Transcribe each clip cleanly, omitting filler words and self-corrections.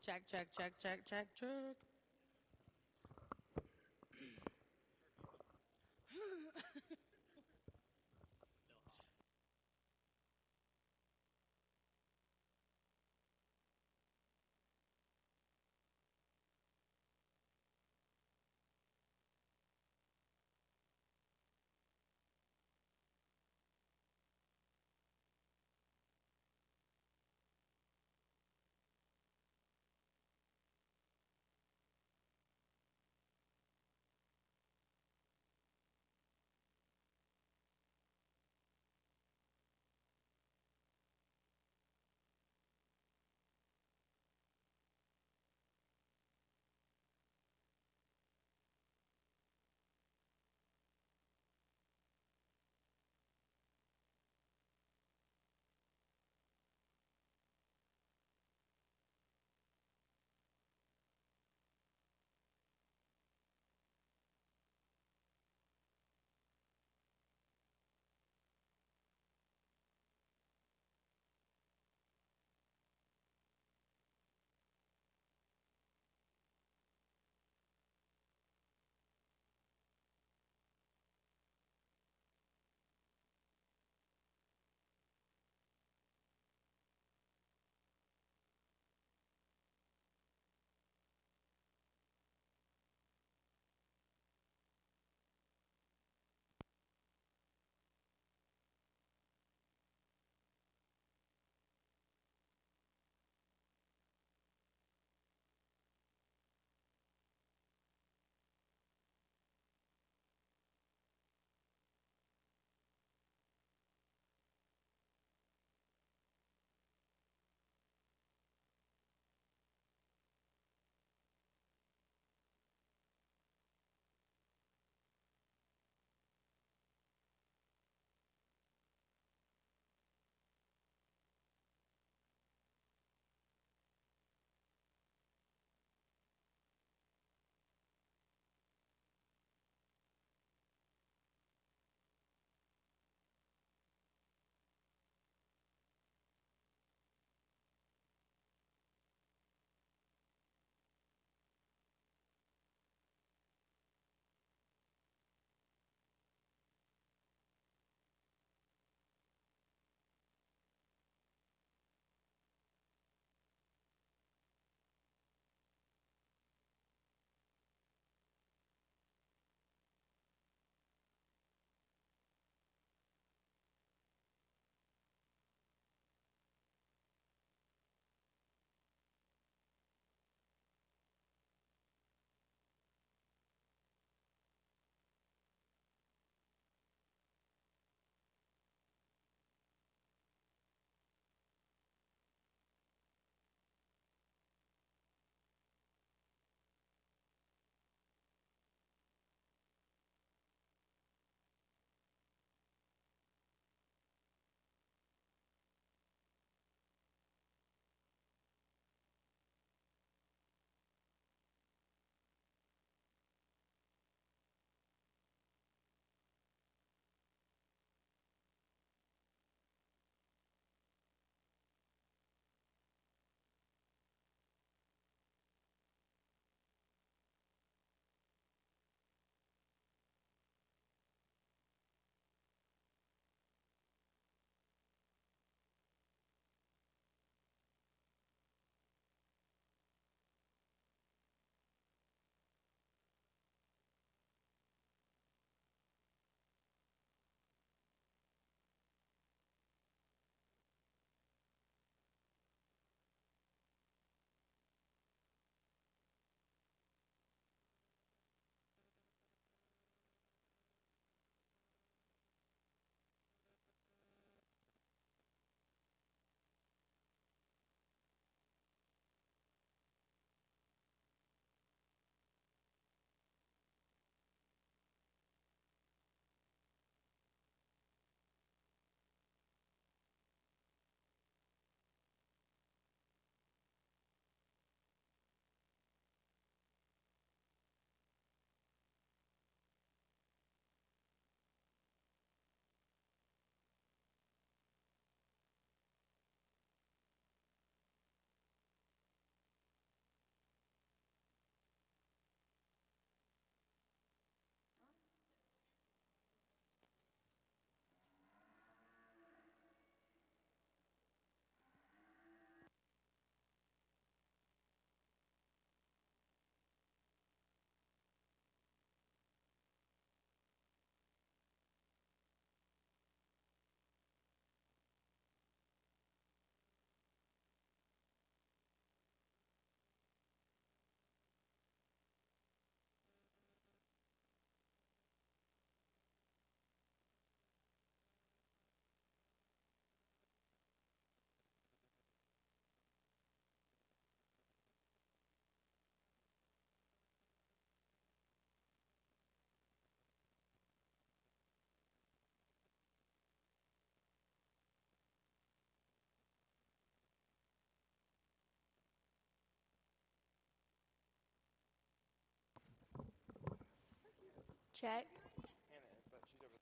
Check, check, check, check, check, check. Check. Hannah is, but she's over there. Junior Braunvieh exhibitors, we need you to come to the show ring. Junior Braunvieh exhibitors, we need class 1 in the show ring. Please walk Tori up across the stage.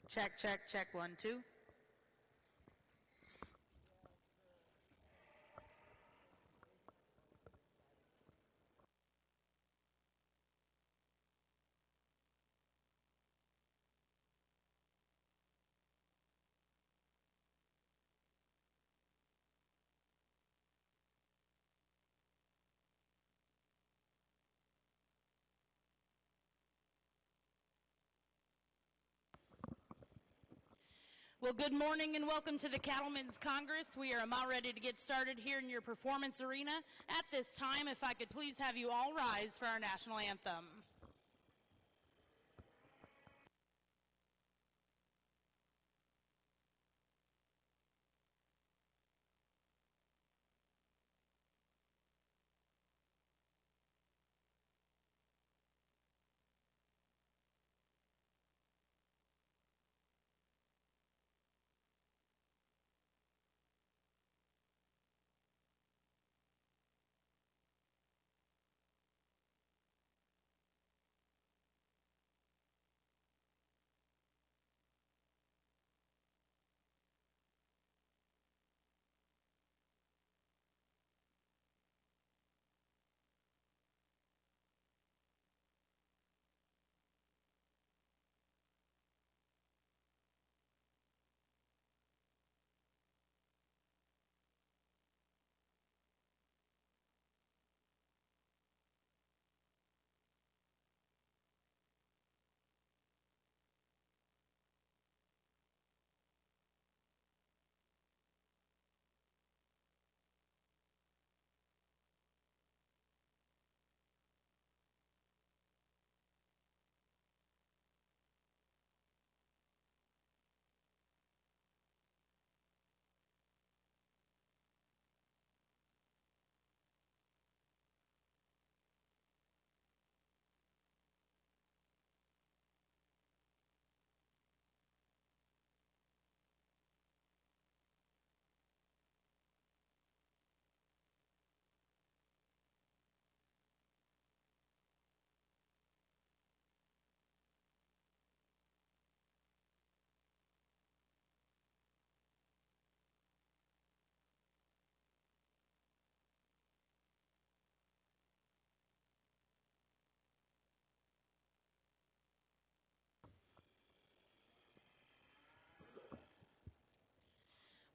Check, check, check, 1, 2. Well, good morning and welcome to the Cattlemen's Congress. We are about ready to get started here in your performance arena. At this time, if I could please have you all rise for our national anthem.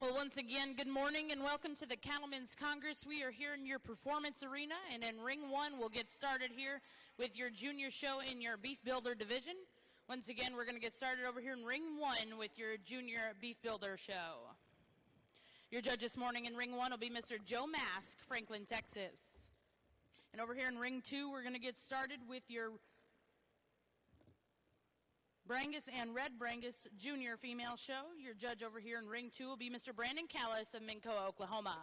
Well, once again, good morning and welcome to the Cattlemen's Congress. We are here in your performance arena, and in Ring 1, we'll get started here with your junior show in your Beef Builder division. Once again, we're going to get started over here in Ring 1 with your junior Beef Builder show. Your judge this morning in Ring 1 will be Mr. Joe Mask, Franklin, Texas. And over here in Ring 2, we're going to get started with your Brangus and Red Brangus Junior Female Show. Your judge over here in Ring 2 will be Mr. Brandon Callis of Minco, Oklahoma.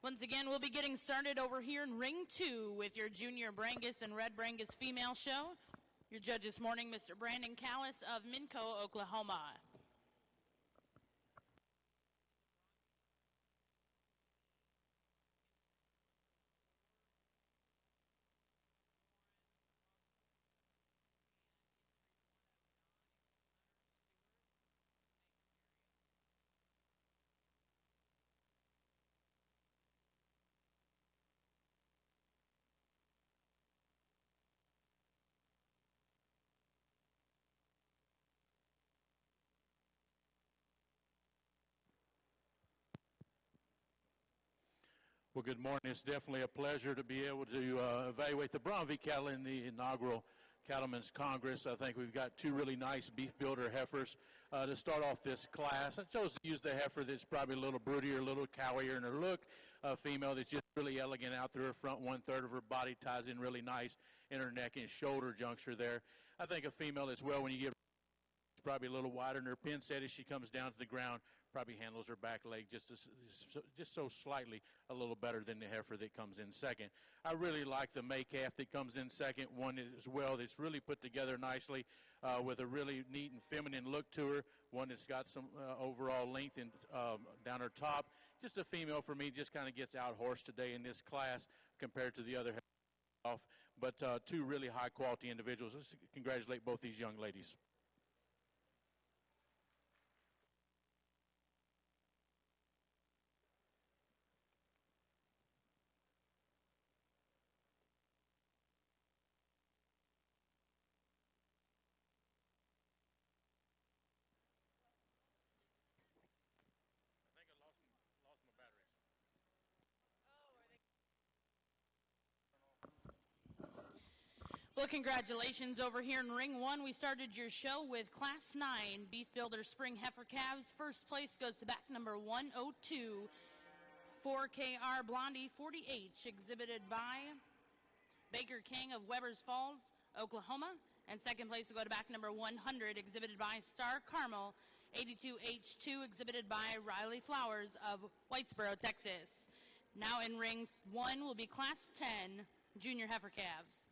Once again, we'll be getting started over here in Ring 2 with your junior Brangus and Red Brangus Female Show. Your judge this morning, Mr. Brandon Callis of Minco, Oklahoma. Well, good morning. It's definitely a pleasure to be able to evaluate the Braunvieh cattle in the inaugural Cattlemen's Congress. I think we've got two really nice beef builder heifers to start off this class. I chose to use the heifer that's probably a little broodier, a little cowier in her look, a female that's just really elegant out through her front. 1/3 of her body ties in really nice in her neck and shoulder juncture there. I think a female as well, when you get probably a little wider in her pin set as she comes down to the ground, probably handles her back leg just so slightly a little better than the heifer that comes in second. I really like the May calf that comes in second, one as well that's really put together nicely with a really neat and feminine look to her, one that's got some overall length and down her top. Just a female for me, just kind of gets out horsed today in this class compared to the other heifers. But two really high quality individuals. Let's congratulate both these young ladies. Well, congratulations over here in Ring 1. We started your show with Class 9 Beef Builder Spring Heifer Calves. First place goes to back number 102, 4KR Blondie 40H, exhibited by Baker King of Webbers Falls, Oklahoma. And second place will go to back number 100, exhibited by Star Carmel 82H2 exhibited by Riley Flowers of Whitesboro, Texas. Now in ring 1 will be Class 10 junior heifer calves.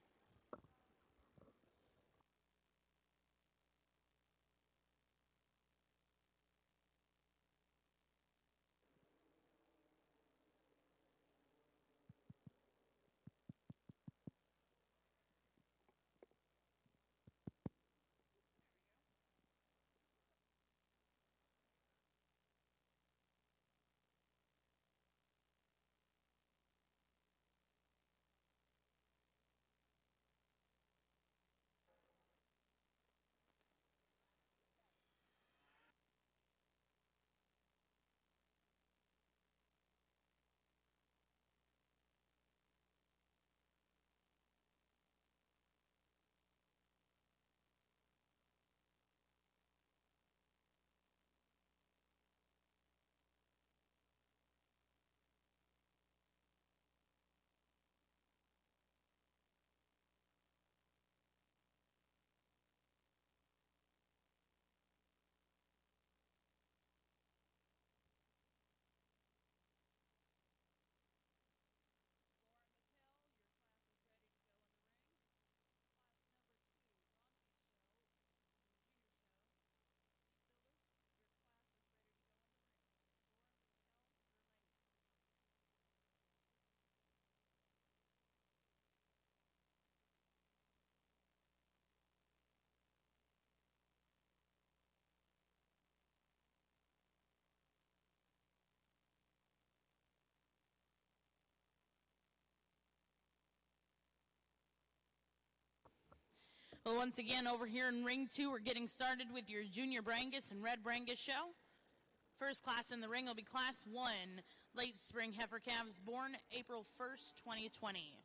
Well, once again, over here in ring 2, we're getting started with your junior Brangus and red Brangus show. First class in the ring will be Class 1, late spring heifer calves born April 1st, 2020.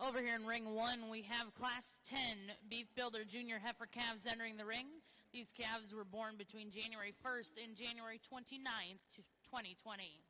Over here in ring 1, we have Class 10 Beef Builder Junior Heifer calves entering the ring. These calves were born between January 1st and January 29th, 2020.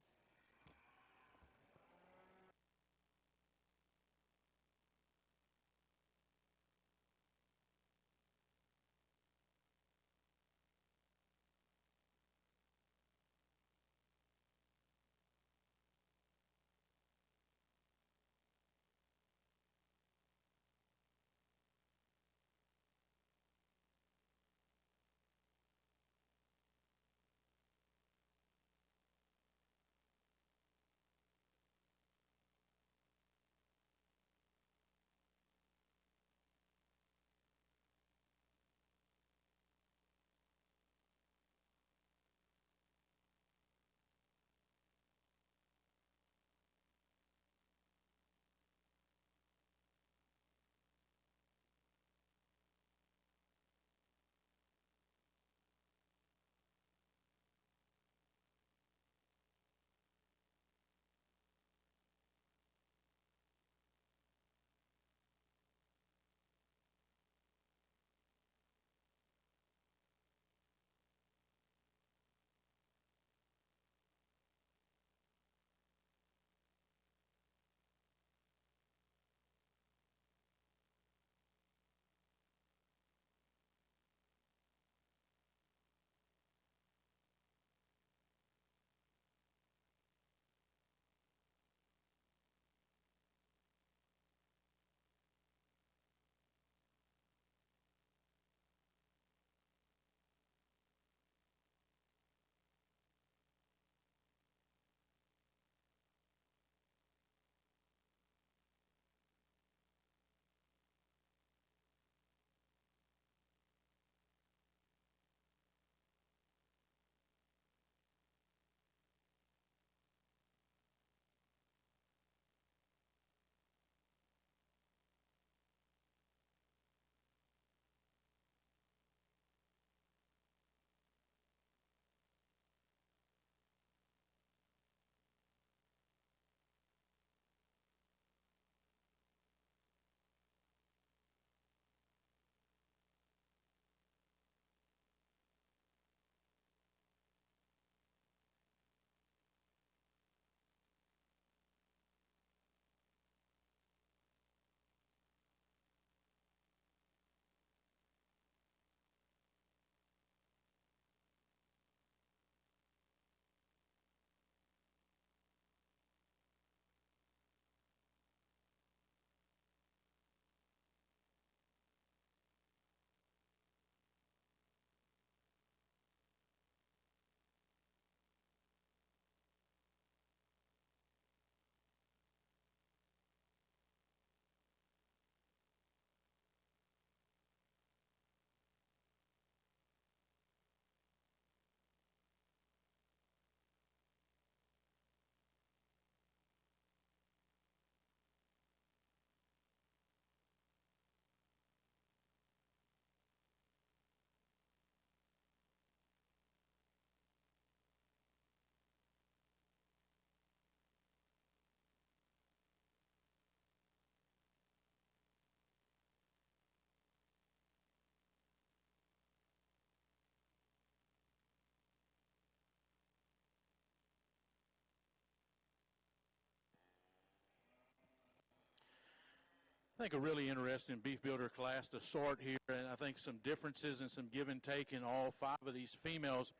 I think a really interesting beef builder class to sort here, and I think some differences and some give and take in all 5 of these females.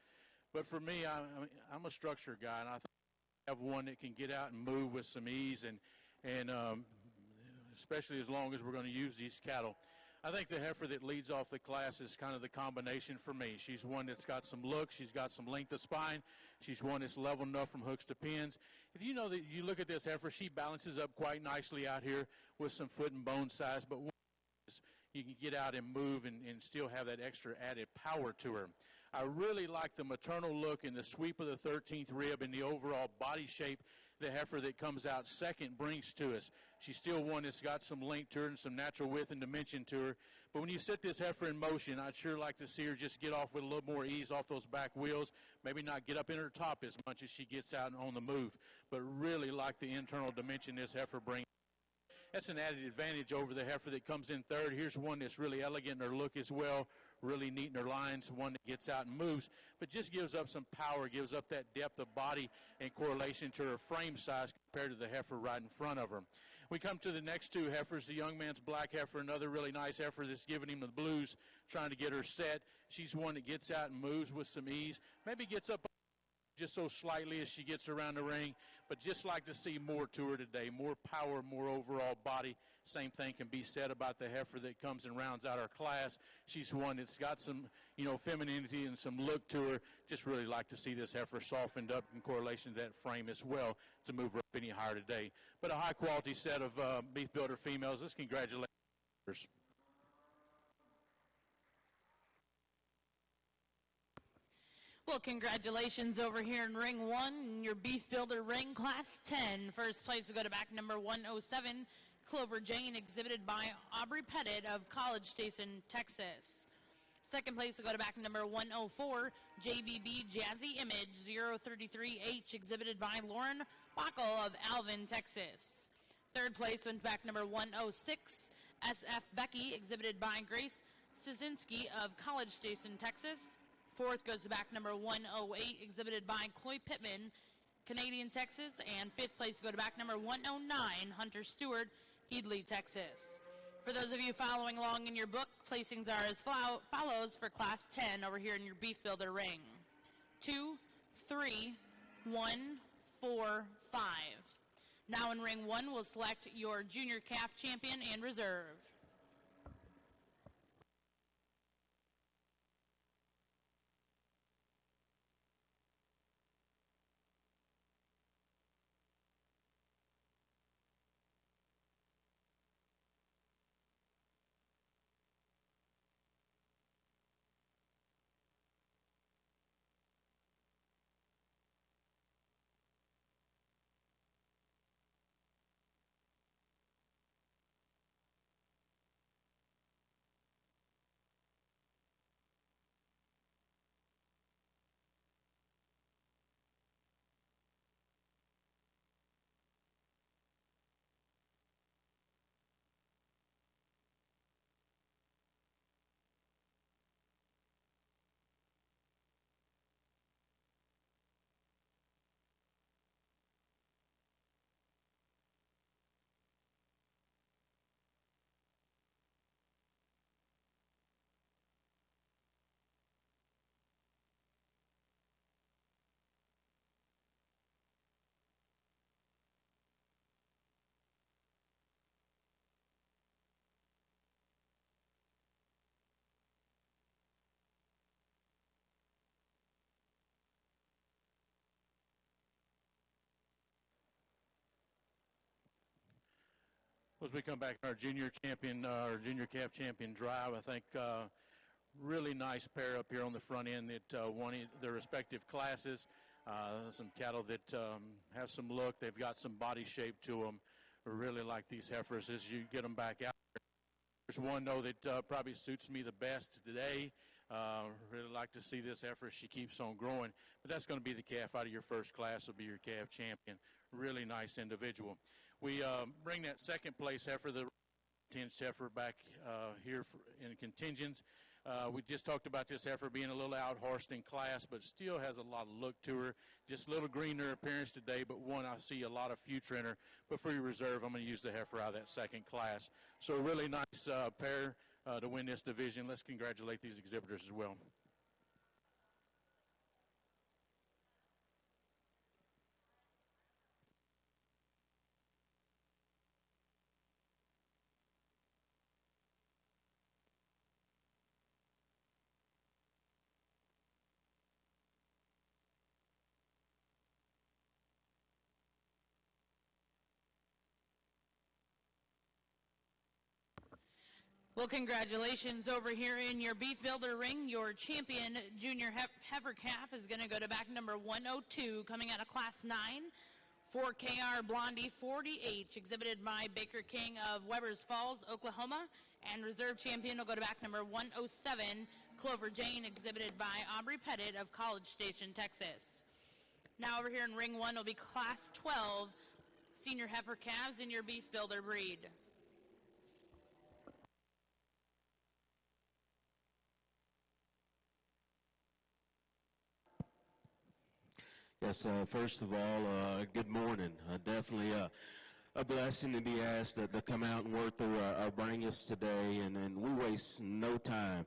But for me, I'm a structure guy, and I think I have one that can get out and move with some ease, and especially as long as we're going to use these cattle. I think the heifer that leads off the class is kind of the combination for me. She's one that's got some look. She's got some length of spine. She's one that's level enough from hooks to pins. If you know that you look at this heifer, she balances up quite nicely out here with some foot and bone size, but you can get out and move and still have that extra added power to her. I really like the maternal look and the sweep of the 13th rib and the overall body shape the heifer that comes out second brings to us. She's still one that's got some length to her and some natural width and dimension to her. But when you set this heifer in motion, I'd sure like to see her just get off with a little more ease off those back wheels, maybe not get up in her top as much as she gets out on the move, but really like the internal dimension this heifer brings. That's an added advantage over the heifer that comes in third. Here's one that's really elegant in her look as well, really neat in her lines, one that gets out and moves, but just gives up some power, gives up that depth of body in correlation to her frame size compared to the heifer right in front of her. We come to the next two heifers, the young man's black heifer, another really nice heifer that's giving him the blues, trying to get her set. She's one that gets out and moves with some ease, maybe gets up just so slightly as she gets around the ring, but just like to see more to her today, more power, more overall body. Same thing can be said about the heifer that comes and rounds out our class. She's one that's got some, femininity and some look to her. Just really like to see this heifer softened up in correlation to that frame as well to move her up any higher today. But a high-quality set of beef builder females. Let's congratulate her. Well, congratulations over here in Ring 1, in your Beef Builder Ring Class 10. First place to go to back number 107, Clover Jane, exhibited by Aubrey Pettit of College Station, Texas. Second place to go to back number 104, JBB Jazzy Image 033H, exhibited by Lauren Backel of Alvin, Texas. Third place went back number 106, SF Becky, exhibited by Grace Szynski of College Station, Texas. Fourth goes to back number 108, exhibited by Coy Pittman, Canadian, Texas. And fifth place to go to back number 109, Hunter Stewart, Headley, Texas. For those of you following along in your book, placings are as follows for Class 10 over here in your Beef Builder Ring. 2, 3, 1, 4, 5. Now in Ring 1, we'll select your Junior Calf Champion and Reserve. As we come back to our junior champion, our junior calf champion drive, I think really nice pair up here on the front end that won their respective classes. Some cattle that have some look. They've got some body shape to them. I really like these heifers as you get them back out. There's one, though, that probably suits me the best today. Really like to see this heifer. She keeps on growing. But that's going to be the calf out of your first class. Will be your calf champion. Really nice individual. We bring that second place heifer, the tinged heifer, back here in contingents. We just talked about this heifer being a little out-horsed in class, but still has a lot of look to her. Just a little greener appearance today, but one I see a lot of future in her. But for your reserve, I'm going to use the heifer out of that second class. So a really nice pair to win this division. Let's congratulate these exhibitors as well. Well, congratulations over here in your Beef Builder Ring. Your champion junior heifer calf is going to go to back number 102, coming out of Class 9. 4KR Blondie 40H, exhibited by Baker King of Webbers Falls, Oklahoma. And reserve champion will go to back number 107, Clover Jane, exhibited by Aubrey Pettit of College Station, Texas. Now over here in Ring 1 will be Class 12, senior heifer calves in your Beef Builder breed. Yes, first of all, good morning. Definitely a blessing to be asked to come out and work through our Brangus today, and we waste no time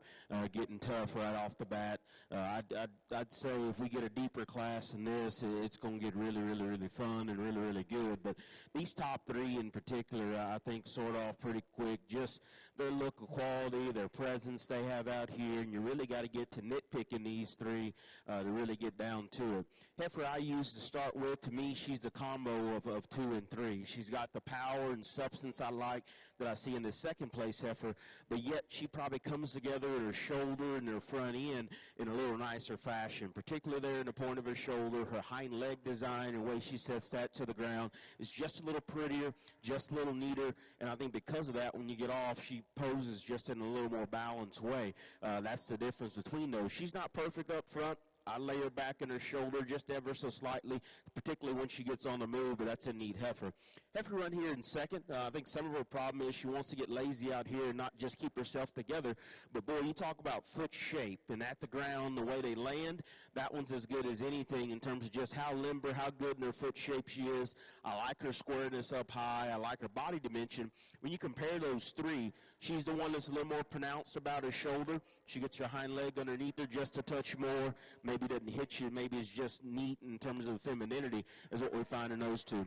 getting tough right off the bat. I'd say if we get a deeper class than this, it's going to get really, really, really fun and really, really good. But these top three in particular, I think, sort off pretty quick. Just their look of quality, their presence they have out here, and you really got to get to nitpicking these three to really get down to it. Heifer I use to start with, to me, she's the combo of 2 and 3. She's got the power and substance I like that I see in the second place heifer, but yet she probably comes together in her shoulder and her front end in a little nicer fashion, particularly there in the point of her shoulder. Her hind leg design and the way she sets that to the ground is just a little prettier, just a little neater, and I think because of that, when you get off, she poses just in a little more balanced way. That's the difference between those. She's not perfect up front. I lay her back in her shoulder just ever so slightly, particularly when she gets on the move, but that's a neat heifer. Heifer run here in second. I think some of her problem is she wants to get lazy out here and not just keep herself together. But, boy, you talk about foot shape and at the ground, the way they land, that one's as good as anything in terms of just how limber, how good in her foot shape she is. I like her squareness up high. I like her body dimension. When you compare those three, she's the one that's a little more pronounced about her shoulder. She gets her hind leg underneath her just a touch more. Maybe doesn't hit you. Maybe it's just neat in terms of femininity is what we find in those two.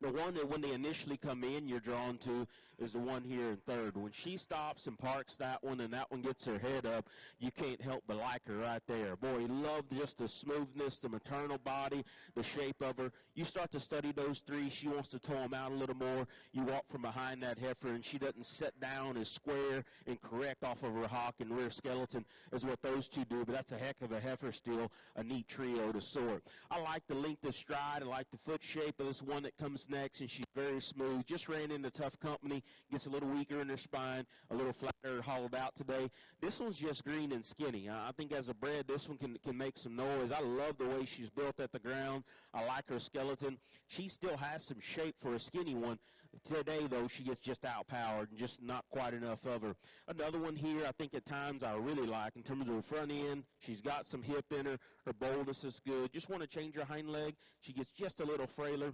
The one that when they initially come in you're drawn to is the one here in third. When she stops and parks that one and that one gets her head up, you can't help but like her right there. Boy, you love just the smoothness, the maternal body, the shape of her. You start to study those three, she wants to toe them out a little more. You walk from behind that heifer and she doesn't sit down as square and correct off of her hock and rear skeleton as what those two do, but that's a heck of a heifer still, a neat trio to sort. I like the length of stride. I like the foot shape of this one that comes next, and she's very smooth. Just ran into tough company, gets a little weaker in her spine, a little flatter, hollowed out today. This one's just green and skinny. I think as a bred, this one can make some noise. I love the way she's built at the ground. I like her skeleton. She still has some shape for a skinny one. Today, though, she gets just outpowered and just not quite enough of her. Another one here I think at times I really like in terms of her front end. She's got some hip in her. Her boldness is good. Just want to change her hind leg. She gets just a little frailer.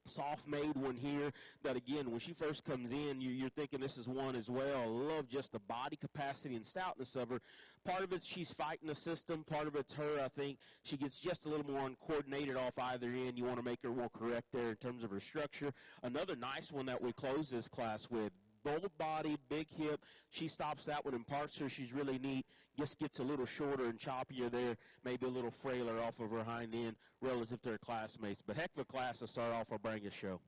Soft-made one here that, again, when she first comes in, you're thinking this is one as well. I love just the body capacity and stoutness of her. Part of it's she's fighting the system. Part of it's her, I think. She gets just a little more uncoordinated off either end. You want to make her more correct there in terms of her structure. Another nice one that we close this class with. Bold body, big hip. She stops that one and parks her. She's really neat. Just gets a little shorter and choppier there, maybe a little frailer off of her hind end relative to her classmates. But heck of a class to start off our Brangus show.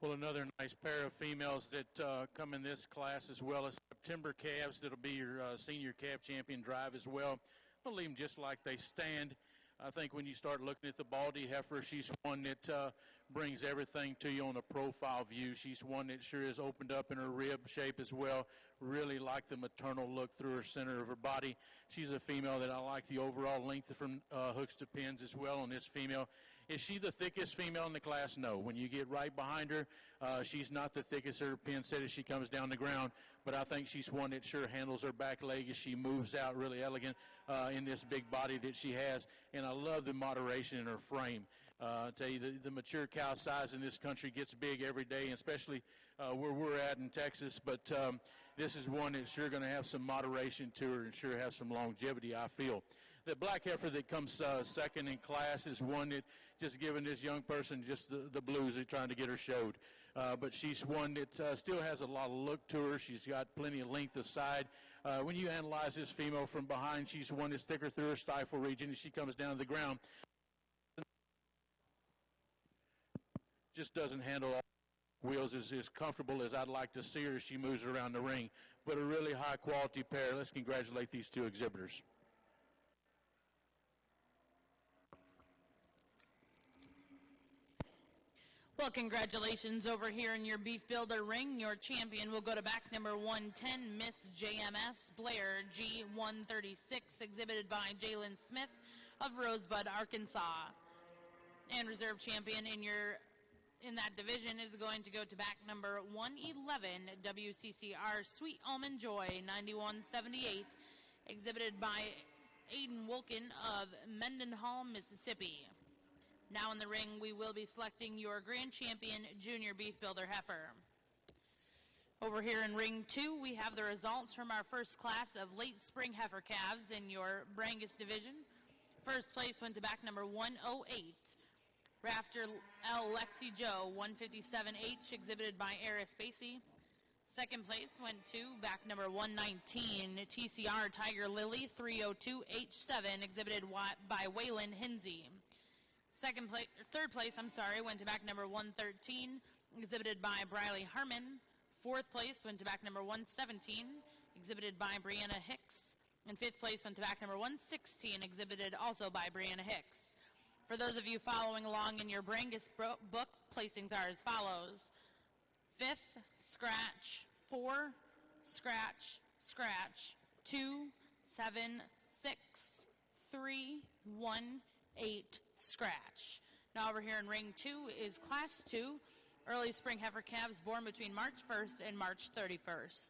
Well, another nice pair of females that come in this class, as well as September calves that'll be your senior calf champion drive as well. I'll leave them just like they stand. I think when you start looking at the Baldy heifer, she's one that brings everything to you on a profile view. She's one that sure is opened up in her rib shape as well. Really like the maternal look through her center of her body. She's a female that I like the overall length from hooks to pins as well on this female. Is she the thickest female in the class? No. When you get right behind her, she's not the thickest her pin set as she comes down the ground, but I think she's one that sure handles her back leg as she moves out, really elegant in this big body that she has, and I love the moderation in her frame. I tell you, the mature cow size in this country gets big every day, and especially where we're at in Texas, but this is one that's sure going to have some moderation to her and sure have some longevity, I feel. The black heifer that comes second in class is one that just giving this young person just the blues of trying to get her showed. But she's one that still has a lot of look to her. She's got plenty of length of side. When you analyze this female from behind, she's one that's thicker through her stifle region as she comes down to the ground. Just doesn't handle all wheels as comfortable as I'd like to see her as she moves around the ring. But a really high-quality pair. Let's congratulate these two exhibitors. Well, congratulations over here in your Beef Builder ring. Your champion will go to back number 110, Miss JMS Blair G136, exhibited by Jalen Smith of Rosebud, Arkansas. And reserve champion in that division is going to go to back number 111, WCCR Sweet Almond Joy 9178, exhibited by Aiden Wilkin of Mendenhall, Mississippi. Now in the ring, we will be selecting your grand champion junior beef builder heifer. Over here in ring 2, we have the results from our first class of late spring heifer calves in your Brangus division. First place went to back number 108, Rafter L. Lexi Joe 157H, exhibited by Eris Spacey. Second place went to back number 119, TCR Tiger Lily 302H7, exhibited by Waylon Hinsey. Third place went to back number 113, exhibited by Briley Harmon. Fourth place went to back number 117, exhibited by Brianna Hicks. And fifth place went to back number 116, exhibited also by Brianna Hicks. For those of you following along in your Brangus book, placings are as follows. Fifth, scratch, 4, scratch, scratch, 2, 7, 6, 3, 1, 8, scratch. Now over here in ring 2 is class 2, early spring heifer calves born between March 1st and March 31st.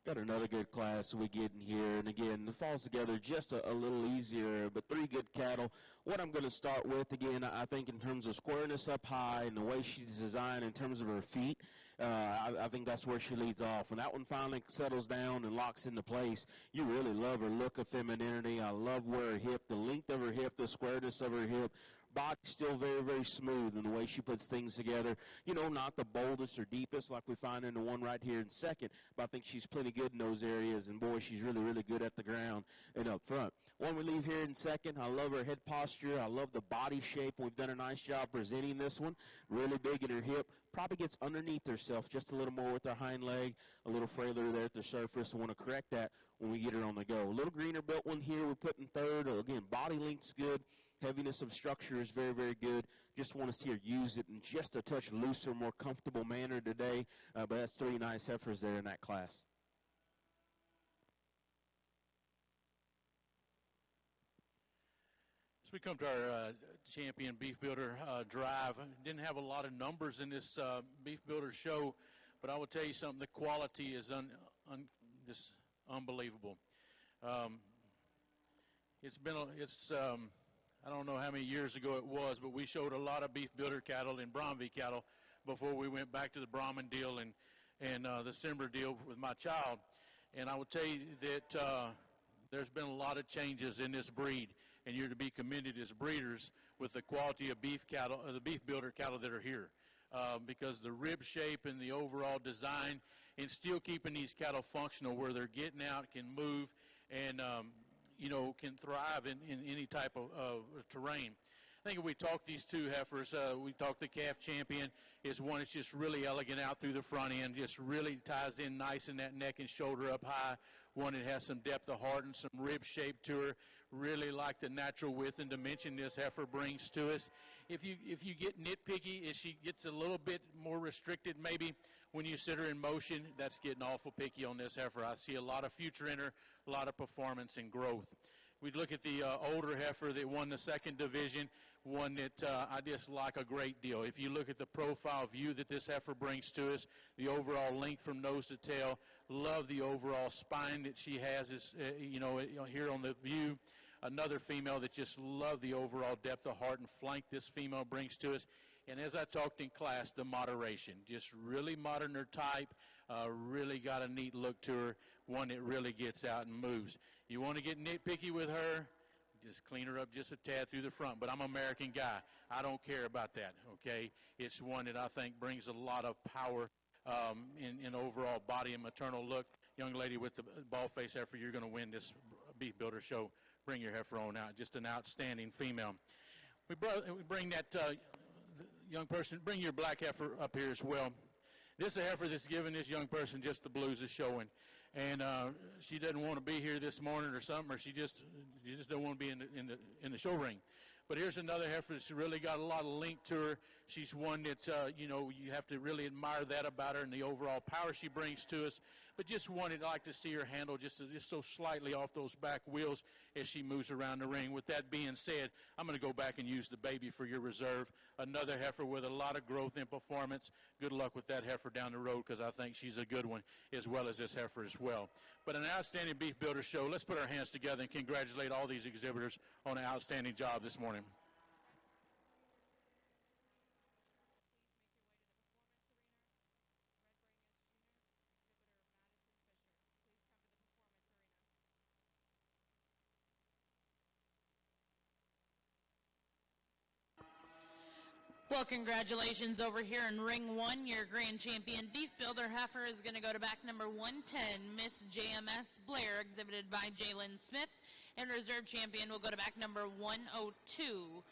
Got another good class we get in here, and again, it falls together just a little easier, but 3 good cattle. What I'm going to start with, again, I think in terms of squareness up high and the way she's designed in terms of her feet, I think that's where she leads off. When that one finally settles down and locks into place, you really love her look of femininity. I love where her hip, the length of her hip, the squareness of her hip. Body still very, very smooth in the way she puts things together. You know, not the boldest or deepest like we find in the one right here in second, but I think she's plenty good in those areas, and boy, she's really, really good at the ground and up front. One we leave here in second, I love her head posture. I love the body shape. We've done a nice job presenting this one. Really big in her hip. Probably gets underneath herself just a little more with her hind leg, a little further there at the surface. I want to correct that when we get her on the go. A little greener built one here we put in third. Again, body length's good. Heaviness of structure is very, very good. Just want to see her use it in just a touch looser, more comfortable manner today. But that's 3 nice heifers there in that class. As we come to our champion beef builder drive, didn't have a lot of numbers in this beef builder show, but I will tell you something, the quality is just unbelievable. I don't know how many years ago it was, but we showed a lot of beef builder cattle and Braunvieh cattle before we went back to the Brahman deal and the Simber deal with my child. And I will tell you that there's been a lot of changes in this breed, and you're to be commended as breeders with the quality of beef cattle, the beef builder cattle that are here, because the rib shape and the overall design, and still keeping these cattle functional where they're getting out, can move, and can thrive in any type of terrain. I think if we talk these 2 heifers, we talk the calf champion is one that's just really elegant out through the front end, just really ties in nice in that neck and shoulder up high. One that has some depth of heart and some rib shape to her. Really like the natural width and dimension this heifer brings to us. If you get nitpicky, if she gets a little bit more restricted maybe when you sit her in motion, that's getting awful picky on this heifer. I see a lot of future in her, a lot of performance and growth. We look at the older heifer that won the second division, one that I just like a great deal. If you look at the profile view that this heifer brings to us, the overall length from nose to tail, love the overall spine that she has is, here on the view. Another female that just love the overall depth of heart and flank this female brings to us. And as I talked in class, the moderation, just really modern her type, really got a neat look to her, one that really gets out and moves. You want to get nitpicky with her, just clean her up just a tad through the front. But I'm an American guy. I don't care about that, okay? It's one that I think brings a lot of power in overall body and maternal look. Young lady with the ball face heifer, you're going to win this beef builder show. Bring your heifer on out. Just an outstanding female. We bring that young person, bring your black heifer up here as well. This is a heifer that's giving this young person just the blues is showing. And she doesn't want to be here this morning or something, or she just don't want to be in the show ring. But here's another heifer that's really got a lot of link to her. She's one that, you have to really admire that about her and the overall power she brings to us. But just one that I like to see her handle just so slightly off those back wheels as she moves around the ring. With that being said, I'm going to go back and use the baby for your reserve. Another heifer with a lot of growth in performance. Good luck with that heifer down the road, because I think she's a good one, as well as this heifer as well. But an outstanding beef builder show. Let's put our hands together and congratulate all these exhibitors on an outstanding job this morning. Well, congratulations over here in Ring 1. Your grand champion beef builder heifer is going to go to back number 110, Miss JMS Blair, exhibited by Jalen Smith. And reserve champion will go to back number 102,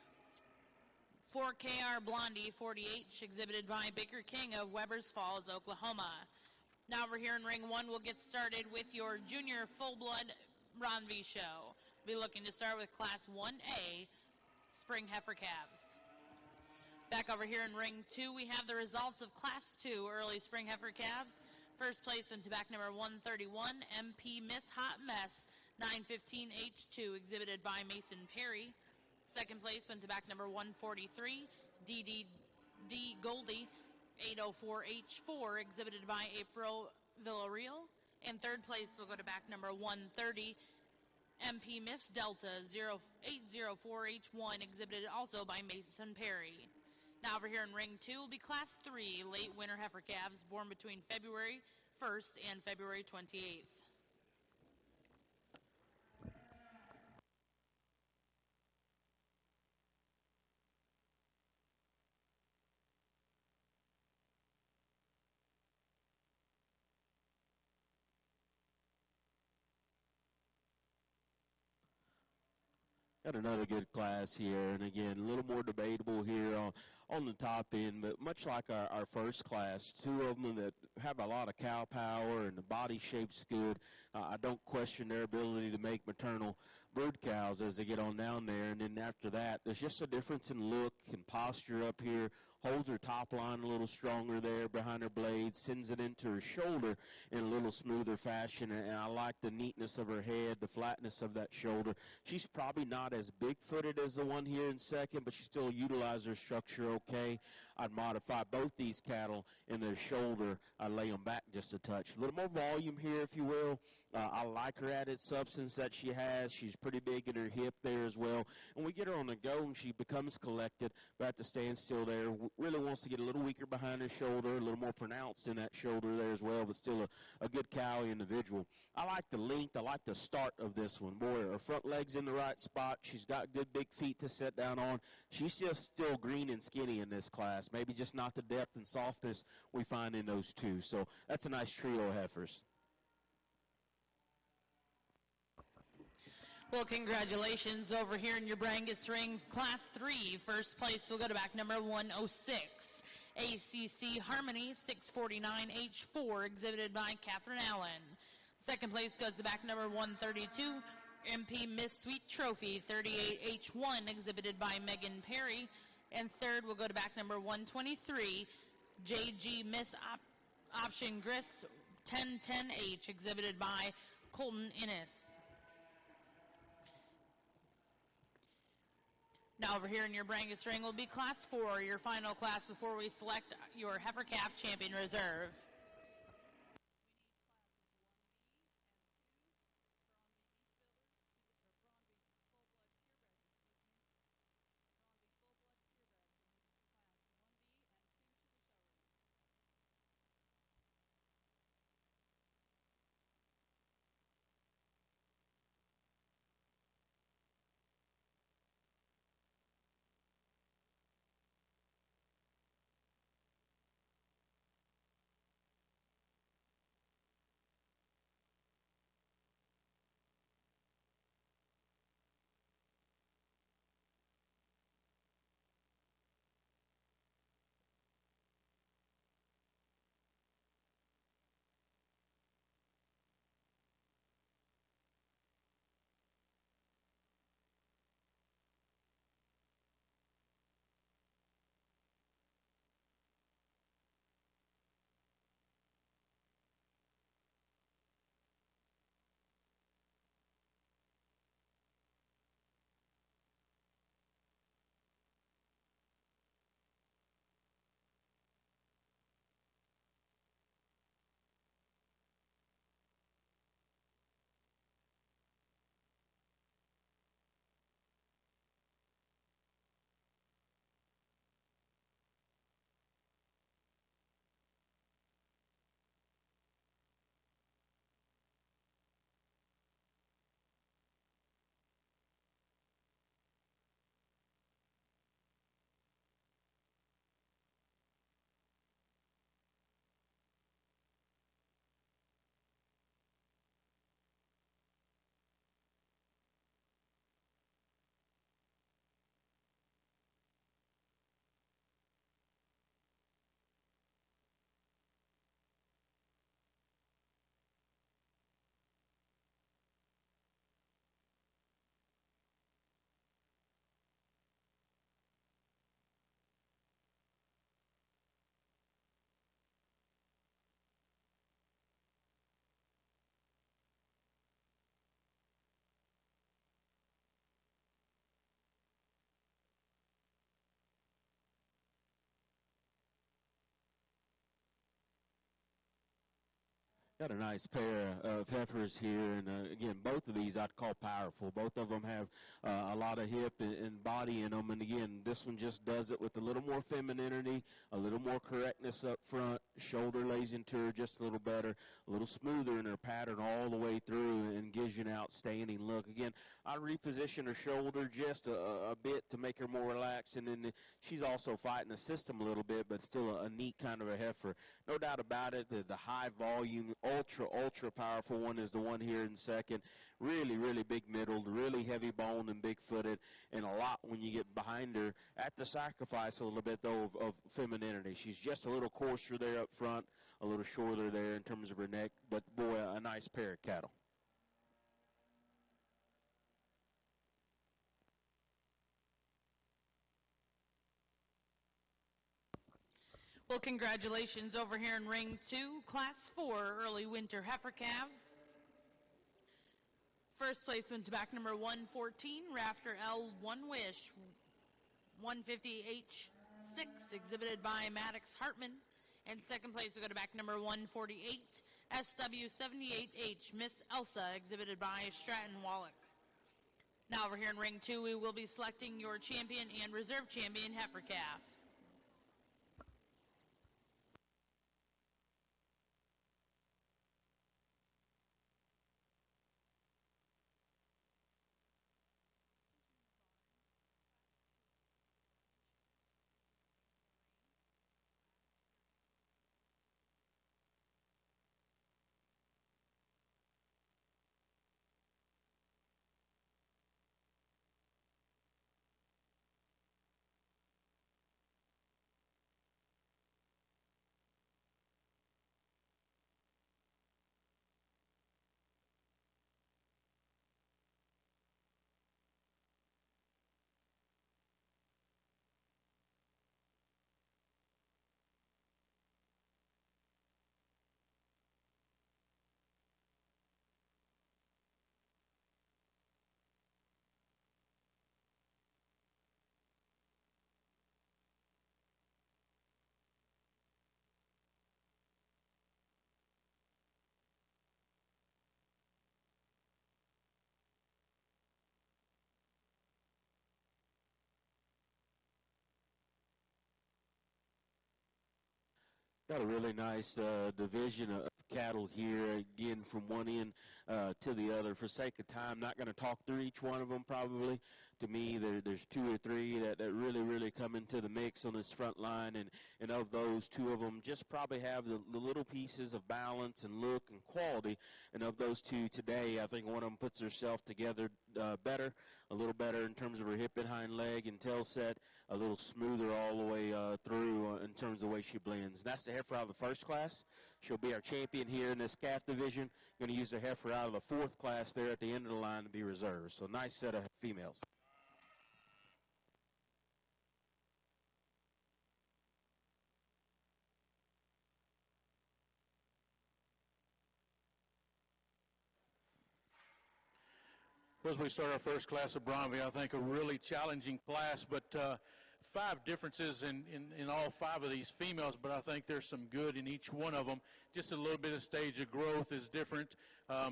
4KR Blondie 40H, exhibited by Baker King of Webbers Falls, Oklahoma. Now over here in Ring 1, we'll get started with your junior full-blood Braunvieh show. We'll be looking to start with Class 1A, Spring Heifer Calves. Back over here in Ring 2, we have the results of Class 2 Early Spring Heifer Calves. First place went to back number 131, MP Miss Hot Mess 915H2, exhibited by Mason Perry. Second place went to back number 143, DDD Goldie 804H4, exhibited by April Villarreal. And third place will go to back number 130, MP Miss Delta 804H1, exhibited also by Mason Perry. Now over here in Ring 2 will be Class 3 Late Winter Heifer Calves, born between February 1st and February 28th. Got another good class here, and again, a little more debatable here on the top end, but much like our first class, two of them that have a lot of cow power and the body shape's good. I don't question their ability to make maternal brood cows as they get on down there, and then after that, there's just a difference in look and posture up here. Holds her top line a little stronger there behind her blade, sends it into her shoulder in a little smoother fashion, and I like the neatness of her head, the flatness of that shoulder. She's probably not as big-footed as the one here in second, but she still utilizes her structure okay. I'd modify both these cattle in their shoulder. I'd lay them back just a touch. A little more volume here, if you will. I like her added substance that she has. She's pretty big in her hip there as well. And we get her on the go, and she becomes collected, but at the standstill there, really wants to get a little weaker behind her shoulder, a little more pronounced in that shoulder there as well, but still a good cow individual. I like the length. I like the start of this one. Boy, her front leg's in the right spot. She's got good big feet to sit down on. She's just still green and skinny in this class, maybe just not the depth and softness we find in those two. So that's a nice trio of heifers. Well, congratulations over here in your Brangus ring, Class 3. First place will go to back number 106, ACC Harmony 649H4, exhibited by Catherine Allen. Second place goes to back number 132, MP Miss Sweet Trophy 38H1, exhibited by Megan Perry. And third will go to back number 123, JG Miss Option Gris 1010H, exhibited by Colton Innes. Now over here in your Brangus ring will be Class 4, your final class before we select your heifer calf champion reserve. Got a nice pair of heifers here, and again, both of these I'd call powerful. Both of them have a lot of hip and body in them, and again, this one just does it with a little more femininity, a little more correctness up front. Shoulder lays into her just a little better, a little smoother in her pattern all the way through, and gives you an outstanding look. Again, I reposition her shoulder just a bit to make her more relaxed, and then she's also fighting the system a little bit, but still a neat kind of a heifer. No doubt about it, the high volume, ultra powerful one is the one here in second. Really big middled, really heavy boned and big footed, and a lot when you get behind her at the sacrifice a little bit though of femininity. She's just a little coarser there up front, a little shorter there in terms of her neck, but boy, a nice pair of cattle. Well, congratulations over here in Ring 2, Class 4 Early Winter Heifer Calves. First place went to back number 114, Rafter L1 Wish, 150H6, exhibited by Maddox Hartman. And second place will go to back number 148, SW78H, Miss Elsa, exhibited by Stratton Wallach. Now over here in Ring 2, we will be selecting your champion and reserve champion heifer calf. Got a really nice division of cattle here, again, from one end to the other. For sake of time, not going to talk through each one of them probably. To me, there's two or three that really come into the mix on this front line, and of those, two of them just probably have the little pieces of balance and look and quality, and of those two today, I think one of them puts herself together better, a little better in terms of her hip and hind leg and tail set, a little smoother all the way through in terms of the way she blends. That's the heifer out of the first class. She'll be our champion here in this calf division. Going to use the heifer out of the fourth class there at the end of the line to be reserved. So nice set of females. As we start our first class of Braunvieh, I think a really challenging class, but five differences in all five of these females, but I think there's some good in each one of them. Just a little bit of stage of growth is different,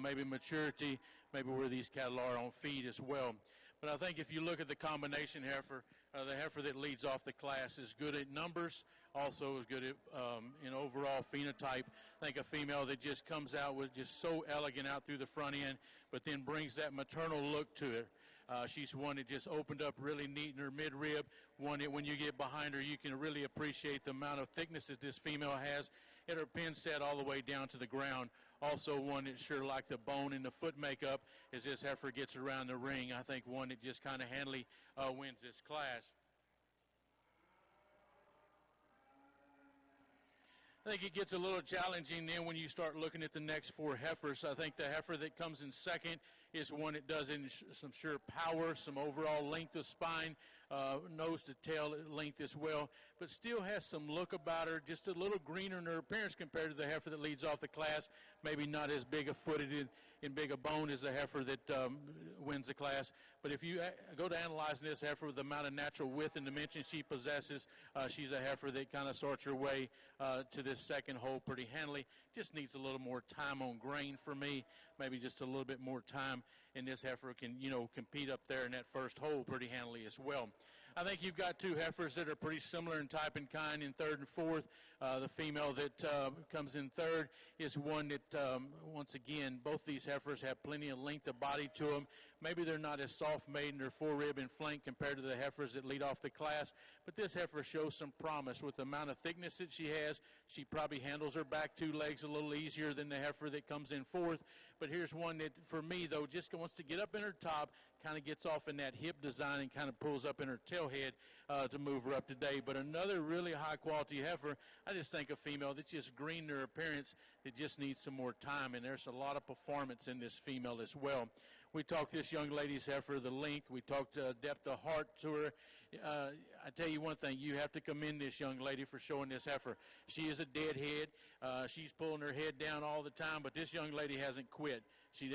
maybe maturity, maybe where these cattle are on feed as well. But I think if you look at the combination heifer, the heifer that leads off the class is good at numbers, also is good at in overall phenotype. I think a female that just comes out with just so elegant out through the front end, but then brings that maternal look to it. She's one that just opened up really neat in her mid-rib, one that when you get behind her, you can really appreciate the amount of thickness that this female has at her pin set all the way down to the ground. Also one that sure like the bone and the foot makeup as this heifer gets around the ring. I think one that just kind of handily wins this class. I think it gets a little challenging then when you start looking at the next four heifers. I think the heifer that comes in second is one that does in some sure power, some overall length of spine, nose to tail length as well, but still has some look about her, just a little greener in her appearance compared to the heifer that leads off the class. Maybe not as big a footed in big a bone as the heifer that wins the class. But if you go to analyzing this heifer with the amount of natural width and dimension she possesses, she's a heifer that kind of sorts her way to this second hole pretty handily. Just needs a little more time on grain for me, maybe just a little bit more time, and this heifer can, compete up there in that first hole pretty handily as well. I think you've got two heifers that are pretty similar in type and kind in third and fourth. The female that comes in third is one that, once again, both these heifers have plenty of length of body to them. Maybe they're not as soft-made in their forerib and flank compared to the heifers that lead off the class, but this heifer shows some promise with the amount of thickness that she has. She probably handles her back two legs a little easier than the heifer that comes in fourth. But here's one that, for me, though, just wants to get up in her top, kind of gets off in that hip design and kind of pulls up in her tailhead to move her up today. But another really high-quality heifer, I just think a female that's just green in her appearance, that just needs some more time, and there's a lot of performance in this female as well. We talked this young lady's heifer, the length. We talked depth of heart to her. I tell you one thing, you have to commend this young lady for showing this heifer. She is a deadhead. She's pulling her head down all the time, but this young lady hasn't quit. She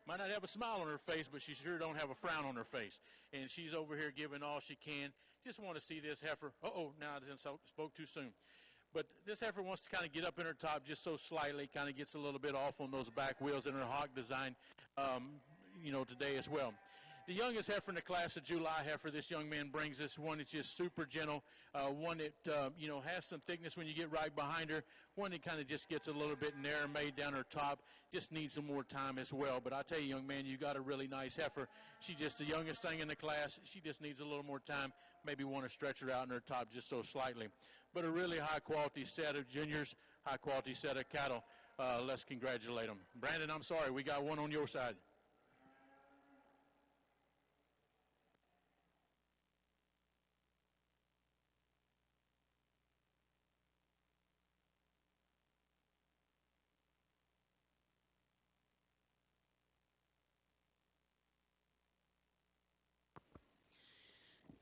might not have a smile on her face, but she sure don't have a frown on her face. And she's over here giving all she can. Just want to see this heifer. Now I just spoke too soon. But this heifer wants to kind of get up in her top just so slightly, kind of gets a little bit off on those back wheels in her hawk design, today as well. The youngest heifer in the class, a July heifer, this young man brings us one that's just super gentle, one that, has some thickness when you get right behind her, one that kind of just gets a little bit narrow made down her top, just needs some more time as well. But I tell you, young man, you got a really nice heifer. She's just the youngest thing in the class. She just needs a little more time, maybe want to stretch her out in her top just so slightly. But a really high-quality set of juniors, high-quality set of cattle. Let's congratulate them. Brandon, I'm sorry, we got one on your side.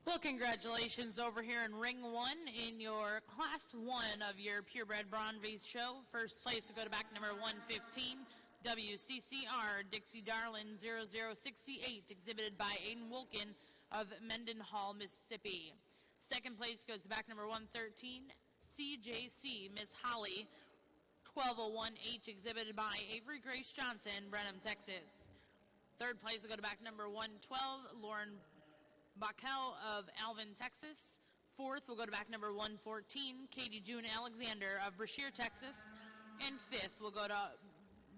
Well, congratulations over here in Ring 1 in your Class 1 of your Purebred Braunvieh show. First place to go to back number 115, WCCR Dixie Darlin 0068, exhibited by Aiden Wilkin of Mendenhall, Mississippi. Second place goes to back number 113, CJC Miss Holly 1201H, exhibited by Avery Grace Johnson, Brenham, Texas. Third place will go to back number 112, Lauren Backel of Alvin, Texas. Fourth will go to back number 114, Katie June Alexander of Brashear, Texas. And fifth will go to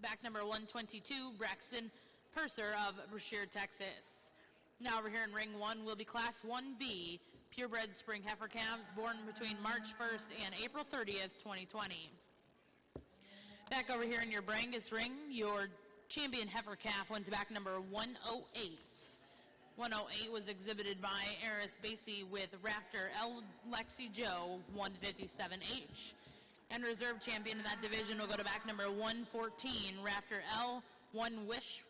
back number 122, Braxton Purser of Brashear, Texas. Now over here in Ring 1 will be Class 1B, purebred spring heifer calves born between March 1st and April 30th, 2020. Back over here in your Brangus ring, your champion heifer calf went to back number 108. 108 was exhibited by Eris Basie with Rafter L. Lexi Joe 157H. And reserve champion in that division will go to back number 114, Rafter L. 1 Wish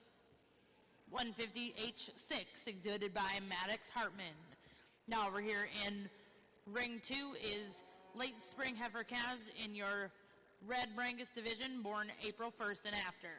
150H6, exhibited by Maddox Hartman. Now over here in Ring 2 is late spring heifer calves in your red Brangus division, born April 1st and after.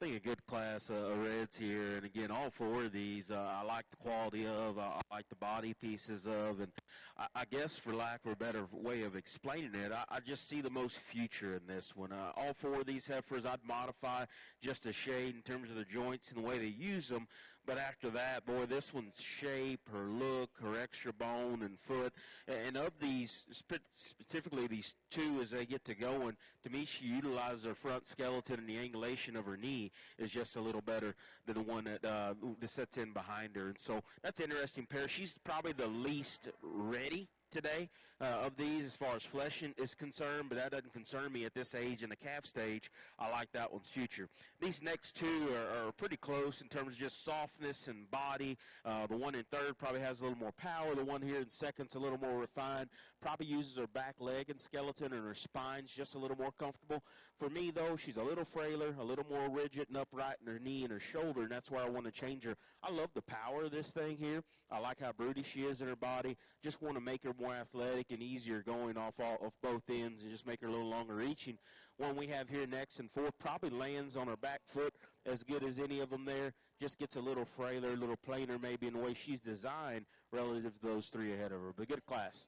think a good class of reds here. And again, all four of these, I like the quality of, I like the body pieces of, and I guess for lack of a better way of explaining it, I just see the most future in this one. All four of these heifers, I'd modify just a shade in terms of the joints and the way they use them. But after that, boy, this one's shape, her look, her extra bone and foot, and of these, specifically these two as they get to going, to me she utilizes her front skeleton, and the angulation of her knee is just a little better than the one that sets in behind her. And so that's an interesting pair. She's probably the least ready today of these as far as fleshing is concerned, but that doesn't concern me at this age in the calf stage. I like that one's future. These next two are pretty close in terms of just softness and body. The one in third probably has a little more power. The one here in second's a little more refined. Probably uses her back leg and skeleton, and her spine's just a little more comfortable. For me, though, she's a little frailer, a little more rigid and upright in her knee and her shoulder, and that's where I want to change her. I love the power of this thing here. I like how broody she is in her body. Just want to make her more athletic and easier going off both ends, and just make her a little longer reaching. One we have here next and fourth probably lands on her back foot as good as any of them there. Just gets a little frailer, a little plainer maybe in the way she's designed relative to those three ahead of her. But good class.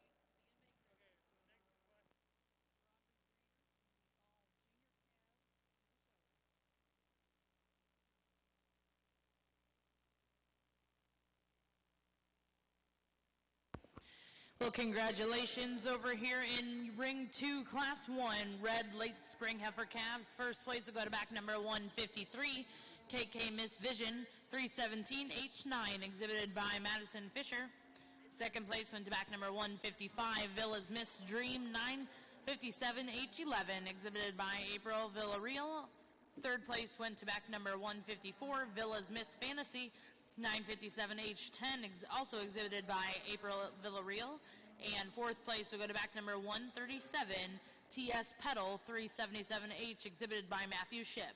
Well, congratulations over here in Ring 2, Class 1, Red Late Spring Heifer Calves. First place will go to back number 153, KK Miss Vision, 317 H9, exhibited by Madison Fisher. Second place went to back number 155, Villa's Miss Dream, 957 H11, exhibited by April Villarreal. Third place went to back number 154, Villa's Miss Fantasy, 957 H10, also exhibited by April Villarreal. And fourth place will go to back number 137, TS Pedal, 377H, exhibited by Matthew Ship.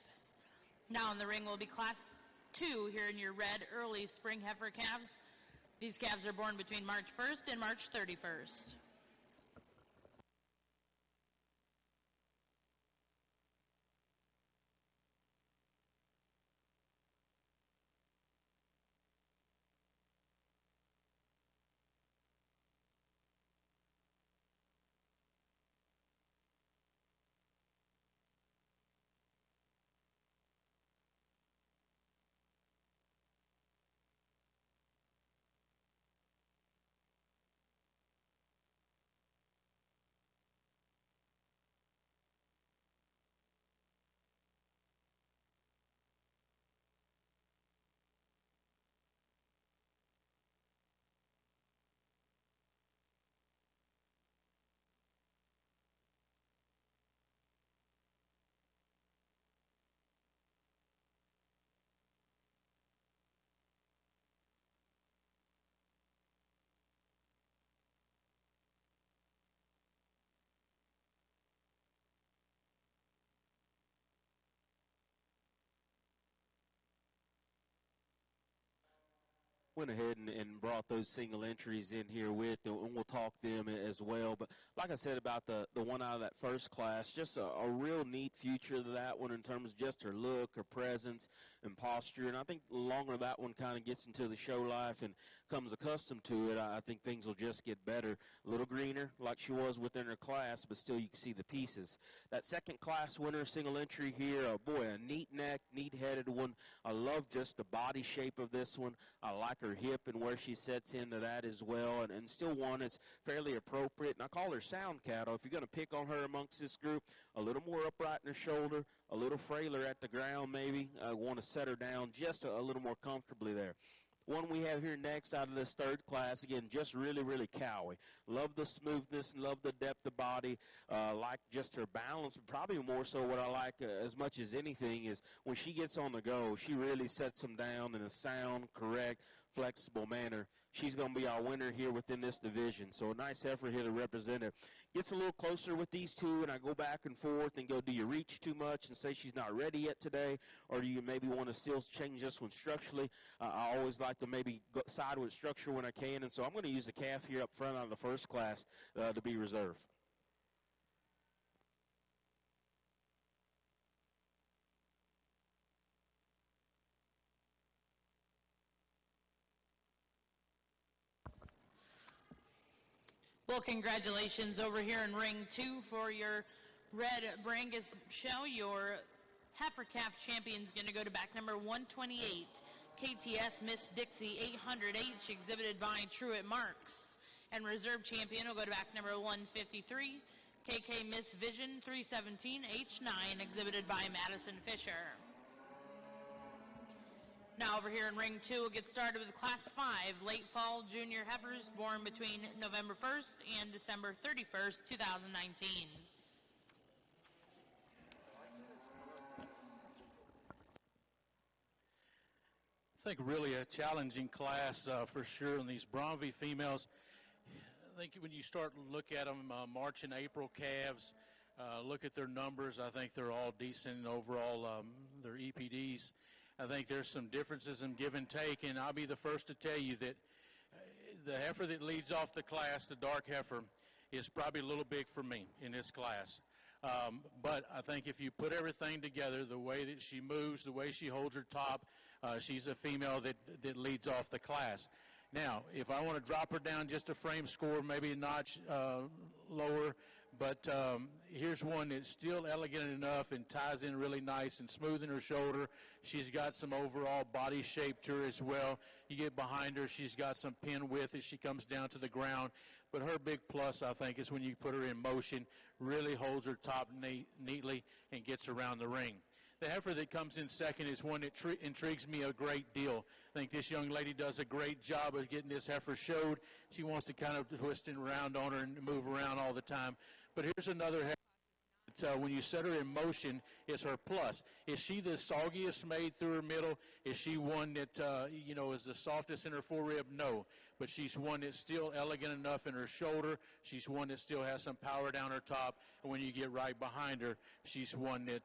Now in the ring will be Class 2 here in your red early spring heifer calves. These calves are born between March 1st and March 31st. Went ahead and brought those single entries in here with, and we'll talk them as well. But like I said about the one out of that first class, just a real neat future to that one in terms of just her look, her presence, and posture. And I think the longer that one kind of gets into the show life and comes accustomed to it, I think things will just get better. A little greener like she was within her class, but still you can see the pieces. That second class winner single entry here, boy, a neat neck, neat headed one. I love just the body shape of this one. I like her hip and where she sets into that as well, and still one that's fairly appropriate. And I call her sound cattle. If you're going to pick on her amongst this group, a little more upright in her shoulder, a little frailer at the ground maybe. Want to set her down just a little more comfortably there. One we have here next out of this third class, again, just really, really cowy. Love the smoothness, love the depth of body, like just her balance. Probably more so what I like as much as anything is when she gets on the go, she really sets them down in a sound, correct, flexible manner. She's going to be our winner here within this division. So a nice effort here to represent it. Gets a little closer with these two, and I go back and forth and go, do you reach too much and say she's not ready yet today, or do you maybe want to still change this one structurally? I always like to maybe go side with structure when I can, and so I'm going to use the calf here up front out of the first class to be reserved. Well, congratulations over here in ring 2 for your red Brangus show. Your heifer calf champion is going to go to back number 128, KTS Miss Dixie 800H, exhibited by Truett Marks. And reserve champion will go to back number 153, KK Miss Vision 317H9, exhibited by Madison Fisher. Now over here in ring 2, we'll get started with Class 5 late fall junior heifers born between November 1st and December 31st, 2019. I think really a challenging class for sure in these Braunvieh females. I think when you start to look at them, March and April calves, look at their numbers, I think they're all decent overall, their EPDs. I think there's some differences in give and take, and I'll be the first to tell you that the heifer that leads off the class, the dark heifer, is probably a little big for me in this class. But I think if you put everything together, the way that she moves, the way she holds her top, she's a female that leads off the class. Now, if I want to drop her down just a frame score, maybe a notch lower, but here's one that's still elegant enough and ties in really nice and smooth in her shoulder. She's got some overall body shape to her as well. You get behind her, she's got some pin width as she comes down to the ground. But her big plus, I think, is when you put her in motion, really holds her top neatly and gets around the ring. The heifer that comes in second is one that intrigues me a great deal. I think this young lady does a great job of getting this heifer showed. She wants to kind of twist it around on her and move around all the time. But here's another heifer. When you set her in motion, it's her plus. Is she the soggiest made through her middle? Is she one that, is the softest in her forerib? No. But she's one that's still elegant enough in her shoulder. She's one that still has some power down her top. And when you get right behind her, she's one that,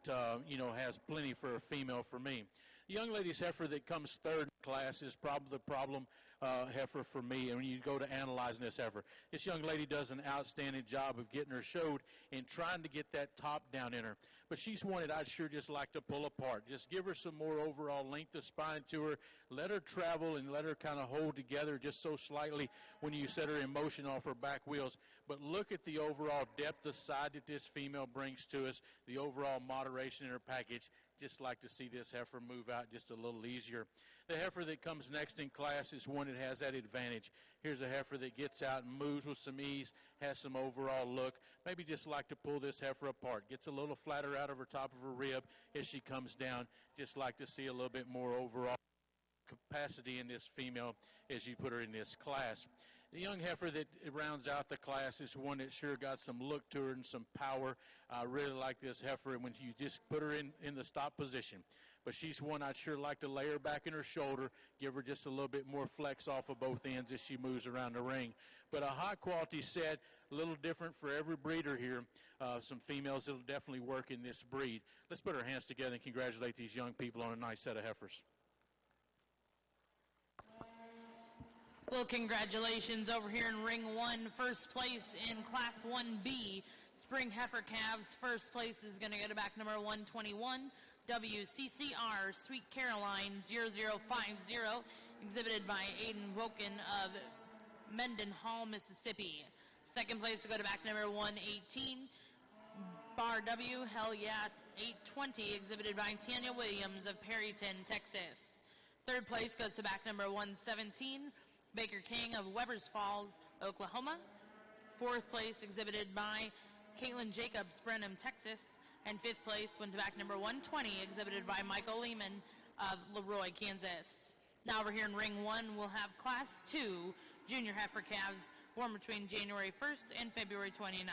has plenty for a female for me. The young lady's heifer that comes third in class is probably the problem heifer for me. And when you go to analyzing this heifer, this young lady does an outstanding job of getting her showed and trying to get that top down in her. But she's one that I'd sure just like to pull apart. Just give her some more overall length of spine to her. Let her travel and let her kind of hold together just so slightly when you set her in motion off her back wheels. But look at the overall depth of side that this female brings to us, the overall moderation in her package. Just like to see this heifer move out just a little easier. The heifer that comes next in class is one that has that advantage. Here's a heifer that gets out and moves with some ease, has some overall look. Maybe just like to pull this heifer apart. Gets a little flatter out of her top of her rib as she comes down. Just like to see a little bit more overall capacity in this female as you put her in this class. The young heifer that rounds out the class is one that sure got some look to her and some power. I really like this heifer when you just put her in the stop position. But she's one I'd sure like to lay her back in her shoulder, give her just a little bit more flex off of both ends as she moves around the ring. But a high-quality set, a little different for every breeder here. Some females that will definitely work in this breed. Let's put our hands together and congratulate these young people on a nice set of heifers. Well, congratulations over here in ring 1, first place in Class 1B. Spring heifer calves, first place is going to go to back number 121, WCCR Sweet Caroline 0050, exhibited by Aiden Voken of Mendenhall, Mississippi. Second place to go to back number 118, Bar W Hell Yeah 820, exhibited by Tanya Williams of Perryton, Texas. Third place goes to back number 117, Baker King of Webbers Falls, Oklahoma. Fourth place exhibited by Caitlin Jacobs, Brenham, Texas. And fifth place went to back number 120, exhibited by Michael Lehman of Leroy, Kansas. Now over here in ring 1, we'll have Class 2 junior heifer calves born between January 1st and February 29th.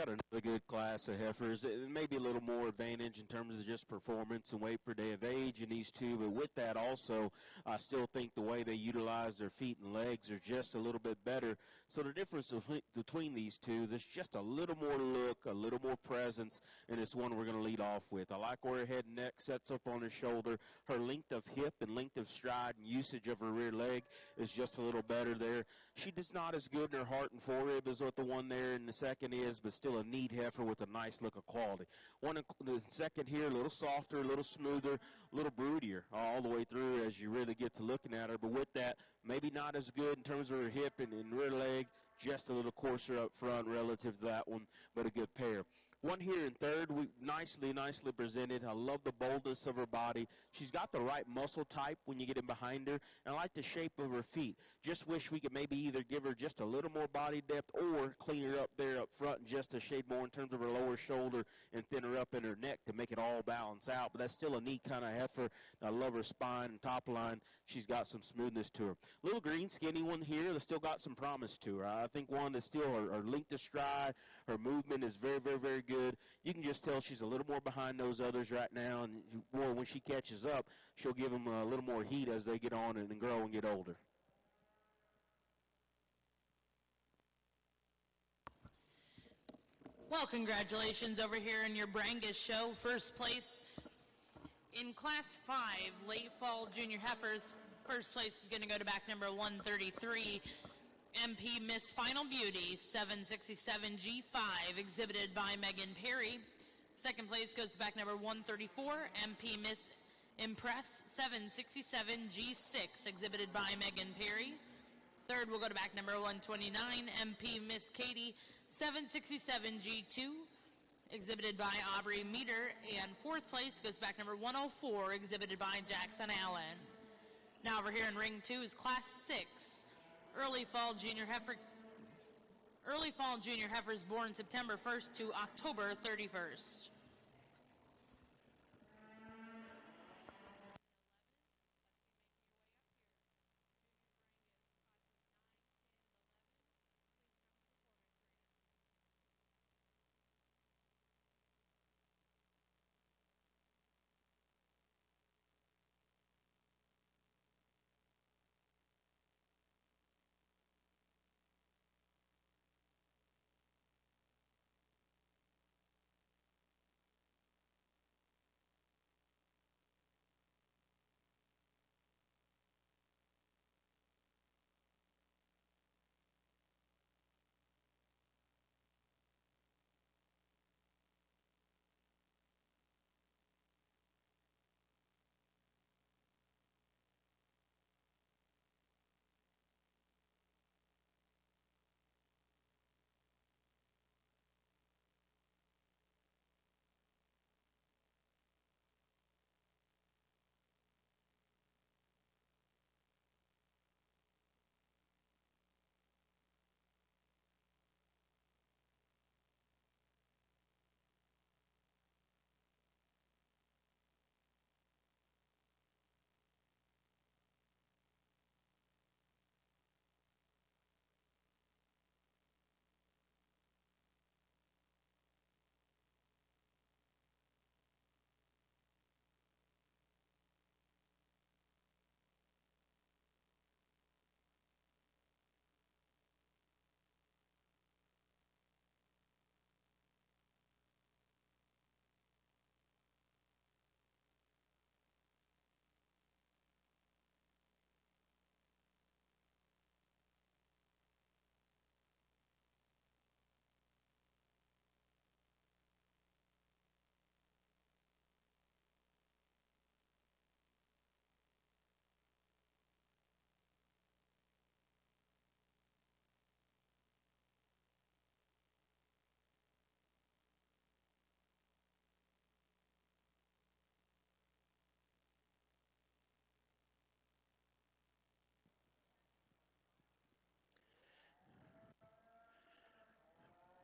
got another good class of heifers. Maybe a little more advantage in terms of just performance and weight per day of age in these two, but with that also, I still think the way they utilize their feet and legs are just a little bit better. So the difference between these two, there's just a little more look, a little more presence, and it's one we're going to lead off with. I like where her head and neck sets up on her shoulder. Her length of hip and length of stride and usage of her rear leg is just a little better there. She does not as good in her heart and forerib as what the one there in the second is, but still a neat heifer with a nice look of quality. One in the second here, a little softer, a little smoother, a little broodier all the way through as you really get to looking at her. But with that, maybe not as good in terms of her hip and rear leg, just a little coarser up front relative to that one, but a good pair. One here in third, we nicely presented. I love the boldness of her body. She's got the right muscle type when you get in behind her, and I like the shape of her feet. Just wish we could maybe either give her just a little more body depth or clean her up there up front and just a shade more in terms of her lower shoulder and thin her up in her neck to make it all balance out. But that's still a neat kind of heifer. I love her spine and top line. She's got some smoothness to her. Little green, skinny one here that's still got some promise to her. I think one that's still her length of stride, her movement is very, very, very good. You can just tell she's a little more behind those others right now, and boy, when she catches up, she'll give them a little more heat as they get on and grow and get older. Well, congratulations over here in your Brangus show. First place in Class 5, late fall junior heifers. First place is going to go to back number 133, MP Miss Final Beauty, 767 G5, exhibited by Megan Perry. Second place goes to back number 134, MP Miss Impress, 767 G6, exhibited by Megan Perry. Third will go to back number 129, MP Miss Katie, 767 G2, exhibited by Aubrey Meter. And fourth place goes back number 104, exhibited by Jackson Allen. Now over here in ring 2 is Class 6. Early fall junior heifers born September 1st to October 31st.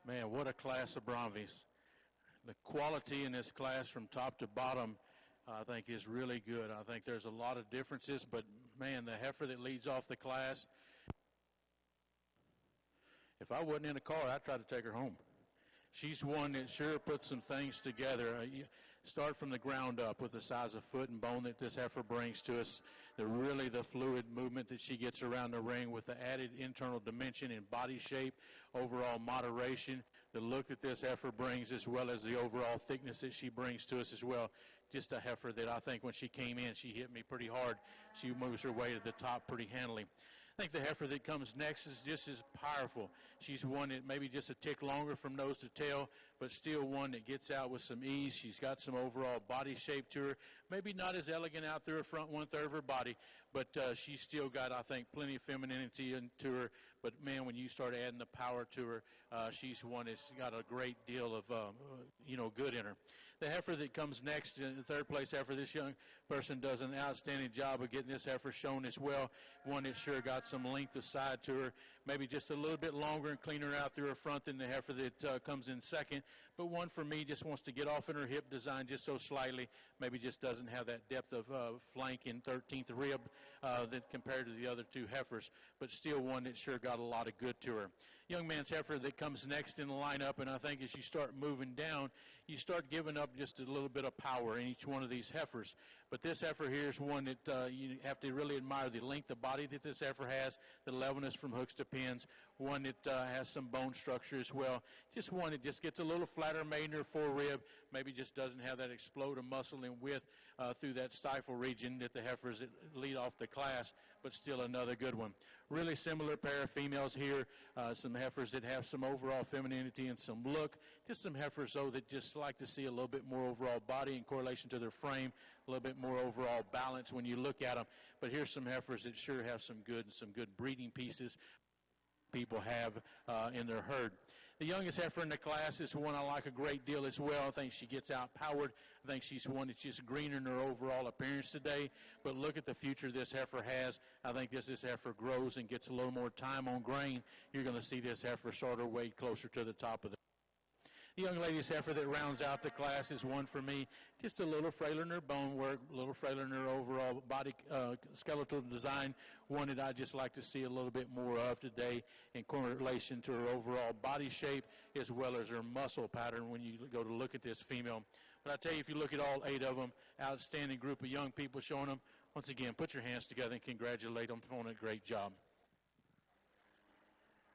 Man, what a class of Braunviehs. The quality in this class from top to bottom, I think, is really good. I think there's a lot of differences, but, man, the heifer that leads off the class, if I wasn't in the car, I'd try to take her home. She's one that sure puts some things together. You start from the ground up with the size of foot and bone that this heifer brings to us. The fluid movement that she gets around the ring with the added internal dimension in body shape, overall moderation, the look that this heifer brings, as well as the overall thickness that she brings to us as well. Just a heifer that I think when she came in, she hit me pretty hard. She moves her way to the top pretty handily. I think the heifer that comes next is just as powerful. She's one that maybe just a tick longer from nose to tail, but still one that gets out with some ease. She's got some overall body shape to her. Maybe not as elegant out through her front one-third of her body, but she's still got, I think, plenty of femininity to her. But, man, when you start adding the power to her, she's one that's got a great deal of, good in her. The heifer that comes next, in the third place heifer, this young person does an outstanding job of getting this heifer shown as well. One that sure got some length of side to her, maybe just a little bit longer and cleaner out through her front than the heifer that comes in second. But one for me just wants to get off in her hip design just so slightly, maybe just doesn't have that depth of flank in 13th rib that compared to the other two heifers, but still one that sure got a lot of good to her. Young man's heifer that comes next in the lineup, and I think as you start moving down, you start giving up just a little bit of power in each one of these heifers. But this heifer here is one that you have to really admire the length of body that this heifer has, the levelness from hooks to pins, one that has some bone structure as well. Just one that just gets a little flatter made in her forerib, maybe just doesn't have that explode of muscle and width through that stifle region that the heifers that lead off the class, but still another good one. Really similar pair of females here, some heifers that have some overall femininity and some look, just some heifers, though, that just like to see a little bit more overall body in correlation to their frame, a little bit more overall balance when you look at them. But here's some heifers that sure have some good breeding pieces people have in their herd. The youngest heifer in the class is one I like a great deal as well. I think she gets out-powered. I think she's one that's just greener in her overall appearance today. But look at the future this heifer has. I think this heifer grows and gets a little more time on grain. You're going to see this heifer sort of way closer to the top of the The young lady's heifer that rounds out the class is one for me. Just a little frailer in her bone work, a little frailer in her overall body skeletal design. One that I just like to see a little bit more of today in correlation to her overall body shape as well as her muscle pattern when you go to look at this female. But I tell you, if you look at all 8 of them, outstanding group of young people showing them. Once again, put your hands together and congratulate them on a great job.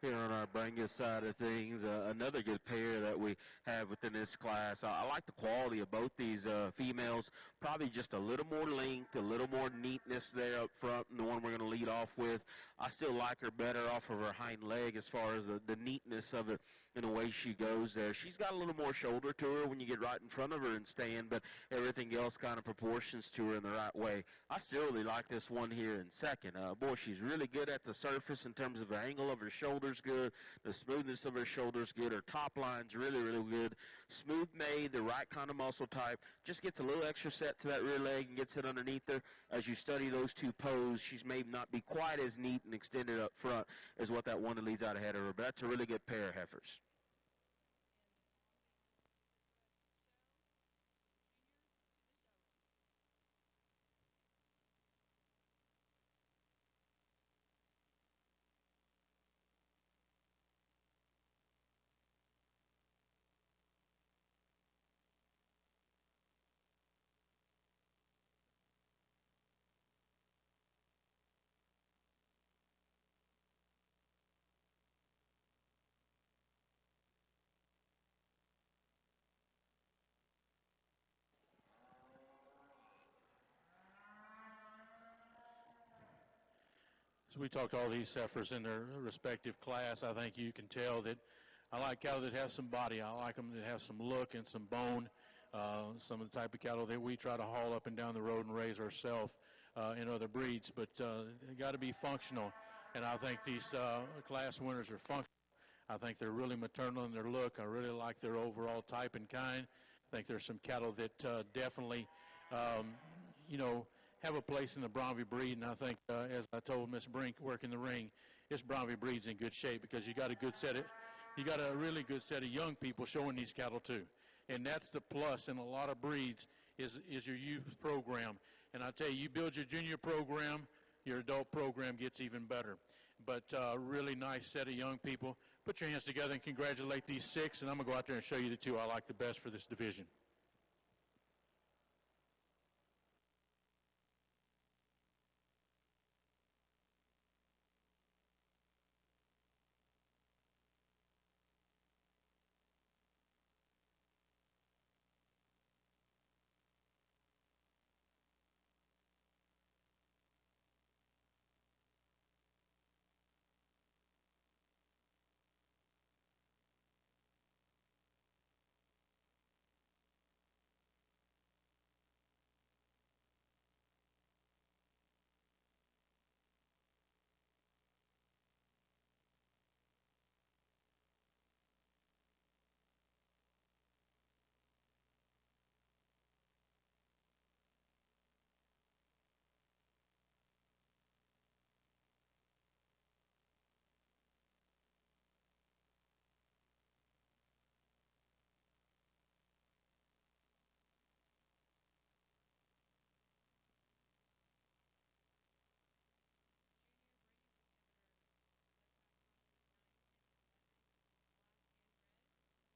Here on our Brangus side of things, another good pair that we have within this class. I like the quality of both these females. Probably just a little more length, a little more neatness there up front than the one we're going to lead off with. I still like her better off of her hind leg as far as the neatness of it in the way she goes there. She's got a little more shoulder to her when you get right in front of her and stand, but everything else kind of proportions to her in the right way. I still really like this one here in second. Boy, she's really good at the surface in terms of the angle of her shoulders good, the smoothness of her shoulders good, her top line's really, really good. Smooth made, the right kind of muscle type, just gets a little extra set to that rear leg and gets it underneath her. As you study those two poses, she's may not be quite as neat and extended up front as what that one that leads out ahead of her, but that's a really good pair of heifers. As we talked to all these heifers in their respective class, I think you can tell that I like cattle that have some body. I like them that have some look and some bone. Some of the type of cattle that we try to haul up and down the road and raise ourselves in other breeds, but they got to be functional. And I think these class winners are functional. I think they're really maternal in their look. I really like their overall type and kind. I think there's some cattle that definitely, have a place in the Braunvieh breed, and I think, as I told Miss Brink working the ring, this Braunvieh breed's in good shape because you got a really good set of young people showing these cattle too, and that's the plus in a lot of breeds is your youth program. And I tell you, you build your junior program, your adult program gets even better. but really nice set of young people. Put your hands together and congratulate these 6, and I'm going to go out there and show you the 2 I like the best for this division.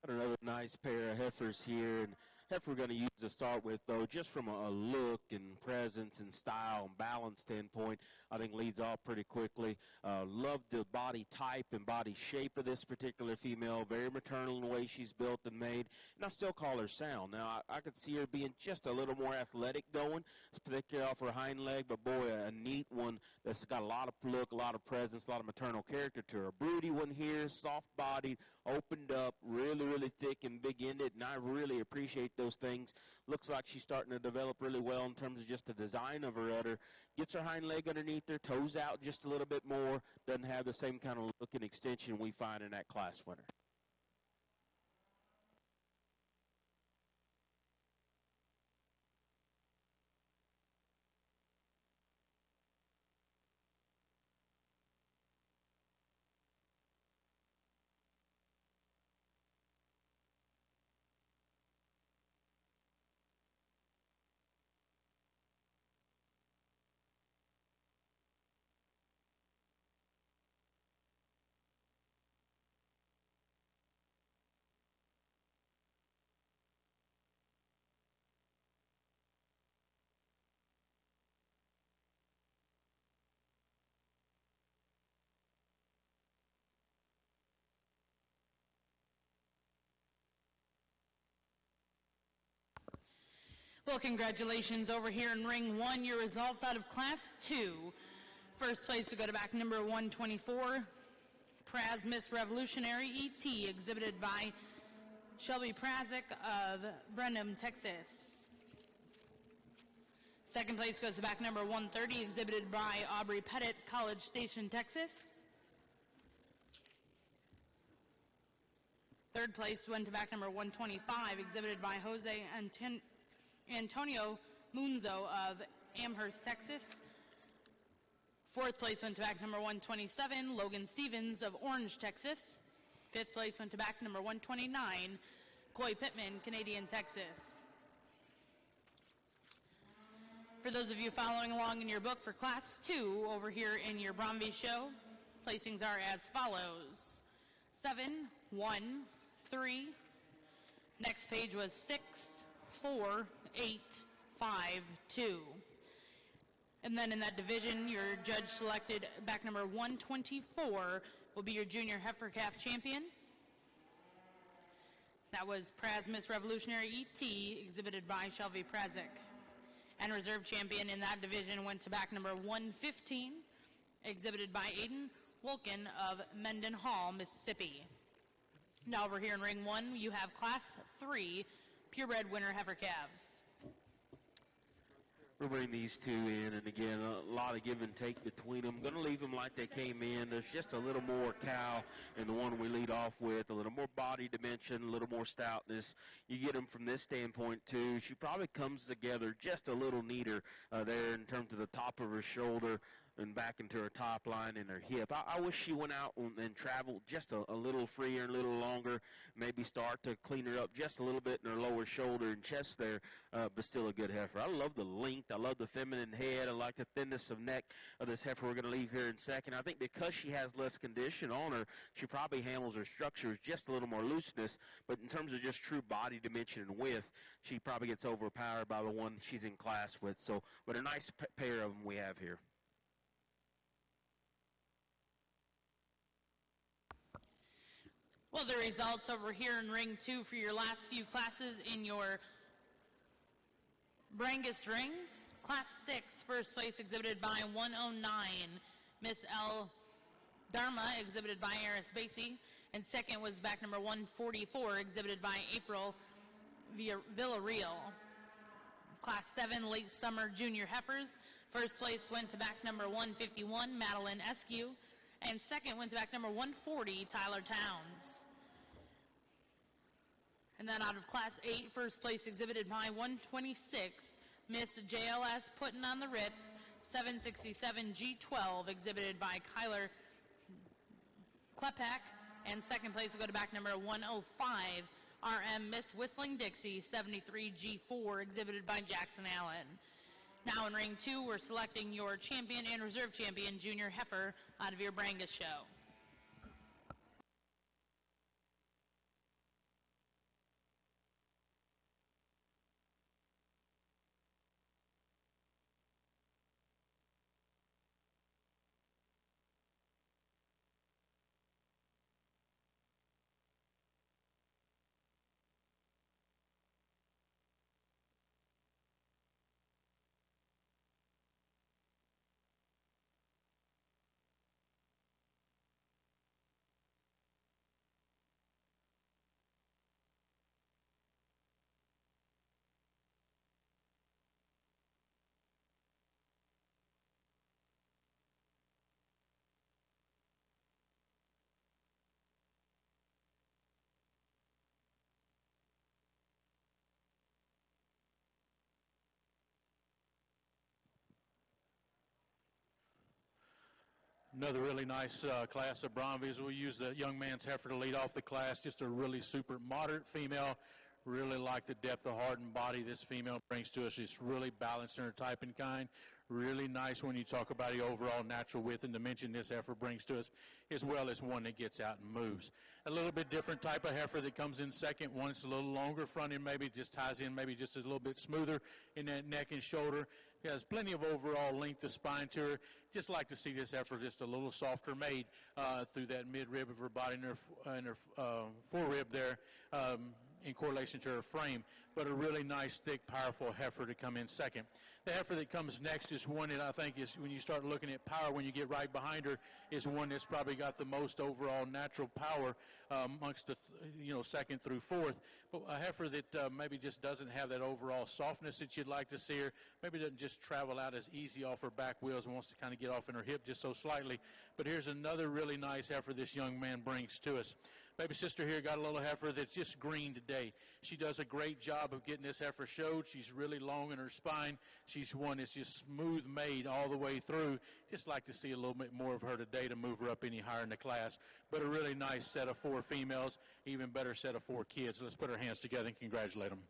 Got another nice pair of heifers here, and heifer we're going to use to start with, though, just from a look and presence and style and balance standpoint, I think leads off pretty quickly. Love the body type and body shape of this particular female, very maternal in the way she's built and made, and I still call her sound. Now, I could see her being just a little more athletic going, particularly off her hind leg, but boy, a neat one that's got a lot of look, a lot of presence, a lot of maternal character to her. A broody one here, soft-bodied, opened up, really thick and big-ended, and I really appreciate those things. Looks like she's starting to develop really well in terms of just the design of her udder. Gets her hind leg underneath her, toes out just a little bit more, doesn't have the same kind of look and extension we find in that class winner. Well, congratulations over here in ring 1. Your results out of class 2. First place to go to back number 124, Miss Revolutionary ET, exhibited by Shelby Prazik of Brenham, Texas. Second place goes to back number 130, exhibited by Aubrey Pettit, College Station, Texas. Third place went to back number 125, exhibited by Jose Antonio Munzo of Amherst, Texas. Fourth place went to back number 127, Logan Stevens of Orange, Texas. Fifth place went to back number 129, Coy Pittman, Canadian, Texas. For those of you following along in your book for class 2 over here in your Braunvieh show, placings are as follows: 7, 1, 3. Next page was 6, 4, 8, 5, 2. And then in that division, your judge selected back number 124 will be your junior heifer calf champion. That was Miss Revolutionary ET, exhibited by Shelby Prazik. And reserve champion in that division went to back number 115, exhibited by Aiden Wolkin of Mendenhall, Mississippi. Now over here in ring 1, you have class 3 purebred winner heifer calves. We'll bring these two in, and again, a lot of give and take between them. Going to leave them like they came in. There's just a little more cow in the one we lead off with, a little more body dimension, a little more stoutness. You get them from this standpoint, too. She probably comes together just a little neater there in terms of the top of her shoulder. and back into her top line and her hip. I wish she went out and traveled just a little freer, a little longer, maybe start to clean her up just a little bit in her lower shoulder and chest there, but still a good heifer. I love the length. I love the feminine head. I like the thinness of neck of this heifer we're going to leave here in second. I think because she has less condition on her, she probably handles her structures just a little more looseness, but in terms of just true body dimension and width, she probably gets overpowered by the one she's in class with. So, but a nice pair of them we have here. Well, the results over here in ring 2 for your last few classes in your Brangus ring. Class 6, first place exhibited by 109, Miss L. Dharma, exhibited by Eris Basie. And second was back number 144, exhibited by April Villarreal. Class 7, late summer junior heifers. First place went to back number 151, Madeline Eskew. And second went to back number 140, Tyler Towns. And then out of Class 8, first place exhibited by 126, Miss JLS Puttin' on the Ritz, 767 G12, exhibited by Kyler Klepek. And second place will go to back number 105, RM Miss Whistling Dixie, 73 G4, exhibited by Jackson Allen. Now in ring 2, we're selecting your champion and reserve champion junior heifer out of your Brangus show. Another really nice class of Braunviehs. We'll use the young man's heifer to lead off the class. Just a really super moderate female. Really like the depth of heart and body this female brings to us. She's really balanced in her type and kind. Really nice when you talk about the overall natural width and dimension this heifer brings to us, as well as one that gets out and moves. A little bit different type of heifer that comes in second. One's a little longer front end, maybe just ties in, maybe just a little bit smoother in that neck and shoulder. She has plenty of overall length of spine to her. Just like to see this heifer just a little softer made through that mid-rib of her body and her forerib there in correlation to her frame. But a really nice, thick, powerful heifer to come in second. The heifer that comes next is one that I think is, when you start looking at power, when you get right behind her, is one that's probably got the most overall natural power amongst the, second through fourth. But a heifer that maybe just doesn't have that overall softness that you'd like to see her, maybe doesn't just travel out as easy off her back wheels and wants to kind of get off in her hip just so slightly. But here's another really nice heifer this young man brings to us. Baby sister here got a little heifer that's just green today. She does a great job of getting this heifer showed. She's really long in her spine. She's one that's just smooth made all the way through. Just like to see a little bit more of her today to move her up any higher in the class. But a really nice set of 4 females, even better set of 4 kids. Let's put our hands together and congratulate them.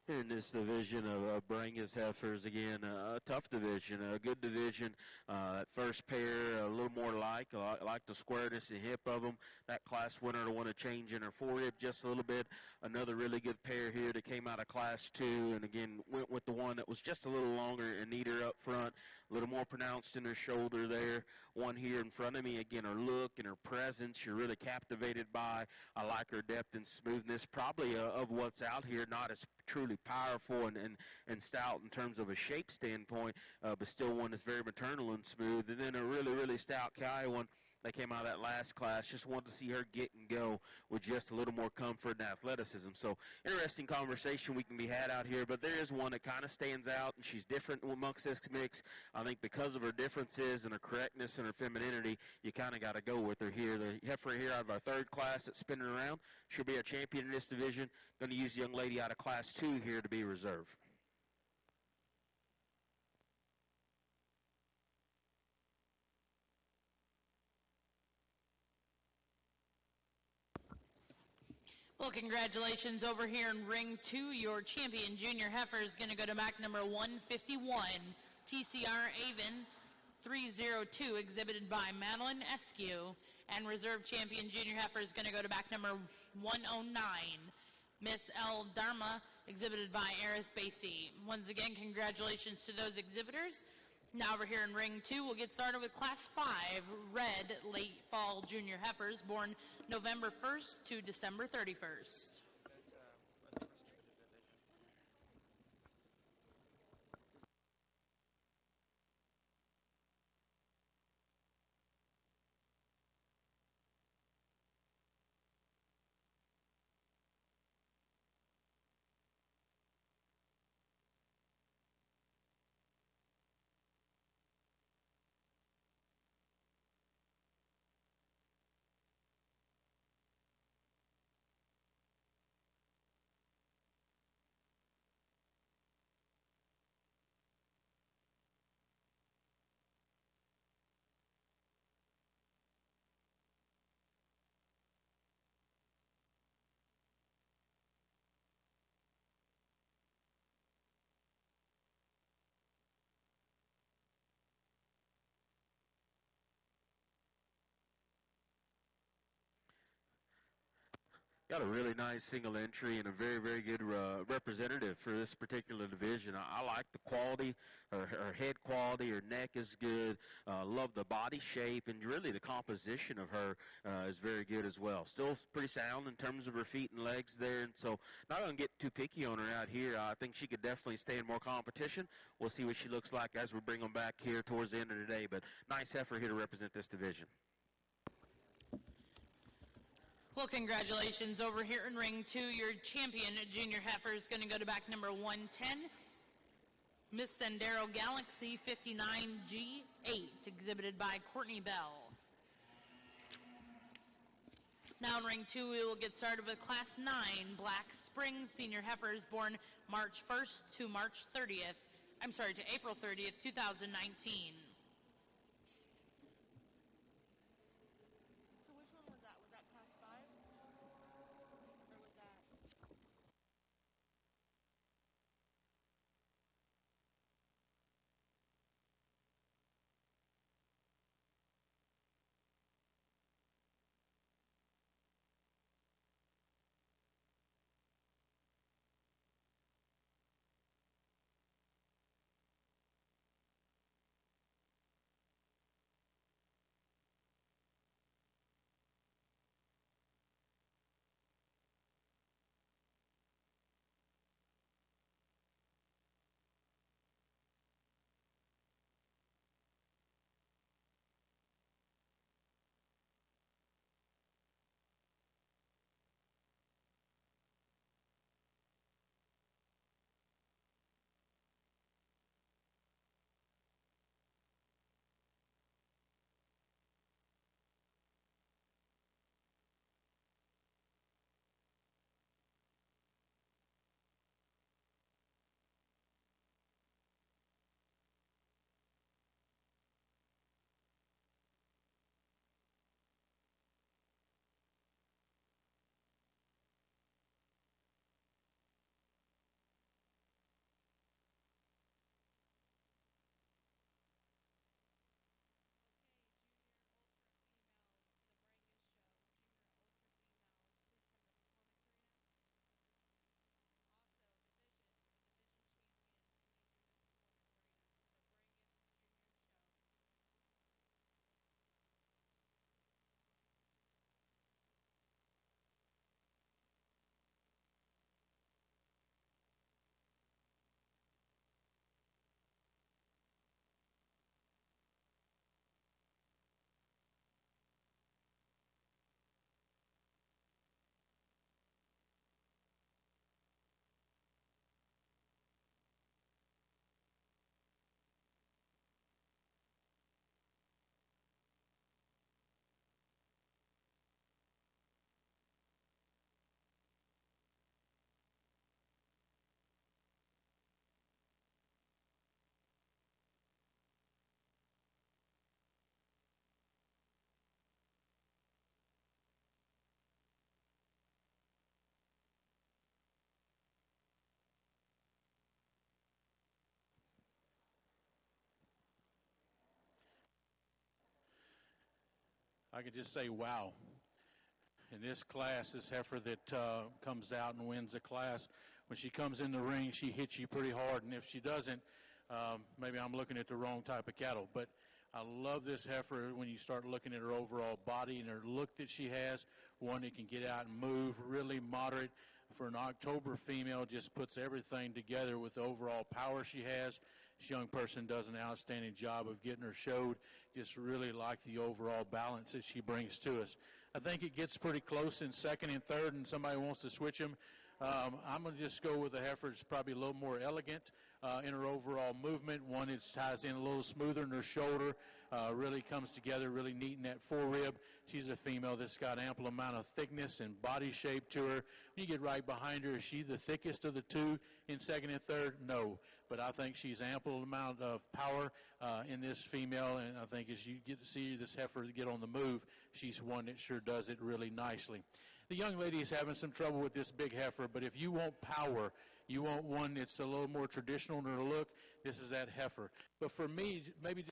In this division of Brangus heifers, again, a tough division, a good division. That first pair, a little more like the squareness and hip of them. That class winner to want to change in her forerib just a little bit. Another really good pair here that came out of class 2, and again, went with the one that was just a little longer and neater up front, a little more pronounced in her shoulder there. One here in front of me, again, her look and her presence, you're really captivated by. I like her depth and smoothness, probably of what's out here, not as truly powerful and stout in terms of a shape standpoint, but still one that's very maternal and smooth. And then a really, really stout Kiowa that came out of that last class. Just wanted to see her get and go with just a little more comfort and athleticism. So interesting conversation we can be had out here, but there is one that kind of stands out, and she's different amongst this mix. I think because of her differences and her correctness and her femininity, you kind of got to go with her here. The heifer here out of our 3rd class that's spinning around. She'll be a champion in this division. Going to use the young lady out of class 2 here to be reserve. Well, congratulations over here in ring 2. Your champion junior heifer is going to go to back number 151, TCR Avon 302, exhibited by Madeline Eskew. And reserve champion junior heifer is going to go to back number 109, Miss L. Dharma, exhibited by Eris Basie. Once again, congratulations to those exhibitors. Now over here in ring 2, we'll get started with Class 5 red late fall junior heifers born November 1st to December 31st. Got a really nice single entry and a very, very good representative for this particular division. I like the quality, her head quality, her neck is good. Love the body shape, and really the composition of her is very good as well. Still pretty sound in terms of her feet and legs there, and so not going to get too picky on her out here. I think she could definitely stay in more competition. We'll see what she looks like as we bring them back here towards the end of the day, but nice heifer here to represent this division. Well, congratulations over here in ring 2. Your champion junior heifer is going to go to back number 110, Miss Sendero Galaxy 59G8, exhibited by Courtney Bell. Now in ring 2, we will get started with Class 9 Black Springs senior heifers born March 1st to April 30th, 2019. I could just say, wow. In this class, this heifer that comes out and wins the class, when she comes in the ring, she hits you pretty hard. And if she doesn't, maybe I'm looking at the wrong type of cattle. But I love this heifer when you start looking at her overall body and her look that she has, one that can get out and move, really moderate. For an October female, just puts everything together with the overall power she has. This young person does an outstanding job of getting her showed. Just really like the overall balance that she brings to us. I think it gets pretty close in second and third, and somebody wants to switch them. I'm going to just go with a heifer that's probably a little more elegant in her overall movement. One that ties in a little smoother in her shoulder, really comes together really neat in that forerib. She's a female that's got ample amount of thickness and body shape to her. When you get right behind her, is she the thickest of the two in second and third? No. But I think she's ample amount of power in this female, and I think as you get to see this heifer get on the move, she's one that sure does it really nicely. The young lady is having some trouble with this big heifer, but if you want power, you want one that's a little more traditional in her look, this is that heifer. But for me, maybe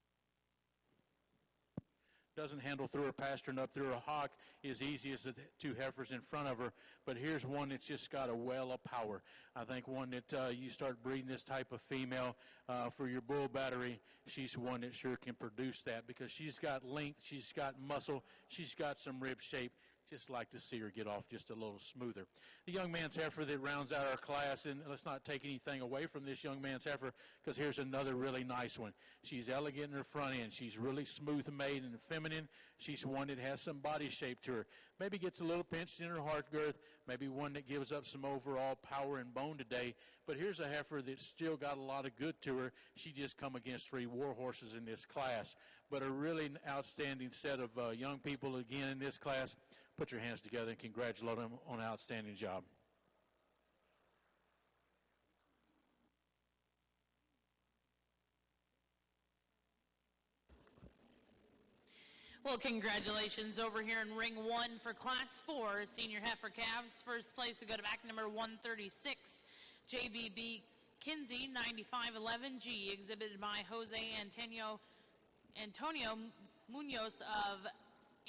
doesn't handle through her pasture and up through her hock as easy as the two heifers in front of her, but here's one that's just got a well of power. I think one that you start breeding this type of female for your bull battery, she's one that sure can produce that because she's got length, she's got muscle, she's got some rib shape. Just like to see her get off just a little smoother. The young man's heifer that rounds out our class, and let's not take anything away from this young man's heifer because here's another really nice one. She's elegant in her front end. She's really smooth made and feminine. She's one that has some body shape to her. Maybe gets a little pinched in her heart girth, maybe one that gives up some overall power and bone today. But here's a heifer that's still got a lot of good to her. She just come against 3 war horses in this class. But a really outstanding set of young people again in this class. Put your hands together and congratulate them on an outstanding job. Well, congratulations over here in ring 1 for Class 4, Senior Heifer Calves. First place to go to back number 136, JBB Kinsey, 9511G, exhibited by Jose Antonio Munoz of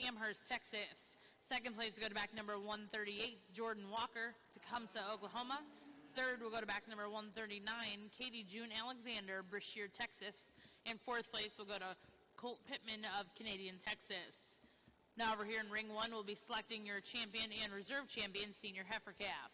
Amherst, Texas. Second place will go to back number 138, Jordan Walker, Tecumseh, Oklahoma. Third will go to back number 139, Katie June Alexander, Brashear, Texas. And fourth place will go to Colt Pittman of Canadian, Texas. Now over here in ring 1, we'll be selecting your champion and reserve champion senior heifer calf.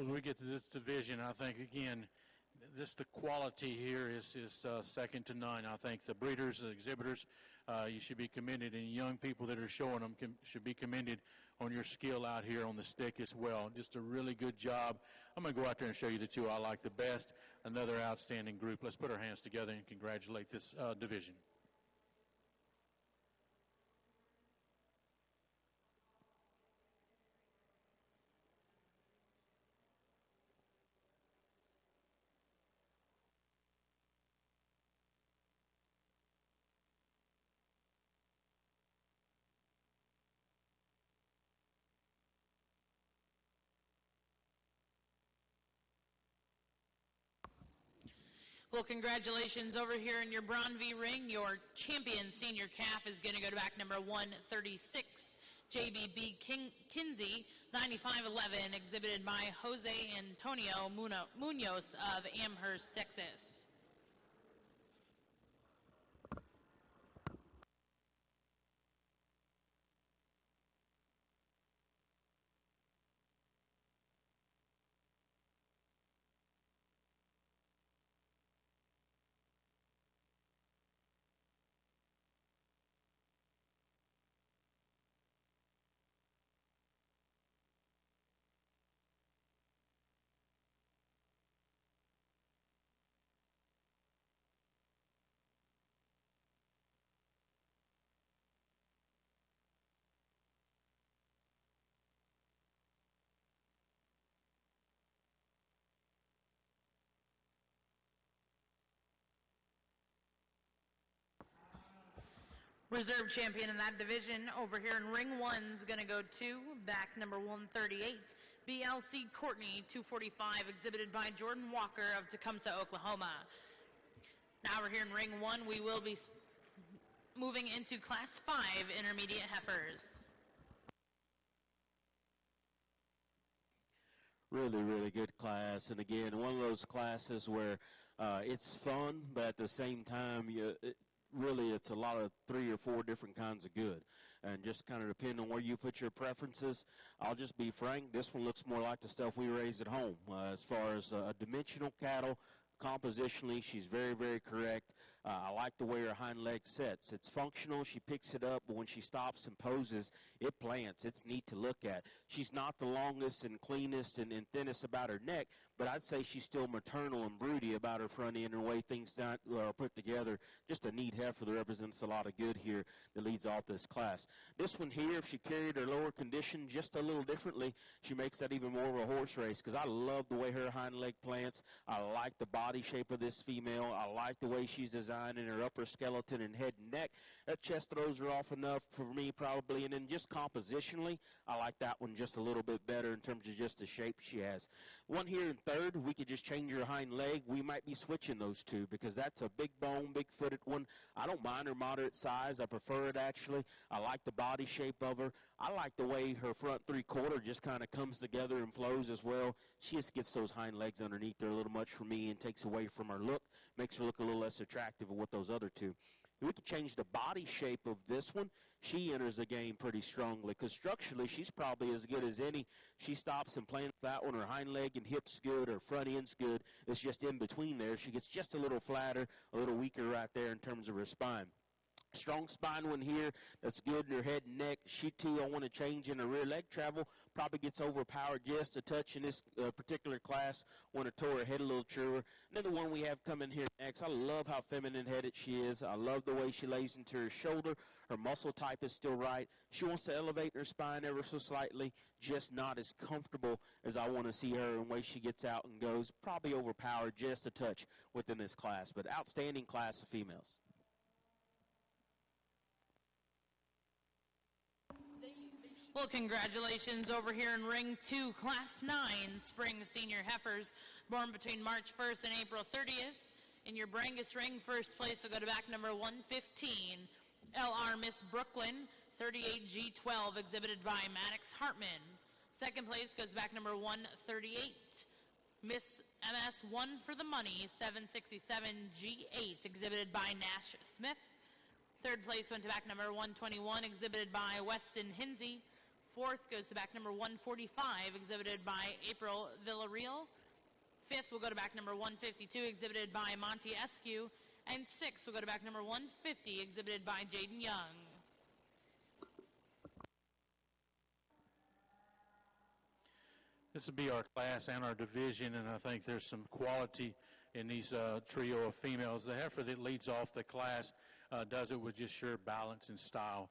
As we get to this division, I think, again, the quality here is second to none. I think the breeders, the exhibitors, you should be commended, and young people that are showing them should be commended on your skill out here on the stick as well. Just a really good job. I'm going to go out there and show you the two I like the best. Another outstanding group. Let's put our hands together and congratulate this division. Well, congratulations over here in your Braunvieh ring. Your champion senior calf is going to go to back number 136, JBB Kinsey, 9511, exhibited by Jose Antonio Munoz of Amherst, Texas. Reserve champion in that division over here in ring 1 is going to go to back number 138, BLC Courtney 245, exhibited by Jordan Walker of Tecumseh, Oklahoma. Now we're here in ring 1. We will be moving into class 5 intermediate heifers. Really, really good class. And again, one of those classes where it's fun, but at the same time, it's a lot of 3 or 4 different kinds of good. And just kind of depending on where you put your preferences, I'll just be frank, this one looks more like the stuff we raised at home. As far as dimensional cattle, compositionally, she's very, very correct. I like the way her hind leg sets. It's functional. She picks it up, but when she stops and poses, it plants. It's neat to look at. She's not the longest and cleanest and thinnest about her neck, but I'd say she's still maternal and broody about her front end and the way things are put together. Just a neat heifer that represents a lot of good here that leads off this class. This one here, if she carried her lower condition just a little differently, she makes that even more of a horse race because I love the way her hind leg plants. I like the body shape of this female. I like the way she's designed in her upper skeleton and head and neck. That chest throws are off enough for me probably, and then just compositionally, I like that one just a little bit better in terms of just the shape she has. One here in third, we could just change her hind leg. We might be switching those two because that's a big bone, big footed one. I don't mind her moderate size. I prefer it actually. I like the body shape of her. I like the way her front 3/4 just kind of comes together and flows as well. She just gets those hind legs underneath there a little much for me and takes away from her look, makes her look a little less attractive than what those other two. We could change the body shape of this one. She enters the game pretty strongly because structurally she's probably as good as any. She stops and plants that one. Her hind leg and hips good. Her front end's good. It's just in between there. She gets just a little flatter, a little weaker right there in terms of her spine. Strong spine one here that's good in her head and neck. She too, I want to change in her rear leg travel. Probably gets overpowered just a touch in this particular class. Want to tow her head a little truer. And then the one we have coming here next, I love how feminine headed she is. I love the way she lays into her shoulder. Her muscle type is still right. She wants to elevate her spine ever so slightly, just not as comfortable as I want to see her in the way she gets out and goes. Probably overpowered just a touch within this class, but outstanding class of females. Well, congratulations over here in ring 2, class 9 spring senior heifers born between March 1st and April 30th. In your Brangus ring, first place will go to back number 115, LR Miss Brooklyn, 38G12, exhibited by Maddox Hartman. Second place goes back number 138, Miss MS One for the Money, 767G8, exhibited by Nash Smith. Third place went to back number 121, exhibited by Weston Hinsey. Fourth goes to back number 145, exhibited by April Villarreal. Fifth will go to back number 152, exhibited by Monty Eskew. And sixth will go to back number 150, exhibited by Jaden Young. This will be our class and our division, and I think there's some quality in these trio of females. The heifer that leads off the class does it with just sheer balance and style.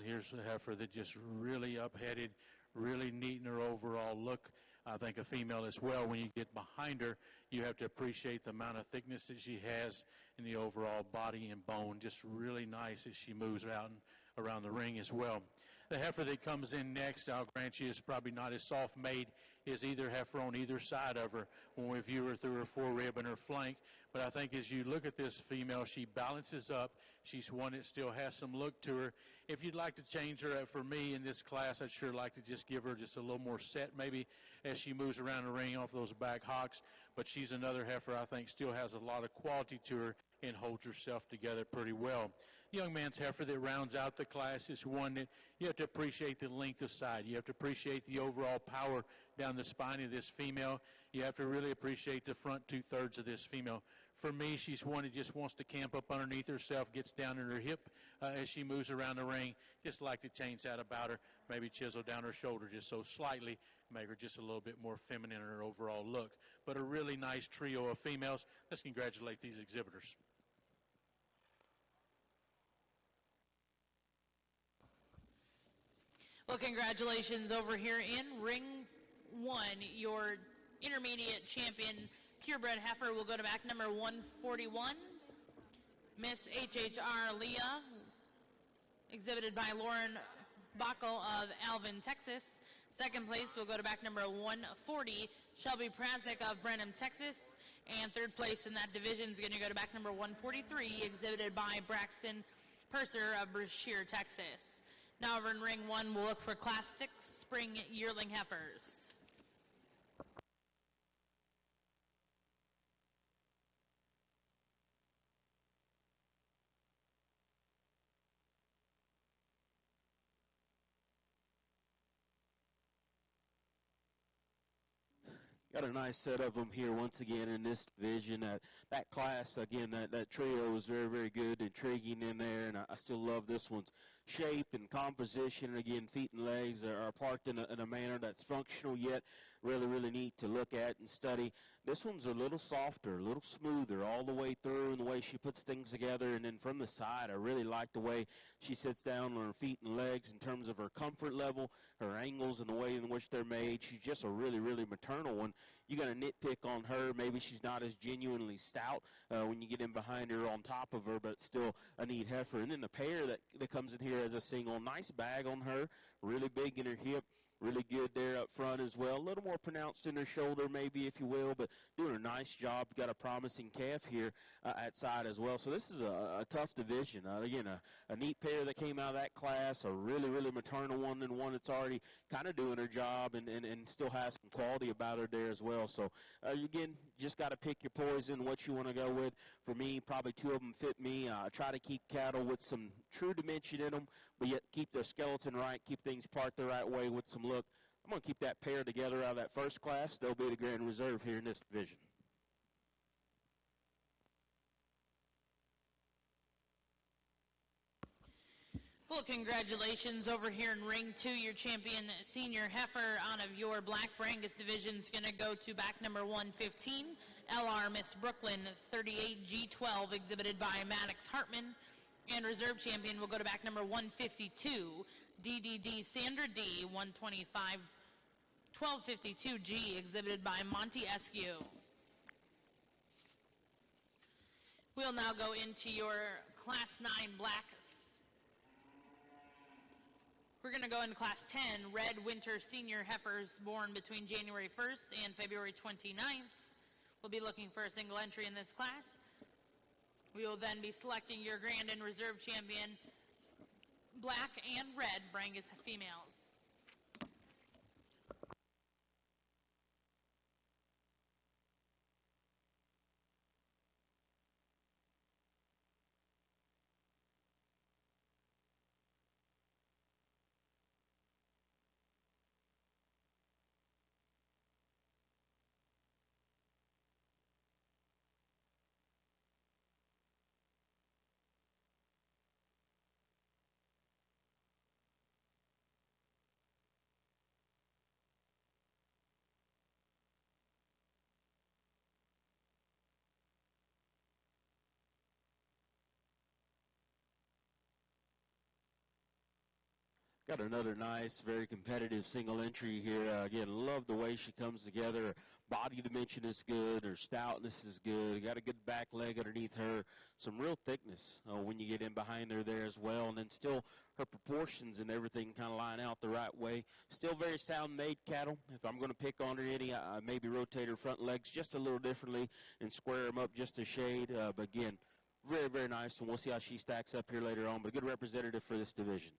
Here's a heifer that just really upheaded, really neat in her overall look. I think a female as well, when you get behind her, you have to appreciate the amount of thickness that she has in the overall body and bone. Just really nice as she moves out and around the ring as well. The heifer that comes in next, I'll grant you, is probably not as soft-made as either heifer on either side of her when we view her through her forerib and her flank. But I think as you look at this female, she balances up. She's one that still has some look to her. If you'd like to change her, for me in this class, I'd sure like to just give her just a little more set maybe as she moves around the ring off those back hocks. But she's another heifer I think still has a lot of quality to her and holds herself together pretty well. Young man's heifer that rounds out the class is one that you have to appreciate the length of side. You have to appreciate the overall power down the spine of this female. You have to really appreciate the front 2/3 of this female. For me, she's one that just wants to camp up underneath herself, gets down in her hip as she moves around the ring. Just like to change that about her, maybe chisel down her shoulder just so slightly, make her just a little bit more feminine in her overall look. But a really nice trio of females. Let's congratulate these exhibitors. Well, congratulations over here in ring 1. Your intermediate champion purebred heifer will go to back number 141, Miss HHR Leah, exhibited by Lauren Bockel of Alvin, Texas. Second place will go to back number 140, Shelby Prasnick of Brenham, Texas. And third place in that division is going to go to back number 143, exhibited by Braxton Purser of Brashear, Texas. Now over in ring 1, we'll look for Class 6 Spring Yearling Heifers. Got a nice set of them here once again in this division. That class, again, that trio is very, very good, intriguing in there, and I still love this one's shape and composition. And again, feet and legs are parked in a manner that's functional yet really, really neat to look at and study. This one's a little softer, a little smoother all the way through, and the way she puts things together. And then from the side, I really like the way she sits down on her feet and legs in terms of her comfort level, her angles, and the way in which they're made. She's just a really, really maternal one. You got a nitpick on her. Maybe she's not as genuinely stout when you get in behind her on top of her, but still a neat heifer. And then the pair that comes in here as a single, nice bag on her, really big in her hip. Really good there up front as well. A little more pronounced in her shoulder, maybe, if you will, but doing a nice job. Got a promising calf here at side as well. So this is a tough division. Again, a neat pair that came out of that class, a really, really maternal one, and one that's already kind of doing her job and still has some quality about her there as well. So, again, just got to pick your poison, what you want to go with. For me, probably two of them fit me. I try to keep cattle with some true dimension in them, but yet keep their skeleton right, keep things parked the right way with some look. I'm going to keep that pair together out of that first class. They'll be the grand reserve here in this division. Well, congratulations over here in ring 2. Your champion senior heifer out of your Black Brangus division is going to go to back number 115, LR Miss Brooklyn 38G12, exhibited by Maddox Hartman. And reserve champion will go to back number 152, DDD Sandra D 125 1252G, exhibited by Monty Eskew. We'll now go into your Class 9 blacks. We're going to go into Class 10, Red Winter Senior Heifers born between January 1st and February 29th. We'll be looking for a single entry in this class. We will then be selecting your grand and reserve champion, Black and Red Brangus females. Got another nice, very competitive single entry here. Again, love the way she comes together. Her body dimension is good. Her stoutness is good. Got a good back leg underneath her. Some real thickness when you get in behind her there as well. And then still her proportions and everything kind of line out the right way. Still very sound-made cattle. If I'm going to pick on her any, I maybe rotate her front legs just a little differently and square them up just a shade. But again, very, very nice. And we'll see how she stacks up here later on. But a good representative for this division.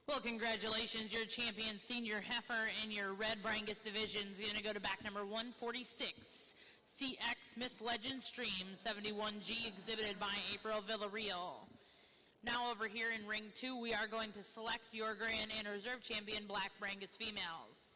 Well, congratulations. Your champion senior heifer in your Red Brangus division is going to go to back number 146, CX Miss Legend Stream 71G, exhibited by April Villarreal. Now over here in ring 2, we are going to select your grand and reserve champion Black Brangus females.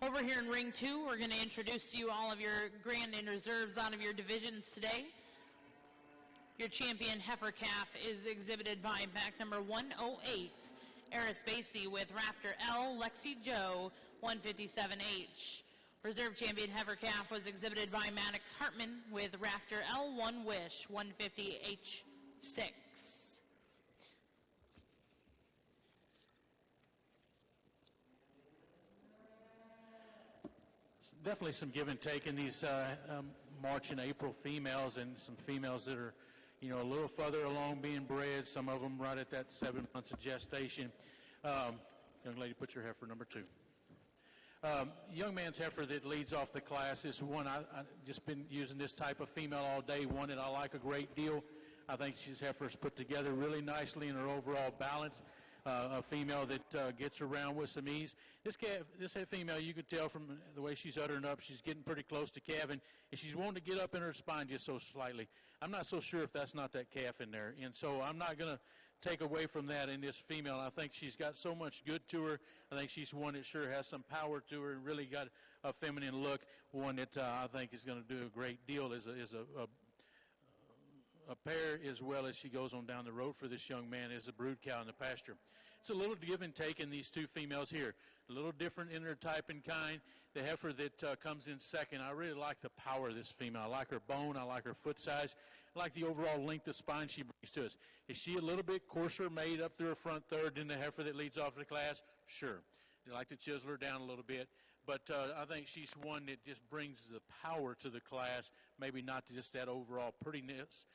Over here in ring 2, we're going to introduce to you all of your grand and reserves out of your divisions today. Your champion heifer calf is exhibited by back number 108, Eris Basie with Rafter L, Lexi Joe, 157H. Reserve champion heifer calf was exhibited by Maddox Hartman with Rafter L1 Wish, 150H6. Definitely some give and take in these March and April females, and some females that are, a little further along being bred. Some of them right at that 7 months of gestation. Young lady, put your heifer number 2. Young man's heifer that leads off the class is one I just been using this type of female all day. One that I like a great deal. I think she's heifer's put together really nicely in her overall balance. A female that gets around with some ease. This female, you could tell from the way she's uttering up, she's getting pretty close to calving, and she's wanting to get up in her spine just so slightly. I'm not so sure if that's not that calf in there, and so I'm not going to take away from that in this female. I think she's got so much good to her. I think she's one that sure has some power to her and really got a feminine look, one that I think is going to do a great deal as a pair, as well as she goes on down the road for this young man as a brood cow in the pasture. It's a little give and take in these two females here. A little different in their type and kind. The heifer that comes in second, I really like the power of this female. I like her bone. I like her foot size. I like the overall length of spine she brings to us. Is she a little bit coarser made up through her front third than the heifer that leads off the class? Sure. You like to chisel her down a little bit. But I think she's one that just brings the power to the class, maybe not just that overall prettiness,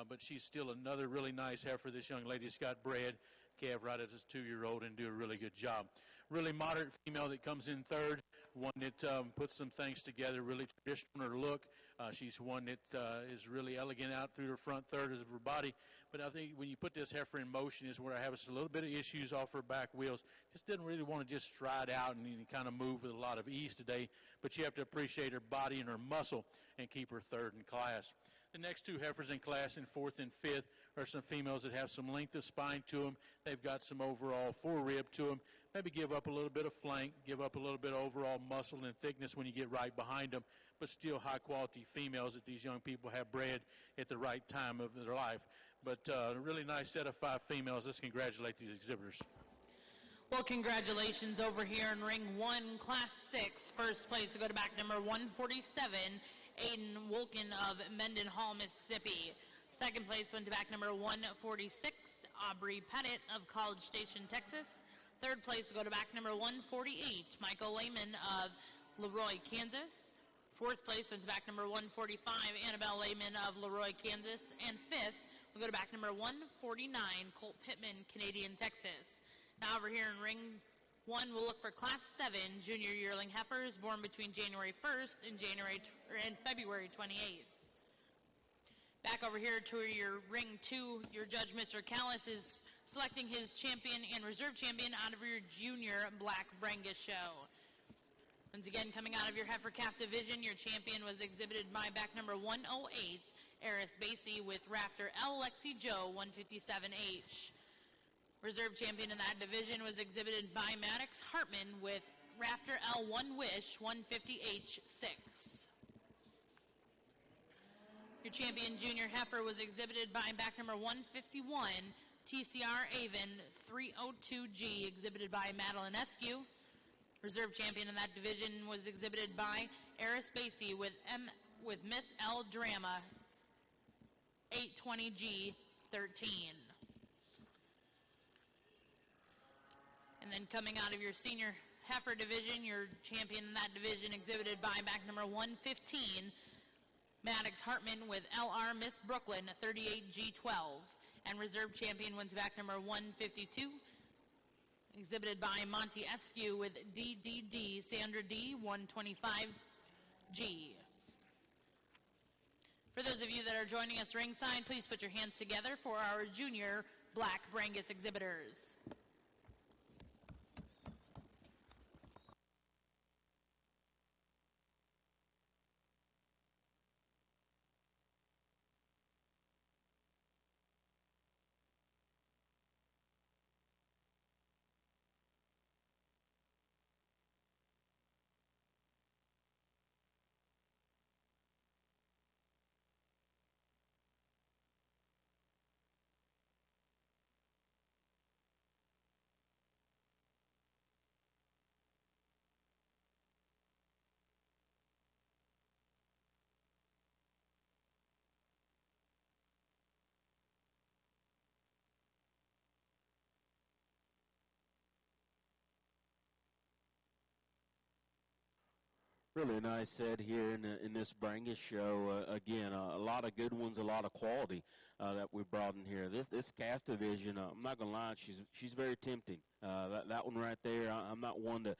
but she's still another really nice heifer. This young lady's got bred, calf right as a 2-year-old, and do a really good job. Really moderate female that comes in third, one that puts some things together, really traditional in her look. She's one that is really elegant out through her front third of her body. But I think when you put this heifer in motion is where I have just a little bit of issues off her back wheels. Just didn't really want to just stride out and kind of move with a lot of ease today. But you have to appreciate her body and her muscle and keep her third in class. The next two heifers in class in fourth and fifth are some females that have some length of spine to them. They've got some overall forerib to them. Maybe give up a little bit of flank, give up a little bit of overall muscle and thickness when you get right behind them, but still high-quality females that these young people have bred at the right time of their life. But a really nice set of 5 females. Let's congratulate these exhibitors. Well, congratulations over here in Ring 1, Class 6. First place to go to back number 147, Aiden Wolken of Mendenhall, Mississippi. Second place went to back number 146, Aubrey Pettit of College Station, Texas. Third place to go to back number 148, Michael Lehman of Leroy, Kansas. Fourth place went to back number 145, Annabelle Lehman of Leroy, Kansas. And fifth, we'll go to back number 149, Colt Pittman, Canadian, Texas. Now over here in Ring 1, we'll look for Class 7 junior yearling heifers born between January 1st and February 28th. Back over here to your Ring 2, your judge, Mr. Callis, is selecting his champion and reserve champion out of your junior Black Brangus show. Once again, coming out of your heifer calf division, your champion was exhibited by back number 108, Eris Basie with Rafter L. Lexi Joe, 157H. Reserve champion in that division was exhibited by Maddox Hartman with Rafter L1 Wish, 150H6. Your champion junior heifer was exhibited by back number 151, TCR Avon 302G, exhibited by Madeline Eskew. Reserve champion in that division was exhibited by Eris Basie with Miss L Drama 820G 13. And then coming out of your senior heifer division, your champion in that division exhibited by back number 115, Maddox Hartman with LR Miss Brooklyn 38G12. And reserve champion wins back number 152, exhibited by Monty Eskew with DDD Sandra D 125G. For those of you that are joining us ringside, please put your hands together for our junior Black Brangus exhibitors. Really nice set here in this Brangus show. Again, a lot of good ones, a lot of quality that we brought in here. This calf division, I'm not gonna lie, she's very tempting. That one right there, I'm not one to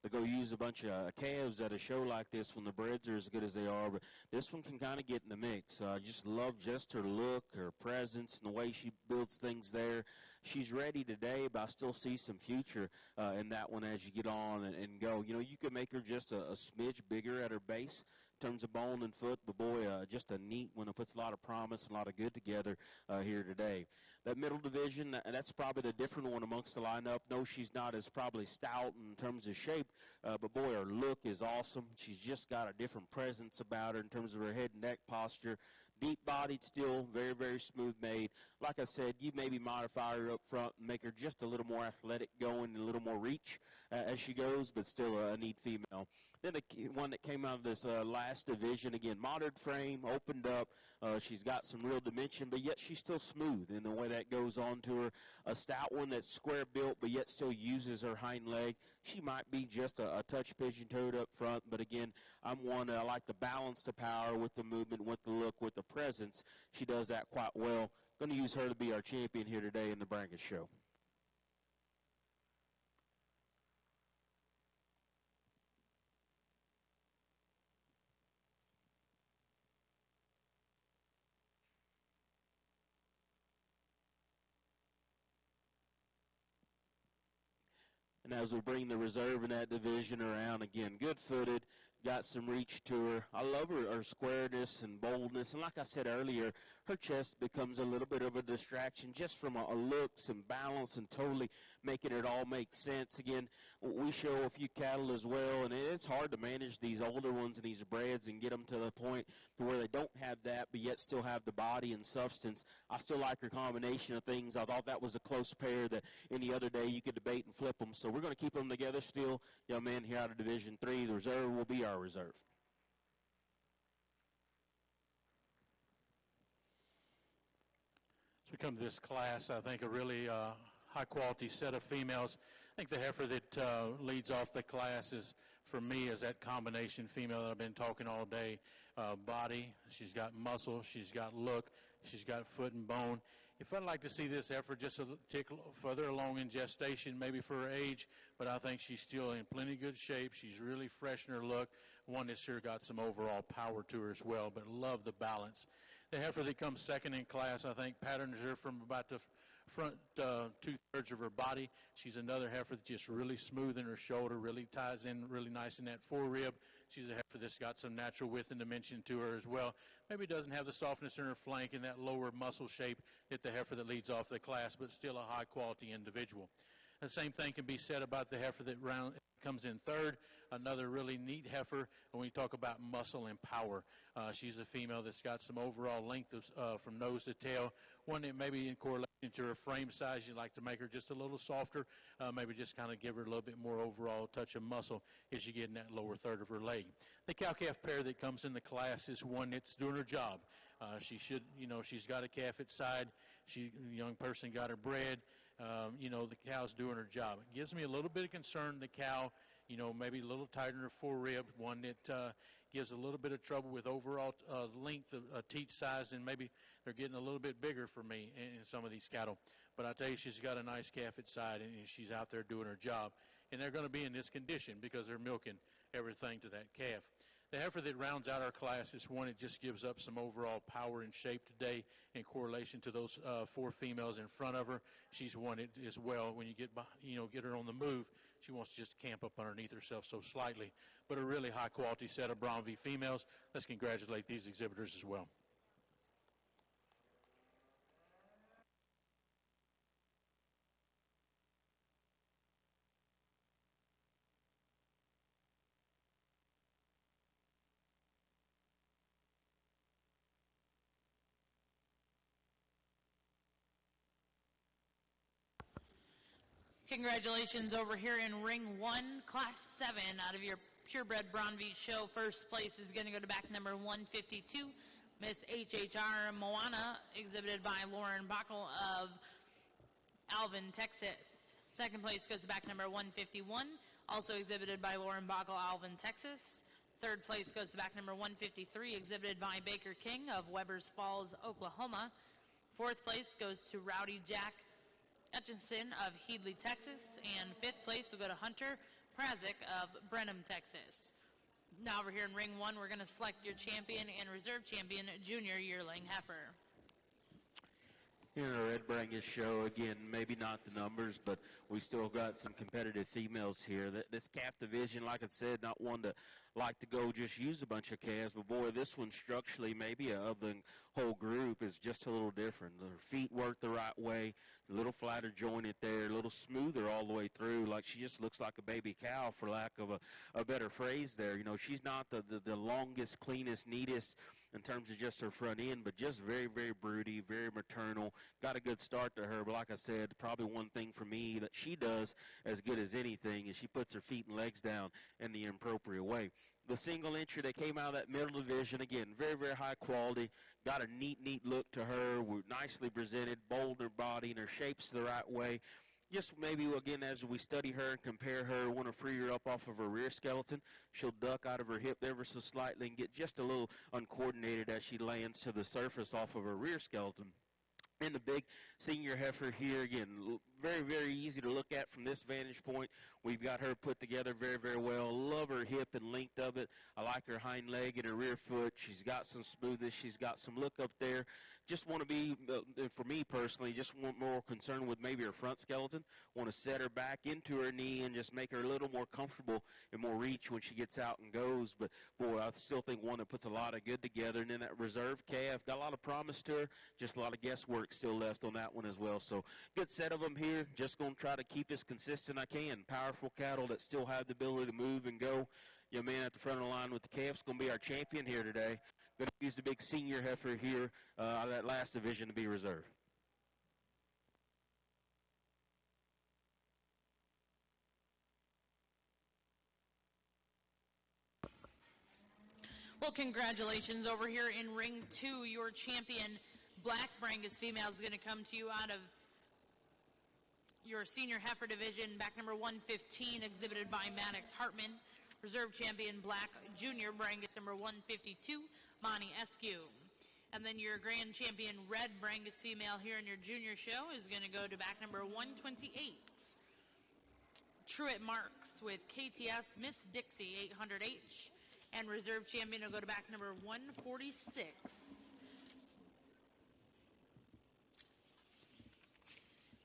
go use a bunch of calves at a show like this when the breds are as good as they are, but this one can kind of get in the mix. I just love just her look, her presence, and the way she builds things there. She's ready today, but I still see some future in that one as you get on and go. You know, you could make her just a smidge bigger at her base in terms of bone and foot, but boy, just a neat one. It puts a lot of promise and a lot of good together here today. That middle division, that's probably the different one amongst the lineup. No, she's not as probably stout in terms of shape, but boy, her look is awesome. She's just got a different presence about her in terms of her head and neck posture. Deep-bodied still, very, very smooth-made. Like I said, you maybe modify her up front and make her just a little more athletic going and a little more reach as she goes, but still a neat female. Then the one that came out of this last division, again, modern frame, opened up. She's got some real dimension, but yet she's still smooth in the way that goes on to her. A stout one that's square-built, but yet still uses her hind leg. She might be just a touch pigeon-toed up front, but again, I'm one I like the balance, the power with the movement, with the look, with the presence. She does that quite well. Going to use her to be our champion here today in the Brangus show. And as we bring the reserve in that division around, again, good-footed, got some reach to her. I love her squareness and boldness. And like I said earlier, her chest becomes a little bit of a distraction just from a looks and balance and totally making it all make sense. Again, we show a few cattle as well, and it's hard to manage these older ones and these breds and get them to the point to where they don't have that but yet still have the body and substance. I still like her combination of things. I thought that was a close pair that any other day you could debate and flip them. So we're going to keep them together still. Young man here out of Division 3, the reserve will be our reserve. As we come to this class, I think a really high-quality set of females. I think the heifer that leads off the class is, for me, is that combination female that I've been talking all day. Body, she's got muscle, she's got look, she's got foot and bone. If I'd like to see this heifer just a tick further along in gestation, maybe for her age, but I think she's still in plenty good shape. She's really fresh in her look. One that's sure got some overall power to her as well, but love the balance. The heifer that comes second in class, I think, patterns her from about the front two-thirds of her body. She's another heifer that's just really smooth in her shoulder, really ties in really nice in that forerib. She's a heifer that's got some natural width and dimension to her as well. Maybe doesn't have the softness in her flank and that lower muscle shape that the heifer that leads off the class, but still a high-quality individual. The same thing can be said about the heifer that comes in third, another really neat heifer when we talk about muscle and power. She's a female that's got some overall length from nose to tail, one that maybe in correlation to her frame size, you'd like to make her just a little softer, maybe just kind of give her a little bit more overall touch of muscle as you get in that lower third of her leg. The cow-calf pair that comes in the class is one that's doing her job. She should, she's got a calf at side. The young person got her bred. The cow's doing her job. It gives me a little bit of concern, the cow, maybe a little tighter in her forerib, one that gives a little bit of trouble with overall length of teat size, and maybe they're getting a little bit bigger for me in some of these cattle. But I tell you, she's got a nice calf at side, and she's out there doing her job. And they're going to be in this condition because they're milking everything to that calf. The heifer that rounds out our class is one that just gives up some overall power and shape today in correlation to those four females in front of her. She's one that as well, when you get her on the move, she wants to just camp up underneath herself so slightly. But a really high-quality set of Braunvieh females. Let's congratulate these exhibitors as well. Congratulations over here in Ring 1, Class 7 out of your purebred Braunvieh show. First place is going to go to back number 152, Miss HHR Moana, exhibited by Lauren Bockel of Alvin, Texas. Second place goes to back number 151, also exhibited by Lauren Bockel, Alvin, Texas. Third place goes to back number 153, exhibited by Baker King of Webbers Falls, Oklahoma. Fourth place goes to Rowdy Jack Etchinson of Headley, Texas. And fifth place will go to Hunter Prazik of Brenham, Texas. Now over here in ring one, we're going to select your champion and reserve champion junior yearling heifer. Here in our Red Brangus show, again, maybe not the numbers, but we still got some competitive females here. This calf division, like I said, not one to like to go just use a bunch of calves, but boy, this one structurally, maybe of the whole group, is just a little different. Her feet work the right way, a little flatter jointed there, a little smoother all the way through, like she just looks like a baby cow, for lack of a better phrase there. You know, she's not the longest, cleanest, neatest in terms of just her front end, but just very, very broody, very maternal. Got a good start to her, but like I said, probably one thing for me that she does as good as anything is she puts her feet and legs down in the appropriate way. The single entry that came out of that middle division, again, very, very high quality. Got a neat, neat look to her. We're nicely presented, bold in her body, and her shape's the right way. Just maybe, again, as we study her and compare her, want to free her up off of her rear skeleton. She'll duck out of her hip ever so slightly and get just a little uncoordinated as she lands to the surface off of her rear skeleton. And the big senior heifer here, again, very, very easy to look at from this vantage point. We've got her put together very, very well. Love her hip and length of it. I like her hind leg and her rear foot. She's got some smoothness. She's got some look up there. Just want to be, for me personally, just want more concerned with maybe her front skeleton. Want to set her back into her knee and just make her a little more comfortable and more reach when she gets out and goes. But, boy, I still think one that puts a lot of good together. And then that reserve calf, got a lot of promise to her. Just a lot of guesswork still left on that one as well. So good set of them here. Just going to try to keep as consistent I can. Powerful cattle that still have the ability to move and go. Young man at the front of the line with the calf's going to be our champion here today. Going to use the big senior heifer here out of that last division to be reserved. Well, congratulations over here in ring two. Your champion, Black Brangus female, is going to come to you out of your senior heifer division, back number 115, exhibited by Maddox Hartman. Reserve champion, Black Junior Brangus, number 152, Monty Eskew. And then your grand champion, Red Brangus female here in your junior show is going to go to back number 128. Truett Marks with KTS Miss Dixie 800H. And reserve champion will go to back number 146.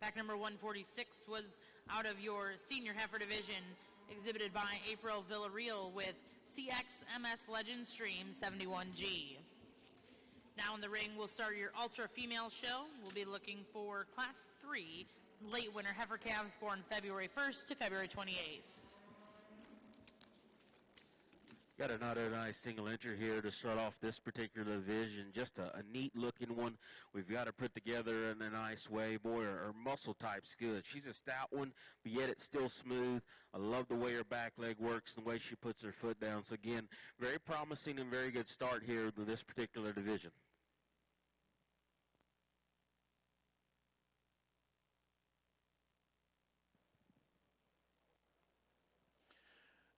Back number 146 was out of your senior heifer division, exhibited by April Villarreal with CXMS Legend Stream 71G. Now in the ring, we'll start your Ultra Female show. We'll be looking for Class 3 late winter heifer calves born February 1st to February 28th. Got another nice single entry here to start off this particular division. Just a neat looking one. We've got her put together in a nice way. Boy, her muscle type's good. She's a stout one, but yet it's still smooth. I love the way her back leg works and the way she puts her foot down. So again, very promising and very good start here to this particular division.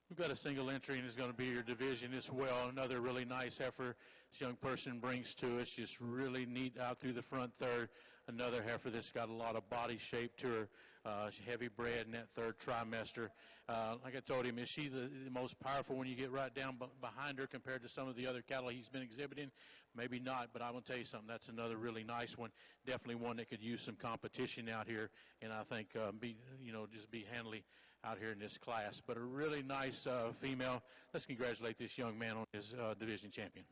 We've got a single entry, and it's going to be your division as well. Another really nice heifer this young person brings to us, just really neat out through the front third. Another heifer that's got a lot of body shape to her. She's heavy bred in that third trimester. Like I told him, is she the most powerful when you get right down behind her compared to some of the other cattle he's been exhibiting? Maybe not, but I will tell you something. That's another really nice one. Definitely one that could use some competition out here, and I think just be handily out here in this class. But a really nice female. Let's congratulate this young man on his division champion.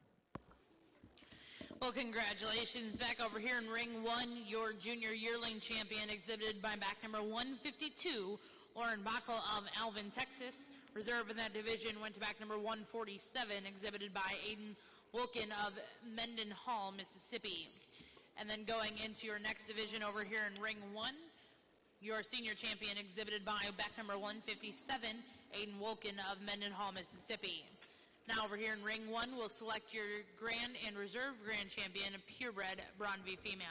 Well, congratulations. Back over here in ring one, your junior yearling champion, exhibited by back number 152, Lauren Backel of Alvin, Texas. Reserve in that division went to back number 147, exhibited by Aiden Wilkin of Mendenhall, Mississippi. And then going into your next division over here in ring one, your senior champion, exhibited by back number 157, Aiden Wilkin of Mendenhall, Mississippi. Now over here in ring one, we'll select your grand and reserve grand champion, purebred Braunvieh female.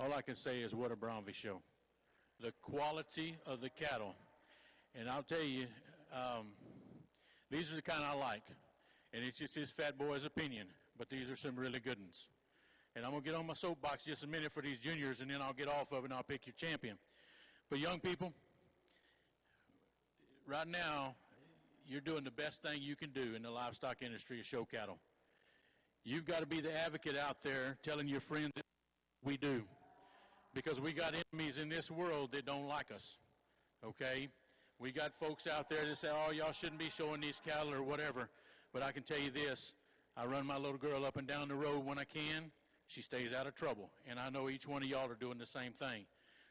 all I can say is what a Braunvieh show. The quality of the cattle. And I'll tell you, these are the kind I like. And it's just this fat boy's opinion, but these are some really good ones. And I'm going to get on my soapbox just a minute for these juniors, and then I'll get off of it and I'll pick your champion. But young people, right now, you're doing the best thing you can do in the livestock industry is show cattle. You've got to be the advocate out there telling your friends we do. Because we got enemies in this world that don't like us, okay? We got folks out there that say, oh, y'all shouldn't be showing these cattle or whatever. But I can tell you this, I run my little girl up and down the road when I can. She stays out of trouble. And I know each one of y'all are doing the same thing.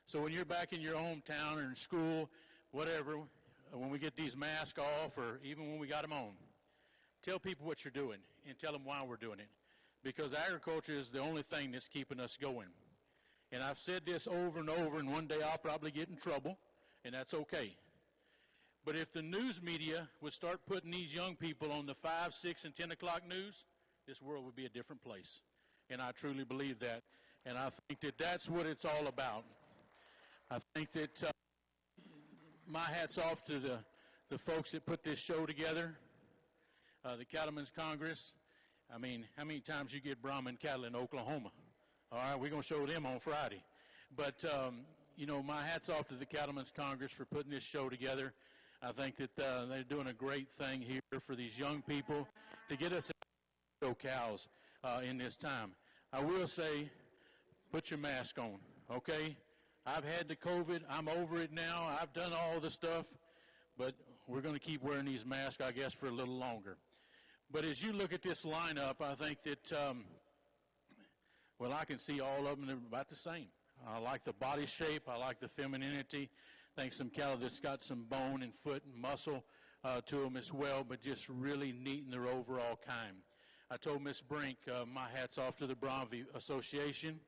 So when you're back in your hometown or in school, whatever, when we get these masks off or even when we got them on, tell people what you're doing and tell them why we're doing it. Because agriculture is the only thing that's keeping us going. And I've said this over and over, and one day I'll probably get in trouble, and that's okay. But if the news media would start putting these young people on the 5, 6, and 10 o'clock news, this world would be a different place. And I truly believe that. And I think that that's what it's all about. I think that my hat's off to the folks that put this show together, the Cattlemen's Congress. I mean, how many times you get Brahman cattle in Oklahoma? All right, we're going to show them on Friday. But, you know, my hat's off to the Cattlemen's Congress for putting this show together. I think that they're doing a great thing here for these young people to get us to show cows in this time. I will say, put your mask on, okay? I've had the COVID. I'm over it now. I've done all the stuff. But we're going to keep wearing these masks, I guess, for a little longer. But as you look at this lineup, I think that, well, I can see all of them. They're about the same. I like the body shape. I like the femininity. I think some cattle that's got some bone and foot and muscle to them as well, but just really neat in their overall kind. I told Miss Brink, my hat's off to the Braunvieh Association.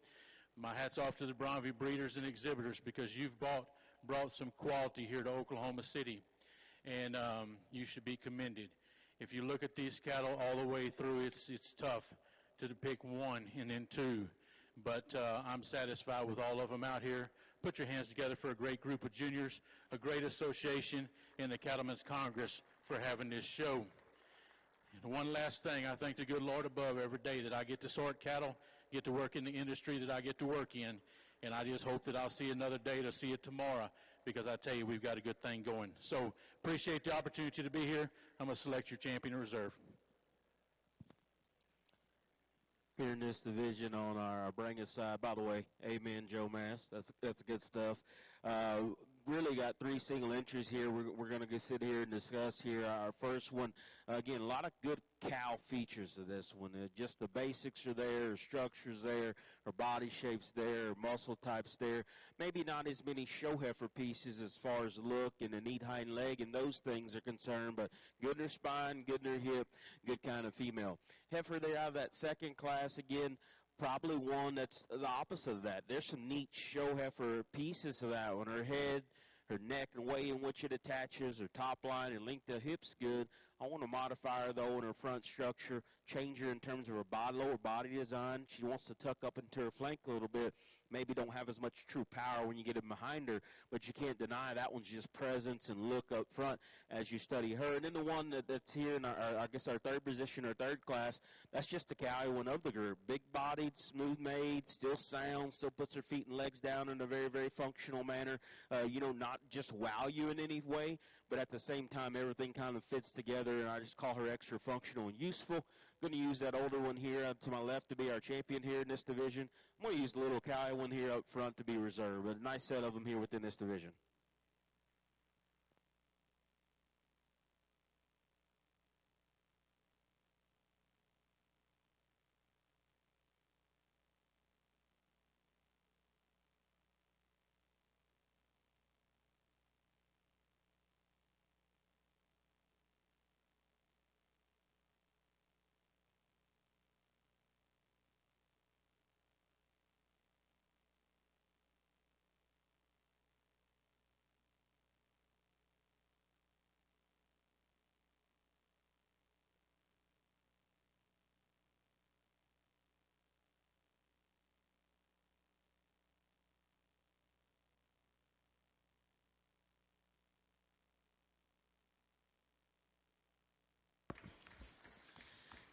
My hat's off to the Braunvieh breeders and exhibitors because you've brought some quality here to Oklahoma City, and you should be commended. If you look at these cattle all the way through, it's tough to pick one and then two, but I'm satisfied with all of them out here. Put your hands together for a great group of juniors, a great association, and the Cattlemen's Congress for having this show. And one last thing, I thank the good Lord above every day that I get to sort cattle, get to work in the industry that I get to work in, and I just hope that I'll see another day to see it tomorrow, because I tell you, we've got a good thing going. So appreciate the opportunity to be here. I'm going to select your champion in reserve. Here in this division on our Brangus side, by the way, amen, Joe Mass. That's good stuff. Really got 3 single entries here. We're going to sit here and discuss here. Our first one, again, a lot of good cow features of this one. Just the basics are there, her structure's there, her body shape's there, her muscle type's there. Maybe not as many show heifer pieces as far as look and a neat hind leg and those things are concerned, but good in her spine, good in her hip, good kind of female. Heifer there out of that second class, again, probably one that's the opposite of that. There's some neat show heifer pieces of that one. Her head, her neck, and way in which it attaches, her top line and length of hips good. I want to modify her, though, in her front structure, change her in terms of her lower body design. She wants to tuck up into her flank a little bit. Maybe don't have as much true power when you get in behind her, but you can't deny that one's just presence and look up front as you study her. And then the one that's here in our third position, our third class, that's just the cow one of the group. Big-bodied, smooth-made, still sound, still puts her feet and legs down in a very, very functional manner. Not just wow you in any way, but at the same time, everything kind of fits together, and I just call her extra functional and useful. Going to use that older one here to my left to be our champion here in this division. I'm going to use the little cow one here up front to be reserved, but a nice set of them here within this division.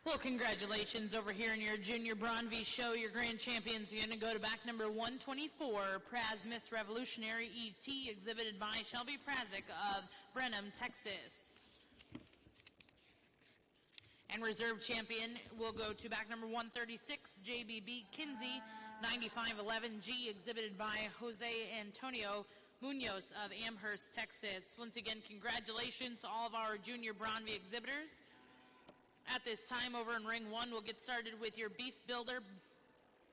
Well, congratulations over here in your junior Braunvieh show. Your grand champions are going to go to back number 124, Praz Miss Revolutionary ET, exhibited by Shelby Prazik of Brenham, Texas. And reserve champion will go to back number 136, JBB Kinsey, 9511G, exhibited by Jose Antonio Munoz of Amherst, Texas. Once again, congratulations to all of our junior Braunvieh exhibitors. At this time, over in Ring 1, we'll get started with your Beef Builder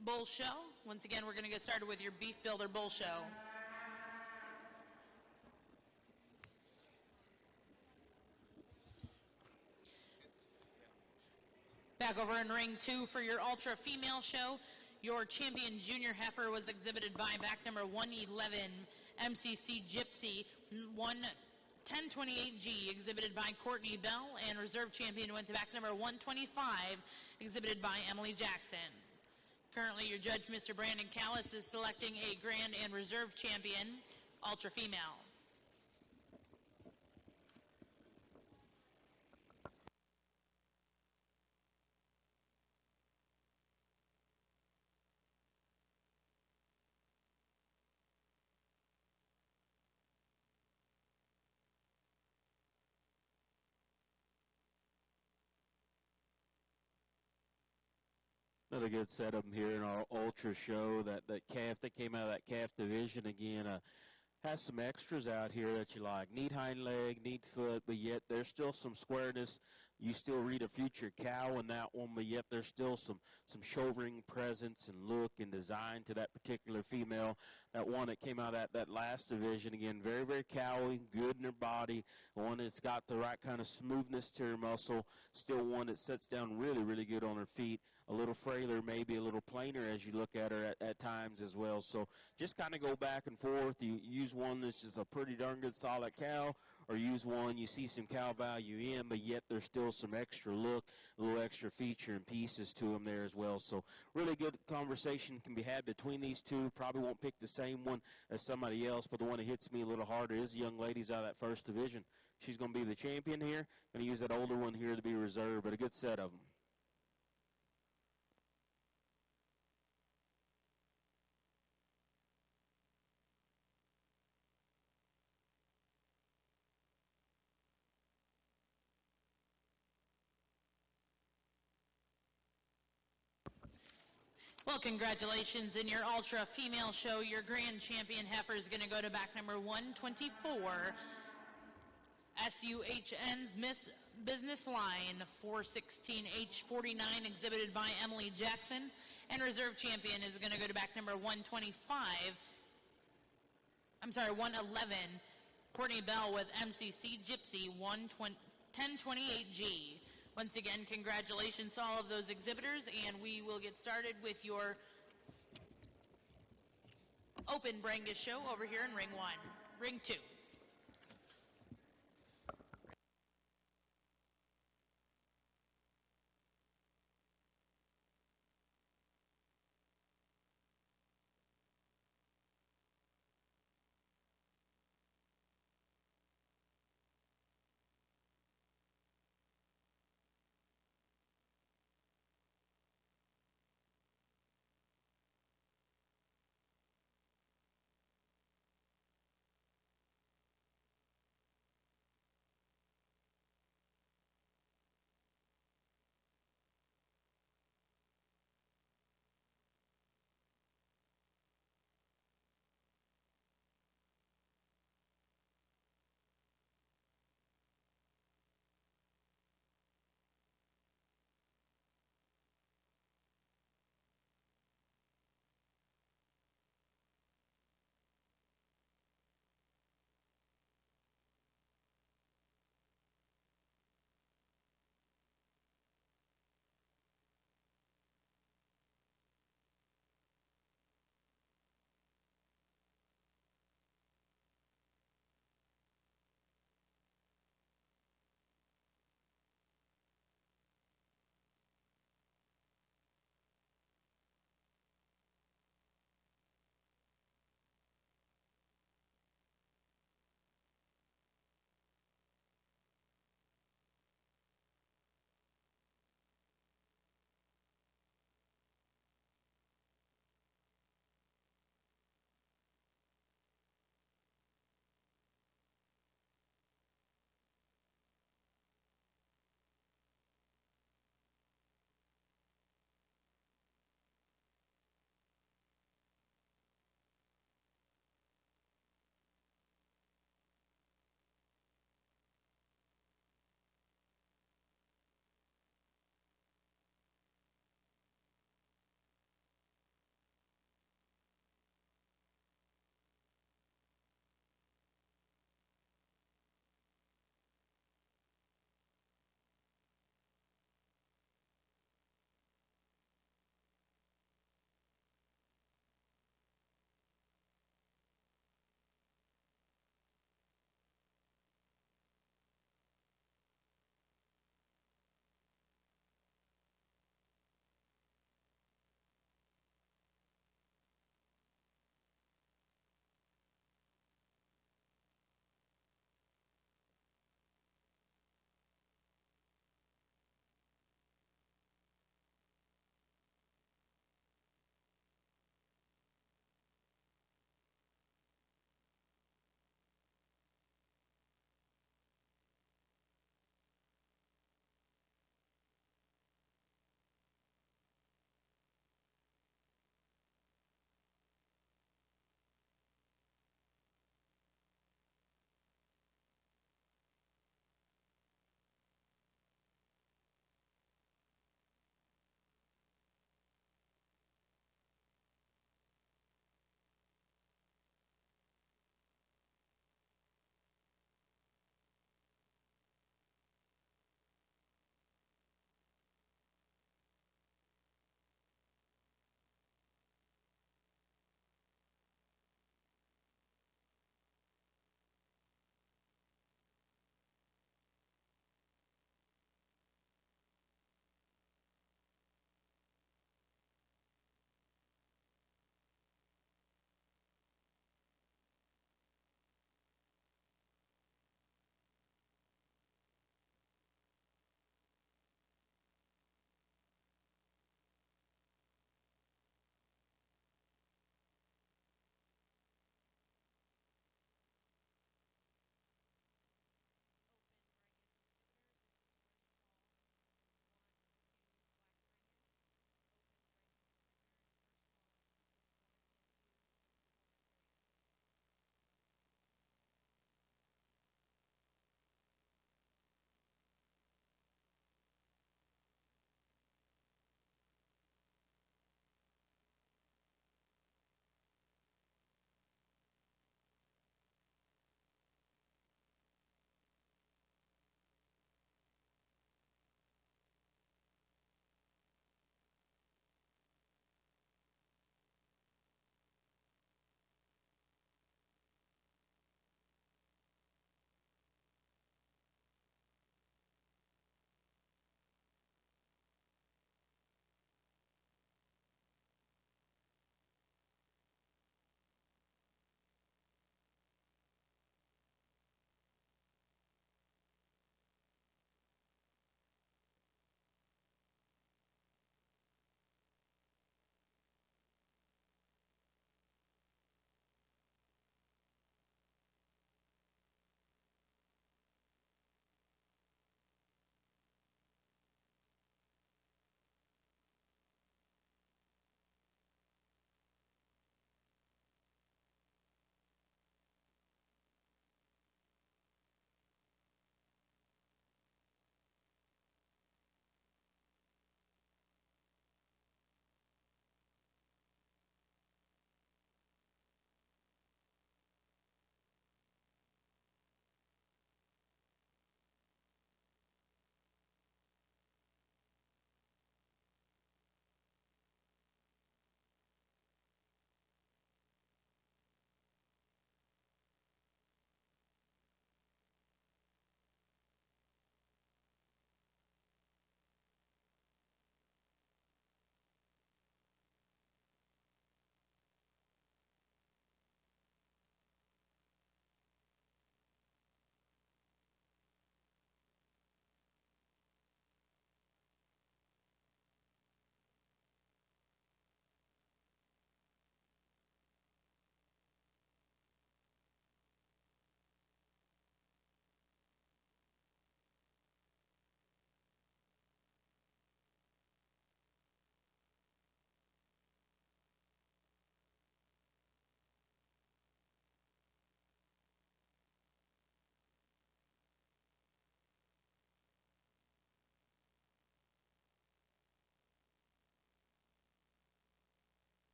Bull Show. Once again, we're going to get started with your Beef Builder Bull Show. Back over in Ring 2 for your Ultra Female Show. Your champion junior heifer was exhibited by back number 111, MCC Gypsy, 1028G, exhibited by Courtney Bell, and reserve champion went to back number 125, exhibited by Emily Jackson. Currently, your judge, Mr. Brandon Callis, is selecting a grand and reserve champion, Ultra Female. Another good setup here in our Ultra show. That calf that came out of that calf division again has some extras out here that you like. Neat hind leg, neat foot, but yet there's still some squareness. You still read a future cow in that one, but yet there's still some shouldering presence and look and design to that particular female. That one that came out of that last division, again, very, very cowy, good in her body, one that's got the right kind of smoothness to her muscle, still one that sets down really, really good on her feet. A little frailer, maybe a little plainer as you look at her at times as well. So just kind of go back and forth. You use one that's just a pretty darn good solid cow, or use one you see some cow value in, but yet there's still some extra look, a little extra feature and pieces to them there as well. So really good conversation can be had between these two. Probably won't pick the same one as somebody else, but the one that hits me a little harder is the young ladies out of that first division. She's going to be the champion here. Going to use that older one here to be reserved, but a good set of them. Well, congratulations in your Ultra Female Show. Your grand champion heifer is going to go to back number 124, SUHN's Miss Business Line, 416H49, exhibited by Emily Jackson. And reserve champion is going to go to back number 111, Courtney Bell with MCC Gypsy, 1028G. Once again, congratulations to all of those exhibitors, and we will get started with your open Brangus show over here in Ring 1. Ring 2.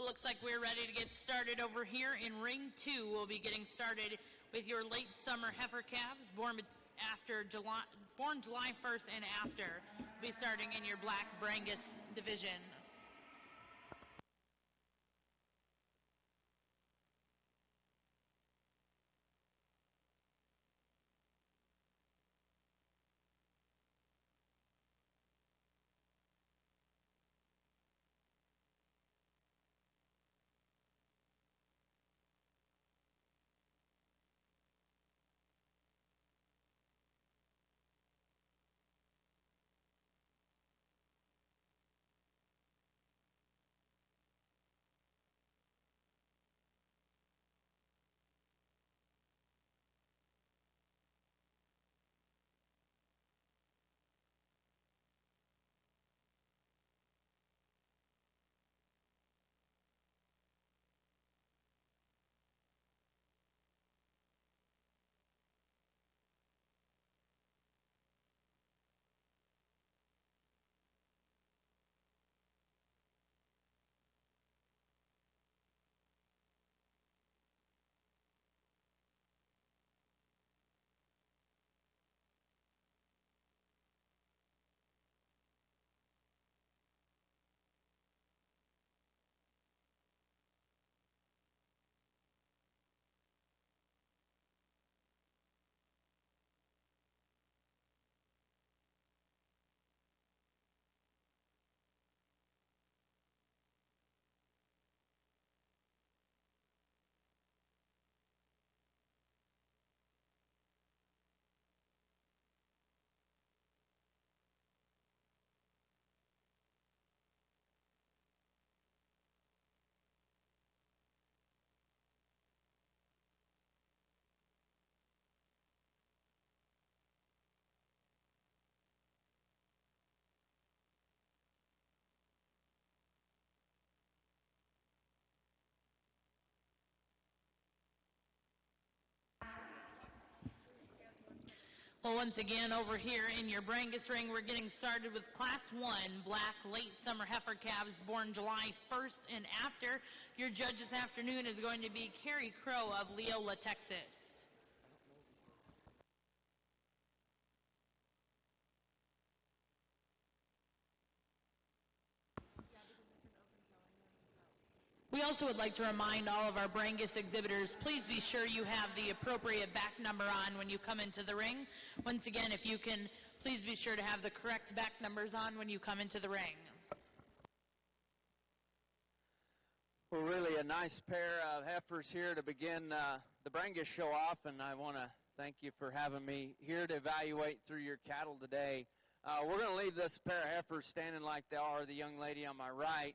Well, looks like we're ready to get started over here in ring 2. We'll be getting started with your late summer heifer calves born July 1st and after. We'll be starting in your black Brangus division. Well, once again, over here in your Brangus ring, we're getting started with Class 1 black late summer heifer calves born July 1st and after. Your judge this afternoon is going to be Carrie Crow of Leola, Texas. We also would like to remind all of our Brangus exhibitors, please be sure you have the appropriate back number on when you come into the ring. Once again, if you can, please be sure to have the correct back numbers on when you come into the ring. Well, really a nice pair of heifers here to begin the Brangus show off, and I want to thank you for having me here to evaluate through your cattle today. We're going to leave this pair of heifers standing like they are, the young lady on my right.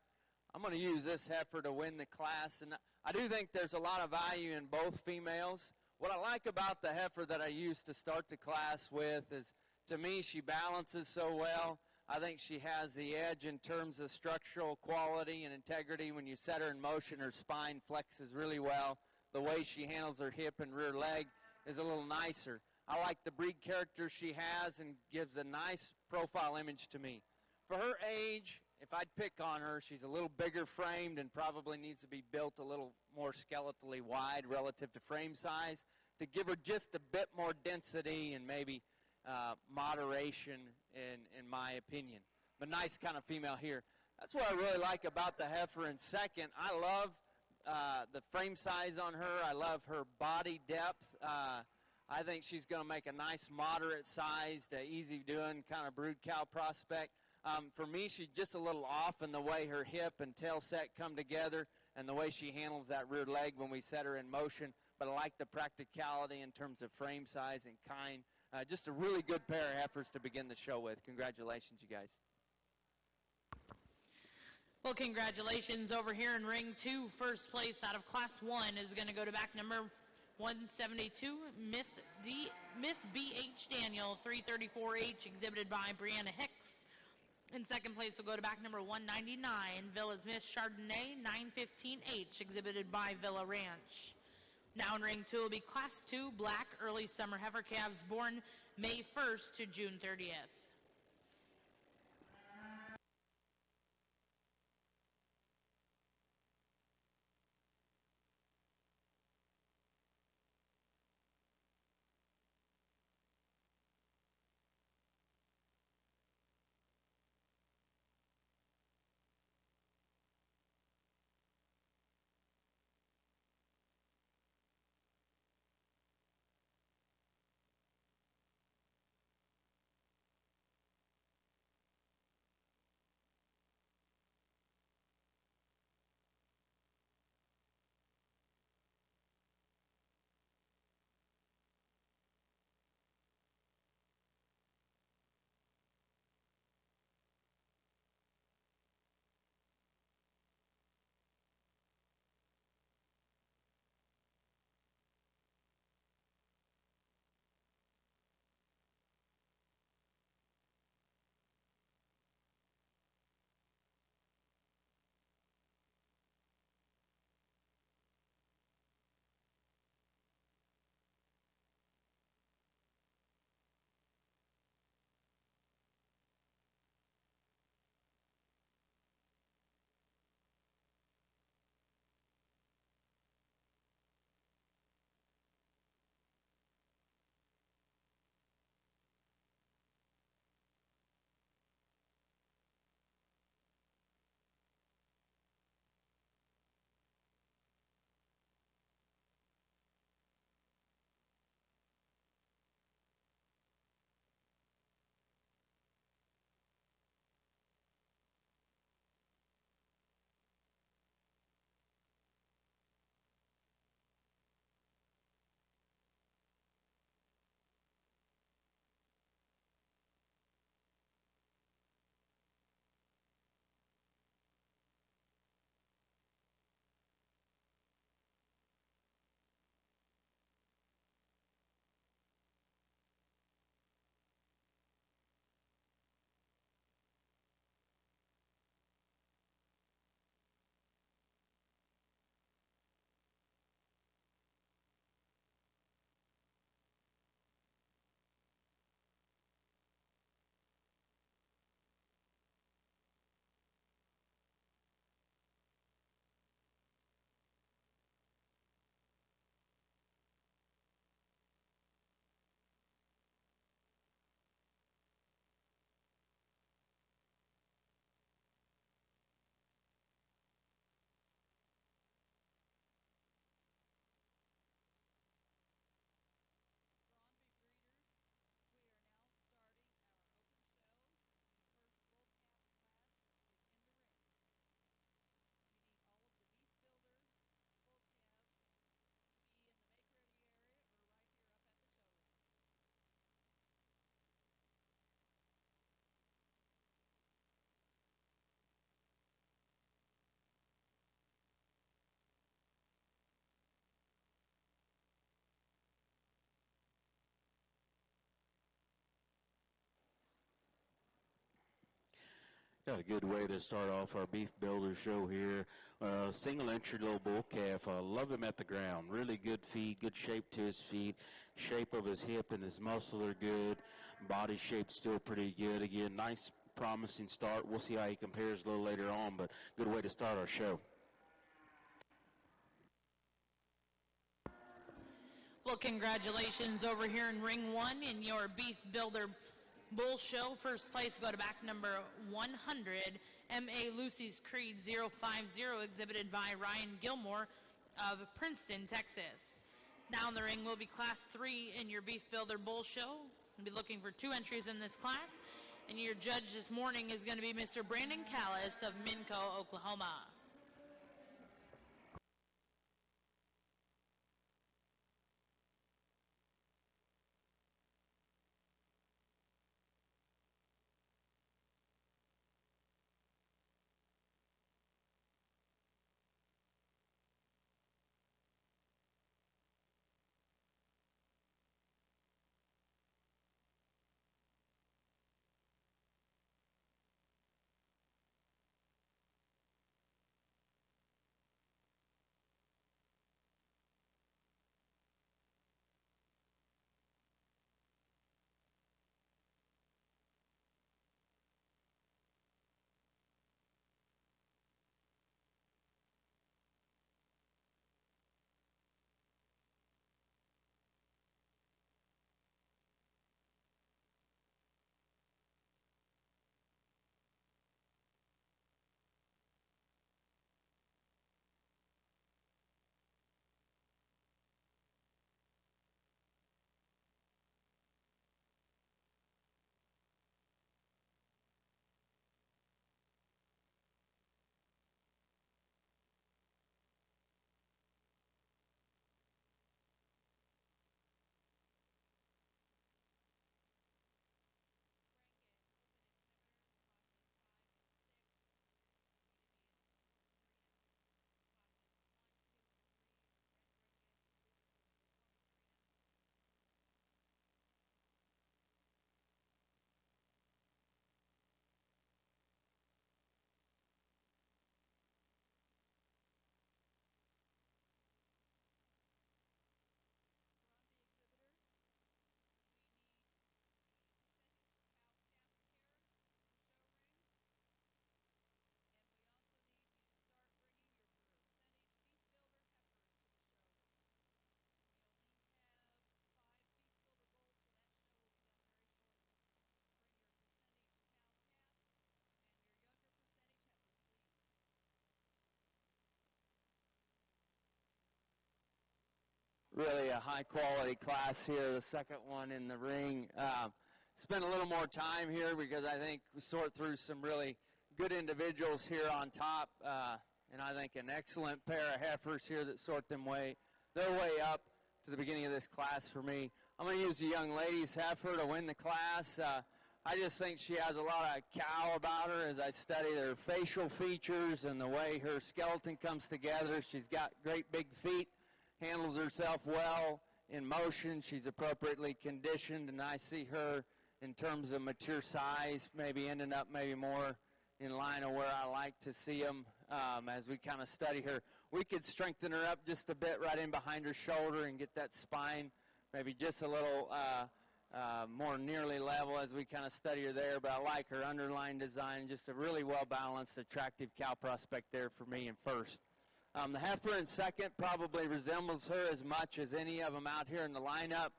I'm going to use this heifer to win the class, and I do think there's a lot of value in both females. What I like about the heifer that I used to start the class with is, to me, she balances so well. I think she has the edge in terms of structural quality and integrity. When you set her in motion, her spine flexes really well. The way she handles her hip and rear leg is a little nicer. I like the breed character she has and gives a nice profile image to me. For her age, if I'd pick on her, she's a little bigger framed and probably needs to be built a little more skeletally wide relative to frame size to give her just a bit more density and maybe moderation in my opinion. But nice kind of female here. That's what I really like about the heifer. And second, I love the frame size on her. I love her body depth. I think she's going to make a nice moderate-sized, easy-doing kind of brood cow prospect. For me, she's just a little off in the way her hip and tail set come together and the way she handles that rear leg when we set her in motion. But I like the practicality in terms of frame size and kind. Just a really good pair of heifers to begin the show with. Congratulations, you guys. Well, congratulations over here in ring 2. First place out of Class 1 is going to go to back number 172, Miss B.H. Daniel, 334H, exhibited by Brianna Hicks. In second place will go to back number 199, Villa's Miss Chardonnay, 915H, exhibited by Villa Ranch. Now in ring 2 will be Class 2 black early summer heifer calves born May 1st to June 30th. Got a good way to start off our beef builder show here. Single entry little bull calf. Love him at the ground. Really good feet, good shape to his feet. Shape of his hip and his muscle are good. Body shape still pretty good. Again, nice promising start. We'll see how he compares a little later on, but good way to start our show. Well, congratulations over here in Ring 1 in your Beef Builder Bull Show. First place go to back number 100, M.A. Lucy's Creed 050, exhibited by Ryan Gilmore of Princeton, Texas. Now in the ring will be Class 3 in your Beef Builder Bull Show. We'll be looking for 2 entries in this class. And your judge this morning is going to be Mr. Brandon Callis of Minco, Oklahoma. Really a high-quality class here, the second one in the ring. Spend a little more time here because I think we sort through some really good individuals here on top, and I think an excellent pair of heifers here that sort their way up to the beginning of this class for me. I'm going to use the young lady's heifer to win the class. I just think she has a lot of cow about her as I study her facial features and the way her skeleton comes together. She's got great big feet. Handles herself well in motion. She's appropriately conditioned, and I see her in terms of mature size, maybe ending up maybe more in line of where I like to see them as we kind of study her. We could strengthen her up just a bit right in behind her shoulder and get that spine maybe just a little more nearly level as we kind of study her there, but I like her underlying design, just a really well-balanced, attractive cow prospect there for me in first. The heifer in second probably resembles her as much as any of them out here in the lineup.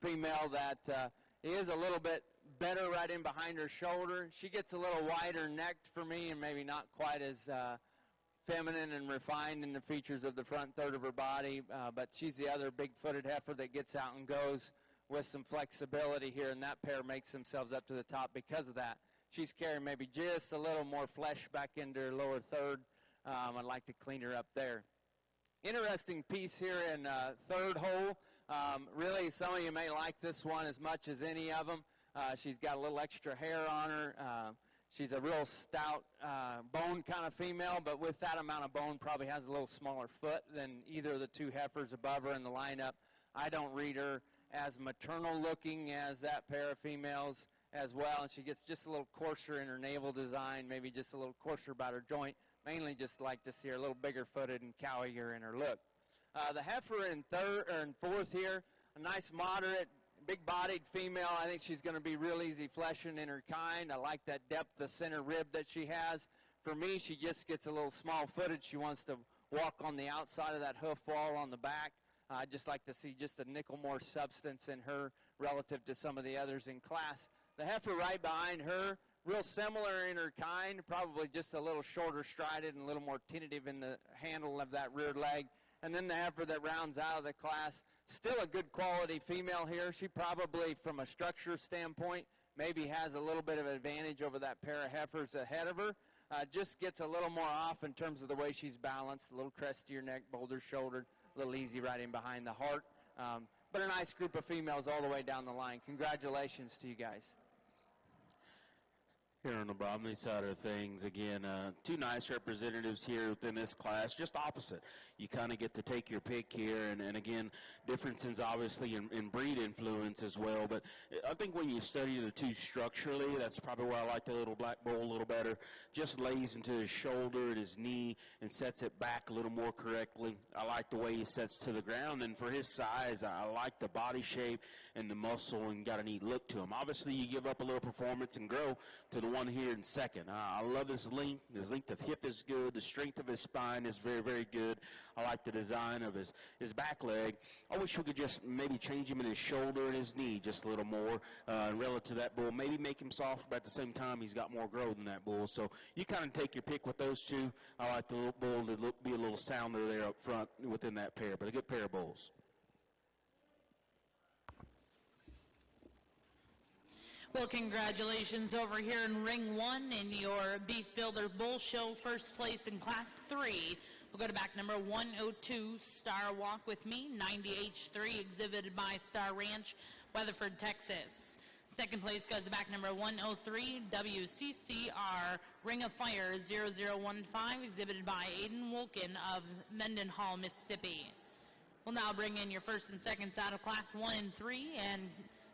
Female that is a little bit better right in behind her shoulder. She gets a little wider necked for me and maybe not quite as feminine and refined in the features of the front third of her body, but she's the other big-footed heifer that gets out and goes with some flexibility here, and that pair makes themselves up to the top because of that. She's carrying maybe just a little more flesh back into her lower third. I'd like to clean her up there. Interesting piece here in third hole. Really, some of you may like this one as much as any of them. She's got a little extra hair on her. She's a real stout bone kind of female, but with that amount of bone probably has a little smaller foot than either of the two heifers above her in the lineup. I don't read her as maternal looking as that pair of females, as well, and she gets just a little coarser in her navel design, maybe just a little coarser about her joint. Mainly just like to see her a little bigger footed and cowier in her look. The heifer in fourth here, a nice moderate, big-bodied female. I think she's going to be real easy fleshing in her kind. I like that depth of center rib that she has. For me, she just gets a little small-footed. She wants to walk on the outside of that hoof wall on the back. I'd just like to see just a nickel more substance in her relative to some of the others in class. The heifer right behind her, real similar in her kind, probably just a little shorter strided and a little more tentative in the handle of that rear leg. And then the heifer that rounds out of the class, still a good quality female here. She probably, from a structure standpoint, maybe has a little bit of an advantage over that pair of heifers ahead of her. Just gets a little more off in terms of the way she's balanced, a little crestier neck, bolder shouldered, a little easy right in behind the heart. But a nice group of females all the way down the line. Congratulations to you guys. Here on the Braunvieh side of things, again, two nice representatives here within this class, just opposite. You kind of get to take your pick here, and again, differences obviously in breed influence as well, but I think when you study the two structurally, that's probably why I like the little black bull a little better. Just lays into his shoulder and his knee and sets it back a little more correctly. I like the way he sets to the ground, and for his size, I like the body shape and the muscle and got a neat look to him. Obviously, you give up a little performance and grow to the one here in second. I love his length. His length of hip is good. The strength of his spine is very, very good. I like the design of his back leg. I wish we could just maybe change him in his shoulder and his knee just a little more relative to that bull. Maybe make him soft, but at the same time, he's got more growth than that bull. So you kind of take your pick with those two. I like the little bull to be a little sounder there up front within that pair, but a good pair of bulls. Well, congratulations over here in Ring 1 in your Beef Builder Bull Show. First place in Class 3. We'll go to back number 102, Star Walk With Me, 90H3, exhibited by Star Ranch, Weatherford, Texas. Second place goes to back number 103, WCCR, Ring of Fire, 0015, exhibited by Aiden Wolken of Mendenhall, Mississippi. We'll now bring in your first and second out of Class 1 and 3 and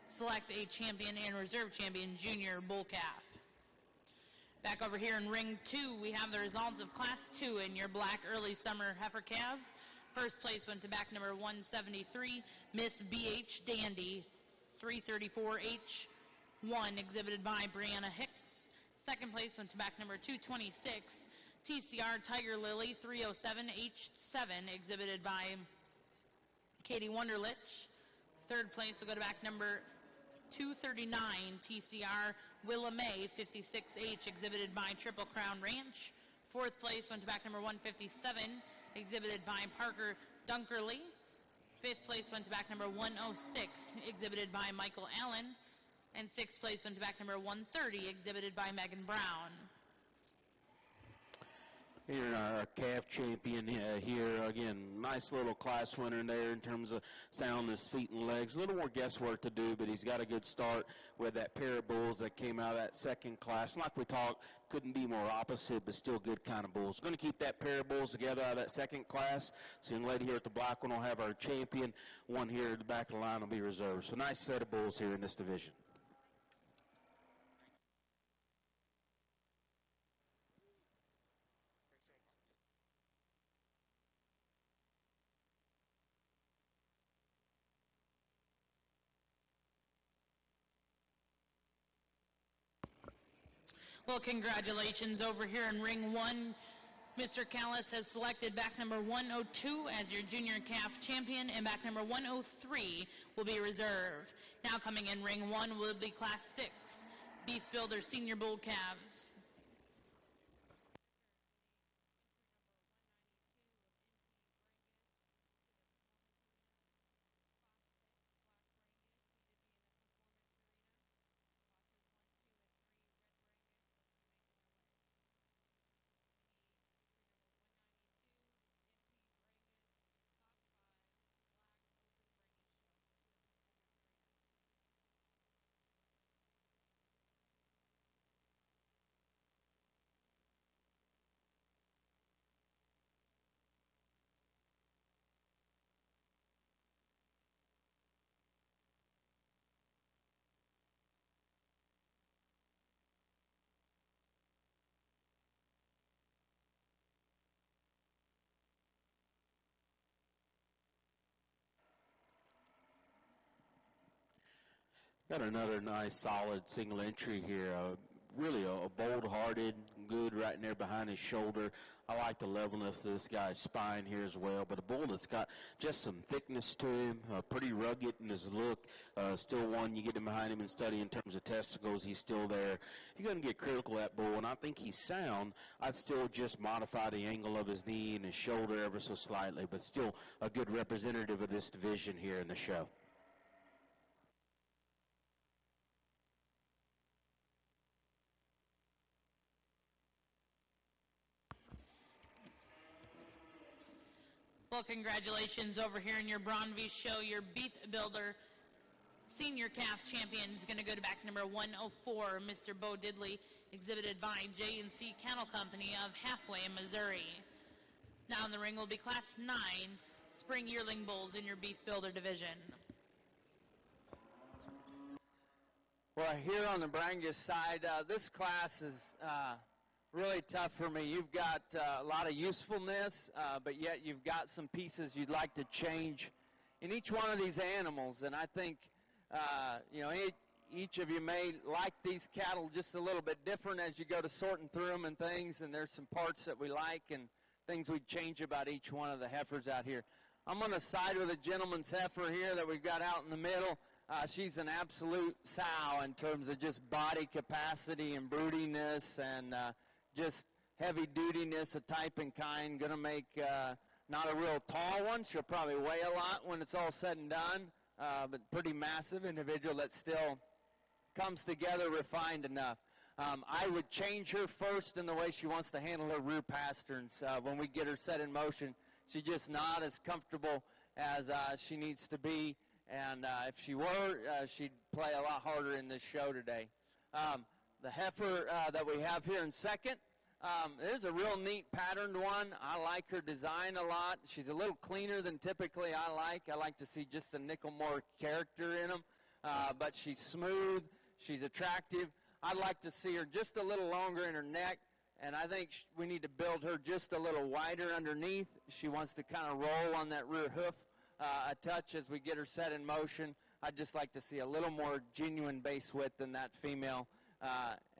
select a champion and reserve champion junior bull calf. Back over here in Ring 2, we have the results of Class 2 in your black early summer heifer calves. First place went to back number 173, Miss BH Dandy, 334H1, exhibited by Brianna Hicks. Second place went to back number 226, TCR Tiger Lily, 307H7, exhibited by Katie Wunderlich. Third place will go to back number 239, TCR Willa May, 56H, exhibited by Triple Crown Ranch. Fourth place went to back number 157, exhibited by Parker Dunkerley. Fifth place went to back number 106, exhibited by Michael Allen. And sixth place went to back number 130, exhibited by Megan Brown. Here, our calf champion here, again, nice little class winner there in terms of soundness, feet, and legs. A little more guesswork to do, but he's got a good start with that pair of bulls that came out of that second class. Like we talked, couldn't be more opposite, but still good kind of bulls. Going to keep that pair of bulls together out of that second class. So young lady here at the black one will have our champion. One here at the back of the line will be reserved. So nice set of bulls here in this division. Well, congratulations over here in Ring 1. Mr. Callis has selected back number 102 as your junior calf champion, and back number 103 will be reserve. Now coming in Ring 1 will be Class 6, Beef Builder Senior Bull Calves. Got another nice, solid single entry here. Really a bold-hearted, good right in there behind his shoulder. I like the levelness of this guy's spine here as well. But a bull that's got just some thickness to him, pretty rugged in his look. Still one, you get him behind him and study in terms of testicles, he's still there. You're going to get critical of that bull, and I think he's sound. I'd still just modify the angle of his knee and his shoulder ever so slightly, but still a good representative of this division here in the show. Well, congratulations over here in your Braunvieh show. Your Beef Builder Senior Calf Champion is going to go to back number 104, Mr. Bo Diddley, exhibited by J&C Cattle Company of Halfway, Missouri. Now in the ring will be Class 9 Spring Yearling Bulls in your Beef Builder division. Well, here on the Brangus side, this class is really tough for me. You've got a lot of usefulness, but yet you've got some pieces you'd like to change in each one of these animals. And I think, each of you may like these cattle just a little bit different as you go to sorting through them and things. And there's some parts that we like and things we'd change about each one of the heifers out here. I'm going to side with a gentleman's heifer here that we've got out in the middle. She's an absolute sow in terms of just body capacity and broodiness and just heavy dutiness of type and kind. Going to make not a real tall one. She'll probably weigh a lot when it's all said and done, but pretty massive individual that still comes together refined enough. I would change her first in the way she wants to handle her rear pasterns. When we get her set in motion, she's just not as comfortable as she needs to be. And if she were, she'd play a lot harder in this show today. The heifer that we have here in second, there's a real neat patterned one. I like her design a lot. She's a little cleaner than typically I like. I like to see just a nickel more character in them. But she's smooth. She's attractive. I'd like to see her just a little longer in her neck. And I think we need to build her just a little wider underneath. She wants to kind of roll on that rear hoof a touch as we get her set in motion. I'd just like to see a little more genuine base width than that female.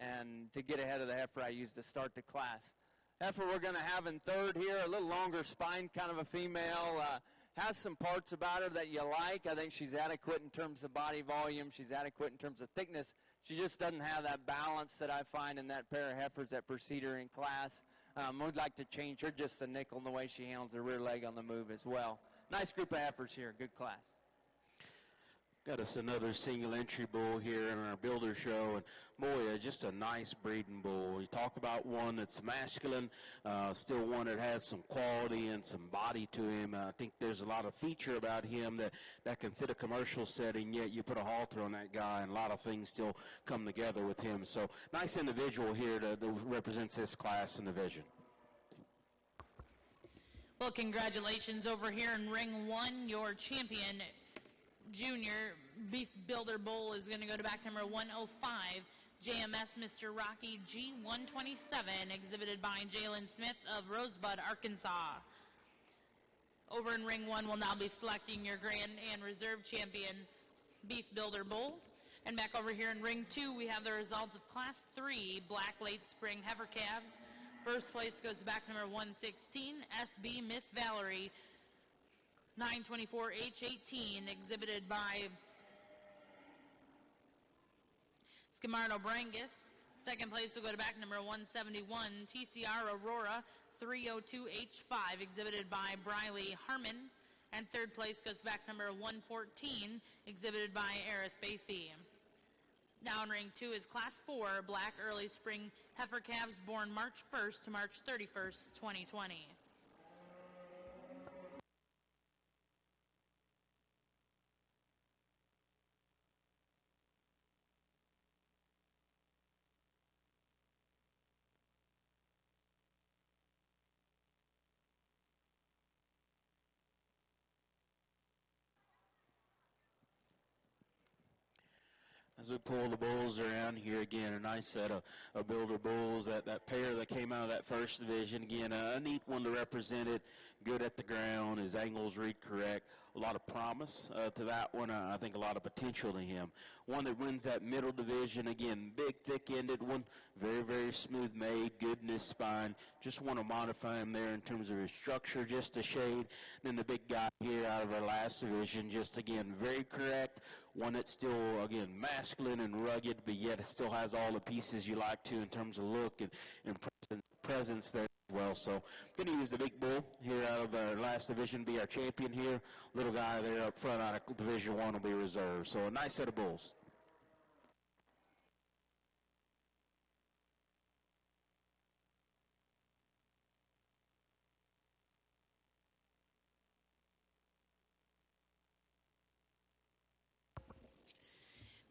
And to get ahead of the heifer I used to start the class. Heifer we're going to have in third here, a little longer spine, kind of a female. Has some parts about her that you like. I think she's adequate in terms of body volume. She's adequate in terms of thickness. She just doesn't have that balance that I find in that pair of heifers that precede her in class. We'd like to change her just a nickel in the way she handles her rear leg on the move as well. Nice group of heifers here. Good class. Got us another single entry bull here in our builder show, and boy, just a nice breeding bull. You talk about one that's masculine, still one that has some quality and some body to him. I think there's a lot of feature about him that can fit a commercial setting, yet you put a halter on that guy and a lot of things still come together with him. So nice individual here that represents this class and division. Well, congratulations over here in ring one. Your champion junior Beef Builder Bull is going to go to back number 105, JMS Mr. Rocky G127, exhibited by Jalen Smith of Rosebud, Arkansas. Over in ring one, we'll now be selecting your Grand and Reserve champion Beef Builder Bull. And back over here in ring two, we have the results of Class 3 Black Late Spring Heifer Calves. First place goes to back number 116, SB Miss Valerie 924H18, exhibited by Scamardo Brangus. Second place will go to back number 171, TCR Aurora 302H5, exhibited by Briley Harmon. And third place goes back number 114, exhibited by Eris Basie. Now in ring two is Class 4 Black Early Spring Heifer Calves born March 1st to March 31st, 2020. As we pull the bulls around here again, a nice set of builder bulls. That pair that came out of that first division, again, a neat one to represent it. good at the ground. His angles read correct. A lot of promise to that one. I think a lot of potential to him. One that wins that middle division, again, big, thick-ended one, very, very smooth made, good in his spine. Just want to modify him there in terms of his structure, just a shade. And then the big guy here out of our last division, just, again, very correct. One that's still, again, masculine and rugged, but yet it still has all the pieces you like to in terms of look and presence there as well. So going to use the big bull here out of our last division, be our champion here. Little guy there up front out of Division 1 will be reserved. So a nice set of bulls.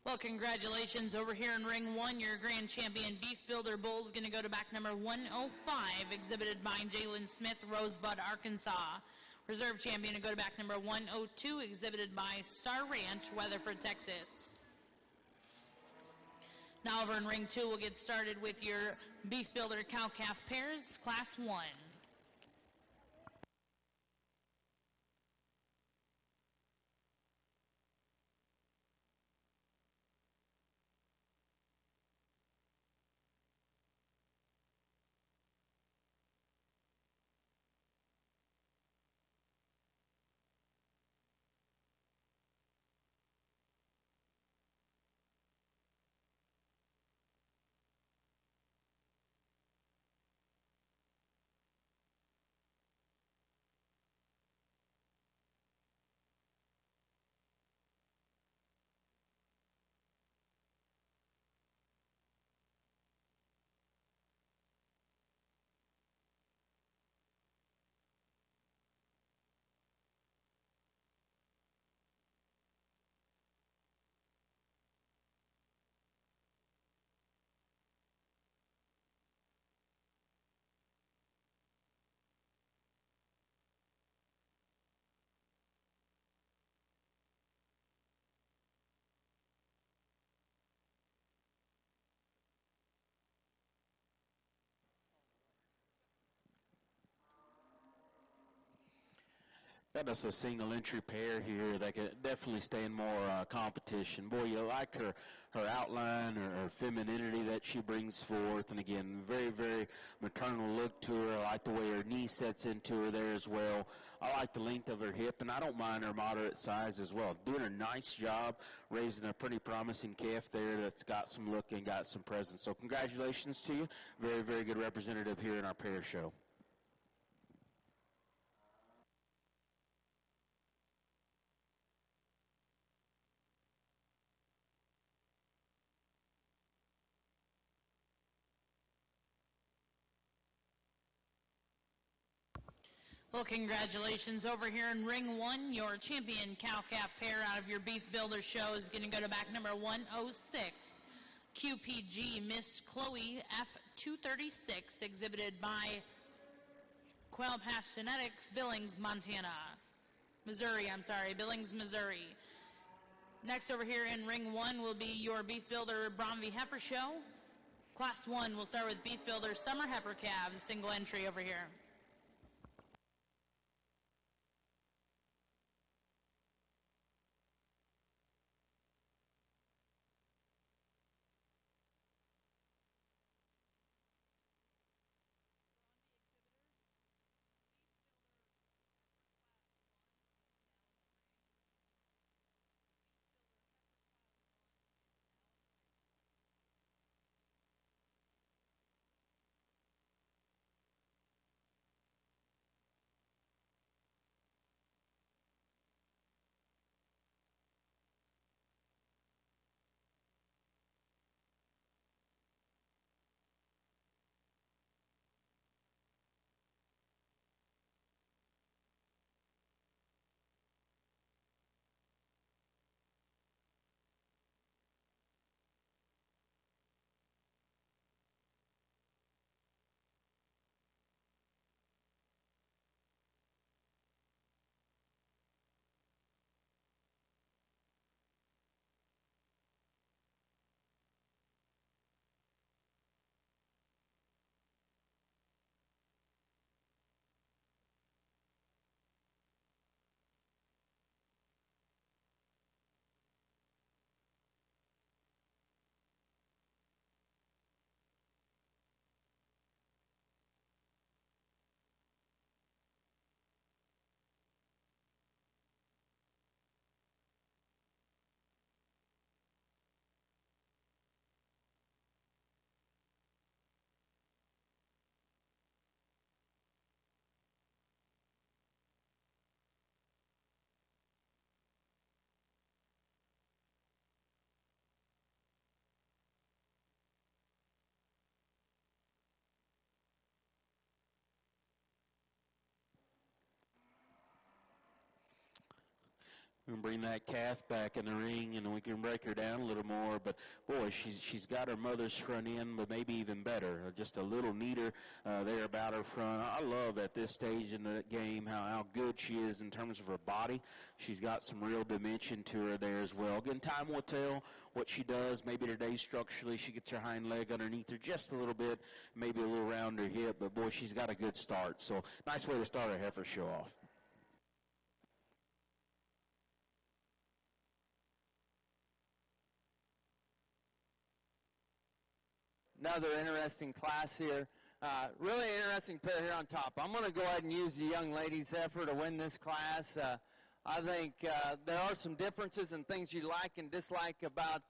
Well, congratulations over here in ring 1. Your grand champion Beef Builder Bull is going to go to back number 105, exhibited by Jalen Smith, Rosebud, Arkansas. Reserve champion to go to back number 102, exhibited by Star Ranch, Weatherford, Texas. Now over in ring 2, we'll get started with your Beef Builder cow-calf pairs, Class 1. Got us a single entry pair here that could definitely stand more competition. Boy, you like her outline, her femininity that she brings forth, and again, very, very maternal look to her. I like the way her knee sets into her there as well. I like the length of her hip, and I don't mind her moderate size as well. Doing a nice job raising a pretty promising calf there that's got some look and got some presence. So congratulations to you. Very, very good representative here in our pair show. Well, congratulations over here in ring 1. Your champion cow-calf pair out of your Beef Builder show is going to go to back number 106. QPG Miss Chloe F236, exhibited by Quail Pass Genetics, Billings, Billings, Missouri. Next over here in ring 1 will be your Beef Builder Braunvieh Heifer show. Class 1, we'll start with Beef Builder Summer Heifer Calves, single entry over here. We can bring that calf back in the ring, and we can break her down a little more. But, boy, she's got her mother's front end, but maybe even better, just a little neater there about her front. I love at this stage in the game how good she is in terms of her body. She's got some real dimension to her there as well. Again, time will tell what she does. Maybe today structurally she gets her hind leg underneath her just a little bit, maybe a little around her hip. But, boy, she's got a good start. So nice way to start a heifer show off. Another interesting class here. Really interesting pair here on top. I'm going to go ahead and use the young lady's heifer to win this class. I think there are some differences in things you like and dislike about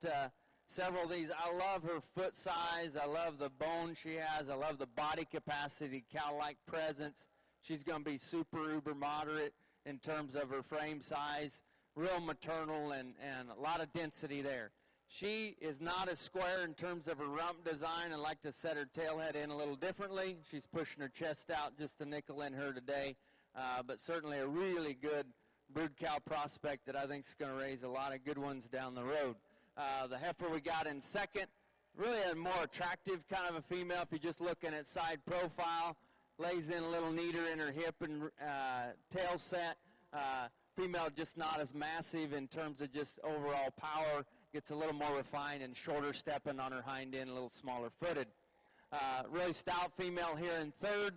several of these. I love her foot size. I love the bone she has. I love the body capacity, cow-like presence. She's going to be super uber moderate in terms of her frame size, real maternal and a lot of density there. She is not as square in terms of her rump design. I like to set her tail head in a little differently. She's pushing her chest out just a nickel in her today, but certainly a really good brood cow prospect that I think is going to raise a lot of good ones down the road. The heifer we got in second, really a more attractive kind of a female if you're just looking at side profile. Lays in a little neater in her hip and tail set. Female just not as massive in terms of just overall power. Gets a little more refined and shorter stepping on her hind end, a little smaller footed. Really stout female here in third.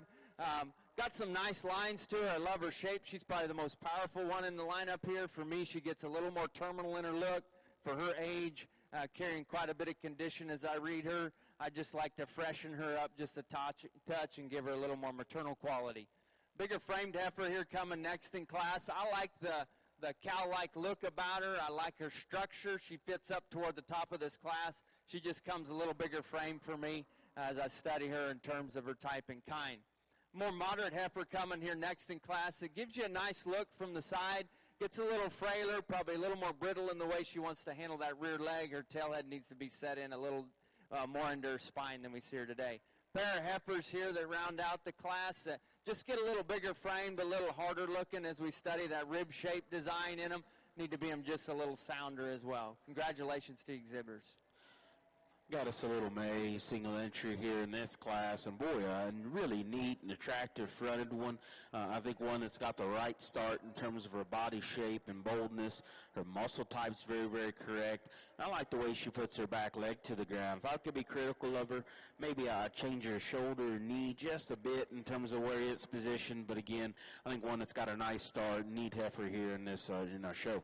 Got some nice lines to her. I love her shape. She's probably the most powerful one in the lineup here. For me, she gets a little more terminal in her look. For her age, carrying quite a bit of condition as I read her. I just like to freshen her up just a touch and give her a little more maternal quality. Bigger framed heifer here coming next in class. I like the cow-like look about her. I like her structure. She fits up toward the top of this class. She just comes a little bigger frame for me as I study her in terms of her type and kind. More moderate heifer coming here next in class. It gives you a nice look from the side. Gets a little frailer, probably a little more brittle in the way she wants to handle that rear leg. Her tail head needs to be set in a little more into her spine than we see her today. Pair of heifers here that round out the class. Just get a little bigger framed, a little harder looking as we study that rib shape design in them. Need to be them just a little sounder as well. Congratulations to exhibitors. Got us a little May single entry here in this class, and boy, a really neat and attractive fronted one. I think one that's got the right start in terms of her body shape and boldness. Her muscle type's very, very correct. I like the way she puts her back leg to the ground. If I could be critical of her, maybe I'd change her shoulder or knee just a bit in terms of where it's positioned. But again, I think one that's got a nice start, neat heifer here in this in our show.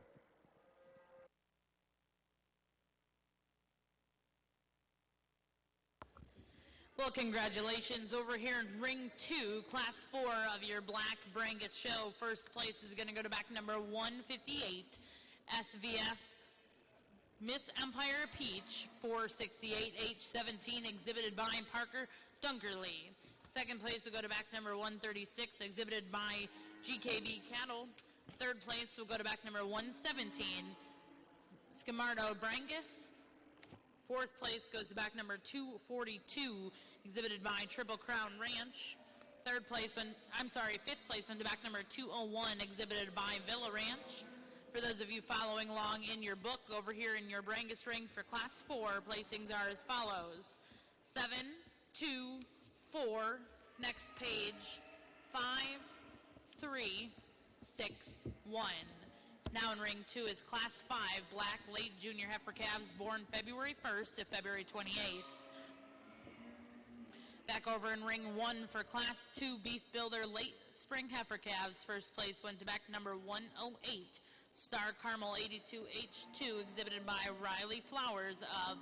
Well, congratulations over here in Ring 2, Class 4 of your Black Brangus show. First place is going to go to back number 158, SVF Miss Empire Peach, 468, H17, exhibited by Parker Dunkerley. Second place will go to back number 136, exhibited by GKB Cattle. Third place will go to back number 117, Scamardo Brangus. Fourth place goes to back number 242, exhibited by Triple Crown Ranch. Fifth place went to back number 201, exhibited by Villa Ranch. For those of you following along in your book, over here in your Brangus ring for Class 4, placings are as follows. 7, 2, 4, next page, 5, 3, 6, 1. Now in Ring 2 is Class 5, Black Late Junior Heifer Calves born February 1st to February 28th. Back over in Ring 1 for Class 2, Beef Builder Late Spring Heifer Calves. First place went to back number 108, Star Caramel 82H2, exhibited by Riley Flowers of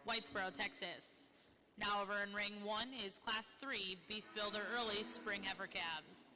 Whitesboro, Texas. Now over in Ring 1 is Class 3, Beef Builder Early Spring Heifer Calves.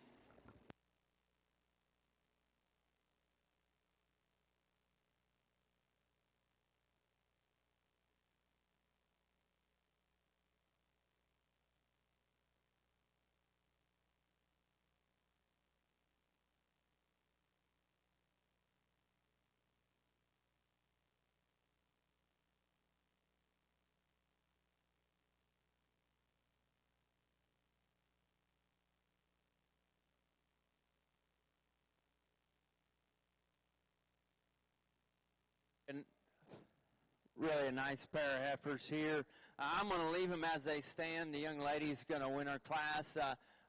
And really a nice pair of heifers here. I'm going to leave them as they stand. The young lady's going to win her class.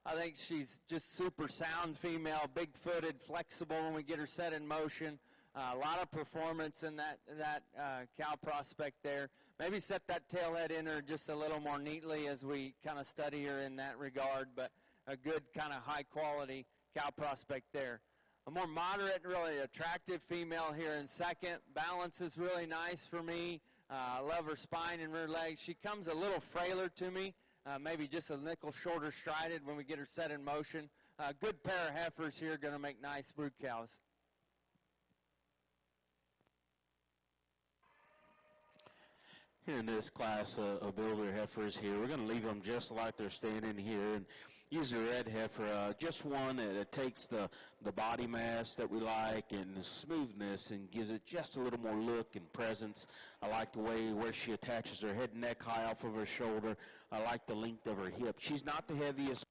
I think she's just super sound female, big-footed, flexible when we get her set in motion. A lot of performance in that cow prospect there. Maybe set that tail head in her just a little more neatly as we kind of study her in that regard, but a good kind of high-quality cow prospect there. A more moderate, really attractive female here in second. Balance is really nice for me. I love her spine and rear legs. She comes a little frailer to me, maybe just a nickel shorter strided when we get her set in motion. Good pair of heifers here, going to make nice brood cows. Here in this class of builder heifers here, we're going to leave them just like they're standing here and use a red heifer, just one that takes the body mass that we like and the smoothness and gives it just a little more look and presence. I like the way where she attaches her head and neck high off of her shoulder. I like the length of her hip. She's not the heaviest.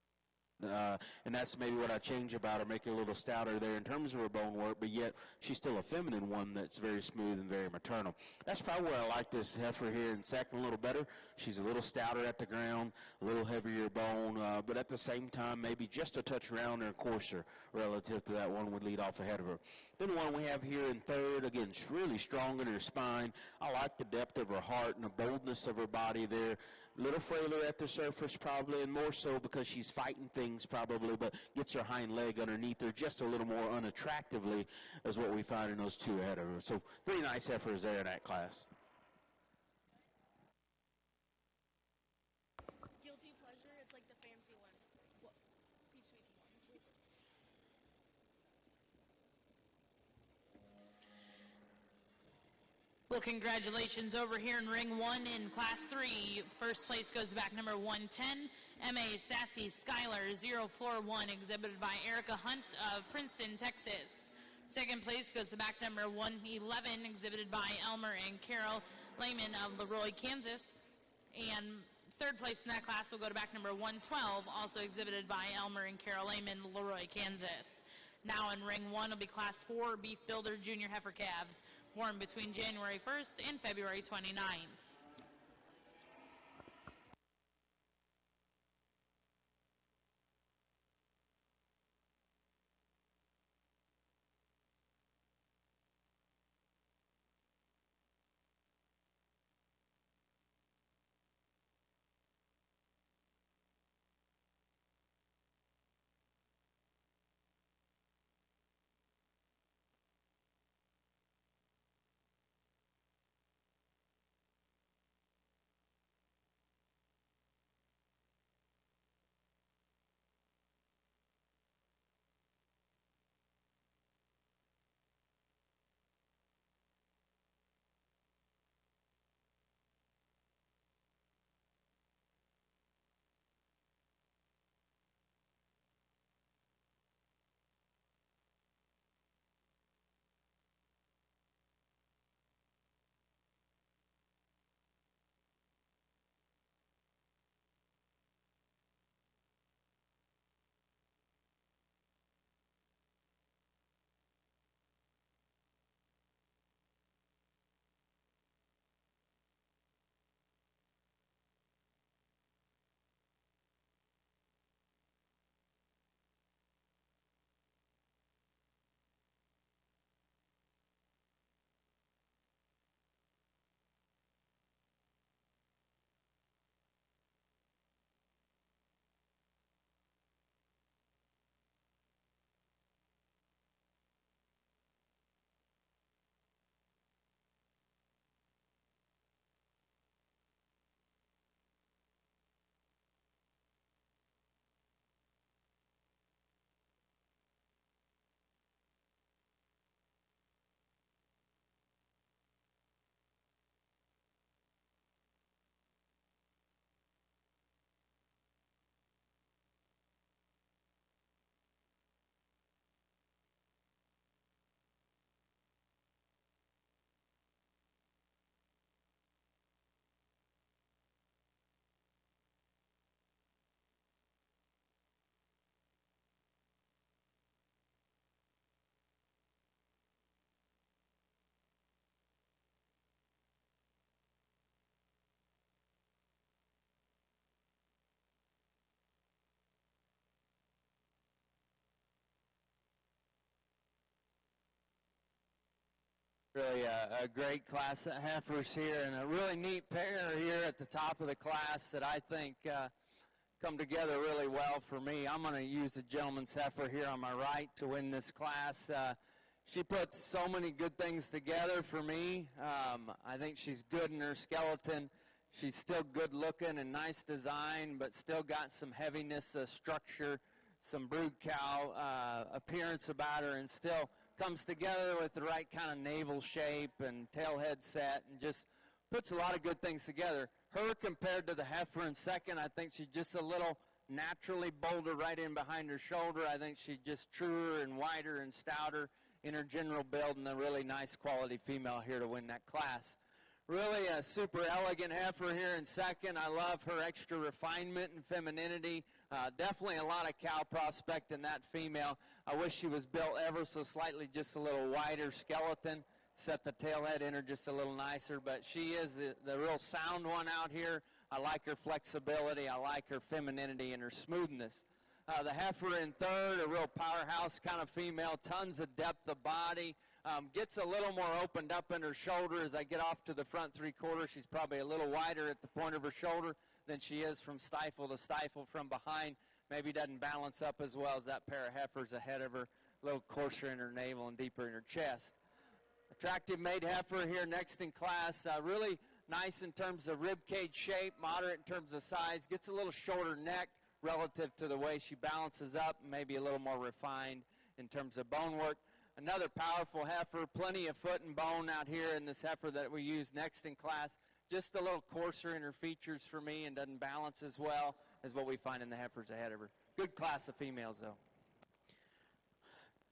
And that's maybe what I change about her, make her a little stouter there in terms of her bone work, but yet she's still a feminine one that's very smooth and very maternal. That's probably where I like this heifer here in second a little better. She's a little stouter at the ground, a little heavier bone, but at the same time maybe just a touch rounder and coarser relative to that one we lead off ahead of her. Then the one we have here in third, again, she's really strong in her spine. I like the depth of her heart and the boldness of her body there. Little frailer at the surface probably, and more so because she's fighting things probably, but gets her hind leg underneath her just a little more unattractively as what we find in those two ahead of her. So 3 nice heifers there in that class. Guilty pleasure, it's like the fancy one. Peach sweetie one. Well, congratulations over here in ring 1 in class 3. First place goes back number 110, M.A. Sassy Skylar 041, exhibited by Erica Hunt of Princeton, Texas. Second place goes to back number 111, exhibited by Elmer and Carol Lehman of Leroy, Kansas. And third place in that class will go to back number 112, also exhibited by Elmer and Carol Lehman, Leroy, Kansas. Now in ring 1 will be class 4 Beef Builder Junior Heifer Calves, born between January 1st and February 29th. Really a great class of heifers here, and a really neat pair here at the top of the class that I think come together really well for me. I'm going to use the gentleman's heifer here on my right to win this class. She puts so many good things together for me. I think she's good in her skeleton. She's still good looking and nice design, but still got some heaviness, structure, some brood cow appearance about her, and still comes together with the right kind of navel shape and tail head set, and just puts a lot of good things together. Her compared to the heifer in second, I think she's just a little naturally bolder right in behind her shoulder. I think she's just truer and wider and stouter in her general build, and a really nice quality female here to win that class. Really a super elegant heifer here in second. I love her extra refinement and femininity. Definitely a lot of cow prospect in that female. I wish she was built ever so slightly just a little wider skeleton. Set the tail head in her just a little nicer, but she is the real sound one out here. I like her flexibility. I like her femininity and her smoothness. The heifer in third, a real powerhouse kind of female, tons of depth of body. Gets a little more opened up in her shoulder as I get off to the front three-quarters. She's probably a little wider at the point of her shoulder than she is from stifle to stifle from behind. Maybe doesn't balance up as well as that pair of heifers ahead of her. A little coarser in her navel and deeper in her chest. Attractive made heifer here next in class. Really nice in terms of rib cage shape, moderate in terms of size. Gets a little shorter neck relative to the way she balances up, maybe a little more refined in terms of bone work. Another powerful heifer, plenty of foot and bone out here in this heifer that we use next in class. Just a little coarser in her features for me and doesn't balance as well as what we find in the heifers ahead of her. Good class of females, though.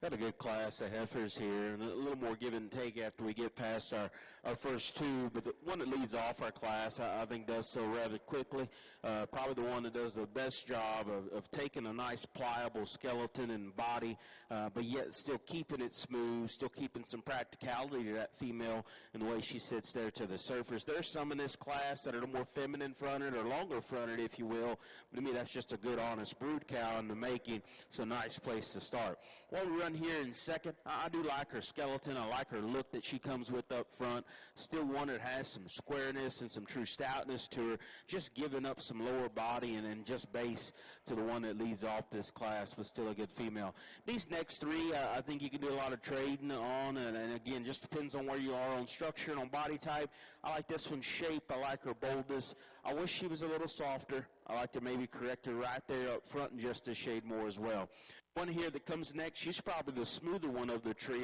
Got a good class of heifers here, and a little more give and take after we get past our first two. But the one that leads off our class, I think, does so rather quickly. Probably the one that does the best job of taking a nice pliable skeleton and body, but yet still keeping it smooth, still keeping some practicality to that female in the way she sits there to the surface. There's some in this class that are more feminine fronted or longer fronted, if you will. But to me, that's just a good, honest brood cow in the making. It's a nice place to start. While we run here in second, I do like her skeleton. I like her look that she comes with up front. Still one that has some squareness and some true stoutness to her, just giving up some lower body and then just base to the one that leads off this class, but still a good female. These next three, I think you can do a lot of trading on, and again, just depends on where you are on structure and on body type. I like this one's shape. I like her boldness. I wish she was a little softer. I like to maybe correct her right there up front and just a shade more as well. One here that comes next, she's probably the smoother one of the trio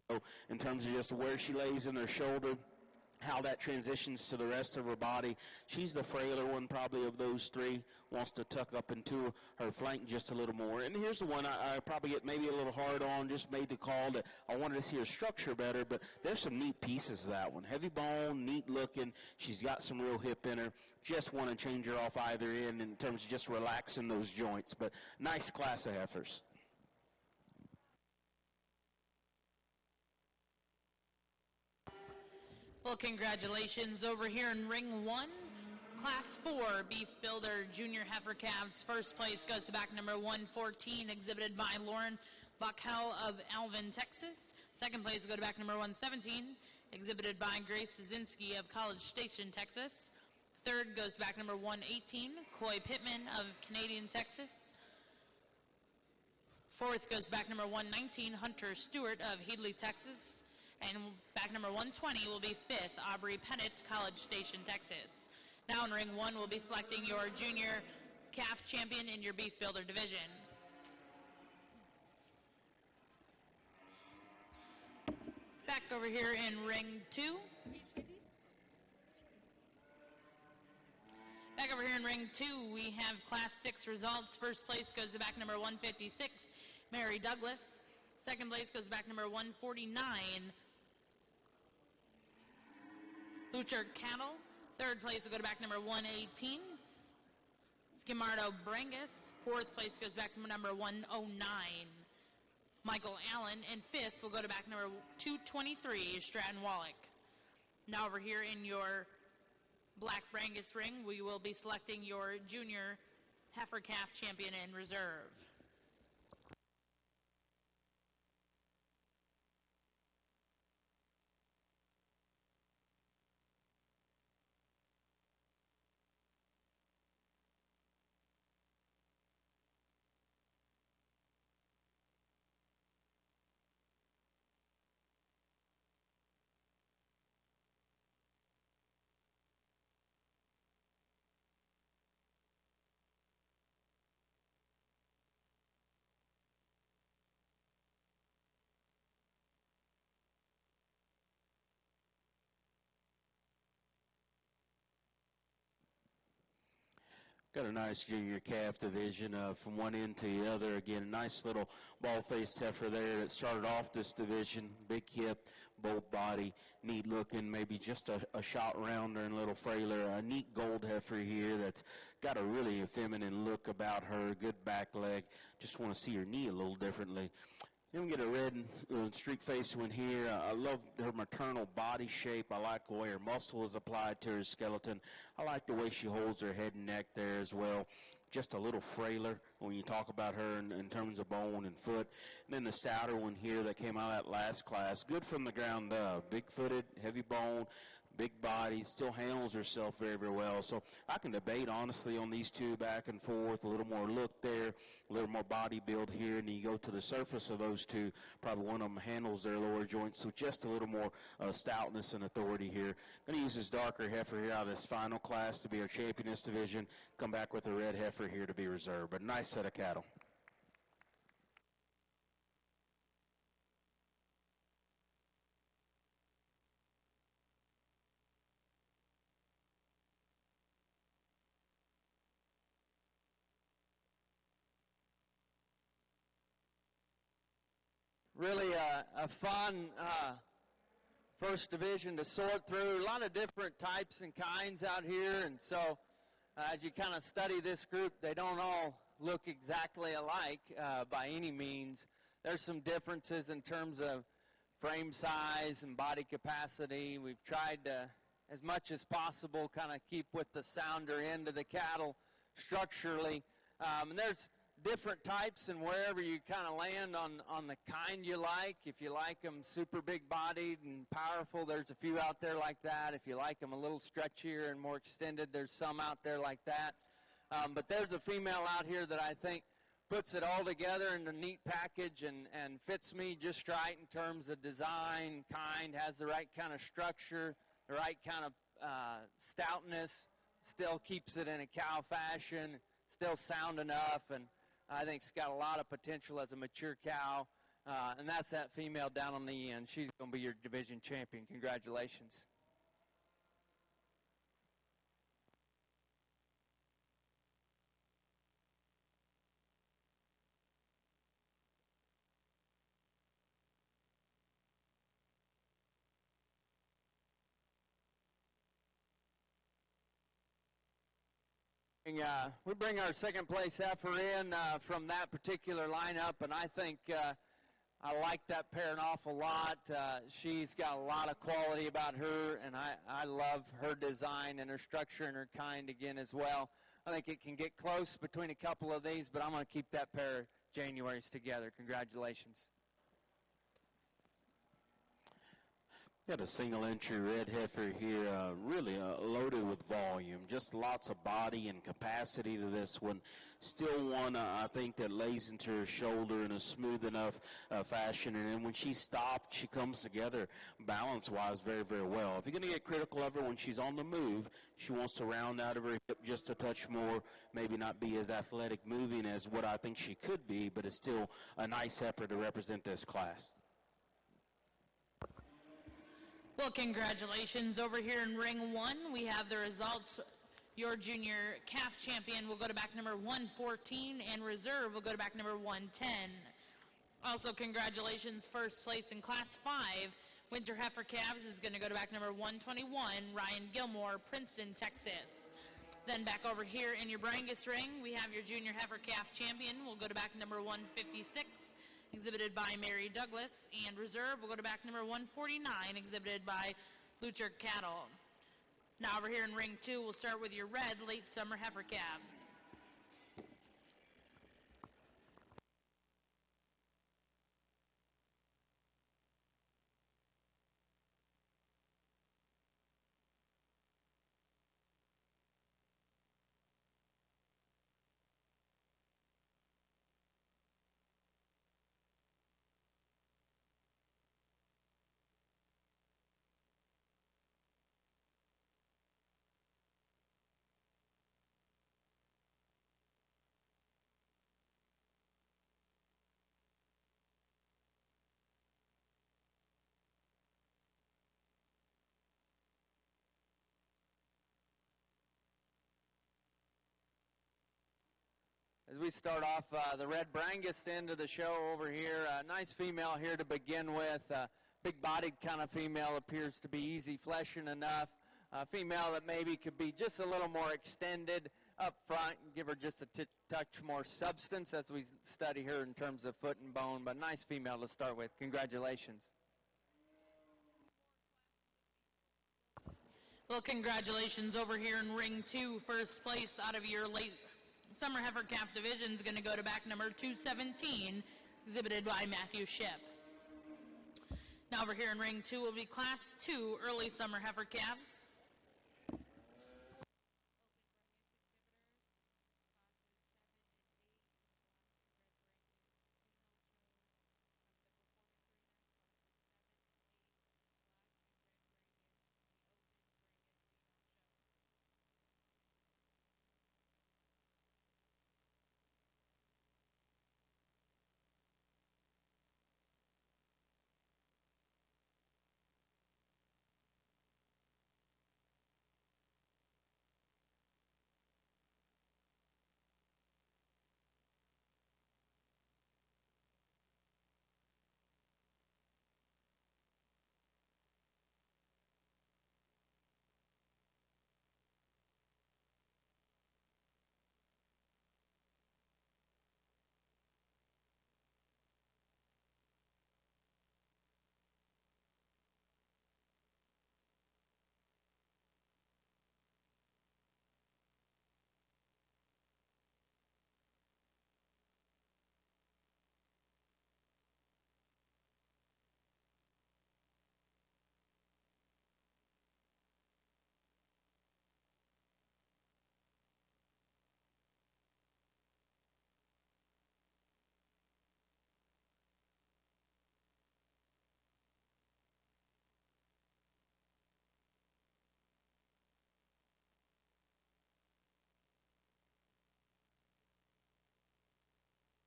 in terms of just where she lays in her shoulder, how that transitions to the rest of her body. She's the frailer one probably of those three, wants to tuck up into her flank just a little more. And here's the one I probably get maybe a little hard on, just made the call that I wanted to see her structure better, but there's some neat pieces of that one. Heavy bone, neat looking. She's got some real hip in her. Just want to change her off either end in terms of just relaxing those joints, but nice class of heifers. Well, congratulations over here in Ring 1. Class 4 Beef Builder Junior Heifer Calves. First place goes to back number 114, exhibited by Lauren Bachel of Alvin, Texas. Second place go to back number 117, exhibited by Grace Szynski of College Station, Texas. Third goes to back number 118, Coy Pittman of Canadian, Texas. Fourth goes to back number 119, Hunter Stewart of Headley, Texas. And back number 120 will be fifth, Aubrey Pennant, College Station, Texas. Now in Ring 1, we'll be selecting your junior calf champion in your Beef Builder division. Back over here in Ring 2. Back over here in Ring 2, we have Class 6 results. First place goes to back number 156, Mary Douglas. Second place goes to back number 149, Luchard Cattle. Third place will go to back number 118, Skimardo Brangus. Fourth place goes back to number 109, Michael Allen. And fifth will go to back number 223, Stratton Wallach. Now over here in your Black Brangus ring, we will be selecting your junior heifer calf champion in reserve. Got a nice junior calf division from one end to the other. Again, a nice little ball-faced heifer there that started off this division. Big hip, bold body, neat looking, maybe just a shot rounder and a little frailer. A neat gold heifer here that's got a really feminine look about her. Good back leg. Just want to see her knee a little differently. Then we get a red streak-faced one here. I love her maternal body shape. I like the way her muscle is applied to her skeleton. I like the way she holds her head and neck there as well. Just a little frailer when you talk about her in terms of bone and foot. And then the stouter one here that came out of that last class. Good from the ground up. Big-footed, heavy bone, big body, still handles herself very, very well. So I can debate, honestly, on these two back and forth. A little more look there, a little more body build here, and you go to the surface of those two. Probably one of them handles their lower joints, so just a little more stoutness and authority here. Going to use this darker heifer here out of this final class to be our champion in this division. Come back with a red heifer here to be reserved. But nice set of cattle. Really a fun first division to sort through. A lot of different types and kinds out here, and so as you kind of study this group, they don't all look exactly alike by any means. There's some differences in terms of frame size and body capacity. We've tried to, as much as possible, kind of keep with the sounder end of the cattle structurally. And there's different types, and wherever you kind of land on the kind you like. If you like them super big bodied and powerful, there's a few out there like that. If you like them a little stretchier and more extended, there's some out there like that. But there's a female out here that I think puts it all together in a neat package and fits me just right in terms of design, kind, has the right kind of structure, the right kind of stoutness, still keeps it in a cow fashion, still sound enough, and I think it's got a lot of potential as a mature cow, and that's that female down on the end. She's going to be your division champion. Congratulations. We bring our second place heifer in from that particular lineup, and I think I like that pair an awful lot. She's got a lot of quality about her, and I love her design and her structure and her kind again as well. I think it can get close between a couple of these, but I'm going to keep that pair of Januaries together. Congratulations. Got a single entry red heifer here, really loaded with volume. Just lots of body and capacity to this one. Still one, I think, that lays into her shoulder in a smooth enough fashion. And then when she stopped, she comes together balance-wise very, very well. If you're going to get critical of her when she's on the move, she wants to round out of her hip just a touch more, maybe not be as athletic moving as what I think she could be, but it's still a nice heifer to represent this class. Well, congratulations. Over here in ring one, we have the results. Your junior calf champion will go to back number 114, and reserve will go to back number 110. Also, congratulations, first place in class 5. Winter heifer calves is going to go to back number 121, Ryan Gilmore, Princeton, Texas. Then back over here in your Brangus ring, we have your junior heifer calf champion will go to back number 156. Exhibited by Mary Douglas, and reserve will go to back number 149, exhibited by Lucher Cattle. Now over here in ring 2, we'll start with your red late summer heifer calves. we start off the red Brangus end of the show over here. Nice female here to begin with. Big-bodied kind of female, appears to be easy fleshing enough. Female that maybe could be just a little more extended up front and give her just a touch more substance as we study her in terms of foot and bone. But nice female to start with. Congratulations. Well, congratulations over here in ring 2. First place out of your late summer heifer calf division is going to go to back number 217, exhibited by Matthew Ship. Now over here in ring 2 will be class 2 early summer heifer calves.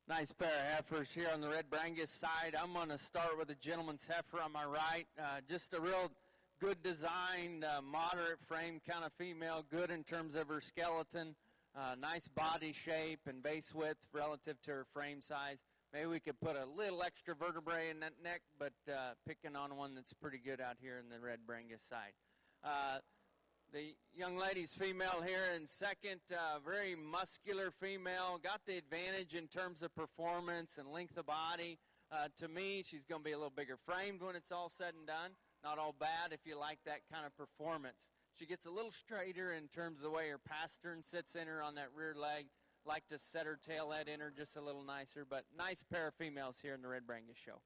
Nice pair of heifers here on the red Brangus side. I'm going to start with the gentleman's heifer on my right. Just a real good designed, moderate frame kind of female, good in terms of her skeleton, nice body shape and base width relative to her frame size. Maybe we could put a little extra vertebrae in that neck, but picking on one that's pretty good out here in the red Brangus side. The young lady's female here in second, very muscular female, got the advantage in terms of performance and length of body. To me, she's going to be a little bigger framed when it's all said and done. Not all bad if you like that kind of performance. She gets a little straighter in terms of the way her pastern sits in her on that rear leg. Like to set her tail head in her just a little nicer, but nice pair of females here in the red Brangus show.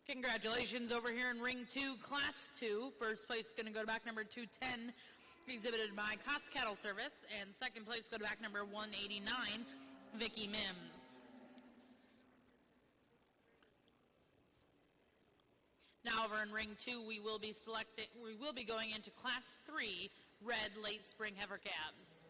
Congratulations over here in ring 2, class 2. First place is going to go to back number 210, exhibited by Cost Cattle Service, and second place go to back number 189, Vicky Mims. Now over in ring 2, we will be going into class 3, red late spring heifer calves.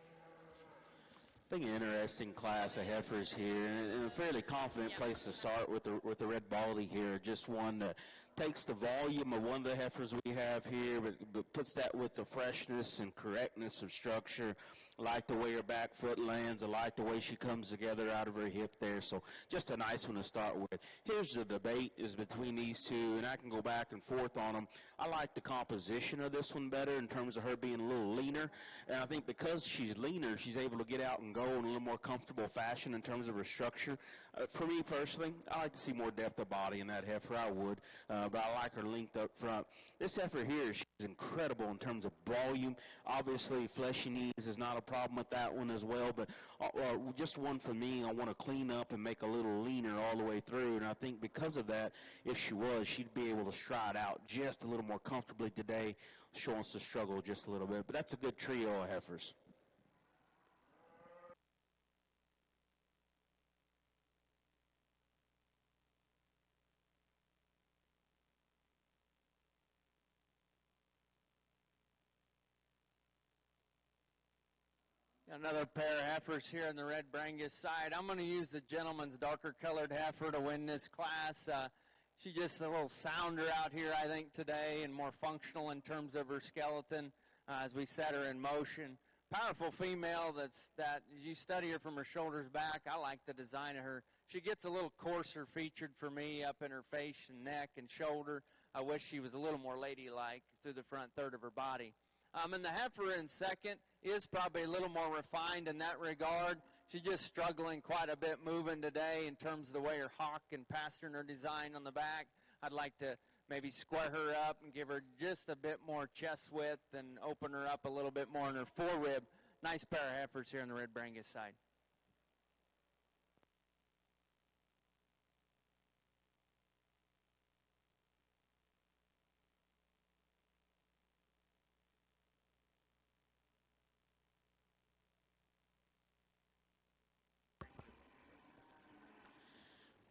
I think an interesting class of heifers here, and a fairly confident place to start with the red baldy here. Just one that takes the volume of one of the heifers we have here, but puts that with the freshness and correctness of structure. I like the way her back foot lands. I like the way she comes together out of her hip there. So just a nice one to start with. Here's the debate is between these two, and I can go back and forth on them. I like the composition of this one better in terms of her being a little leaner. And I think because she's leaner, she's able to get out and go in a little more comfortable fashion in terms of her structure. For me personally, I like to see more depth of body in that heifer. I would, but I like her length up front. This heifer here, she's incredible in terms of volume. Obviously, fleshy knees is not a problem with that one as well, but just one for me, I want to clean up and make a little leaner all the way through, and I think because of that, if she was, she'd be able to stride out just a little more comfortably today, showing us to struggle just a little bit. But that's a good trio of heifers. Another pair of heifers here on the red Brangus side. I'm going to use the gentleman's darker colored heifer to win this class. She's just a little sounder out here, I think, today, and more functional in terms of her skeleton as we set her in motion. Powerful female that as you study her from her shoulders back, I like the design of her. She gets a little coarser featured for me up in her face and neck and shoulder. I wish she was a little more ladylike through the front third of her body. And the heifer in second is probably a little more refined in that regard. She's just struggling quite a bit moving today in terms of the way her hock and pastern are designed on the back. I'd like to maybe square her up and give her just a bit more chest width and open her up a little bit more in her forerib. Nice pair of heifers here on the red Brangus side.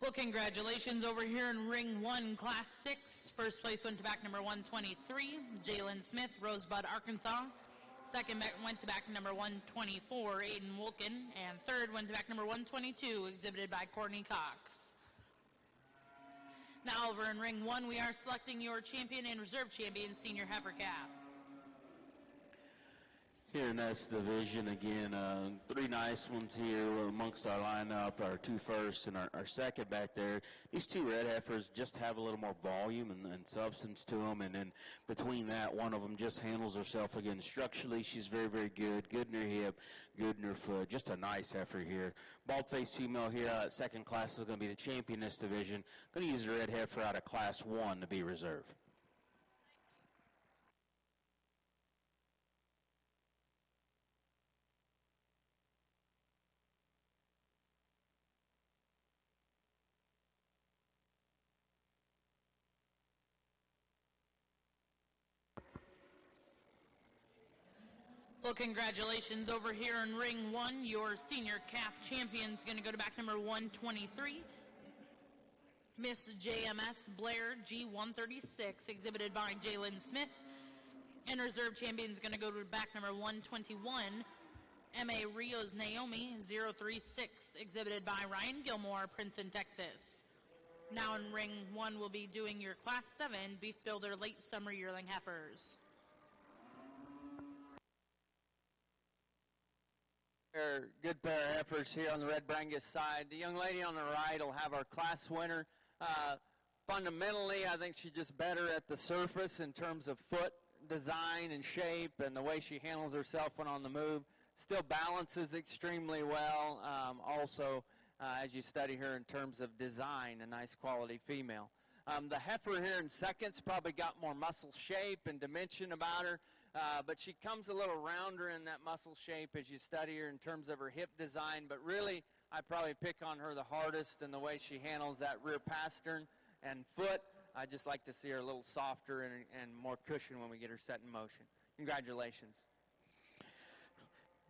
Well, congratulations over here in Ring 1, Class 6. First place went to back number 123, Jalen Smith, Rosebud, Arkansas. Second went to back number 124, Aiden Wilkin. And third went to back number 122, exhibited by Courtney Cox. Now over in Ring 1, we are selecting your champion and reserve champion senior heifer calf. Here in this division, again, three nice ones here amongst our lineup, our two first and our second back there. These two red heifers just have a little more volume and substance to them, and then between that, one of them just handles herself again. Structurally, she's very, very good. Good in her hip, good in her foot. Just a nice heifer here. Bald-faced female here, second class is going to be the champion in this division. Going to use the red heifer out of Class 1 to be reserved. Well, congratulations over here in Ring 1. Your senior calf champion is going to go to back number 123, Miss JMS Blair G136, exhibited by Jalen Smith. And reserve champion is going to go to back number 121, M.A. Rios Naomi 036, exhibited by Ryan Gilmore, Princeton, Texas. Now in Ring 1, we'll be doing your Class 7 Beef Builder Late Summer Yearling Heifers. Good pair of heifers here on the red Brangus side. The young lady on the right will have our class winner. Fundamentally, I think she's just better at the surface in terms of foot design and shape and the way she handles herself when on the move. Still balances extremely well. Also, as you study her in terms of design, a nice quality female. The heifer here in second's probably got more muscle shape and dimension about her. But she comes a little rounder in that muscle shape as you study her in terms of her hip design. But really, I probably pick on her the hardest in the way she handles that rear pastern and foot. I just like to see her a little softer and more cushion when we get her set in motion. Congratulations.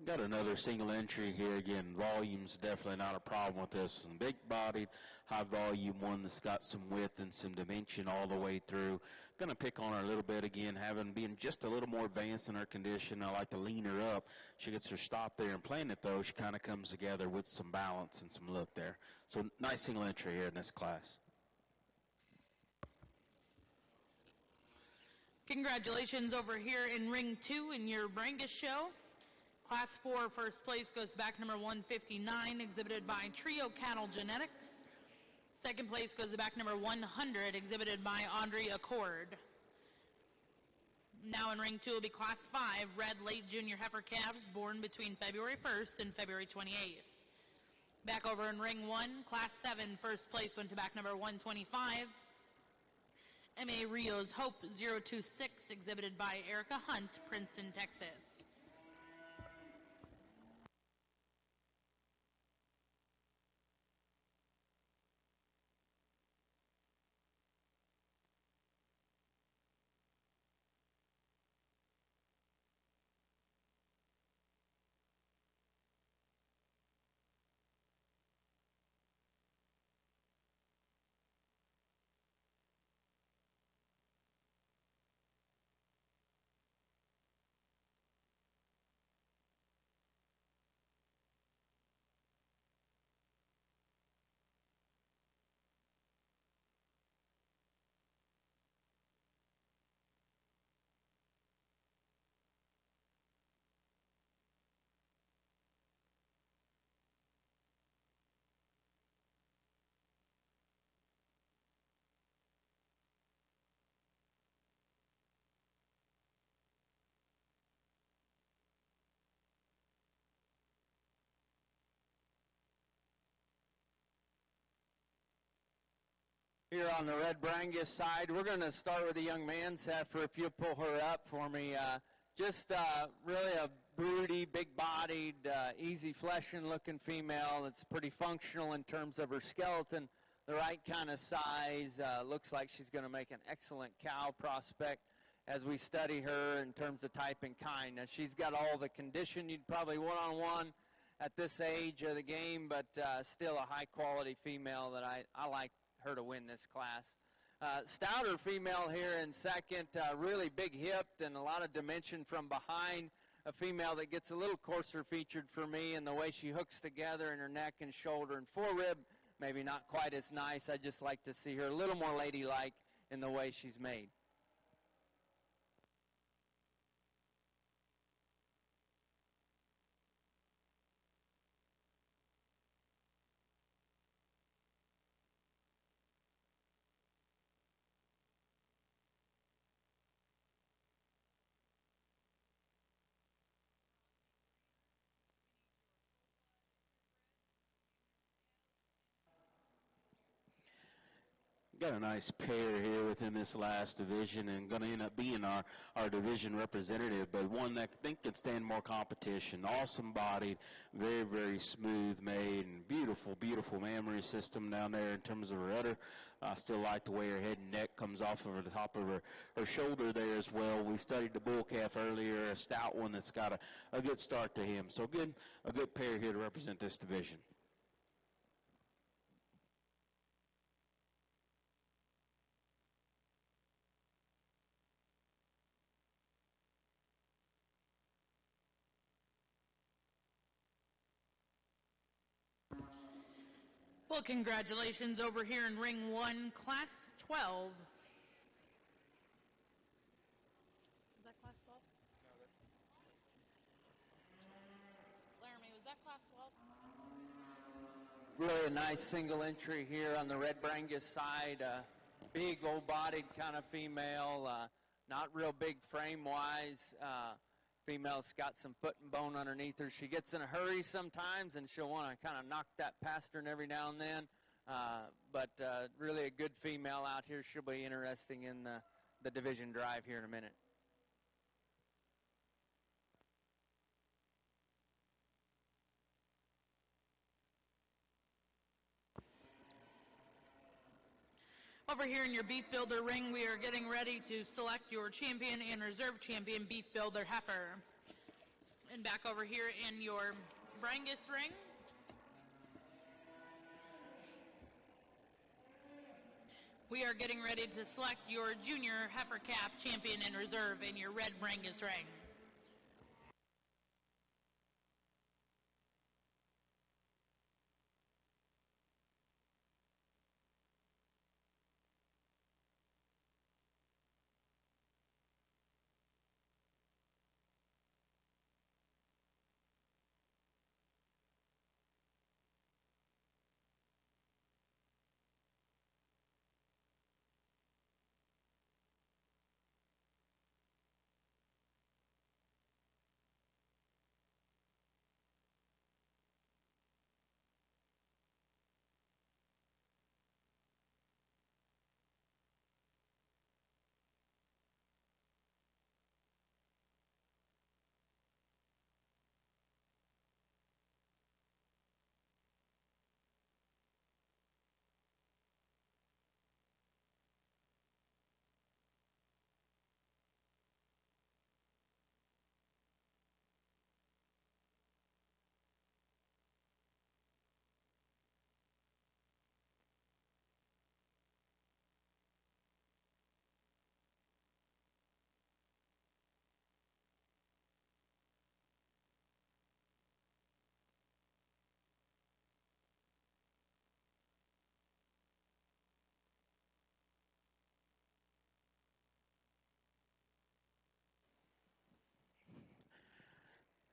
Got another single entry here. Again, volume's definitely not a problem with this. Big-bodied, high-volume one that's got some width and some dimension all the way through. Going to pick on her a little bit again, being just a little more advanced in her condition. I like to lean her up. She gets her stop there and playing it, though, she kind of comes together with some balance and some look there. So nice single entry here in this class. Congratulations over here in Ring 2 in your Brangus show. Class 4 first place goes to back number 159, exhibited by Trio Cattle Genetics. Second place goes to back number 100, exhibited by Audrey Accord. Now in Ring 2 will be Class 5, red late junior heifer calves born between February 1st and February 28th. Back over in Ring 1, Class 7 first place went to back number 125, M.A. Rios Hope 026, exhibited by Erica Hunt, Princeton, Texas. here on the red Brangus side. We're going to start with a young man's heifer. If you'll pull her up for me. Just really a broody, big-bodied, easy fleshing looking female that's pretty functional in terms of her skeleton, the right kind of size. Looks like she's going to make an excellent cow prospect as we study her in terms of type and kind. Now, she's got all the condition you'd probably one-on-one at this age of the game, but still a high-quality female that I like her to win this class. Stouter female here in second, really big-hipped and a lot of dimension from behind. A female that gets a little coarser featured for me in the way she hooks together in her neck and shoulder. And forerib, maybe not quite as nice. I just like to see her a little more ladylike in the way she's made. Got a nice pair here within this last division and going to end up being our division representative, but one that I think can stand more competition. Awesome bodied, very, very smooth made, and beautiful, beautiful mammary system down there in terms of her udder. I still like the way her head and neck comes off of the top of her shoulder there as well. We studied the bull calf earlier, a stout one that's got a good start to him. So a good pair here to represent this division. Well, congratulations over here in Ring 1, Class 12. Is that Class 12? No, that's... Laramie, was that Class 12? Really a nice single entry here on the red Brangus side. Big old-bodied kind of female, not real big frame-wise. Female's got some foot and bone underneath her. She gets in a hurry sometimes, and she'll want to kind of knock that past her every now and then. But really a good female out here. She'll be interesting in the division drive here in a minute. Over here in your Beef Builder ring, we are getting ready to select your champion and reserve champion Beef Builder heifer. And back over here in your Brangus ring, we are getting ready to select your junior heifer calf champion and reserve in your red Brangus ring.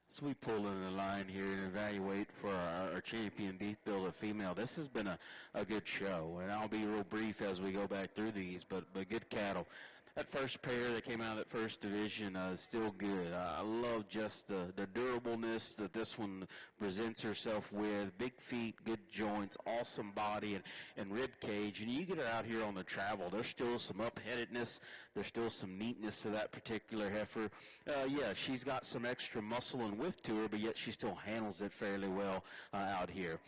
So we pull in the line here and evaluate for our champion Beef Builder female. This has been a good show, and I'll be real brief as we go back through these, but good cattle. That first pair that came out of that first division is still good. I love just the durableness that this one presents herself with. Big feet, good joints, awesome body, and rib cage. And you get her out here on the travel, there's still some upheadedness. There's still some neatness to that particular heifer. Yeah, she's got some extra muscle and width to her, but yet she still handles it fairly well out here.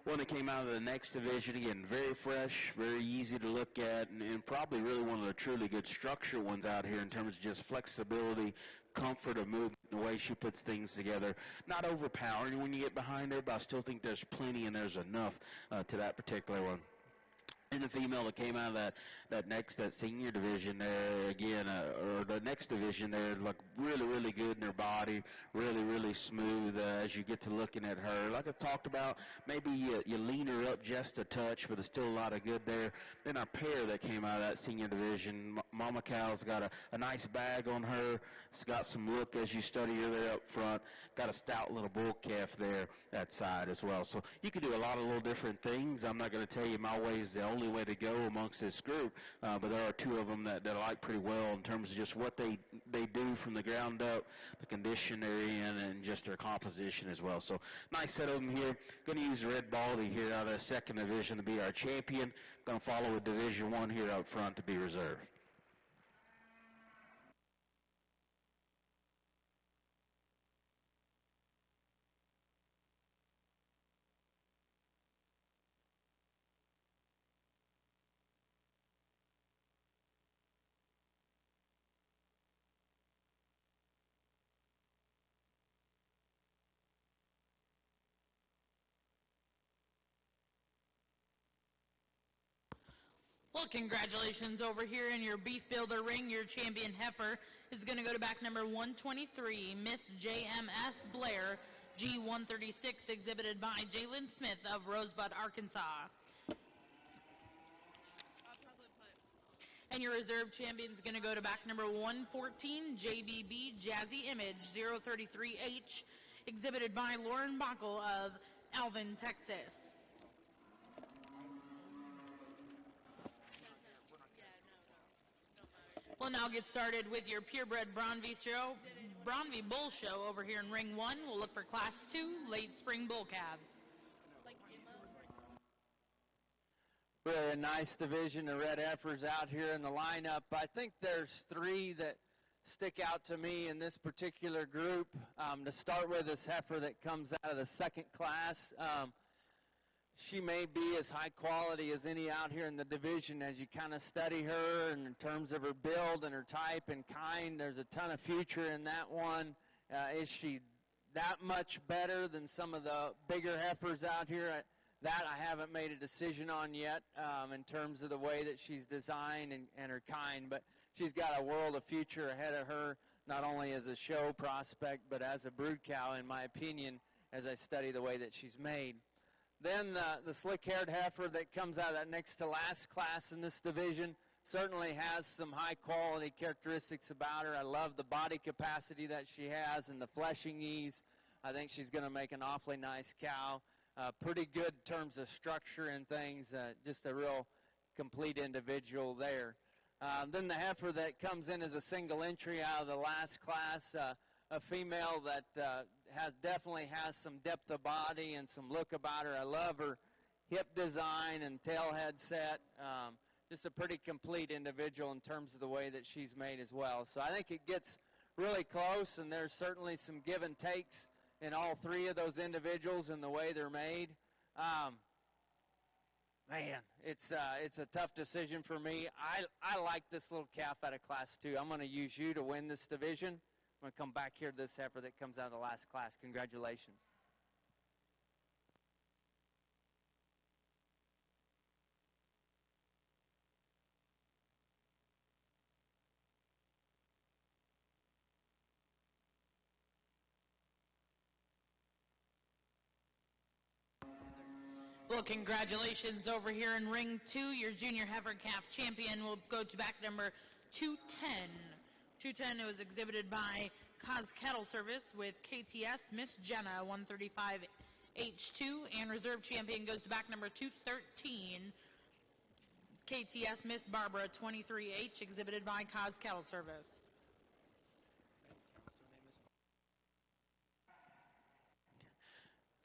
One that came out of the next division, again, very fresh, very easy to look at, and probably really one of the truly good structure ones out here in terms of just flexibility, comfort of movement, the way she puts things together. Not overpowering when you get behind her, but I still think there's plenty and there's enough to that particular one. And the female that came out of that senior division there, again, or the next division there, looked really, really good in her body, really, really smooth as you get to looking at her. Like I talked about, maybe you lean her up just a touch, but there's still a lot of good there. Then our pair that came out of that senior division, Mama Cow's got a nice bag on her. It's got some look as you study her there up front. Got a stout little bull calf there that side as well. So you can do a lot of little different things. I'm not going to tell you my way is the only way to go amongst this group, but there are two of them that I like pretty well in terms of just what they do from the ground up, the condition they're in, and just their composition as well. So nice set of them here. Going to use the red baldy here out of the second division to be our champion. Going to follow with Division 1 here up front to be reserved. Well, congratulations over here in your Beef Builder ring. Your champion heifer is going to go to back number 123, Miss JMS Blair, G136, exhibited by Jalen Smith of Rosebud, Arkansas. And your reserve champion is going to go to back number 114, JBB Jazzy Image, 033H, exhibited by Lauren Bockel of Alvin, Texas. We'll now get started with your purebred Braunvieh bull show over here in ring 1. We'll look for class 2 late spring bull calves. Really a nice division of red heifers out here in the lineup. I think there's 3 that stick out to me in this particular group. To start with, this heifer that comes out of the second class. She may be as high quality as any out here in the division as you kind of study her, and in terms of her build and her type and kind. There's a ton of future in that one. Is she that much better than some of the bigger heifers out here? That I haven't made a decision on yet in terms of the way that she's designed and her kind. But she's got a world of future ahead of her, not only as a show prospect, but as a brood cow, in my opinion, as I study the way that she's made. Then the slick-haired heifer that comes out of that next to last class in this division certainly has some high-quality characteristics about her. I love the body capacity that she has and the fleshing ease. I think she's going to make an awfully nice cow. Pretty good in terms of structure and things. Just a real complete individual there. Then the heifer that comes in as a single entry out of the last class, a female that definitely has some depth of body and some look about her. I love her hip design and tail head set. Just a pretty complete individual in terms of the way that she's made as well. So I think it gets really close, and there's certainly some give and takes in all 3 of those individuals and the way they're made. Man, it's a tough decision for me. I like this little calf out of class 2. I'm going to use you to win this division. I'm going to come back here to this heifer that comes out of the last class. Congratulations. Well, congratulations over here in ring 2. Your junior heifer calf champion will go to back number 210. 210 was exhibited by Cos Cattle Service with KTS Miss Jenna 135H2, and reserve champion goes to back number 213, KTS Miss Barbara 23H, exhibited by Cos Cattle Service.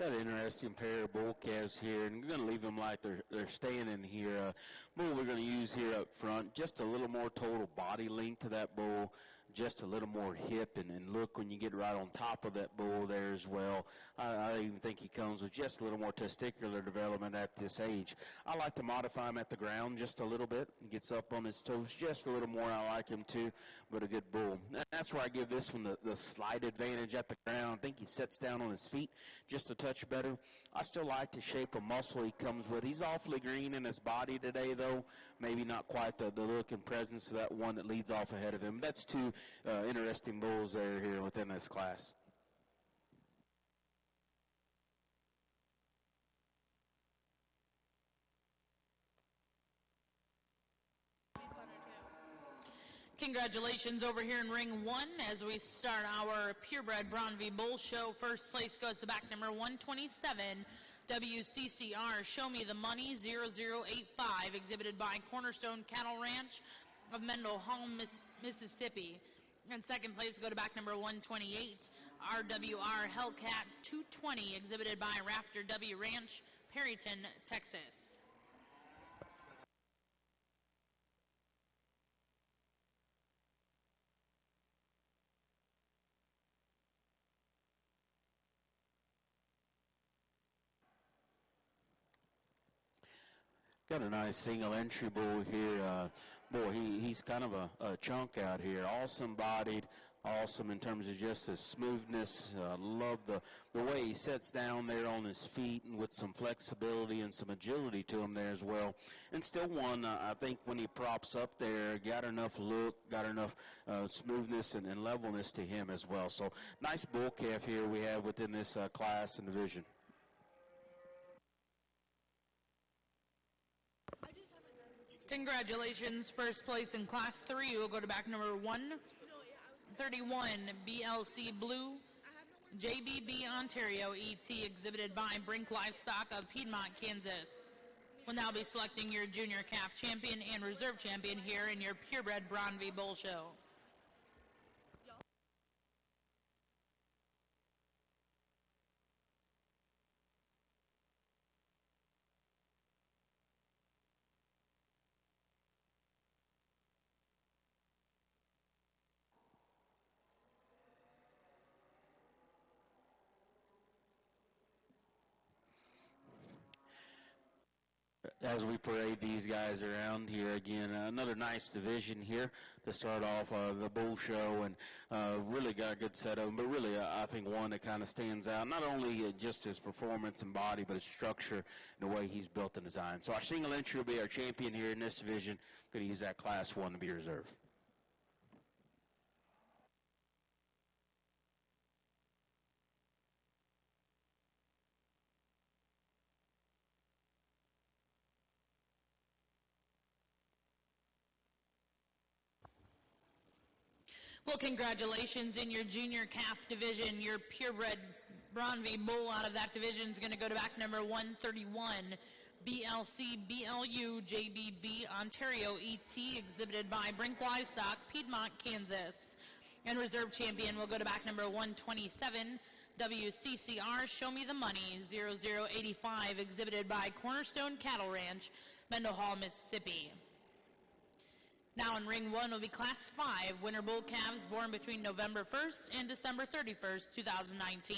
Got an interesting pair of bull calves here, and we're going to leave them like they're staying in here. Bull we're going to use here up front, just a little more total body length to that bull, just a little more hip, and look when you get right on top of that bull there as well. I even think he comes with just a little more testicular development at this age. I like to modify him at the ground just a little bit. He gets up on his toes just a little more. I like him too, but a good bull. That's where I give this one the slight advantage at the ground. I think he sets down on his feet just a touch better. I still like the shape of muscle he comes with. He's awfully green in his body today, though. Maybe not quite the look and presence of that one that leads off ahead of him. That's two interesting bulls there here within this class. Congratulations over here in ring 1 as we start our purebred Braunvieh Bull Show. First place goes to back number 127, WCCR Show Me the Money 0085, exhibited by Cornerstone Cattle Ranch of Mendel Hall, Mississippi. And second place go to back number 128, RWR Hellcat 220, exhibited by Rafter W Ranch, Perryton, Texas. Got a nice single entry bull here. Boy, he's kind of a chunk out here. Awesome bodied, awesome in terms of just his smoothness. Love the way he sets down there on his feet and with some flexibility and some agility to him there as well. And still one, I think when he props up there, got enough look, got enough smoothness and levelness to him as well. So nice bull calf here we have within this class and division. Congratulations, first place in Class 3 will go to back number 131, BLC Blue, JBB Ontario ET, exhibited by Brink Livestock of Piedmont, Kansas. We'll now be selecting your junior calf champion and reserve champion here in your purebred Braunvieh Bull Show. As we parade these guys around here again, another nice division here to start off the bull show, and really got a good set of them, but really I think one that kind of stands out, not only just his performance and body, but his structure and the way he's built and designed. So our single entry will be our champion here in this division. Going to use that Class 1 to be reserved. Well, congratulations in your junior calf division. Your purebred Braunvieh bull out of that division is going to go to back number 131, BLC BLU JBB Ontario ET, exhibited by Brink Livestock, Piedmont, Kansas. And reserve champion will go to back number 127, WCCR Show Me the Money 0085, exhibited by Cornerstone Cattle Ranch, Mendel Hall, Mississippi. Now in ring 1 will be Class 5 winter bull calves born between November 1st and December 31st, 2019.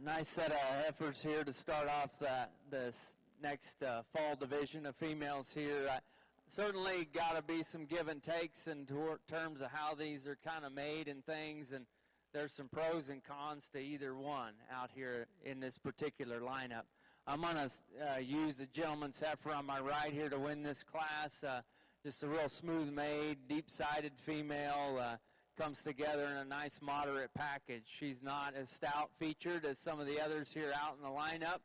Nice set of heifers here to start off this next fall division of females here. Certainly got to be some give and takes in terms of how these are kind of made and things, and there's some pros and cons to either one out here in this particular lineup. I'm going to use the gentleman's heifer on my right here to win this class. Just a real smooth-made, deep-sided female. Comes together in a nice moderate package. She's not as stout featured as some of the others here out in the lineup,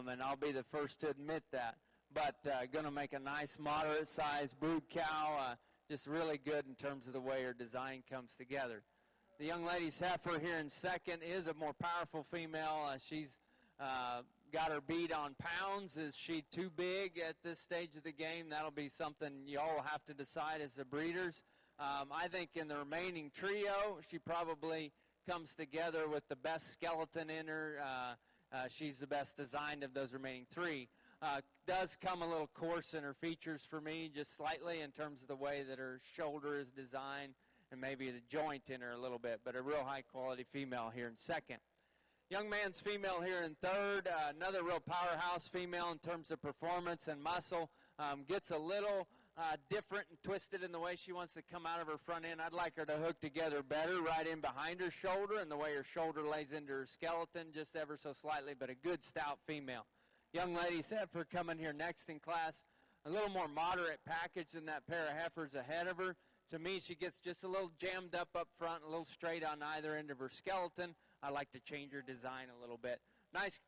and I'll be the first to admit that. But going to make a nice moderate-sized brood cow, just really good in terms of the way her design comes together. The young lady's heifer here in second is a more powerful female. She's got her beat on pounds. Is she too big at this stage of the game? That'll be something you all have to decide as the breeders. I think in the remaining trio, she probably comes together with the best skeleton in her. She's the best designed of those remaining three. Does come a little coarse in her features for me, just slightly in terms of the way that her shoulder is designed and maybe the joint in her a little bit, but a real high-quality female here in second. Young man's female here in third, another real powerhouse female in terms of performance and muscle. Gets a little different and twisted in the way she wants to come out of her front end. I'd like her to hook together better right in behind her shoulder and the way her shoulder lays into her skeleton just ever so slightly, but a good stout female. Young lady's heifer coming here next in class, a little more moderate package than that pair of heifers ahead of her. To me, she gets just a little jammed up front, a little straight on either end of her skeleton. I like to change her design a little bit. Nice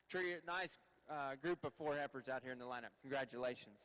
group of four heifers out here in the lineup. Congratulations.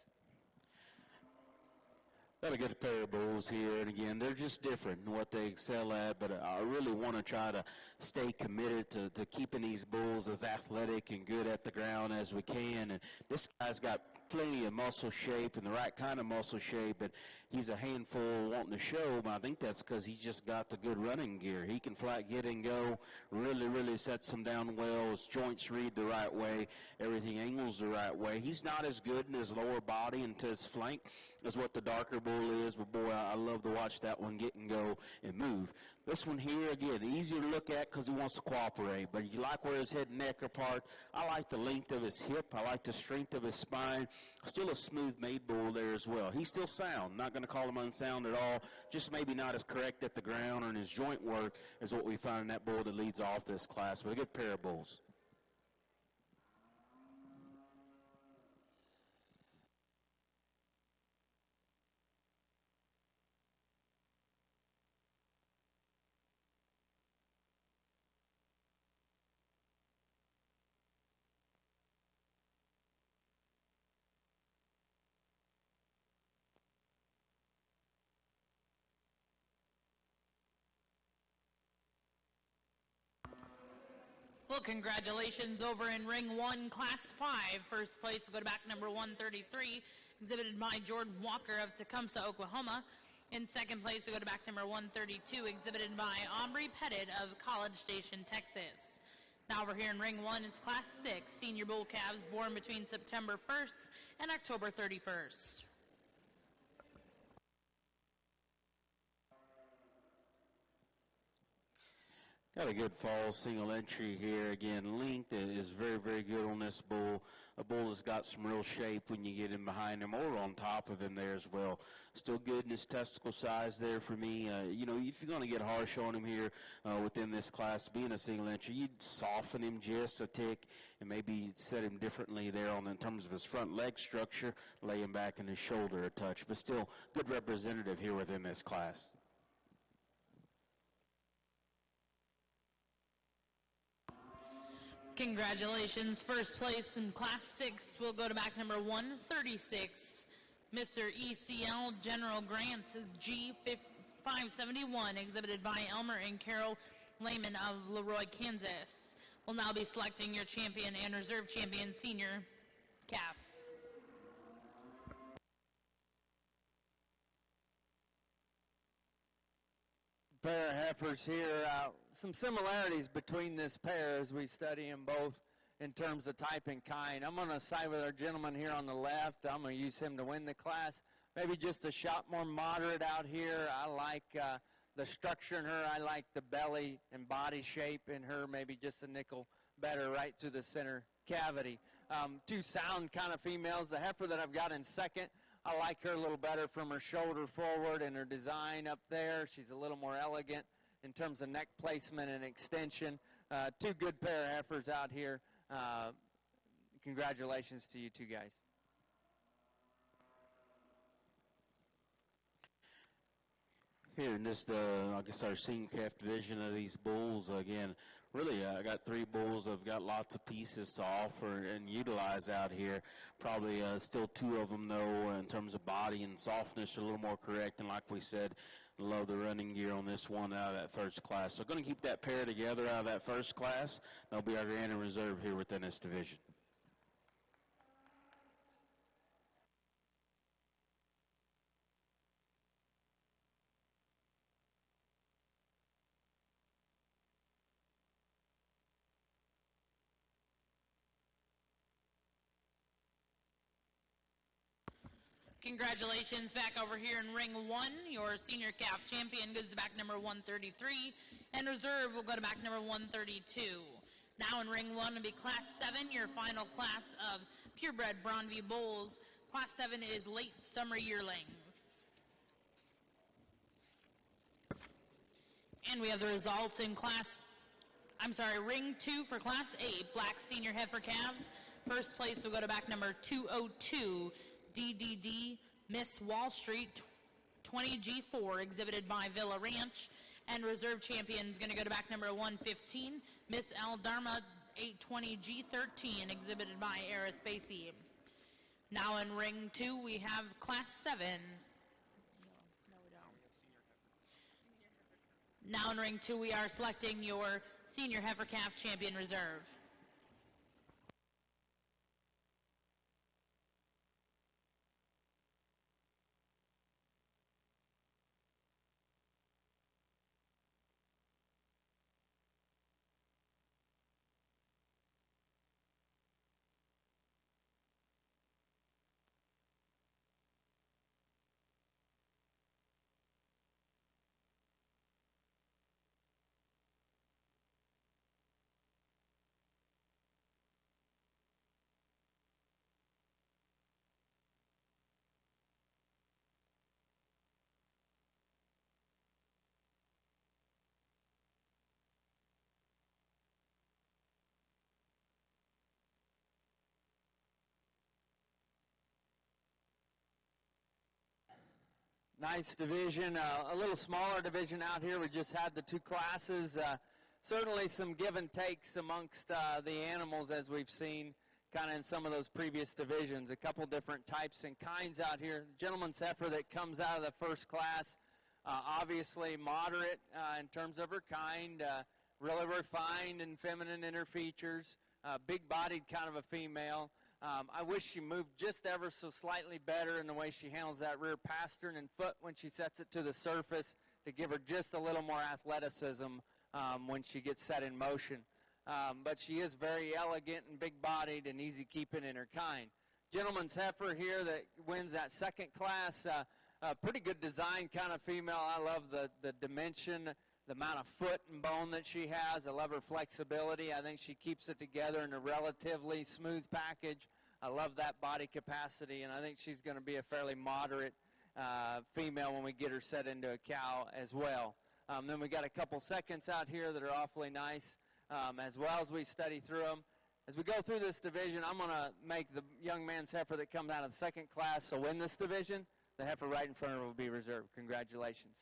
Got a good pair of bulls here, and again, they're just different in what they excel at, but I really want to try to stay committed to keeping these bulls as athletic and good at the ground as we can, and this guy's got plenty of muscle shape and the right kind of muscle shape, and he's a handful wanting to show, but I think that's because he just got the good running gear. He can flat get and go, really sets him down well. His joints read the right way, everything angles the right way. He's not as good in his lower body and to his flank as what the darker bull is, but boy, I love to watch that one get and go and move. This one here, again, easier to look at because he wants to cooperate, but you like where his head and neck are apart. I like the length of his hip. I like the strength of his spine. Still a smooth-made bull there as well. He's still sound. Not going to call him unsound at all, just maybe not as correct at the ground or in his joint work as what we find in that bull that leads off this class, but a good pair of bulls. Well, congratulations over in Ring 1, Class 5. First place will go to back number 133, exhibited by Jordan Walker of Tecumseh, Oklahoma. In second place will go to back number 132, exhibited by Aubrey Pettit of College Station, Texas. Now over here in Ring 1 is Class 6, senior bull calves born between September 1st and October 31st. Got a good fall single entry here. Again, length is very good on this bull. A bull that's got some real shape when you get in behind him or on top of him there as well. Still good in his testicle size there for me. You know, if you're going to get harsh on him here within this class, being a single entry, you'd soften him just a tick and maybe set him differently there in terms of his front leg structure, lay him back in his shoulder a touch. But still, good representative here within this class. Congratulations. First place in Class 6 will go to back number 136. Mr. ECL General Grant is G571, exhibited by Elmer and Carol Lehman of Leroy, Kansas. We'll now be selecting your champion and reserve champion senior calf. Pair of heifers here. Some similarities between this pair as we study them both in terms of type and kind. I'm going to side with our gentleman here on the left. I'm going to use him to win the class. Maybe just a shot more moderate out here. I like the structure in her. I like the belly and body shape in her. Maybe just a nickel better right through the center cavity. Two sound kind of females. The heifer that I've got in second, I like her a little better from her shoulder forward and her design up there. She's a little more elegant in terms of neck placement and extension. Two good pair of heifers out here. Congratulations to you two guys. Here in this, I guess our senior calf division of these bulls, again, really, I got three bulls. I've got lots of pieces to offer and utilize out here. Probably still two of them, though, in terms of body and softness, are a little more correct. And like we said, love the running gear on this one out of that first class. So going to keep that pair together out of that first class. They'll be our grand and reserve here within this division. Congratulations back over here in ring one. Your senior calf champion goes to back number 133, and reserve will go to back number 132. Now in ring one will be class 7, your final class of purebred Braunvieh bulls. Class 7 is late summer yearlings. And we have the results in ring 2 for class 8, black senior heifer calves. First place will go to back number 202, DDD Miss Wall Street 20G4, exhibited by Villa Ranch. And reserve champion is going to go to back number 115, Miss Al Dharma 820G13, exhibited by Aerospacey. Now in ring 2, we have class 7. Now in ring 2, we are selecting your senior heifer calf champion reserve. Nice division, a little smaller division out here. We just had the two classes. Certainly some give and takes amongst the animals, as we've seen kind of in some of those previous divisions. A couple different types and kinds out here. The gentleman's heifer that comes out of the first class, obviously moderate in terms of her kind, really refined and feminine in her features, big-bodied kind of a female. I wish she moved just ever so slightly better in the way she handles that rear pastern and foot when she sets it to the surface to give her just a little more athleticism when she gets set in motion. But she is very elegant and big-bodied and easy keeping in her kind. Gentleman's heifer here that wins that second class, pretty good design kind of female. I love the dimension, the amount of foot and bone that she has. I love her flexibility. I think she keeps it together in a relatively smooth package. I love that body capacity, and I think she's going to be a fairly moderate female when we get her set into a cow as well. Then we got a couple seconds out here that are awfully nice as well as we study through them. As we go through this division, I'm going to make the young man's heifer that comes out of the second class so win this division. The heifer right in front of her will be reserved. Congratulations.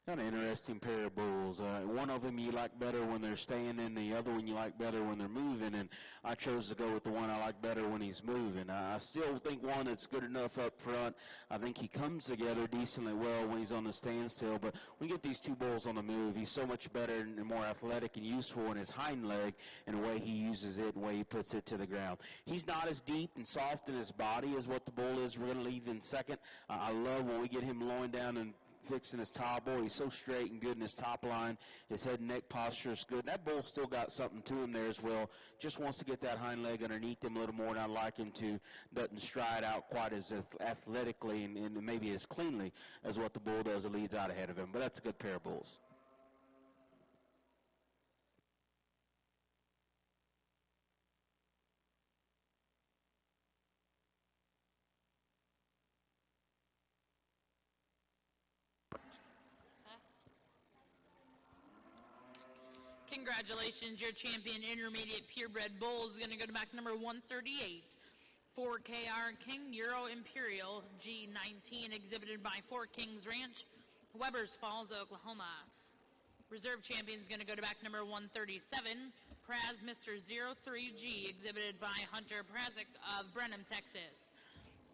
Got an interesting pair of bulls. One of them you like better when they're standing, the other one you like better when they're moving, and I chose to go with the one I like better when he's moving. I still think one that's good enough up front. I think he comes together decently well when he's on the standstill, but we get these two bulls on the move. He's so much better and more athletic and useful in his hind leg and the way he uses it and the way he puts it to the ground. He's not as deep and soft in his body as what the bull is we're going to leave in second. I love when we get him loin down and fixing his top. Boy, he's so straight and good in his top line. His head and neck posture is good. That bull still got something to him there as well. Just wants to get that hind leg underneath him a little more, and I like him to doesn't stride out quite as athletically and maybe as cleanly as what the bull does that leads out ahead of him. But that's a good pair of bulls. Congratulations, your champion intermediate purebred bull is going to go to back number 138. 4KR King Euro Imperial G19, exhibited by Four Kings Ranch, Webbers Falls, Oklahoma. Reserve champion is going to go to back number 137. Praz Mr. 03G, exhibited by Hunter Prazik of Brenham, Texas.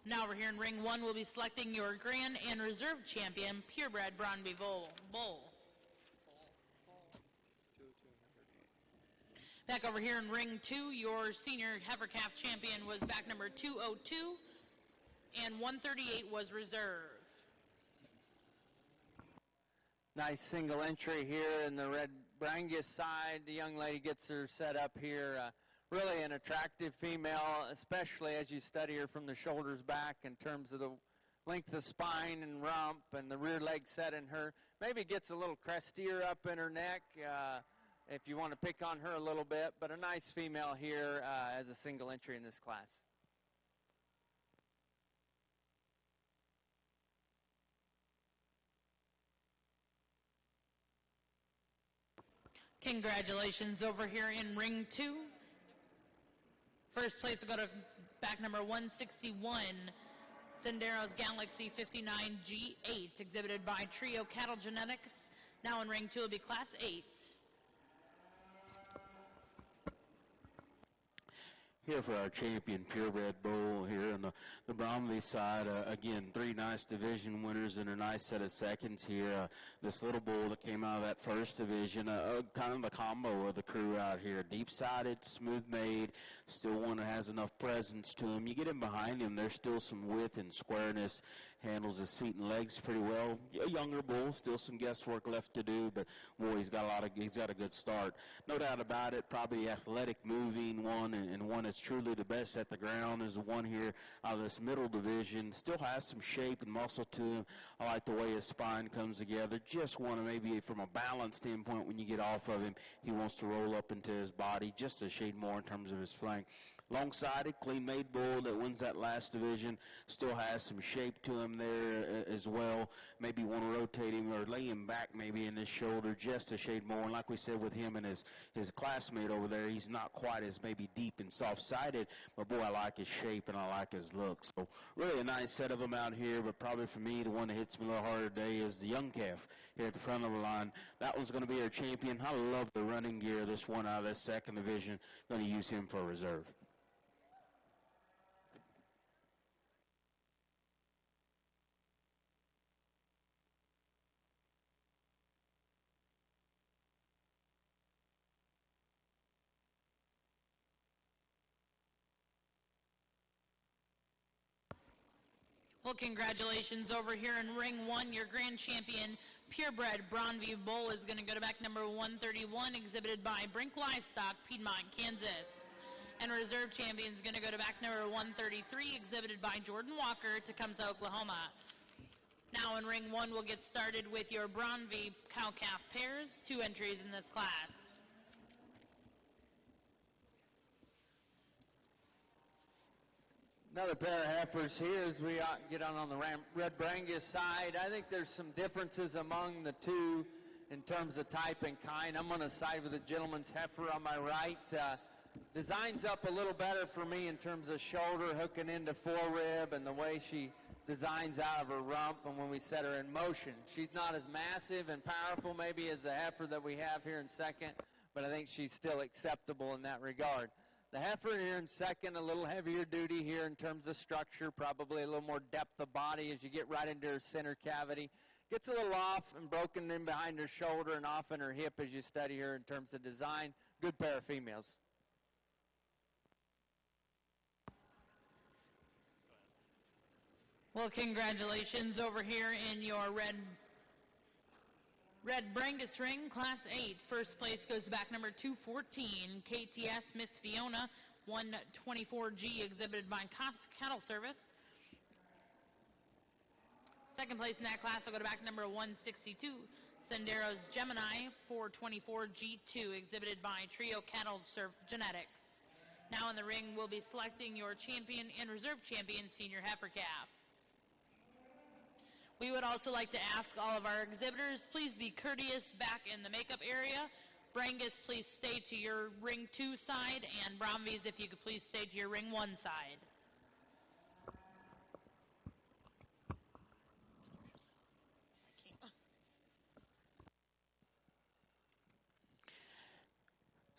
Now over here in ring one, we'll be selecting your grand and reserve champion, purebred Braunvieh bull. Back over here in ring two, your senior heifer calf champion was back number 202, and 138 was reserve. Nice single entry here in the red Brangus side. The young lady gets her set up here. Really an attractive female, especially as you study her from the shoulders back in terms of the length of spine and rump and the rear leg set in her. Maybe gets a little crestier up in her neck. If you want to pick on her a little bit, but a nice female here as a single entry in this class. Congratulations over here in ring two. First place will go to back number 161, Senderos Galaxy 59 G8, exhibited by Trio Cattle Genetics. Now in ring two will be class 8. Here for our champion purebred bull here on the Braunvieh side. Again, three nice division winners and a nice set of seconds here. This little bull that came out of that first division, kind of the combo of the crew out here. Deep-sided, smooth-made, still one that has enough presence to him. You get him behind him, there's still some width and squareness. Handles his feet and legs pretty well. A younger bull, still some guesswork left to do, but boy, he's got a good start. No doubt about it, probably the athletic moving one and one that's truly the best at the ground is the one here out of this middle division. Still has some shape and muscle to him. I like the way his spine comes together. Just want to maybe from a balance standpoint when you get off of him, he wants to roll up into his body just a shade more in terms of his flank. Long-sided, clean-made bull that wins that last division. Still has some shape to him there as well. Maybe want to rotate him or lay him back maybe in his shoulder just a shade more. And like we said with him and his classmate over there, he's not quite as maybe deep and soft-sided. But, boy, I like his shape and I like his look. So really a nice set of them out here. But probably for me, the one that hits me a little harder today is the young calf here at the front of the line. That one's going to be our champion. I love the running gear of this one out of this second division. Going to use him for reserve. Well, congratulations over here in ring one. Your grand champion, purebred Braunvieh bull, is going to go to back number 131, exhibited by Brink Livestock, Piedmont, Kansas. And reserve champion is going to go to back number 133, exhibited by Jordan Walker, Tecumseh, Oklahoma. Now in ring one, we'll get started with your Braunvieh cow-calf pairs, 2 entries in this class. Another pair of heifers here as we get on the red Brangus side. I think there's some differences among the two in terms of type and kind. I'm going to side with the gentleman's heifer on my right. Designs up a little better for me in terms of shoulder hooking into forerib and the way she designs out of her rump and when we set her in motion. She's not as massive and powerful maybe as the heifer that we have here in second, but I think she's still acceptable in that regard. The heifer here in second, a little heavier duty here in terms of structure, probably a little more depth of body as you get right into her center cavity. Gets a little off and broken in behind her shoulder and off in her hip as you study her in terms of design. Good pair of females. Well, congratulations over here in your red Red Brangus ring, Class 8. First place goes to back number 214, KTS Miss Fiona, 124G, exhibited by Cost Cattle Service. Second place in that class will go to back number 162, Senderos Gemini, 424G2, exhibited by Trio Cattle Genetics. Now in the ring, we'll be selecting your champion and reserve champion senior heifer calf. We would also like to ask all of our exhibitors, please be courteous back in the makeup area. Brangus, please stay to your ring 2 side, and Braunvieh, if you could please stay to your ring 1 side.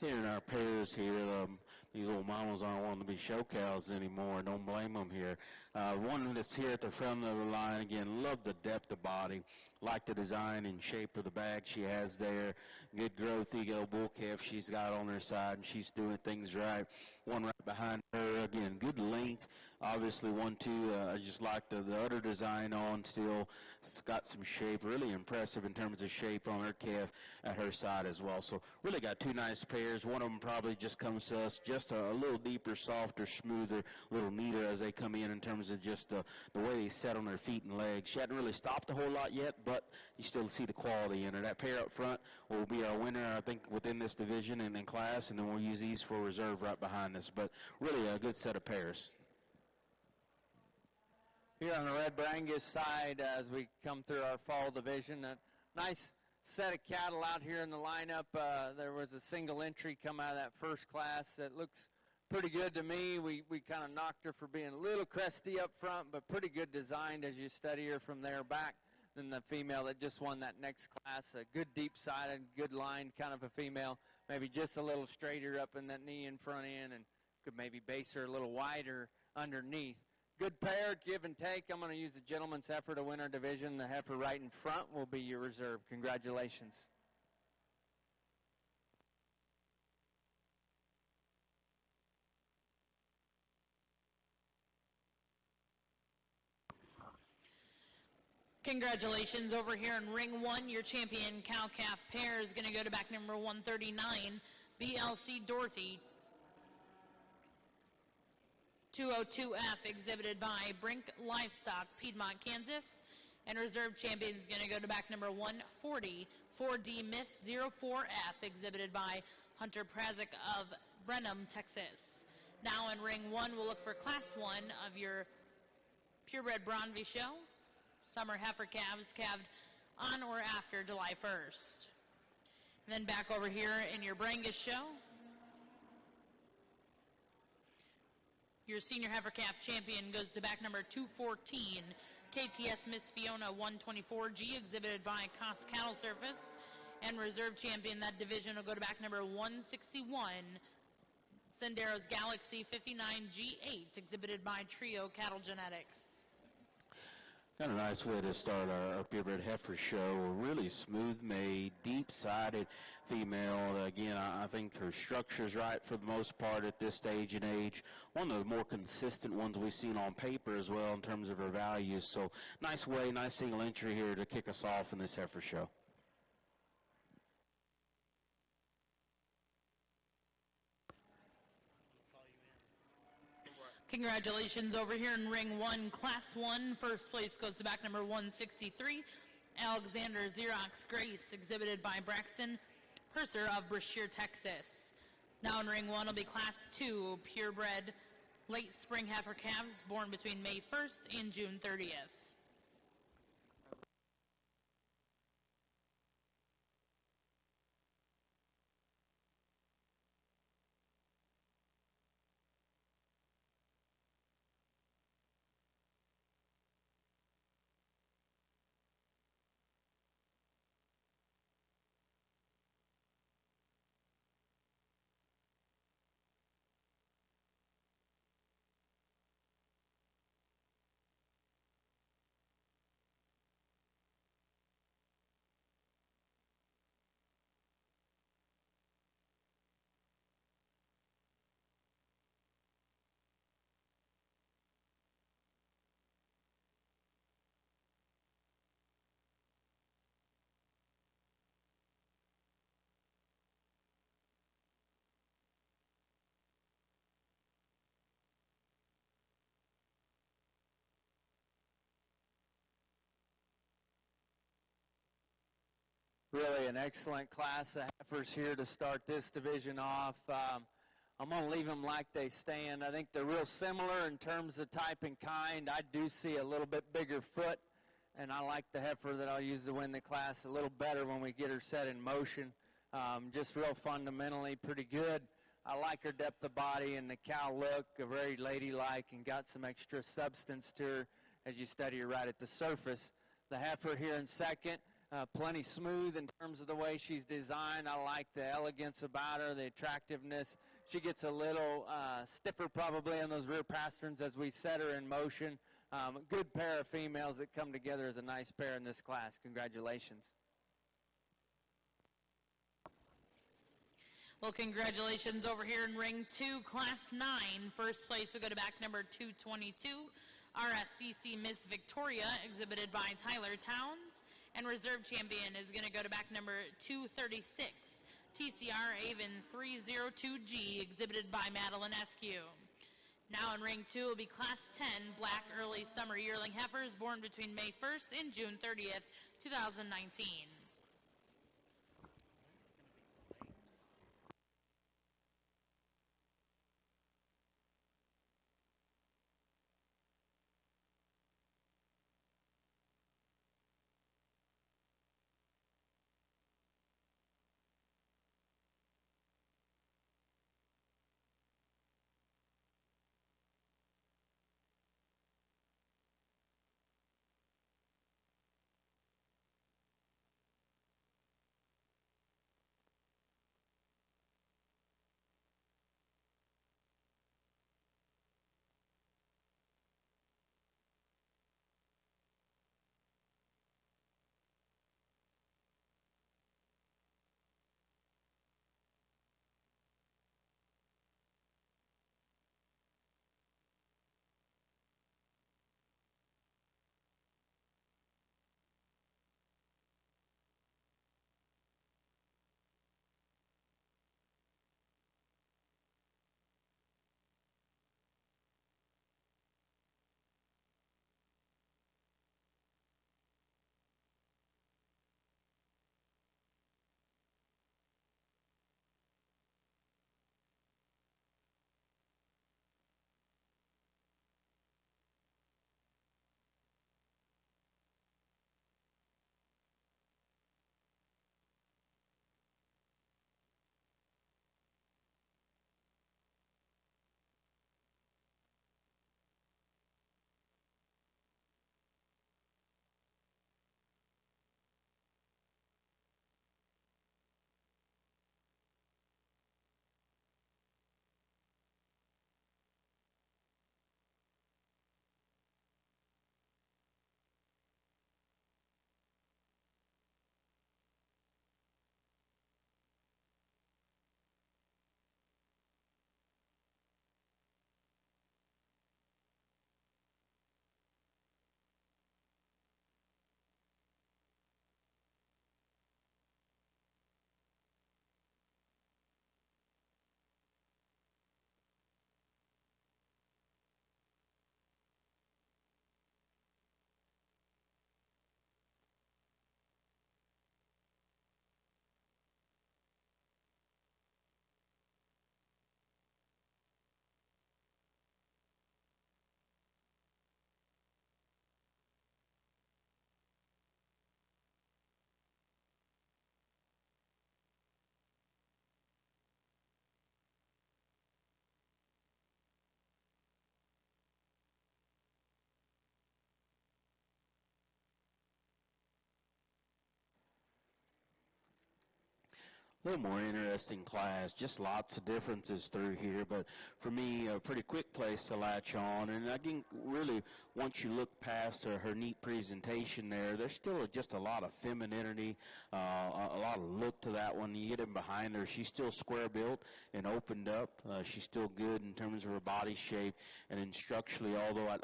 Here in our pairs here, these old mamas aren't wanting to be show cows anymore. Don't blame them here. One that's here at the front of the line, again, love the depth of body. Like the design and shape of the bag she has there. Good growth ego bull calf she's got on her side, and she's doing things right. One right behind her, again, good length. Obviously, 1-2, I just like the udder design on still. It's got some shape, really impressive in terms of shape on her calf at her side as well. So really got two nice pairs. One of them probably just comes to us just a little deeper, softer, smoother, a little neater as they come in terms of just the way they set on their feet and legs. She hadn't really stopped a whole lot yet, but you still see the quality in her. That pair up front will be our winner, I think, within this division and in class, and then we'll use these for reserve right behind us. But really a good set of pairs. Here on the Red Brangus side, as we come through our fall division, a nice set of cattle out here in the lineup. There was a single entry come out of that first class that looks pretty good to me. We kind of knocked her for being a little cresty up front, but pretty good designed as you study her from there back. Then the female that just won that next class, a good deep-sided, good line kind of a female, maybe just a little straighter up in that knee and front end, and could maybe base her a little wider underneath. Good pair, give and take. I'm going to use the gentleman's heifer to win our division. The heifer right in front will be your reserve. Congratulations. Congratulations. Over here in ring 1, your champion cow-calf pair is going to go to back number 139, BLC Dorothy. 202F, exhibited by Brink Livestock, Piedmont, Kansas. And reserve champion is going to go to back number 140, 4D Miss 04F, exhibited by Hunter Prazik of Brenham, Texas. Now in ring 1, we'll look for class 1 of your purebred Braunvieh show. Summer heifer calves calved on or after July 1st. And then back over here in your Brangus show, your senior heifer calf champion goes to back number 214, KTS Miss Fiona 124G, exhibited by Cost Cattle Service. And reserve champion, that division will go to back number 161, Senderos Galaxy 59G8, exhibited by Trio Cattle Genetics. Got a nice way to start our purebred heifer show. A really smooth-made, deep-sided female. Again, I think her structure's right for the most part at this stage and age. One of the more consistent ones we've seen on paper as well in terms of her values. So nice way, nice single entry here to kick us off in this heifer show. Congratulations. Over here in ring 1, class 1, first place goes to back number 163, Alexander Xerox Grace, exhibited by Braxton Purser of Brashear, Texas. Now in ring 1 will be class 2, purebred late spring heifer calves born between May 1st and June 30th. Really an excellent class of heifers here to start this division off. I'm going to leave them like they stand. I think they're real similar in terms of type and kind. I do see a little bit bigger foot, and I like the heifer that I'll use to win the class a little better when we get her set in motion. Just real fundamentally pretty good. I like her depth of body and the cow look, very ladylike, and got some extra substance to her as you study her right at the surface. The heifer here in second, plenty smooth in terms of the way she's designed. I like the elegance about her, the attractiveness. She gets a little stiffer probably on those rear pasterns as we set her in motion. Good pair of females that come together as a nice pair in this class. Congratulations. Well, congratulations over here in ring 2, class 9. First place will go to back number 222, RSCC Miss Victoria, exhibited by Tyler Towns. And reserve champion is going to go to back number 236, TCR Avon 302G, exhibited by Madeline Eskew. Now in ring 2 will be class 10, black early summer yearling heifers born between May 1st and June 30th, 2019. A little more interesting class, just lots of differences through here, but for me, a pretty quick place to latch on. And I think really, once you look past her neat presentation there, there's still just a lot of femininity, a lot of look to that one. You get in behind her, she's still square built and opened up. She's still good in terms of her body shape, and then structurally, although I'd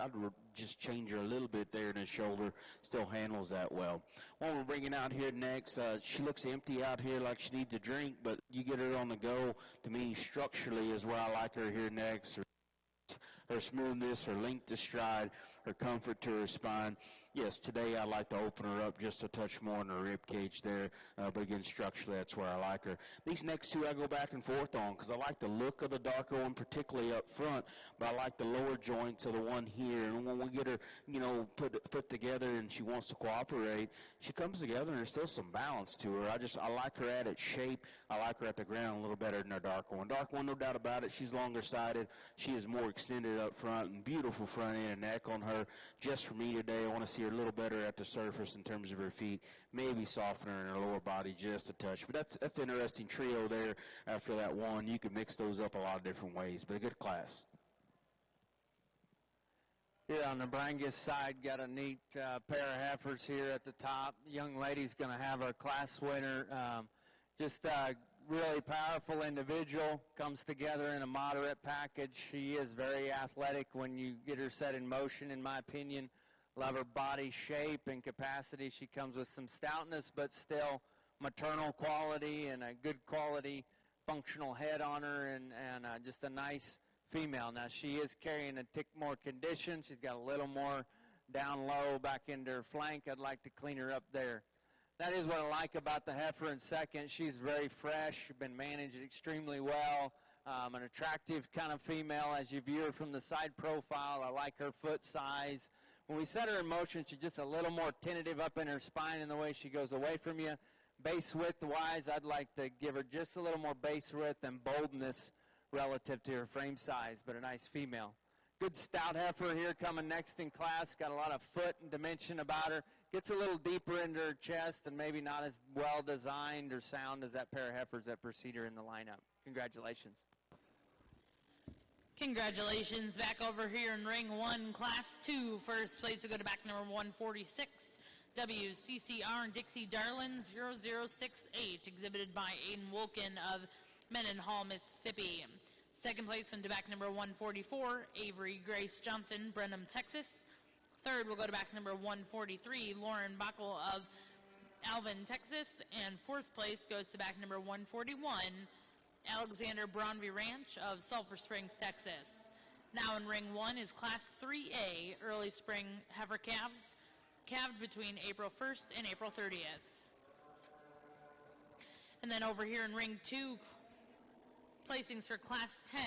just change her a little bit there in the shoulder, still handles that well. One we're bringing out here next, she looks empty out here like she needs a drink, but you get her on the go. To me, structurally is where I like her here next. Her smoothness, her length to stride, her comfort to her spine. Yes, today I'd like to open her up just a touch more in her rib cage there, but again, structurally, that's where I like her. These next two I go back and forth on because I like the look of the darker one, particularly up front, but I like the lower joints of the one here. And when we get her, put together and she wants to cooperate, she comes together and there's still some balance to her. I like her at its shape. I like her at the ground a little better than our darker one. Dark one, no doubt about it. She's longer sided. She is more extended up front and beautiful front end and neck on her. Just for me today, I want to see her a little better at the surface in terms of her feet, maybe softener in her lower body just a touch. But that's an interesting trio there after that one. You can mix those up a lot of different ways, but a good class. Here on the Brangus side, got a neat pair of heifers here at the top. Young lady's going to have our class winner. Just a really powerful individual, comes together in a moderate package. She is very athletic when you get her set in motion, in my opinion. Love her body shape and capacity. She comes with some stoutness, but still maternal quality and a good quality functional head on her, and just a nice female. Now, she is carrying a tick more condition. She's got a little more down low back into her flank. I'd like to clean her up there. That is what I like about the heifer in second. She's very fresh, been managed extremely well. An attractive kind of female as you view her from the side profile. I like her foot size. When we set her in motion, she's just a little more tentative up in her spine in the way she goes away from you. Base width-wise, I'd like to give her just a little more base width and boldness relative to her frame size, but a nice female. Good stout heifer here coming next in class. Got a lot of foot and dimension about her. Gets a little deeper into her chest and maybe not as well designed or sound as that pair of heifers that precede her in the lineup. Congratulations. Congratulations. Back over here in ring one, class two. First place will go to back number 146, WCCR Dixie Darlin 0068, exhibited by Aiden Wolken of Mendenhall, Mississippi. Second place went to back number 144, Avery Grace Johnson, Brenham, Texas. Third will go to back number 143, Lauren Backel of Alvin, Texas. And fourth place goes to back number 141, Alexander Braunvieh Ranch of Sulphur Springs, Texas. Now in ring one is class 3A, early spring heifer calves, calved between April 1st and April 30th. And then over here in ring two, placings for class 10,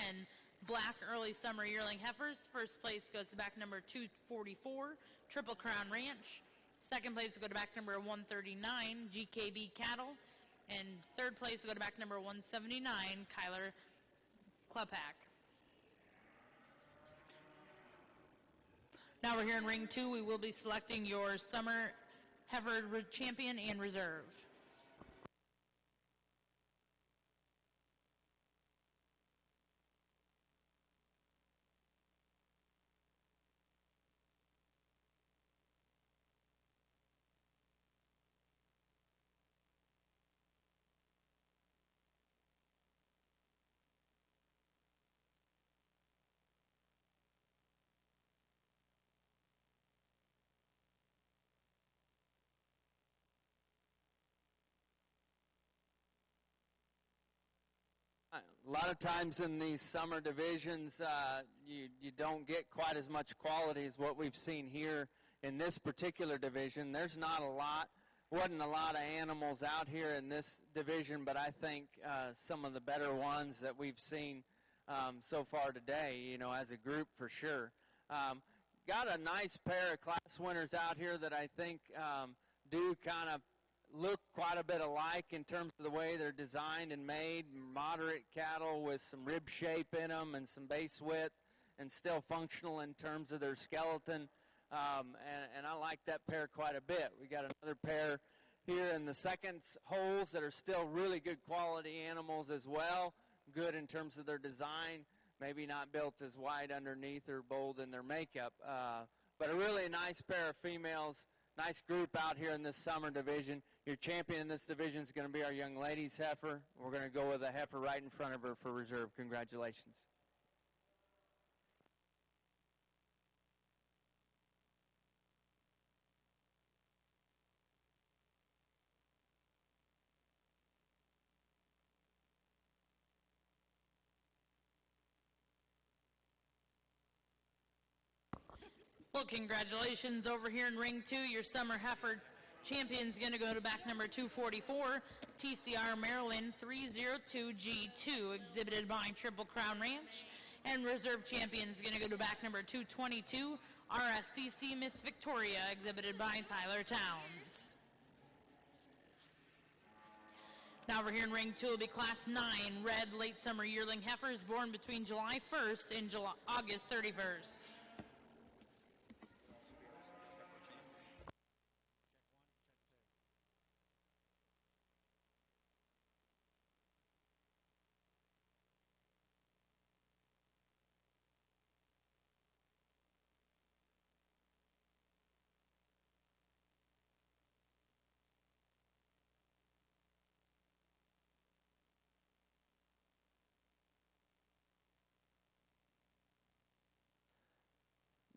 black early summer yearling heifers. First place goes to back number 244, Triple Crown Ranch. Second place will go to back number 139, GKB Cattle. And third place will go to back number 179, Kyler Klepak. Now we're here in ring two. We will be selecting your summer heifer champion and reserve. A lot of times in these summer divisions, you don't get quite as much quality as what we've seen here in this particular division. There's wasn't a lot of animals out here in this division, but I think some of the better ones that we've seen so far today, as a group for sure. Got a nice pair of class winners out here that I think do kind of look quite a bit alike in terms of the way they're designed and made. Moderate cattle with some rib shape in them and some base width, and still functional in terms of their skeleton. And I like that pair quite a bit. We got another pair here in the second holes that are still really good quality animals as well. Good in terms of their design. Maybe not built as wide underneath or bold in their makeup. But a really nice pair of females. Nice group out here in this summer division. Your champion in this division is going to be our young ladies heifer. We're going to go with a heifer right in front of her for reserve. Congratulations. Well, congratulations over here in ring 2. Your summer heifer champion's going to go to back number 244, TCR Maryland 302G2, exhibited by Triple Crown Ranch. And reserve champion's going to go to back number 222, RSCC Miss Victoria, exhibited by Tyler Towns. Now over here in ring 2 will be class 9, red late summer yearling heifers born between July 1st and August 31st.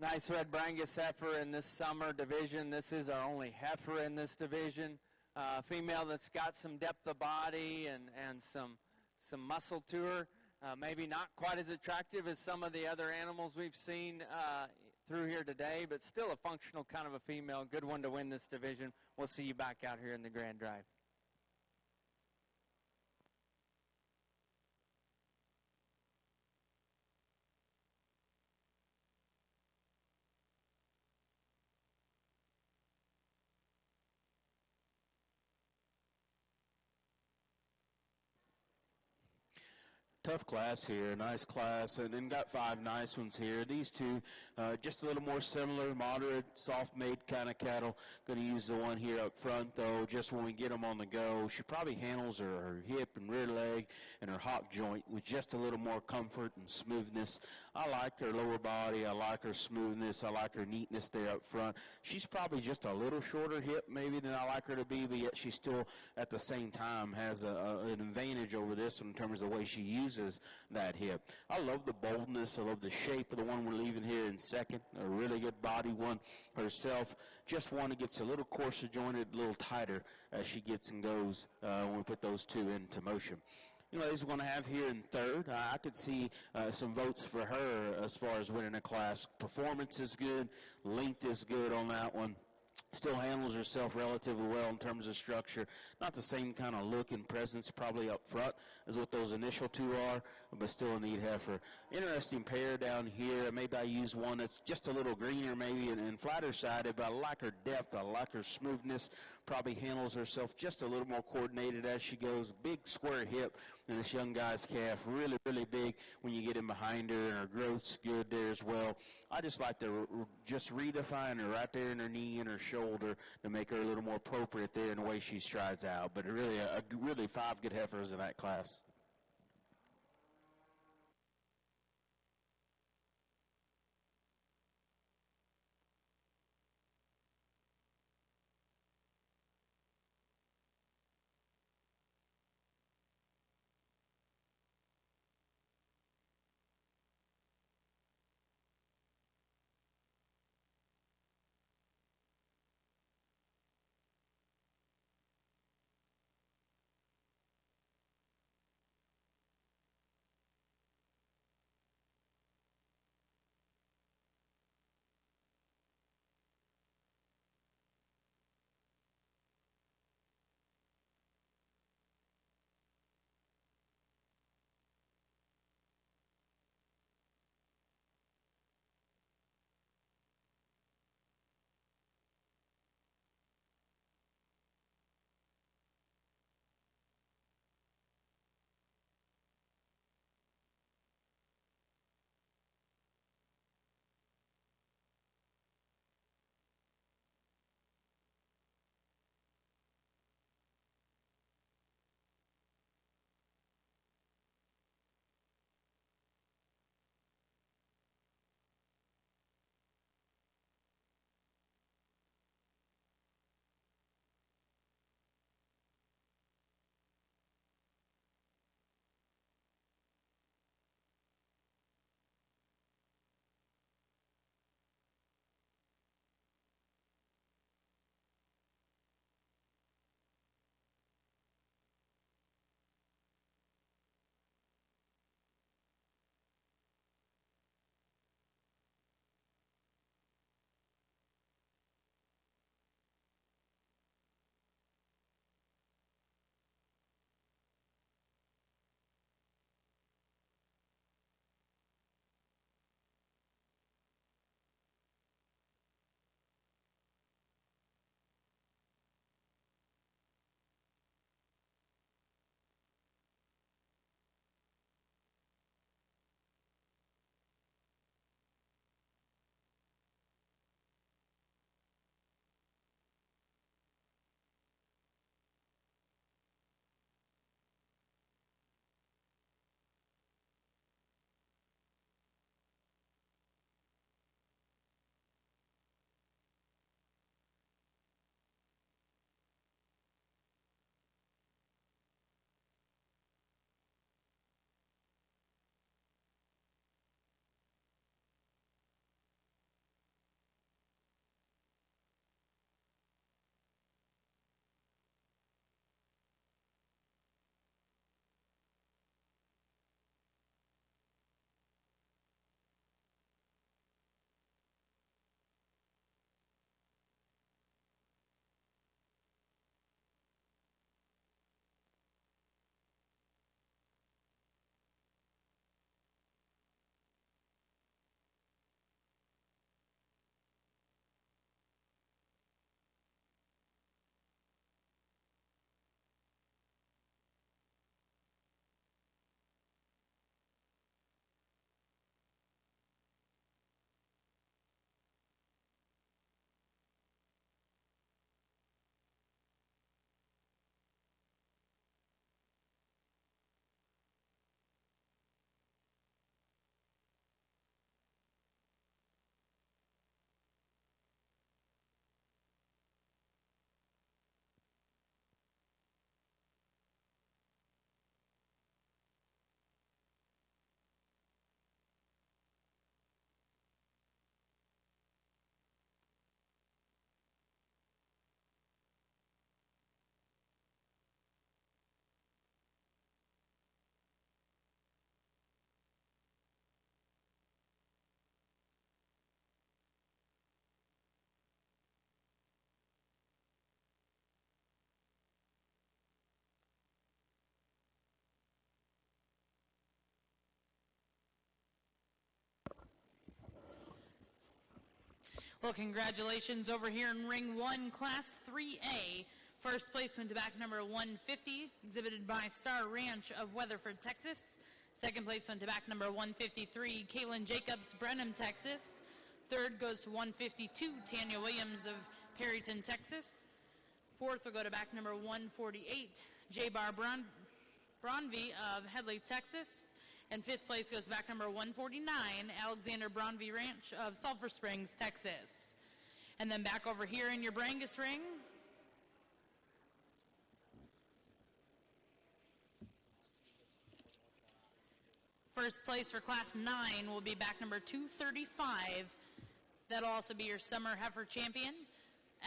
Nice red Brangus heifer in this summer division. This is our only heifer in this division. Female that's got some depth of body and some muscle to her. Maybe not quite as attractive as some of the other animals we've seen through here today, but still a functional kind of a female. Good one to win this division. We'll see you back out here in the Grand Drive. Tough class here, nice class, and then got 5 nice ones here. These two, just a little more similar, moderate, soft-made kind of cattle. Going to use the one here up front, though, just when we get them on the go. She probably handles her hip and rear leg and her hock joint with just a little more comfort and smoothness. I like her lower body. I like her smoothness. I like her neatness there up front. She's probably just a little shorter hip maybe than I like her to be, but yet she still, at the same time, has an advantage over this one in terms of the way she uses that hip. I love the boldness. I love the shape of the one we're leaving here in second. A really good body one herself. Just one that gets a little coarser jointed, a little tighter as she gets and goes when we put those two into motion. You know, he's going to have here in third. I could see some votes for her as far as winning a class. Performance is good. Length is good on that one. Still handles herself relatively well in terms of structure. Not the same kind of look and presence probably up front as what those initial two are, but still a neat heifer. Interesting pair down here. Maybe I use one that's just a little greener maybe and flatter sided, but I like her depth. I like her smoothness. Probably handles herself just a little more coordinated as she goes. Big square hip in this young guy's calf. Really, really big when you get in behind her, and her growth's good there as well. I just like to just redefine her right there in her knee and her shoulder to make her a little more appropriate there in the way she strides out. But really 5 good heifers in that class. Well, congratulations over here in Ring 1, Class 3A. First place went to back number 150, exhibited by Star Ranch of Weatherford, Texas. Second place went to back number 153, Caitlin Jacobs, Brenham, Texas. Third goes to 152, Tanya Williams of Perryton, Texas. Fourth will go to back number 148, J-Bar Braunvieh of Headley, Texas. And fifth place goes back number 149, Alexander Braunvieh Ranch of Sulphur Springs, Texas. And then back over here in your Brangus ring, first place for Class 9 will be back number 235. That'll also be your Summer Heifer Champion.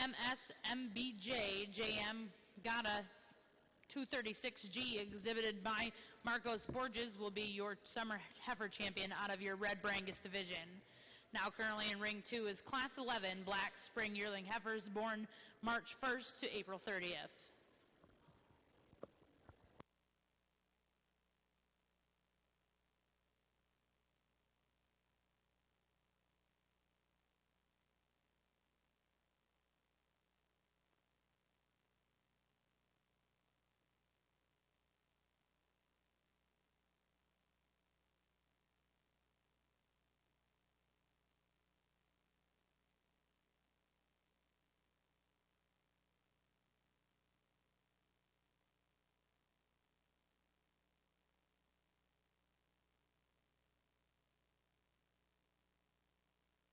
MSMBJ JM Gata 236G, exhibited by Marcos Borges, will be your Summer Heifer Champion out of your Red Brangus division. Now currently in Ring 2 is Class 11 Black Spring Yearling Heifers, born March 1st to April 30th.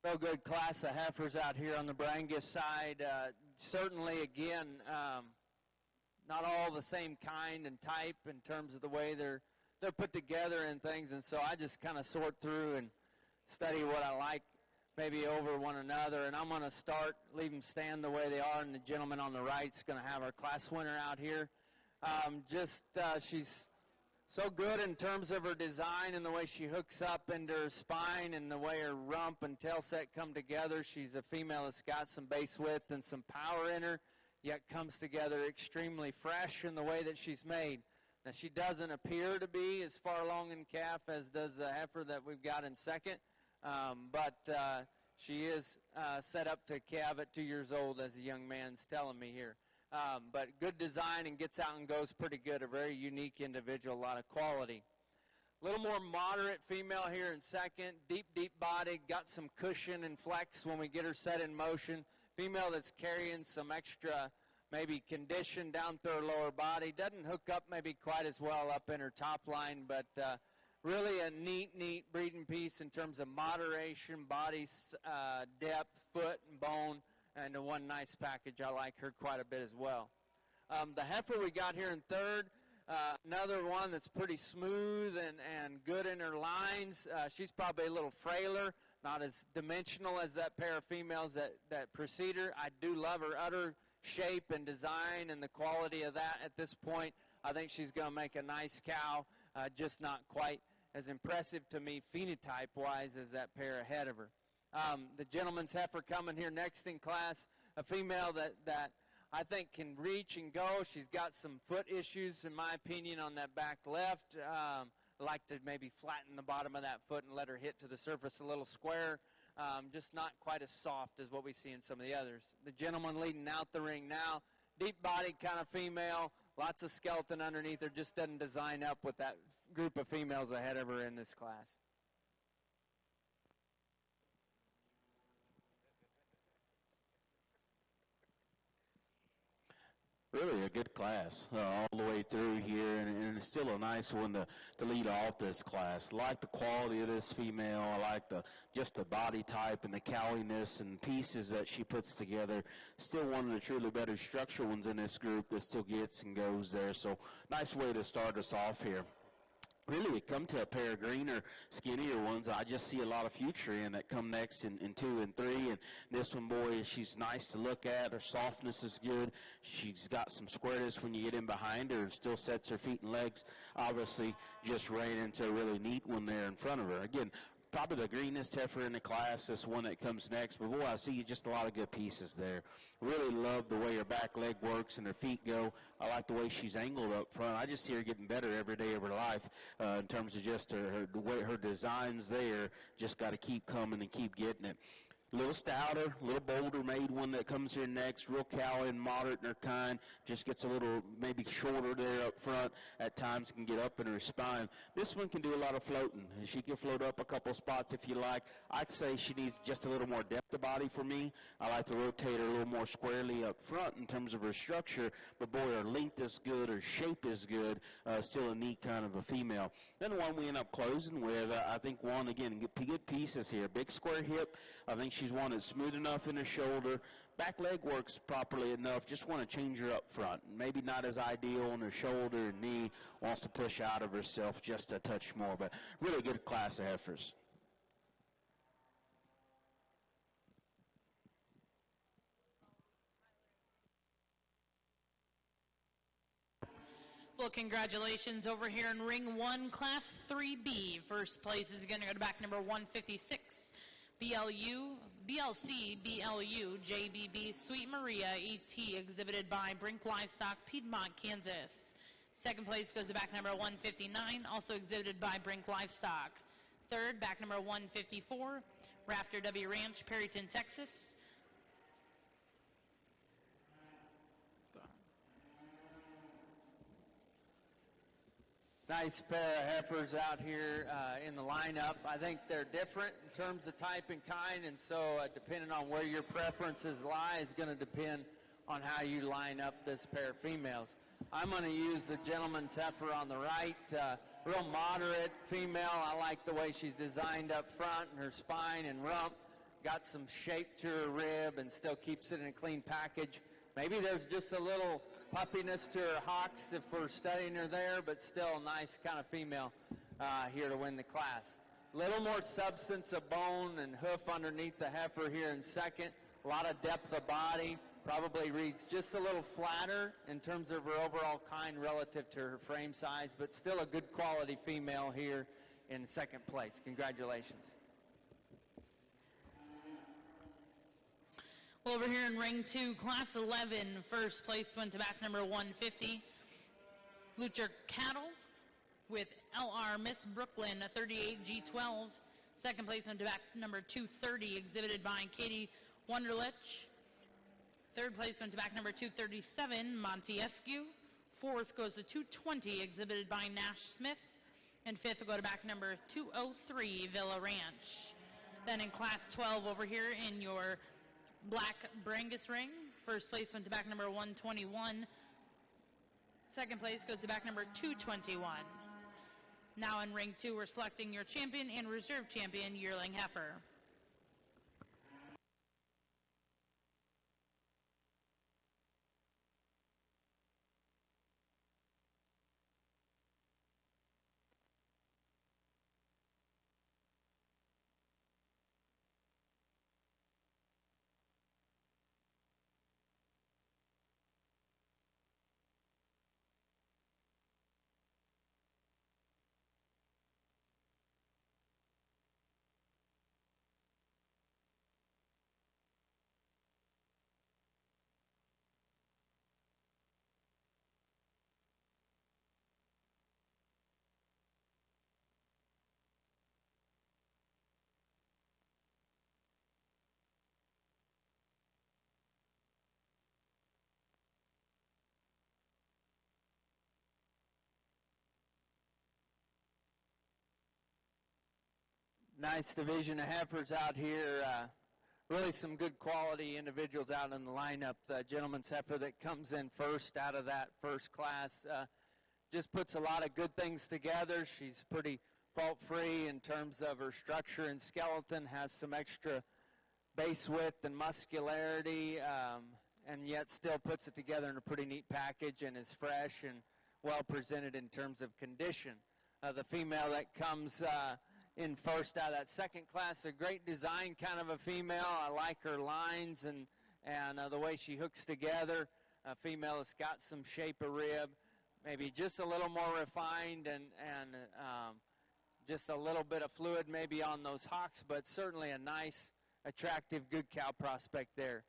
Real good class of heifers out here on the Brangus side. Certainly, again, not all the same kind and type in terms of the way they're put together and things. And so I just kind of sort through and study what I like maybe over one another. And I'm going to start, leave them stand the way they are. And the gentleman on the right is going to have our class winner out here. She's so good in terms of her design and the way she hooks up into her spine and the way her rump and tail set come together. She's a female that's got some base width and some power in her, yet comes together extremely fresh in the way that she's made. Now, she doesn't appear to be as far along in calf as does the heifer that we've got in second, but she is set up to calve at 2 years old, as the young man's telling me here. But good design and gets out and goes pretty good. A very unique individual, a lot of quality. A little more moderate female here in second. Deep body, got some cushion and flex when we get her set in motion. Female that's carrying some extra maybe condition down through her lower body. Doesn't hook up maybe quite as well up in her top line, but really a neat breeding piece in terms of moderation, body depth, foot and bone. And the one nice package, I like her quite a bit as well. The heifer we got here in third, another one that's pretty smooth and good in her lines. She's probably a little frailer, not as dimensional as that pair of females that precede her. I do love her udder shape and design and the quality of that at this point. I think she's going to make a nice cow, just not quite as impressive to me phenotype-wise as that pair ahead of her. The gentleman's heifer coming here next in class, a female that I think can reach and go. She's got some foot issues, in my opinion, on that back left. I'd like to maybe flatten the bottom of that foot and let her hit to the surface a little square. Just not quite as soft as what we see in some of the others. The gentleman leading out the ring now, deep-bodied kind of female, lots of skeleton underneath her, just doesn't design up with that group of females ahead of her in this class. Really a good class all the way through here, and it's still a nice one to lead off this class. I like the quality of this female. I like just the body type and the cowiness and pieces that she puts together. Still one of the truly better structural ones in this group that still gets and goes there. So nice way to start us off here. Really, we come to a pair of greener, skinnier ones I just see a lot of future in that come next in 2 and 3. And this one, boy, she's nice to look at. Her softness is good. She's got some squareness when you get in behind her and still sets her feet and legs. Obviously, just ran into a really neat one there in front of her. Again, probably the greenest heifer in the class, this one that comes next. But, boy, I see just a lot of good pieces there. Really love the way her back leg works and her feet go. I like the way she's angled up front. I just see her getting better every day of her life in terms of just the way her designs there. Just got to keep coming and keep getting it. A little stouter, a little bolder made one that comes here next, real cow and moderate in her kind, just gets a little maybe shorter there up front, at times can get up in her spine. This one can do a lot of floating. She can float up a couple spots if you like. I'd say she needs just a little more depth of body for me. I like to rotate her a little more squarely up front in terms of her structure, but boy, her length is good, her shape is good, still a neat kind of a female. Then the one we end up closing with, I think one, again, good pieces here, big square hip. I think she's one that's smooth enough in her shoulder. Back leg works properly enough. Just want to change her up front. Maybe not as ideal on her shoulder and knee. Wants to push out of herself just a touch more. But really good class of heifers. Well, congratulations over here in Ring 1, Class 3B. First place is going to go to back number 156. BLC, BLU, JBB, Sweet Maria, ET, exhibited by Brink Livestock, Piedmont, Kansas. Second place goes to back number 159, also exhibited by Brink Livestock. Third, back number 154, Rafter W Ranch, Perryton, Texas. Nice pair of heifers out here in the lineup. I think they're different in terms of type and kind, and so depending on where your preferences lie is going to depend on how you line up this pair of females. I'm going to use the gentleman's heifer on the right, real moderate female. I like the way she's designed up front and her spine and rump. Got some shape to her rib and still keeps it in a clean package. Maybe there's just a little puffiness to her hocks if we're studying her there, but still a nice kind of female here to win the class. A little more substance of bone and hoof underneath the heifer here in second. A lot of depth of body. Probably reads just a little flatter in terms of her overall kind relative to her frame size, but still a good quality female here in second place. Congratulations. Well, over here in Ring 2, Class 11, first place went to back number 150. Lucher Cattle with LR Miss Brooklyn, a 38 G12. Second place went to back number 230, exhibited by Katie Wunderlich. Third place went to back number 237, Montiescu. Fourth goes to 220, exhibited by Nash Smith. And fifth will go to back number 203, Villa Ranch. Then in Class 12 over here in your black Brangus ring, first place went to back number 121. Second place goes to back number 221. Now in Ring 2, we're selecting your champion and reserve champion, yearling heifer. Nice division of heifers out here. Really some good quality individuals out in the lineup. The gentleman's heifer that comes in first out of that first class just puts a lot of good things together. She's pretty fault-free in terms of her structure and skeleton, has some extra base width and muscularity, and yet still puts it together in a pretty neat package and is fresh and well presented in terms of condition. The female that comes in first out of that second class, a great design kind of a female. I like her lines and the way she hooks together. A female that's got some shape of rib, maybe just a little more refined and just a little bit of fluid maybe on those hocks, but certainly a nice, attractive, good cow prospect there.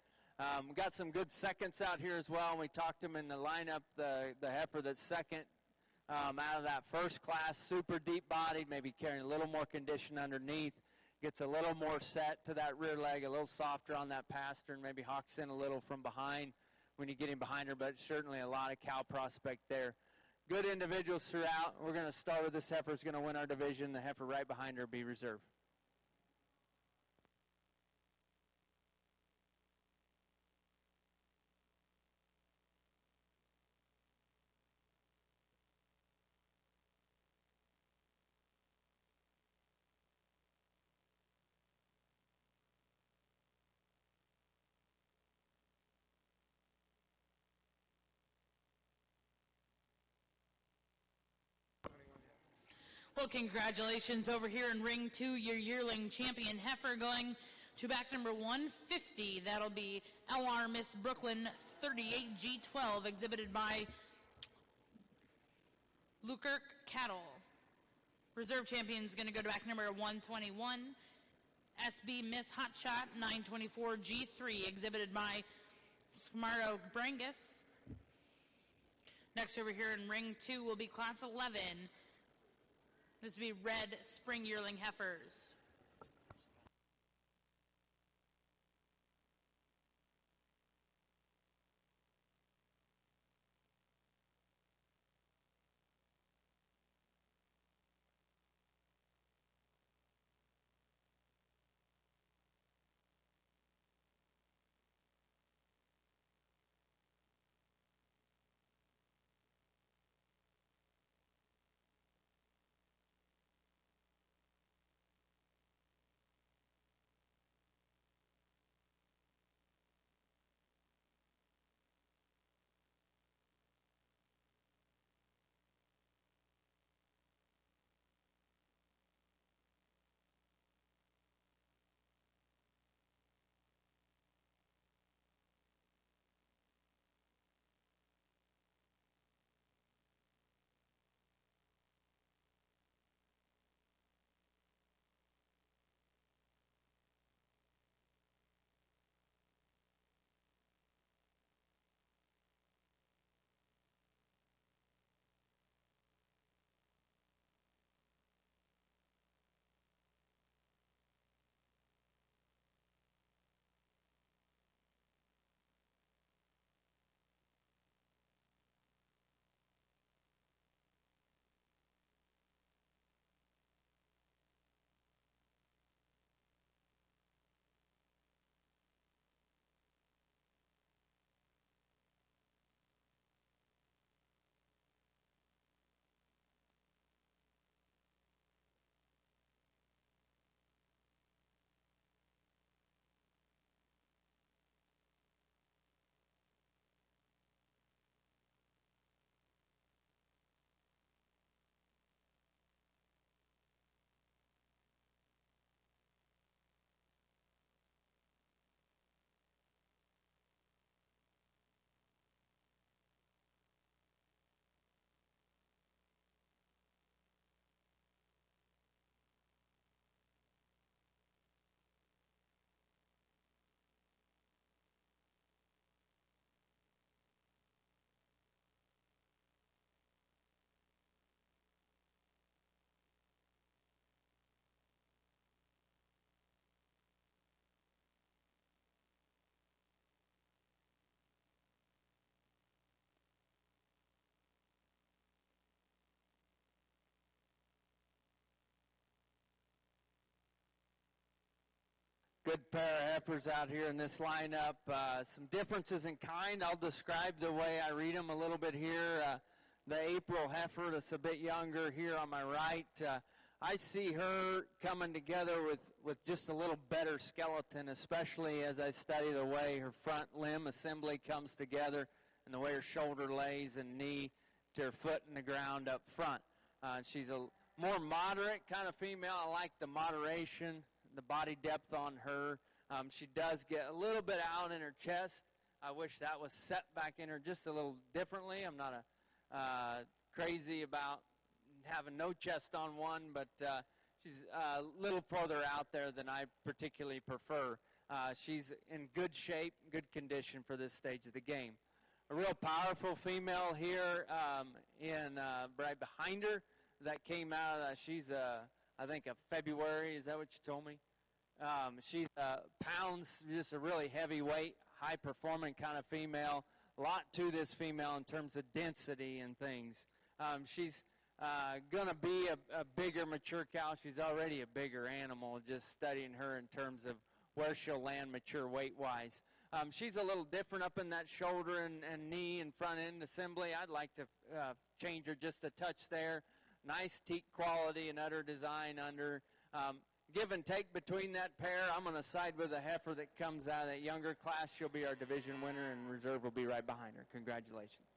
We got some good seconds out here as well. We talked them in the lineup. The heifer that's second out of that first class, super deep bodied, maybe carrying a little more condition underneath. gets a little more set to that rear leg, a little softer on that pastern, maybe hawks in a little from behind when you get in behind her, but certainly a lot of cow prospect there. Good individuals throughout. We're going to start with this heifer is going to win our division. The heifer right behind her be reserved. Well, congratulations over here in ring 2, your yearling champion heifer going to back number 150. That'll be LR Miss Brooklyn 38G12, exhibited by Lukirk Cattle. Reserve champion's going to go to back number 121. SB Miss Hotshot 924G3, exhibited by Smarto Brangus. Next over here in ring 2 will be class 11. This will be red spring yearling heifers. Good pair of heifers out here in this lineup. Some differences in kind. I'll describe the way I read them a little bit here. The April heifer that's a bit younger here on my right. I see her coming together with just a little better skeleton, especially as I study the way her front limb assembly comes together and the way her shoulder lays and knee to her foot in the ground up front. She's a more moderate kind of female. I like the moderation, the body depth on her. She does get a little bit out in her chest. I wish that was set back in her just a little differently. I'm not crazy about having no chest on one, but she's a little further out there than I particularly prefer. She's in good shape, good condition for this stage of the game. A real powerful female here right behind her that came out. She's, I think, a February. Is that what you told me? She's pounds, just a really heavyweight, high-performing kind of female. A lot to this female in terms of density and things. She's going to be a bigger mature cow. She's already a bigger animal, just studying her in terms of where she'll land mature weight-wise. She's a little different up in that shoulder and knee and front end assembly. I'd like to change her just a touch there. Nice teat quality and udder design under. Give and take between that pair. I'm going to side with the heifer that comes out of that younger class. She'll be our division winner, and reserve will be right behind her. Congratulations.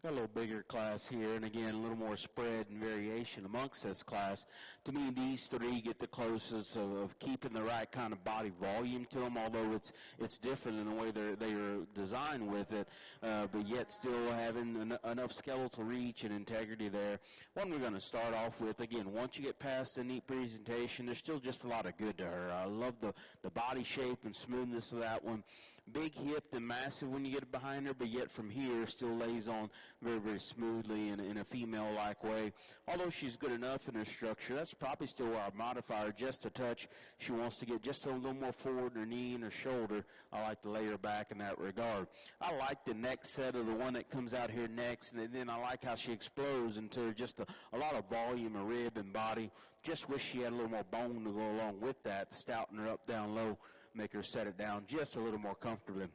Got a little bigger class here, and again, a little more spread and variation amongst this class. To me, these three get the closest of keeping the right kind of body volume to them, although it's different in the way they are designed with it, but yet still having enough skeletal reach and integrity there. One we're going to start off with, again, once you get past the neat presentation, there's still just a lot of good to her. I love the body shape and smoothness of that one. Big hipped and massive when you get behind her, but yet from here still lays on very, very smoothly in a female-like way. Although she's good enough in her structure, that's probably still where I modify her just a touch. She wants to get just a little more forward in her knee and her shoulder. I like to lay her back in that regard. I like the neck set of the one that comes out here next, and then I like how she explodes into just a lot of volume of rib and body. Just wish she had a little more bone to go along with that, to stouten her up down low, make her set it down just a little more comfortably.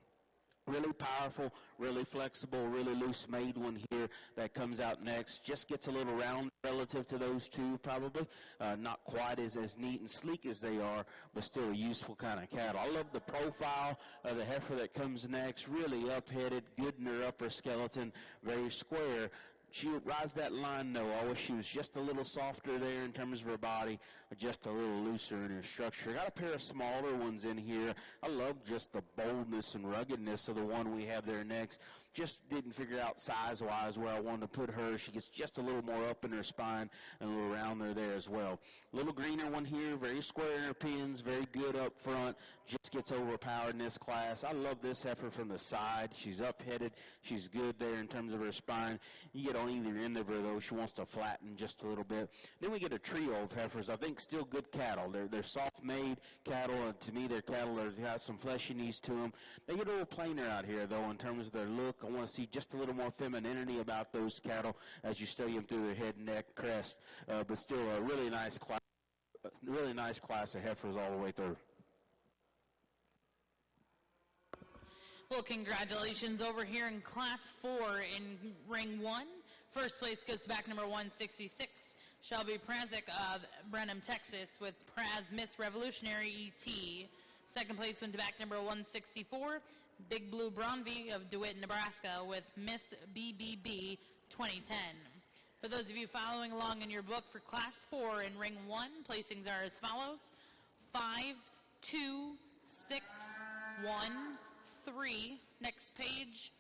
Really powerful, really flexible, really loose-made one here that comes out next. Just gets a little round relative to those two, probably. Not quite as neat and sleek as they are, but still a useful kind of cattle. I love the profile of the heifer that comes next. Really up-headed, good in her upper skeleton, very square. She rides that line, though. I wish she was just a little softer there in terms of her body, or just a little looser in her structure. Got a pair of smaller ones in here. I love just the boldness and ruggedness of the one we have there next. Just didn't figure out size-wise where I wanted to put her. She gets just a little more up in her spine and a little rounder there as well. A little greener one here, very square in her pins, very good up front. Just gets overpowered in this class. I love this heifer from the side. She's up-headed. She's good there in terms of her spine. You get on either end of her, though. She wants to flatten just a little bit. Then we get a trio of heifers. I think still good cattle. They're soft-made cattle, and to me, they're cattle that have got some fleshiness to them. They get a little plainer out here, though, in terms of their look. I want to see just a little more femininity about those cattle as you study them through their head, neck, crest, but still a really nice class of heifers all the way through. Well, congratulations over here in Class 4 in Ring 1. First place goes to back number 166, Shelby Prazik of Brenham, Texas, with Praz Miss Revolutionary ET. Second place went to back number 164, Big Blue Braunvieh of DeWitt, Nebraska, with Miss BBB 2010. For those of you following along in your book for Class 4 in Ring 1, placings are as follows: 5, 2, 6, 1, 3. Next page,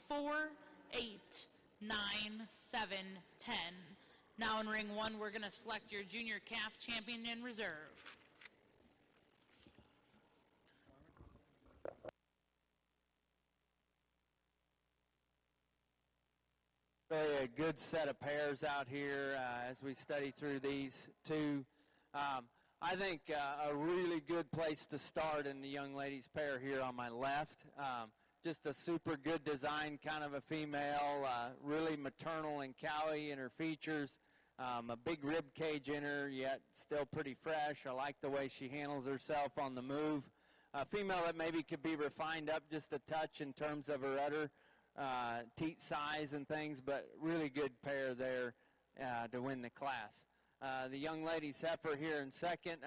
4, 8, 9, 7, 10. Now in Ring 1, we're going to select your junior calf champion in reserve. Really a good set of pairs out here as we study through these two. I think a really good place to start in the young ladies pair here on my left. Just a super good design kind of a female, really maternal and cowy in her features. A big rib cage in her, yet still pretty fresh. I like the way she handles herself on the move. A female that maybe could be refined up just a touch in terms of her udder, teat size and things, but really good pair there to win the class. The young ladies heifer here in second,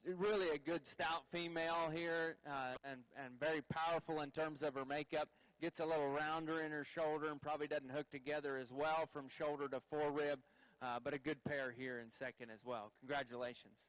really a good stout female here and very powerful in terms of her makeup. Gets a little rounder in her shoulder and probably doesn't hook together as well from shoulder to forerib, but a good pair here in second as well. Congratulations.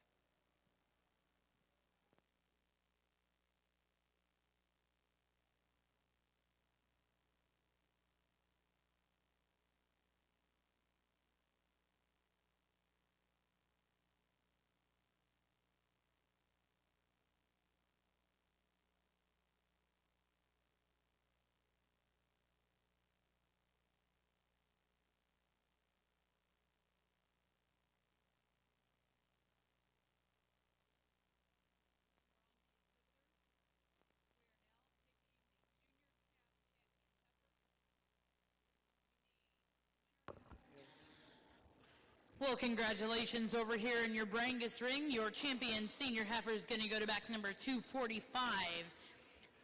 Well, congratulations over here in your Brangus ring. Your champion senior heifer is going to go to back number 245.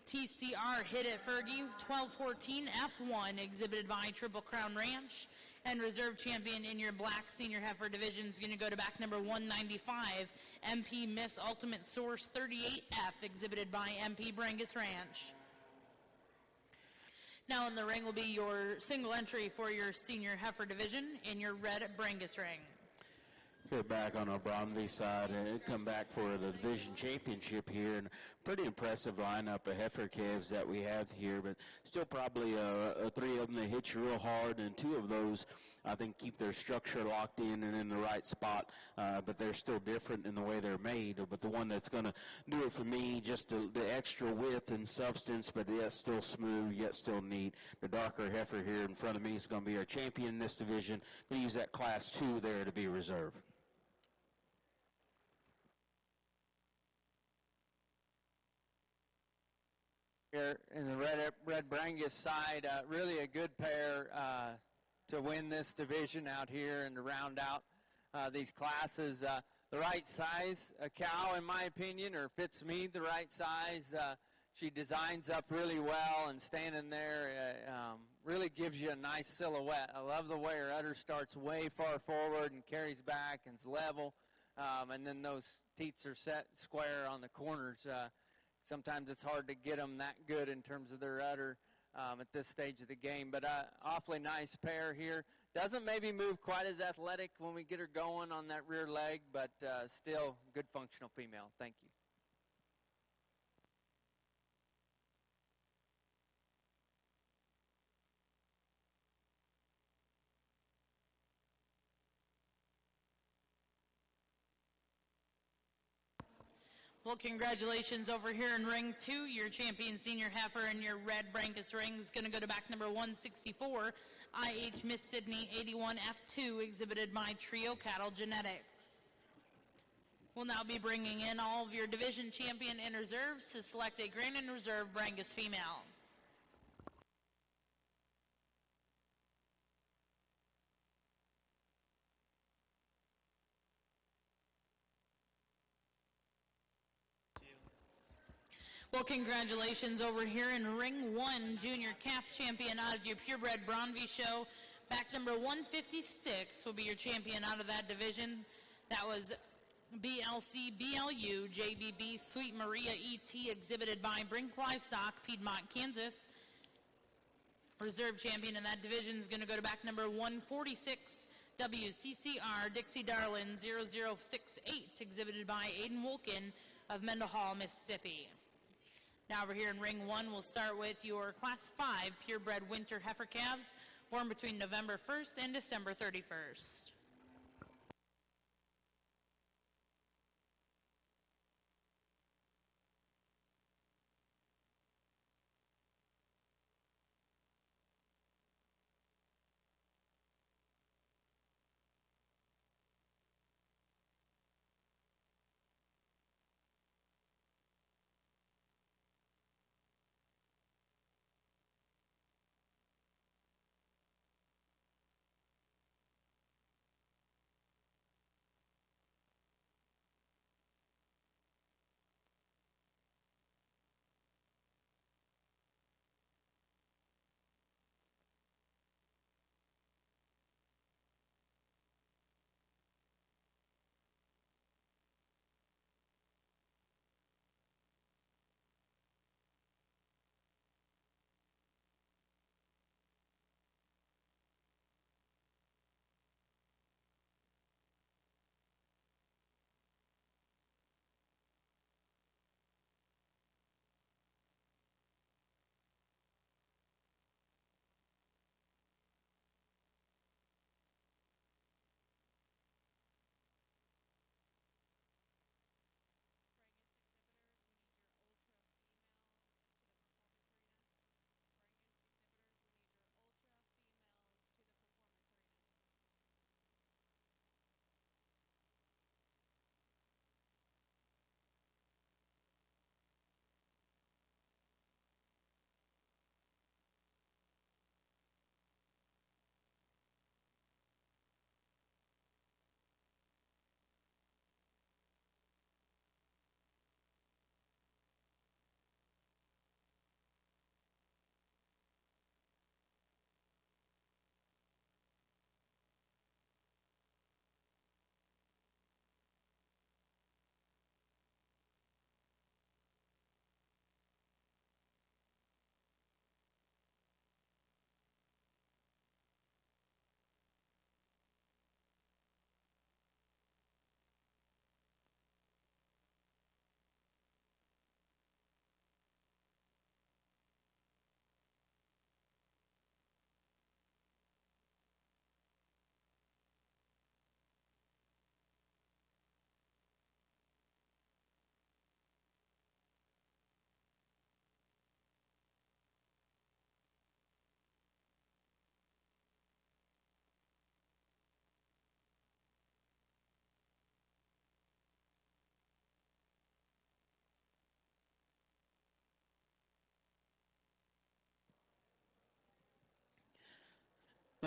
TCR hit at Fergie, 1214 F1, exhibited by Triple Crown Ranch. And reserve champion in your black senior heifer division is going to go to back number 195, MP Miss Ultimate Source 38F, exhibited by MP Brangus Ranch. Now in the ring will be your single entry for your senior heifer division in your red Brangus ring. Here back on our Braunvieh side, and come back for the division championship here, and pretty impressive lineup of heifer calves that we have here, but still probably three of them that hit you real hard, and two of those I think keep their structure locked in and in the right spot, but they're still different in the way they're made. But the one that's going to do it for me, just the extra width and substance, but yet still smooth, yet still neat. The darker heifer here in front of me is going to be our champion in this division. We use that class 2 there to be reserved. Here in the red Brangus side, really a good pair to win this division out here and to round out these classes. The right size, a cow in my opinion, or fits me the right size. She designs up really well, and standing there really gives you a nice silhouette. I love the way her udder starts way far forward and carries back and is level, and then those teats are set square on the corners. Sometimes it's hard to get them that good in terms of their udder at this stage of the game. But awfully nice pair here. Doesn't maybe move quite as athletic when we get her going on that rear leg, but still good functional female. Thank you. Well, congratulations over here in ring 2. Your champion senior heifer in your red Brangus ring is going to go to back number 164, IH Miss Sydney 81F2, exhibited by Trio Cattle Genetics. We'll now be bringing in all of your division champion and reserves to select a grand and reserve Brangus female. Well, congratulations over here in ring 1, junior calf champion out of your purebred Braunvieh show. Back number 156 will be your champion out of that division. That was BLC BLU JBB Sweet Maria ET, exhibited by Brink Livestock, Piedmont, Kansas. Reserve champion in that division is going to go to back number 146, WCCR Dixie Darlin 0068, exhibited by Aiden Wolkin of Mendenhall, Mississippi. Now over here in ring 1, we'll start with your class 5 purebred winter heifer calves born between November 1st and December 31st.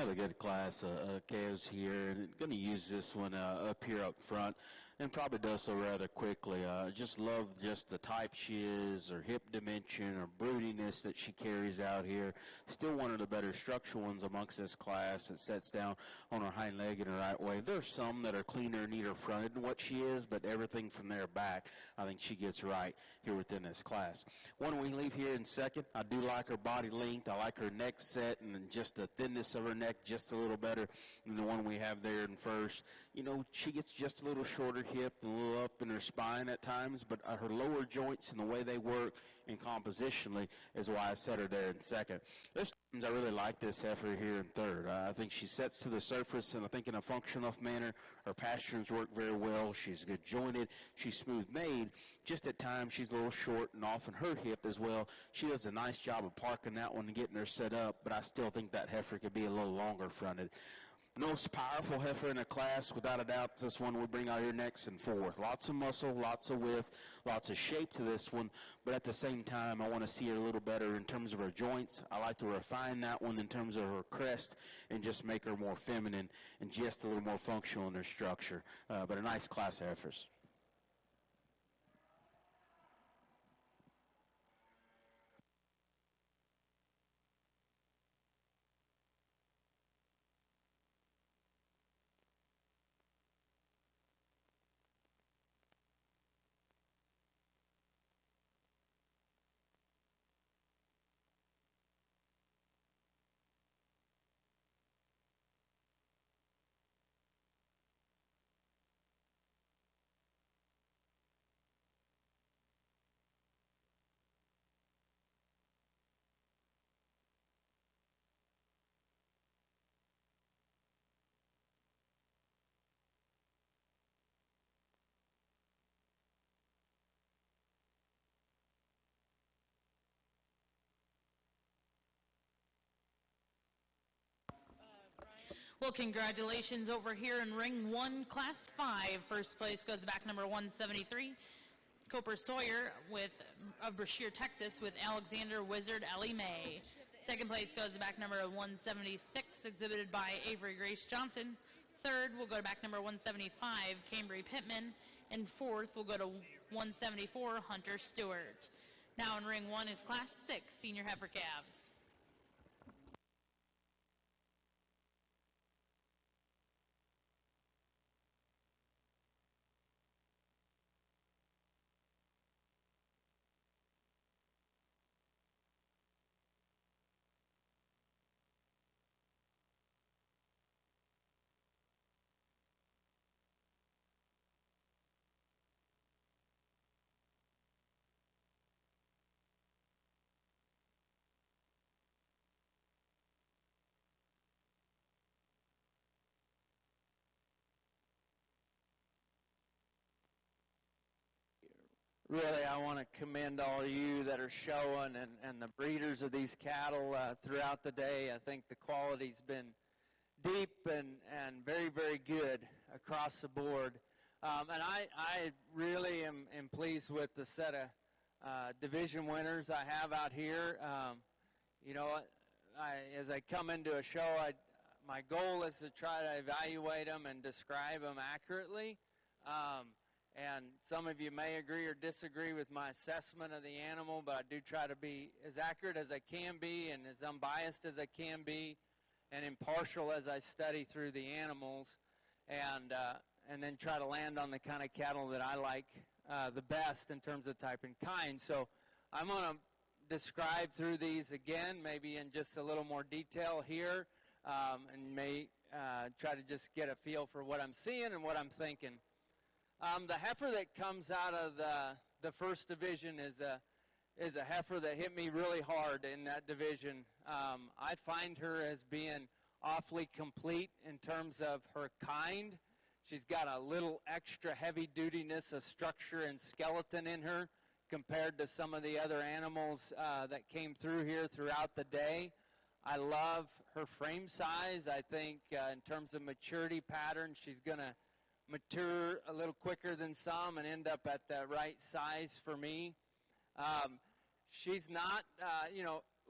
Another good class of calves here, and going to use this one up here up front, and probably does so rather quickly. Just love just the type she is, her hip dimension, her broodiness that she carries out here. Still one of the better structural ones amongst this class that sets down on her hind leg in the right way. There's some that are cleaner, neater fronted than what she is, but everything from there back, I think she gets right here within this class. One we leave here in second. I do like her body length. I like her neck set and just the thinness of her neck just a little better than the one we have there in first. You know, she gets just a little shorter hip and a little up in her spine at times, but her lower joints and the way they work and compositionally is why I set her there in second. There's times I really like this heifer here in third. I think she sets to the surface, and I think in a functional enough manner. Her pasterns work very well. She's good jointed. She's smooth made. Just at times she's a little short and off in her hip as well. She does a nice job of parking that one and getting her set up, but I still think that heifer could be a little longer fronted. Most powerful heifer in the class, without a doubt, this one we bring out here next and fourth. Lots of muscle, lots of width, lots of shape to this one, but at the same time, I want to see her a little better in terms of her joints. I like to refine that one in terms of her crest and just make her more feminine and just a little more functional in her structure. But a nice class of heifers. Well, congratulations over here in Ring 1, Class 5. First place goes back number 173, Cooper Sawyer of Brashear, Texas, with Alexander Wizard Ellie May. Second place goes back number 176, exhibited by Avery Grace Johnson. Third will go to back number 175, Cambry Pittman. And fourth will go to 174, Hunter Stewart. Now in Ring 1 is Class 6, Senior Heifer Calves. Really, I want to commend all of you that are showing and the breeders of these cattle throughout the day. I think the quality's been deep and very, very good across the board. And I really am pleased with the set of division winners I have out here. You know, as I come into a show, my goal is to try to evaluate them and describe them accurately. And some of you may agree or disagree with my assessment of the animal, but I do try to be as accurate as I can be and as unbiased as I can be and impartial as I study through the animals and then try to land on the kind of cattle that I like the best in terms of type and kind. So I'm going to describe through these again, maybe in just a little more detail here, and may try to just get a feel for what I'm seeing and what I'm thinking. The heifer that comes out of the first division is a heifer that hit me really hard in that division. I find her as being awfully complete in terms of her kind. She's got a little extra heavy-dutiness of structure and skeleton in her compared to some of the other animals that came through here throughout the day. I love her frame size. I think in terms of maturity pattern, she's going to mature a little quicker than some and end up at the right size for me. She's not,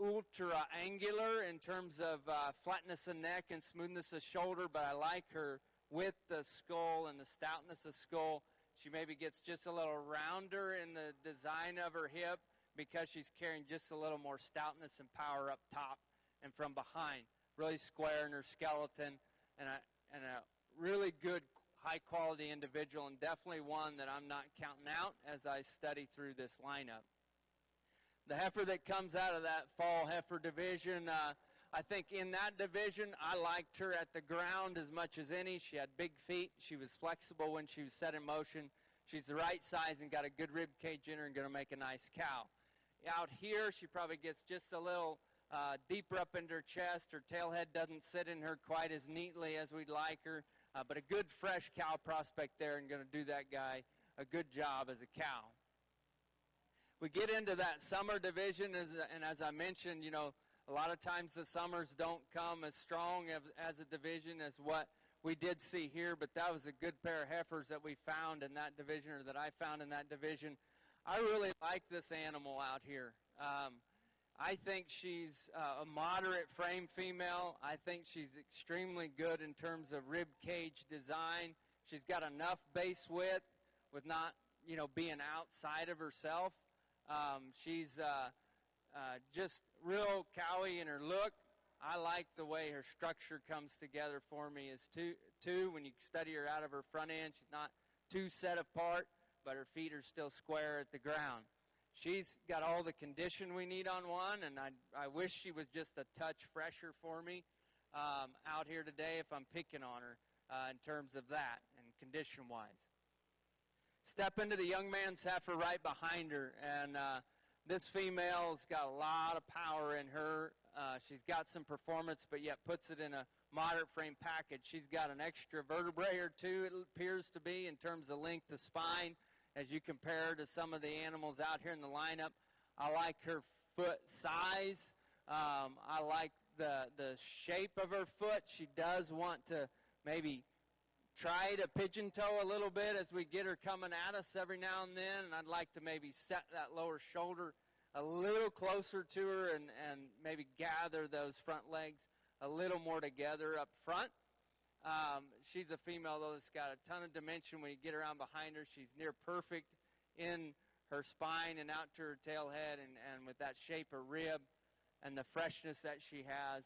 ultra angular in terms of flatness of neck and smoothness of shoulder, but I like her width of skull and the stoutness of skull. She maybe gets just a little rounder in the design of her hip because she's carrying just a little more stoutness and power up top and from behind. Really square in her skeleton, and a really good high-quality individual, and definitely one that I'm not counting out as I study through this lineup. The heifer that comes out of that fall heifer division, I think in that division, I liked her at the ground as much as any. She had big feet. She was flexible when she was set in motion. She's the right size and got a good rib cage in her and going to make a nice cow. Out here, she probably gets just a little deeper up into her chest. Her tail head doesn't sit in her quite as neatly as we'd like her, but a good fresh cow prospect there and going to do that guy a good job as a cow. We get into that summer division, and as I mentioned, you know, a lot of times the summers don't come as strong as a division as what we did see here, but that was a good pair of heifers that we found in that division, or that I found in that division. I really like this animal out here. I think she's a moderate frame female. I think she's extremely good in terms of rib cage design. She's got enough base width with not, you know, being outside of herself. She's just real cowy in her look. I like the way her structure comes together for me as two. When you study her out of her front end, she's not too set apart, but her feet are still square at the ground. She's got all the condition we need on one, and I wish she was just a touch fresher for me out here today if I'm picking on her in terms of that and condition-wise. Step into the young man's heifer right behind her, and this female's got a lot of power in her. She's got some performance, but yet puts it in a moderate frame package. She's got an extra vertebrae or two, it appears to be, in terms of length of spine. As you compare to some of the animals out here in the lineup, I like her foot size. I like the shape of her foot. She does want to maybe try to pigeon toe a little bit as we get her coming at us every now and then, and I'd like to maybe set that lower shoulder a little closer to her and maybe gather those front legs a little more together up front. She's a female, though, that's got a ton of dimension. When you get around behind her, she's near perfect in her spine and out to her tail head, and with that shape of rib and the freshness that she has,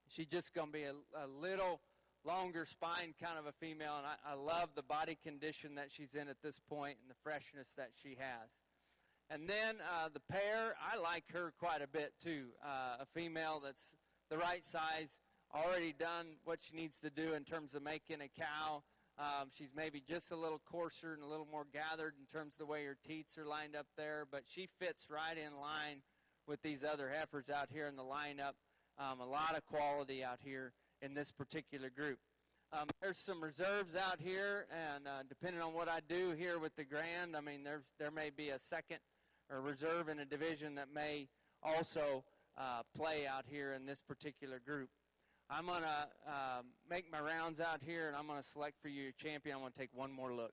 she's just going to be a little longer spine kind of a female, and I love the body condition that she's in at this point and the freshness that she has. And then the pair, I like her quite a bit too. A female that's the right size, already done what she needs to do in terms of making a cow. She's maybe just a little coarser and a little more gathered in terms of the way her teats are lined up there, but she fits right in line with these other heifers out here in the lineup. A lot of quality out here in this particular group. There's some reserves out here, and depending on what I do here with the grand, I mean, there may be a second or reserve in a division that may also play out here in this particular group. I'm going to make my rounds out here, and I'm going to select for you your champion. I'm going to take one more look.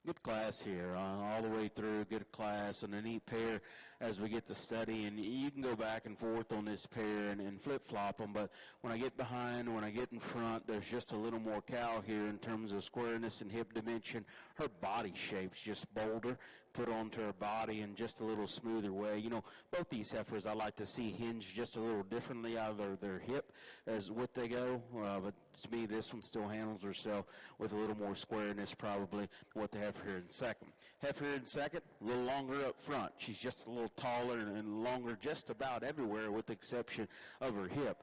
Good class here, all the way through, good class, and a neat pair as we get to study. And you can go back and forth on this pair and flip-flop them, but when I get behind, when I get in front, there's just a little more cow here in terms of squareness and hip dimension. Her body shape's just bolder, put onto her body in just a little smoother way. You know, both these heifers I like to see hinge just a little differently out of their hip as what they go, but to me this one still handles herself with a little more squareness probably what the heifer here in second. Heifer here in second, a little longer up front. She's just a little taller and longer just about everywhere with the exception of her hip.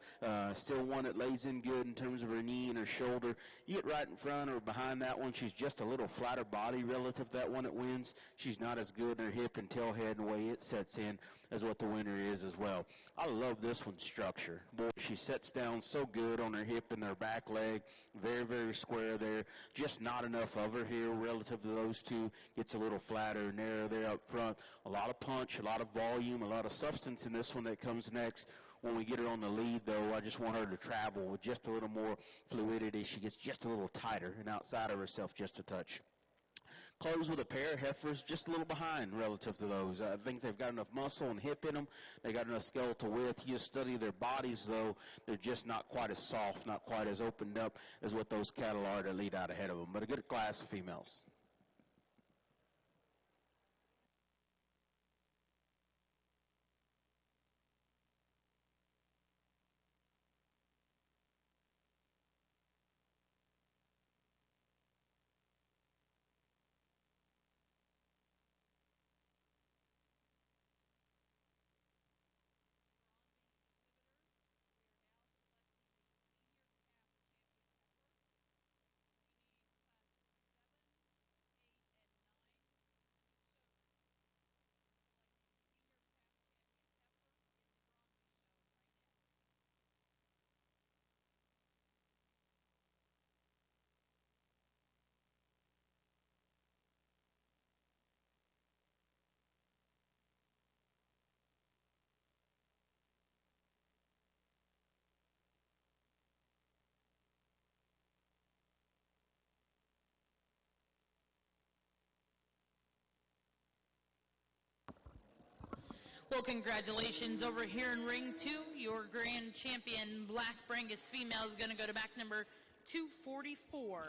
Still one that lays in good in terms of her knee and her shoulder. You get right in front or behind that one, she's just a little flatter body relative to that one that wins. She's she's not as good in her hip and tail head and the way it sets in as what the winner is as well. I love this one's structure. Boy, she sets down so good on her hip and her back leg. Very, very square there. Just not enough of her here relative to those two. Gets a little flatter and narrow there up front. A lot of punch, a lot of volume, a lot of substance in this one that comes next. When we get her on the lead, though, I just want her to travel with just a little more fluidity. She gets just a little tighter and outside of herself just a touch. Close with a pair of heifers, just a little behind relative to those. I think they've got enough muscle and hip in them. They got enough skeletal width. You study their bodies, though, they're just not quite as soft, not quite as opened up as what those cattle are that lead out ahead of them. But a good class of females. Well, congratulations over here in ring 2. Your grand champion, Black Brangus female, is going to go to back number 244.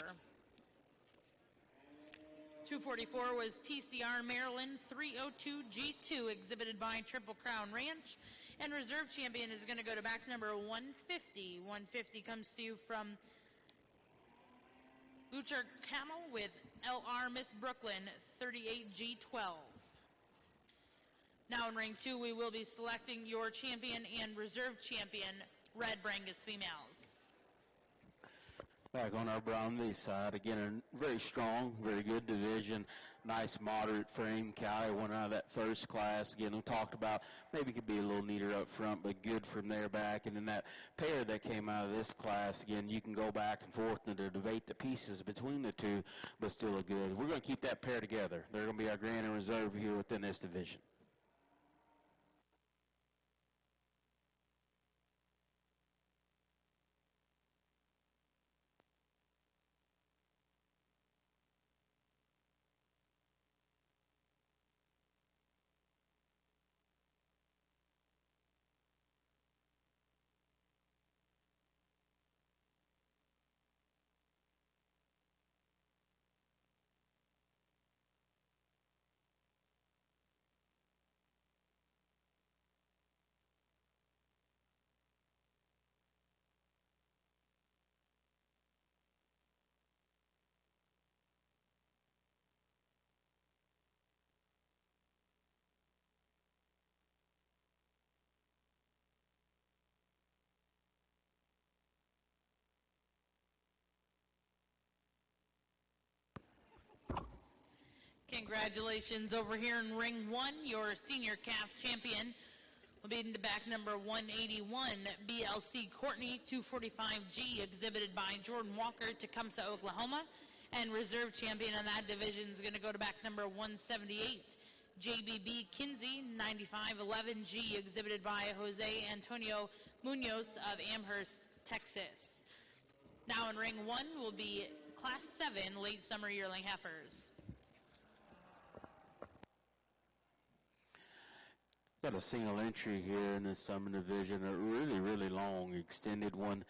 244 was TCR Maryland 302 G2, exhibited by Triple Crown Ranch. And reserve champion is going to go to back number 150. 150 comes to you from Luchar Camel with LR Miss Brooklyn 38 G12. Now in ring 2, we will be selecting your champion and reserve champion, Red Brangus females. Back on our Braunvieh side, again, a very strong, very good division. Nice moderate frame cow. One out of that first class. Again, we talked about maybe could be a little neater up front, but good from there back. And then that pair that came out of this class, again, you can go back and forth and debate the pieces between the two, but still a good. We're going to keep that pair together. They're going to be our grand and reserve here within this division. Congratulations over here in ring 1. Your senior calf champion will be in the back number 181, BLC Courtney 245G, exhibited by Jordan Walker, Tecumseh, Oklahoma. And reserve champion in that division is going to go to back number 178, JBB Kinsey 9511G, exhibited by Jose Antonio Munoz of Amherst, Texas. Now in ring 1 will be Class 7 late summer yearling heifers. Got a single entry here in the summer division, a really, really long, extended one.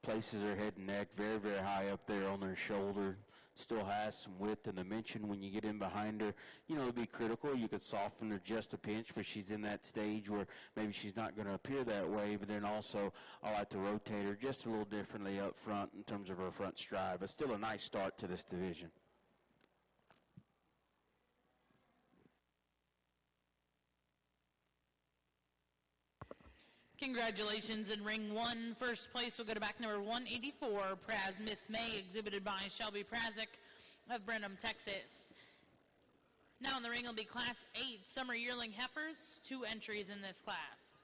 Places her head and neck very, very high up there on her shoulder. Still has some width and dimension when you get in behind her. You know, it'd be critical. You could soften her just a pinch, but she's in that stage where maybe she's not going to appear that way. But then also, I like to rotate her just a little differently up front in terms of her front stride. But still a nice start to this division. Congratulations in ring 1. First place will go to back number 184, Praz Miss May, exhibited by Shelby Prazik of Brenham, Texas. Now in the ring will be Class 8 Summer Yearling Heifers, 2 entries in this class.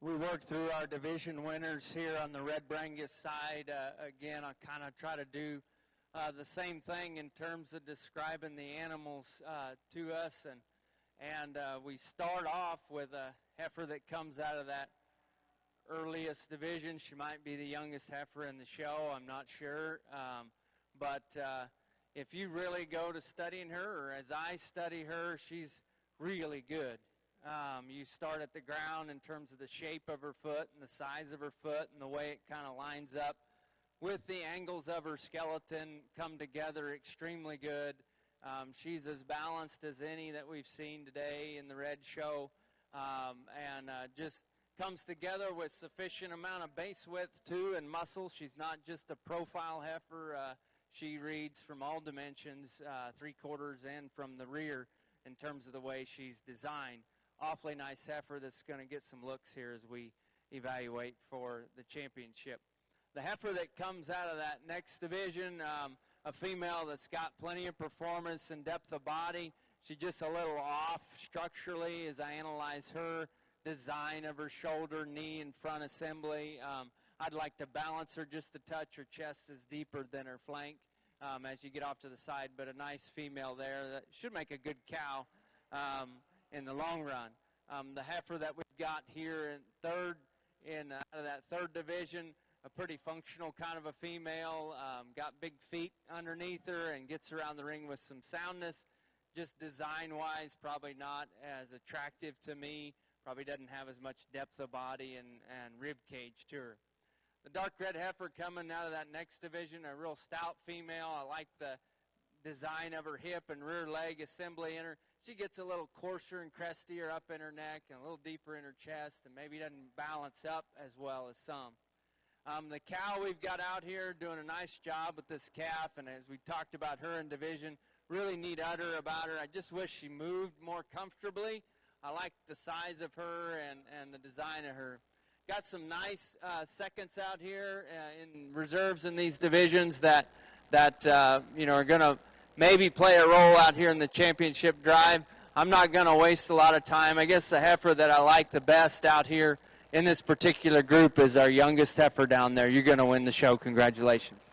We worked through our division winners here on the Red Brangus side. Again, I kind of try to do the same thing in terms of describing the animals to us. And we start off with a heifer that comes out of that earliest division. She might be the youngest heifer in the show. I'm not sure. But if you really go to studying her, or as I study her, she's really good. You start at the ground in terms of the shape of her foot and the size of her foot and the way it kind of lines up with the angles of her skeleton come together extremely good. She's as balanced as any that we've seen today in the red show, and just comes together with sufficient amount of base width too and muscle. She's not just a profile heifer. She reads from all dimensions, 3/4 and from the rear in terms of the way she's designed. Awfully nice heifer that's going to get some looks here as we evaluate for the championship. The heifer that comes out of that next division, a female that's got plenty of performance and depth of body. She's just a little off structurally as I analyze her design of her shoulder, knee, and front assembly. I'd like to balance her just a touch. Her chest is deeper than her flank as you get off to the side, but a nice female there that should make a good cow in the long run. The heifer that we've got here in third, out of that third division, a pretty functional kind of a female, got big feet underneath her and gets around the ring with some soundness. Just design-wise, probably not as attractive to me. Probably doesn't have as much depth of body and rib cage to her. The dark red heifer coming out of that next division, a real stout female. I like the design of her hip and rear leg assembly in her. She gets a little coarser and crestier up in her neck and a little deeper in her chest and maybe doesn't balance up as well as some. The cow we've got out here doing a nice job with this calf, and as we talked about her in division, really neat udder about her. I just wish she moved more comfortably. I like the size of her and the design of her. Got some nice seconds out here in reserves in these divisions that are going to maybe play a role out here in the championship drive. I'm not going to waste a lot of time. I guess the heifer that I like the best out here in this particular group is our youngest heifer down there. You're going to win the show. Congratulations.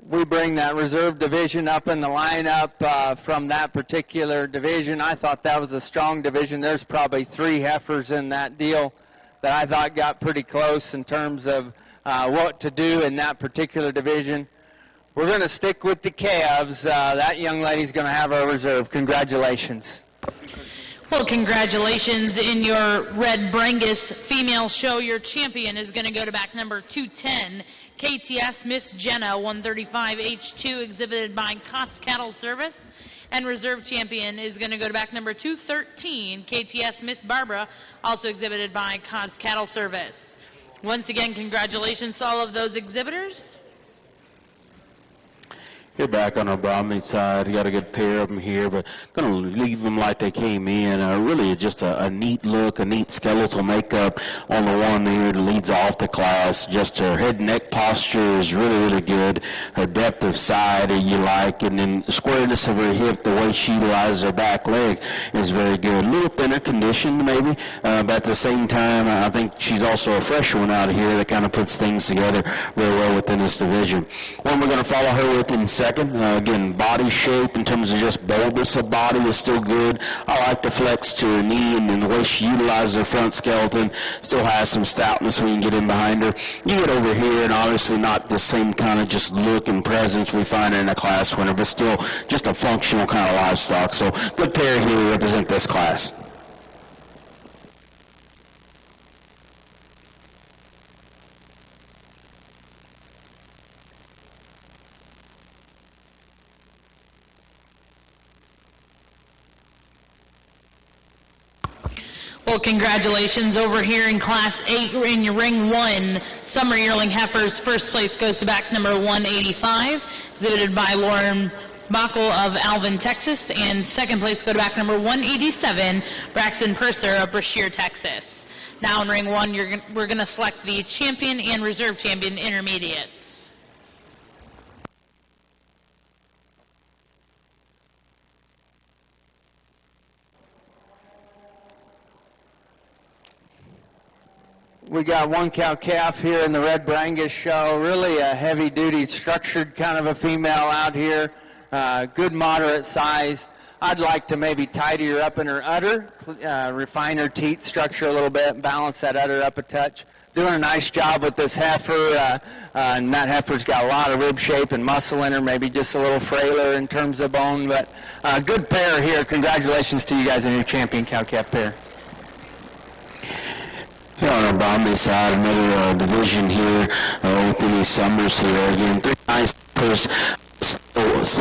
We bring that reserve division up in the lineup from that particular division. I thought that was a strong division. There's probably 3 heifers in that deal that I thought got pretty close in terms of what to do in that particular division. We're going to stick with the calves. That young lady's going to have our reserve. Congratulations. Well, congratulations in your Red Brangus female show. Your champion is going to go to back number 210, KTS Miss Jenna, 135H2, exhibited by Cost Cattle Service. And reserve champion is going to go to back number 213, KTS Miss Barbara, also exhibited by Cost Cattle Service. Once again, congratulations to all of those exhibitors. Here back on our Braunvieh side, got a good pair of them here, but going to leave them like they came in. Really just a neat look, a neat skeletal makeup on the one here that leads off the class. Just her head and neck posture is really, really good. Her depth of side you like, and then the squareness of her hip, the way she utilizes her back leg is very good. A little thinner conditioned maybe, but at the same time, I think she's also a fresh one out here that kind of puts things together very well within this division. One we're going to follow her with in second. Again, body shape in terms of just boldness of body is still good. I like the flex to her knee, and the way she utilizes her front skeleton still has some stoutness when you get in behind her. You get over here, and obviously not the same kind of just look and presence we find in a class winner, but still just a functional kind of livestock. So good pair here to represent this class. Well, congratulations over here in Class 8 in your Ring 1. Summer Yearling Heifers. First place goes to back number 185, exhibited by Lauren Bockel of Alvin, Texas. And second place go to back number 187, Braxton Purser of Brashear, Texas. Now in Ring 1, we're going to select the champion and reserve champion intermediate. We got one cow calf here in the red Brangus show. Really a heavy-duty, structured kind of a female out here. Good moderate size. I'd like to maybe tidy her up in her udder, refine her teat structure a little bit, balance that udder up a touch. Doing a nice job with this heifer, and that heifer's got a lot of rib shape and muscle in her, maybe just a little frailer in terms of bone, but good pair here. Congratulations to you guys on your champion cow-calf pair. Here on our Braunvieh side, another division here with Denise Summers here. Again, three nice heifers.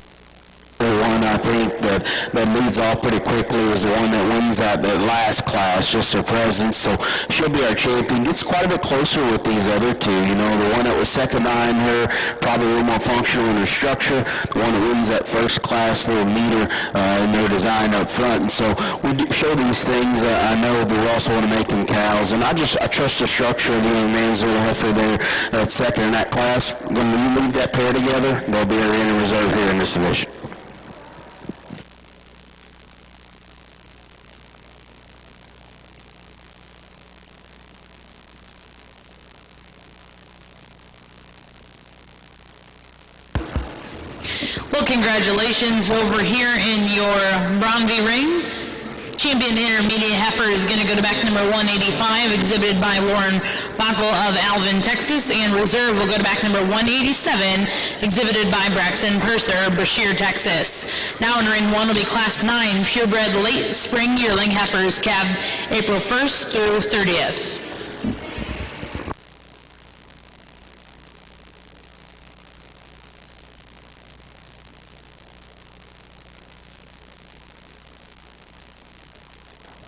One I think that leads off pretty quickly is the one that wins that last class, just her presence. So she'll be our champion. Gets quite a bit closer with these other two. You know, the one that was second behind her, probably a little more functional in her structure. The one that wins that first class, little neater in their design up front. And so we do show these things, I know, but we also want to make them cows. And I trust the structure of the young man's little heifer there at second in that class. When we leave that pair together, they'll be our in reserve here in this division. Well, congratulations over here in your Braunvieh ring. Champion intermediate heifer is going to go to back number 185, exhibited by Lauren Bockel of Alvin, Texas, and reserve will go to back number 187, exhibited by Braxton Purser, Brashear, Texas. Now in ring 1 will be Class 9 purebred late spring yearling heifers, calved April 1st through 30th.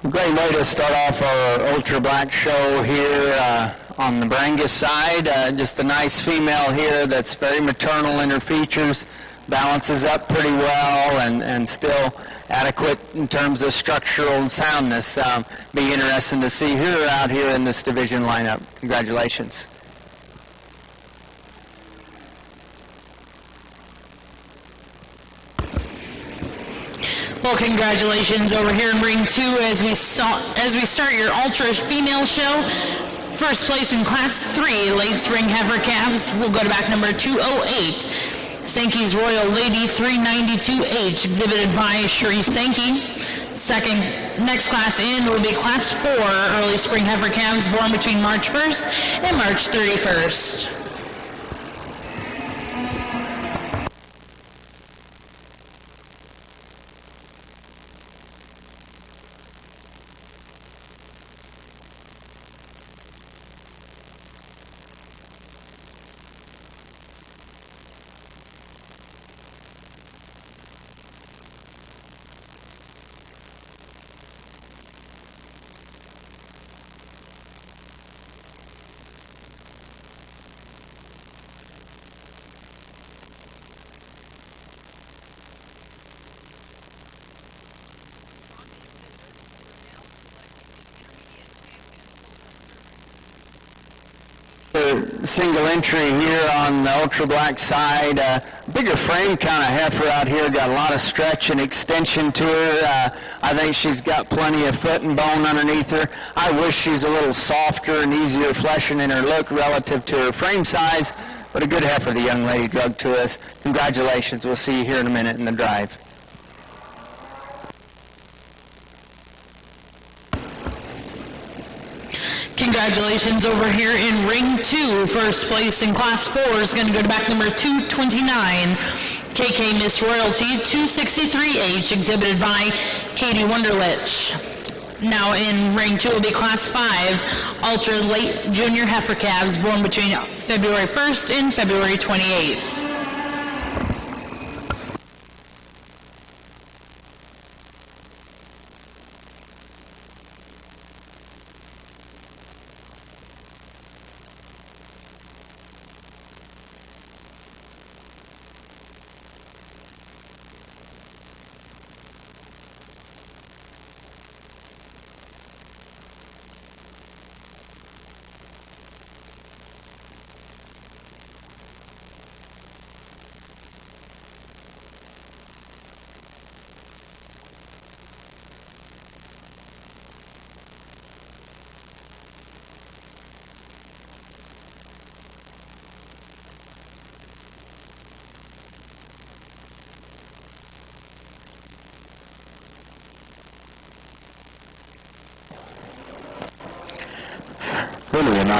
Great way to start off our Ultra Black show here on the Brangus side. Just a nice female here that's very maternal in her features, balances up pretty well, and still adequate in terms of structural soundness. Be interesting to see her out here in this division lineup. Congratulations. Well, congratulations over here in ring 2 as we start your ultra female show. First place in Class 3 late spring heifer calves will go to back number 208. Sankey's Royal Lady 392H, exhibited by Cherie Sankey. Next class in will be Class 4 early spring heifer calves born between March 1st and March 31st. Single entry here on the Ultra Black side. Bigger frame kind of heifer out here. Got a lot of stretch and extension to her. I think she's got plenty of foot and bone underneath her. I wish she's a little softer and easier fleshing in her look relative to her frame size, but a good heifer the young lady drugged to us. Congratulations. We'll see you here in a minute in the drive. Congratulations over here in ring 2. First place in Class 4 is going to go to back number 229. KK Miss Royalty 263H, exhibited by Katie Wunderlich. Now in ring 2 will be Class 5 ultra late junior heifer calves born between February 1st and February 28th.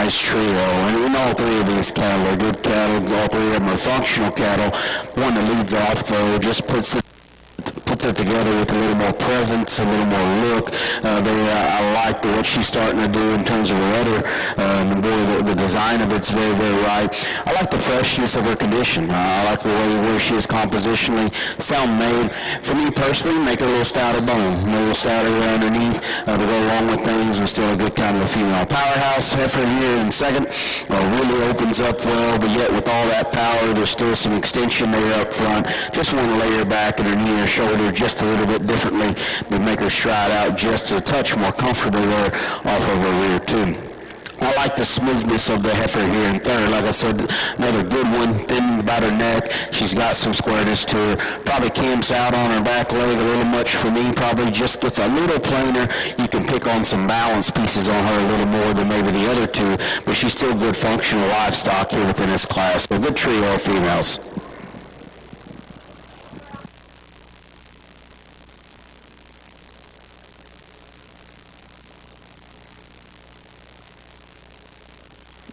nice trio. And all three of these cattle are good cattle. All three of them are functional cattle. One that leads off, though, just puts it together with a little more presence, a little more look. I like what she's starting to do in terms of her udder. The design of it's very, very right. I like the freshness of her condition. I like the way where she is compositionally, sound made. For me personally, make her a little stouter bone, a little stouter underneath to go along with things, and still a good kind of a female powerhouse. Heifer here in second really opens up well, but yet with all that power, there's still some extension there up front. Just want to lay her back and her knee or shoulder just a little bit differently to make her stride out just a touch more comfortable there off of her rear too. I like the smoothness of the heifer here in third. Like I said, another good one, thin about her neck. She's got some squareness to her. Probably camps out on her back leg a little much for me. Probably just gets a little plainer. You can pick on some balance pieces on her a little more than maybe the other two, but she's still good functional livestock here within this class. So good trio of females.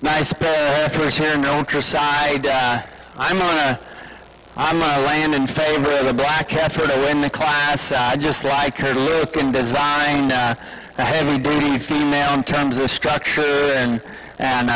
Nice pair of heifers here in the ultra side. I'm gonna land in favor of the black heifer to win the class. I just like her look and design. A heavy-duty female in terms of structure and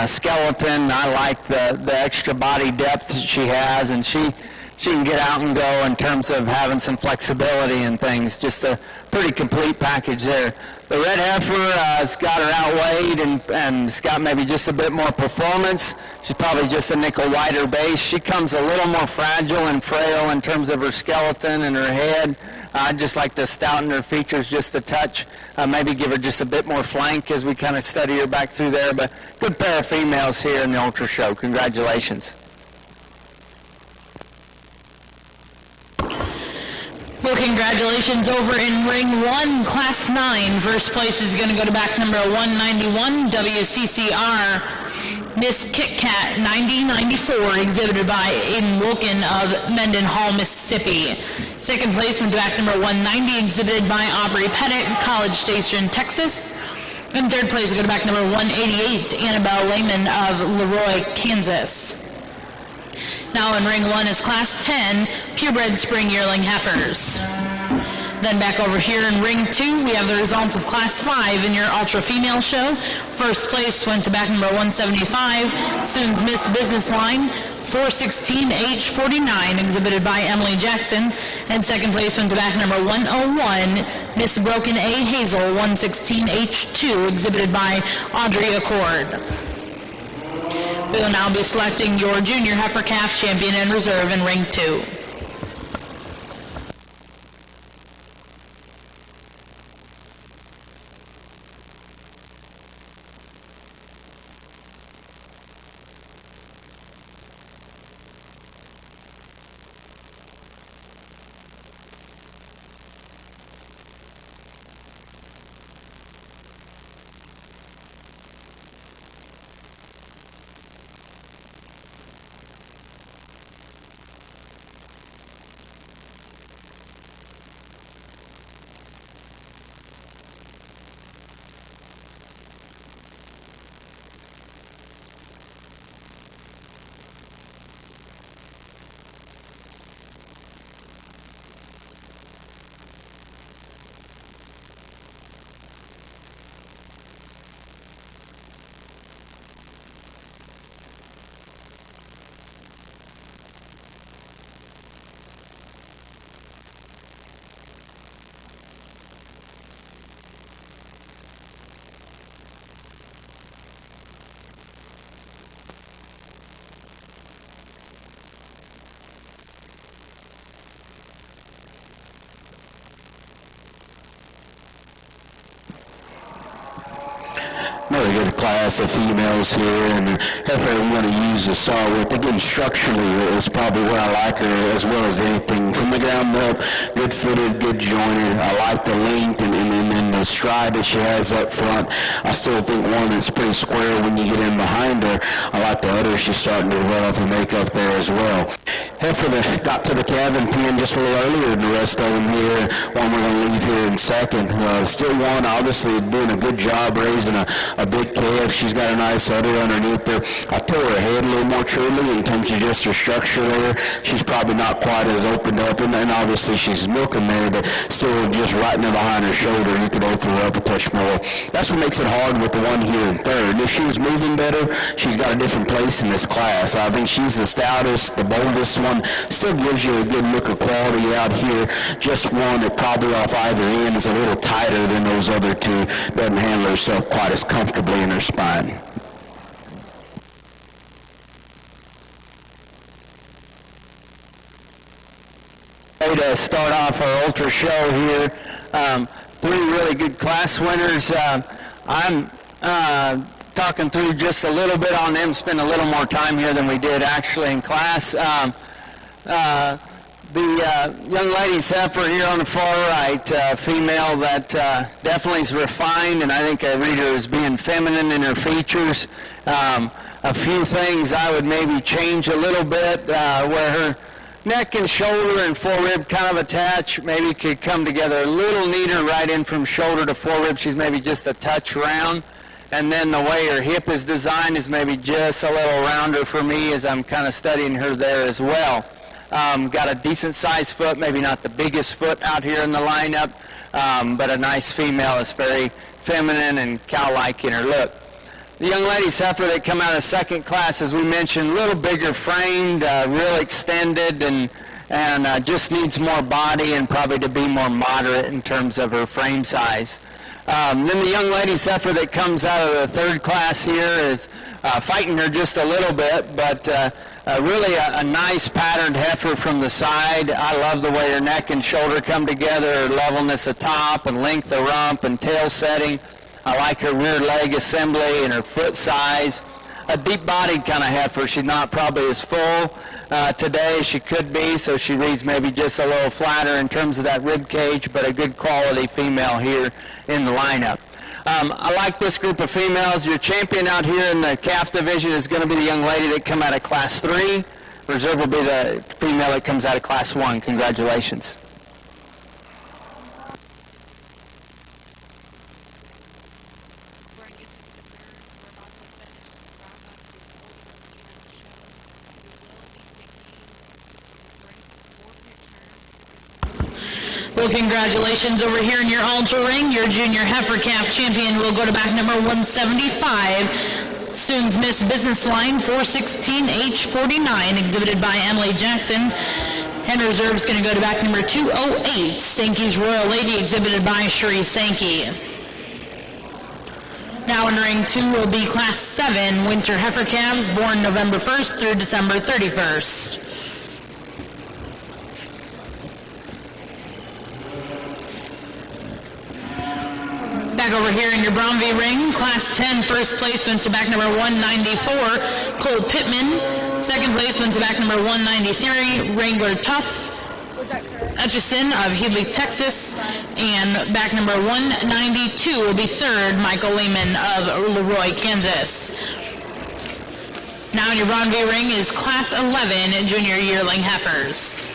skeleton. I like the extra body depth that she has, and she can get out and go in terms of having some flexibility and things. Just a pretty complete package there. The red heifer has got her outweighed and it's got maybe just a bit more performance. She's probably just a nickel wider base. She comes a little more fragile and frail in terms of her skeleton and her head. I'd just like to stouten her features just a touch. Maybe give her just a bit more flank as we kind of study her back through there. But good pair of females here in the Ultra Show. Congratulations. Well, congratulations over in Ring 1, Class 9. First place is going to go to back number 191, WCCR, Miss Kit Kat 9094, exhibited by Aiden Wilkin of Mendenhall, Mississippi. Second place went to back number 190, exhibited by Aubrey Pettit, College Station, Texas. And third place will go to back number 188, Annabelle Lehman of Leroy, Kansas. Now in Ring 1 is Class 10, purebred spring yearling heifers. Then back over here in Ring 2, we have the results of Class 5 in your Ultra Female Show. First place went to back number 175, Students Miss Business Line, 416H49, exhibited by Emily Jackson. And second place went to back number 101, Miss Broken A Hazel, 116H2, exhibited by Audrey Accord. We will now be selecting your junior heifer calf champion and reserve in Ring 2. Another good class of females here, and the heifer I'm going to use to start with. Again, structurally is probably where I like her as well as anything. From the ground up, good footed, good jointed. I like the length and the stride that she has up front. I still think one that's pretty square when you get in behind her. I like the udder she's starting to develop and make up there as well. Heifer that got to the calving pen just a little earlier than the rest of them here. One we're going to leave here in second. Still one, obviously doing a good job raising a big great calf. She's got a nice udder underneath her. I tore her head a little more truly in terms of just her structure there. She's probably not quite as opened up, and obviously she's milking there, but still just right there behind her shoulder, you could open her up a touch more. That's what makes it hard with the one here in third. If she was moving better, she's got a different place in this class. I think she's the stoutest, the boldest one. Still gives you a good look of quality out here. Just one that probably off either end is a little tighter than those other two. Doesn't handle herself quite as comfortably in her spine. To start off our ultra show here, three really good class winners. I'm talking through just a little bit on them, spend a little more time here than we did actually in class. The young lady's heifer here on the far right, female that definitely is refined, and I think I read her as being feminine in her features. A few things I would maybe change a little bit, where her neck and shoulder and forerib kind of attach, maybe could come together a little neater right in from shoulder to forerib. She's maybe just a touch round. And then the way her hip is designed is maybe just a little rounder for me as I'm kind of studying her there as well. Got a decent sized foot, maybe not the biggest foot out here in the lineup, but a nice female that's very feminine and cow-like in her look. The young lady's heifer that come out of second class, as we mentioned, a little bigger framed, real extended, and just needs more body and probably to be more moderate in terms of her frame size. Then the young lady's heifer that comes out of the third class here is fighting her just a little bit, but really a nice patterned heifer from the side. I love the way her neck and shoulder come together, her levelness of top and length of rump and tail setting. I like her rear leg assembly and her foot size. A deep-bodied kind of heifer. She's not probably as full today as she could be, so she reads maybe just a little flatter in terms of that rib cage, but a good quality female here in the lineup. I like this group of females. Your champion out here in the calf division is going to be the young lady that come out of Class 3. Reserve will be the female that comes out of Class 1. Congratulations. Well, congratulations over here in your ultra ring. Your junior heifer calf champion will go to back number 175. Students Miss Business Line 416H49, exhibited by Emily Jackson. And reserve's going to go to back number 208, Sankey's Royal Lady, exhibited by Cherie Sankey. Now in ring 2 will be Class 7 winter heifer calves born November 1st through December 31st. Back over here in your Braunvieh ring, Class 10 first place went to back number 194, Cole Pittman. Second place went to back number 193, Wrangler Tuff Etchison of Headley, Texas. And back number 192 will be third, Michael Lehman of Leroy, Kansas. Now in your Braunvieh ring is Class 11 junior yearling heifers.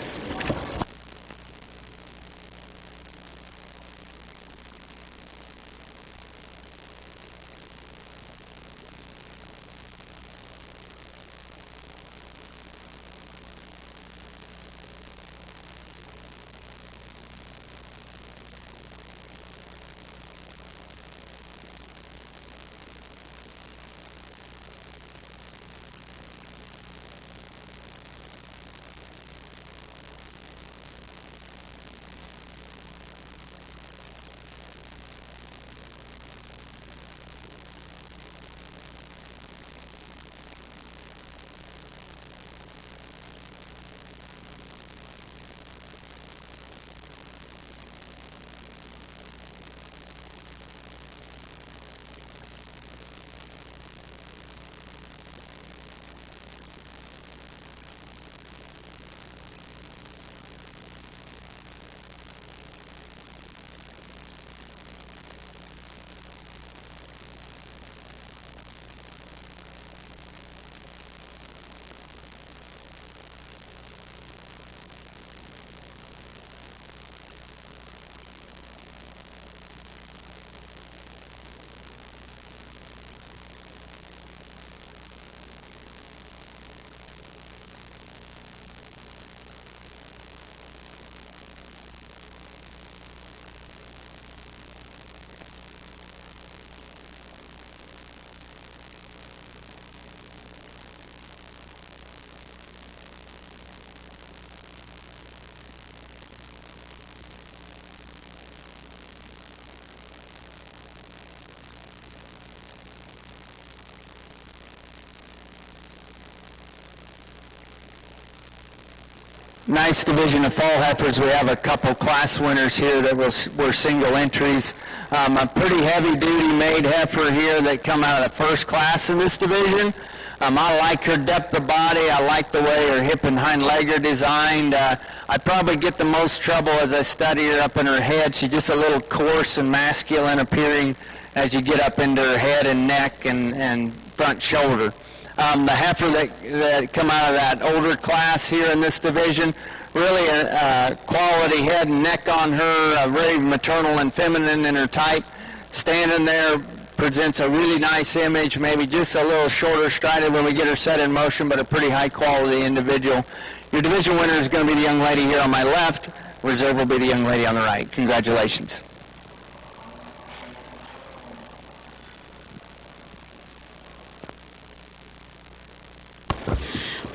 Nice division of fall heifers. We have a couple class winners here that were single entries. A pretty heavy-duty made heifer here that come out of the first class in this division. I like her depth of body. I like the way her hip and hind leg are designed. I probably get the most trouble as I study her up in her head. She's just a little coarse and masculine appearing as you get up into her head and neck and front shoulder. The heifer that come out of that older class here in this division, really a quality head and neck on her, very maternal and feminine in her type. Standing there presents a really nice image, maybe just a little shorter strided when we get her set in motion, but a pretty high quality individual. Your division winner is going to be the young lady here on my left. Reserve will be the young lady on the right. Congratulations.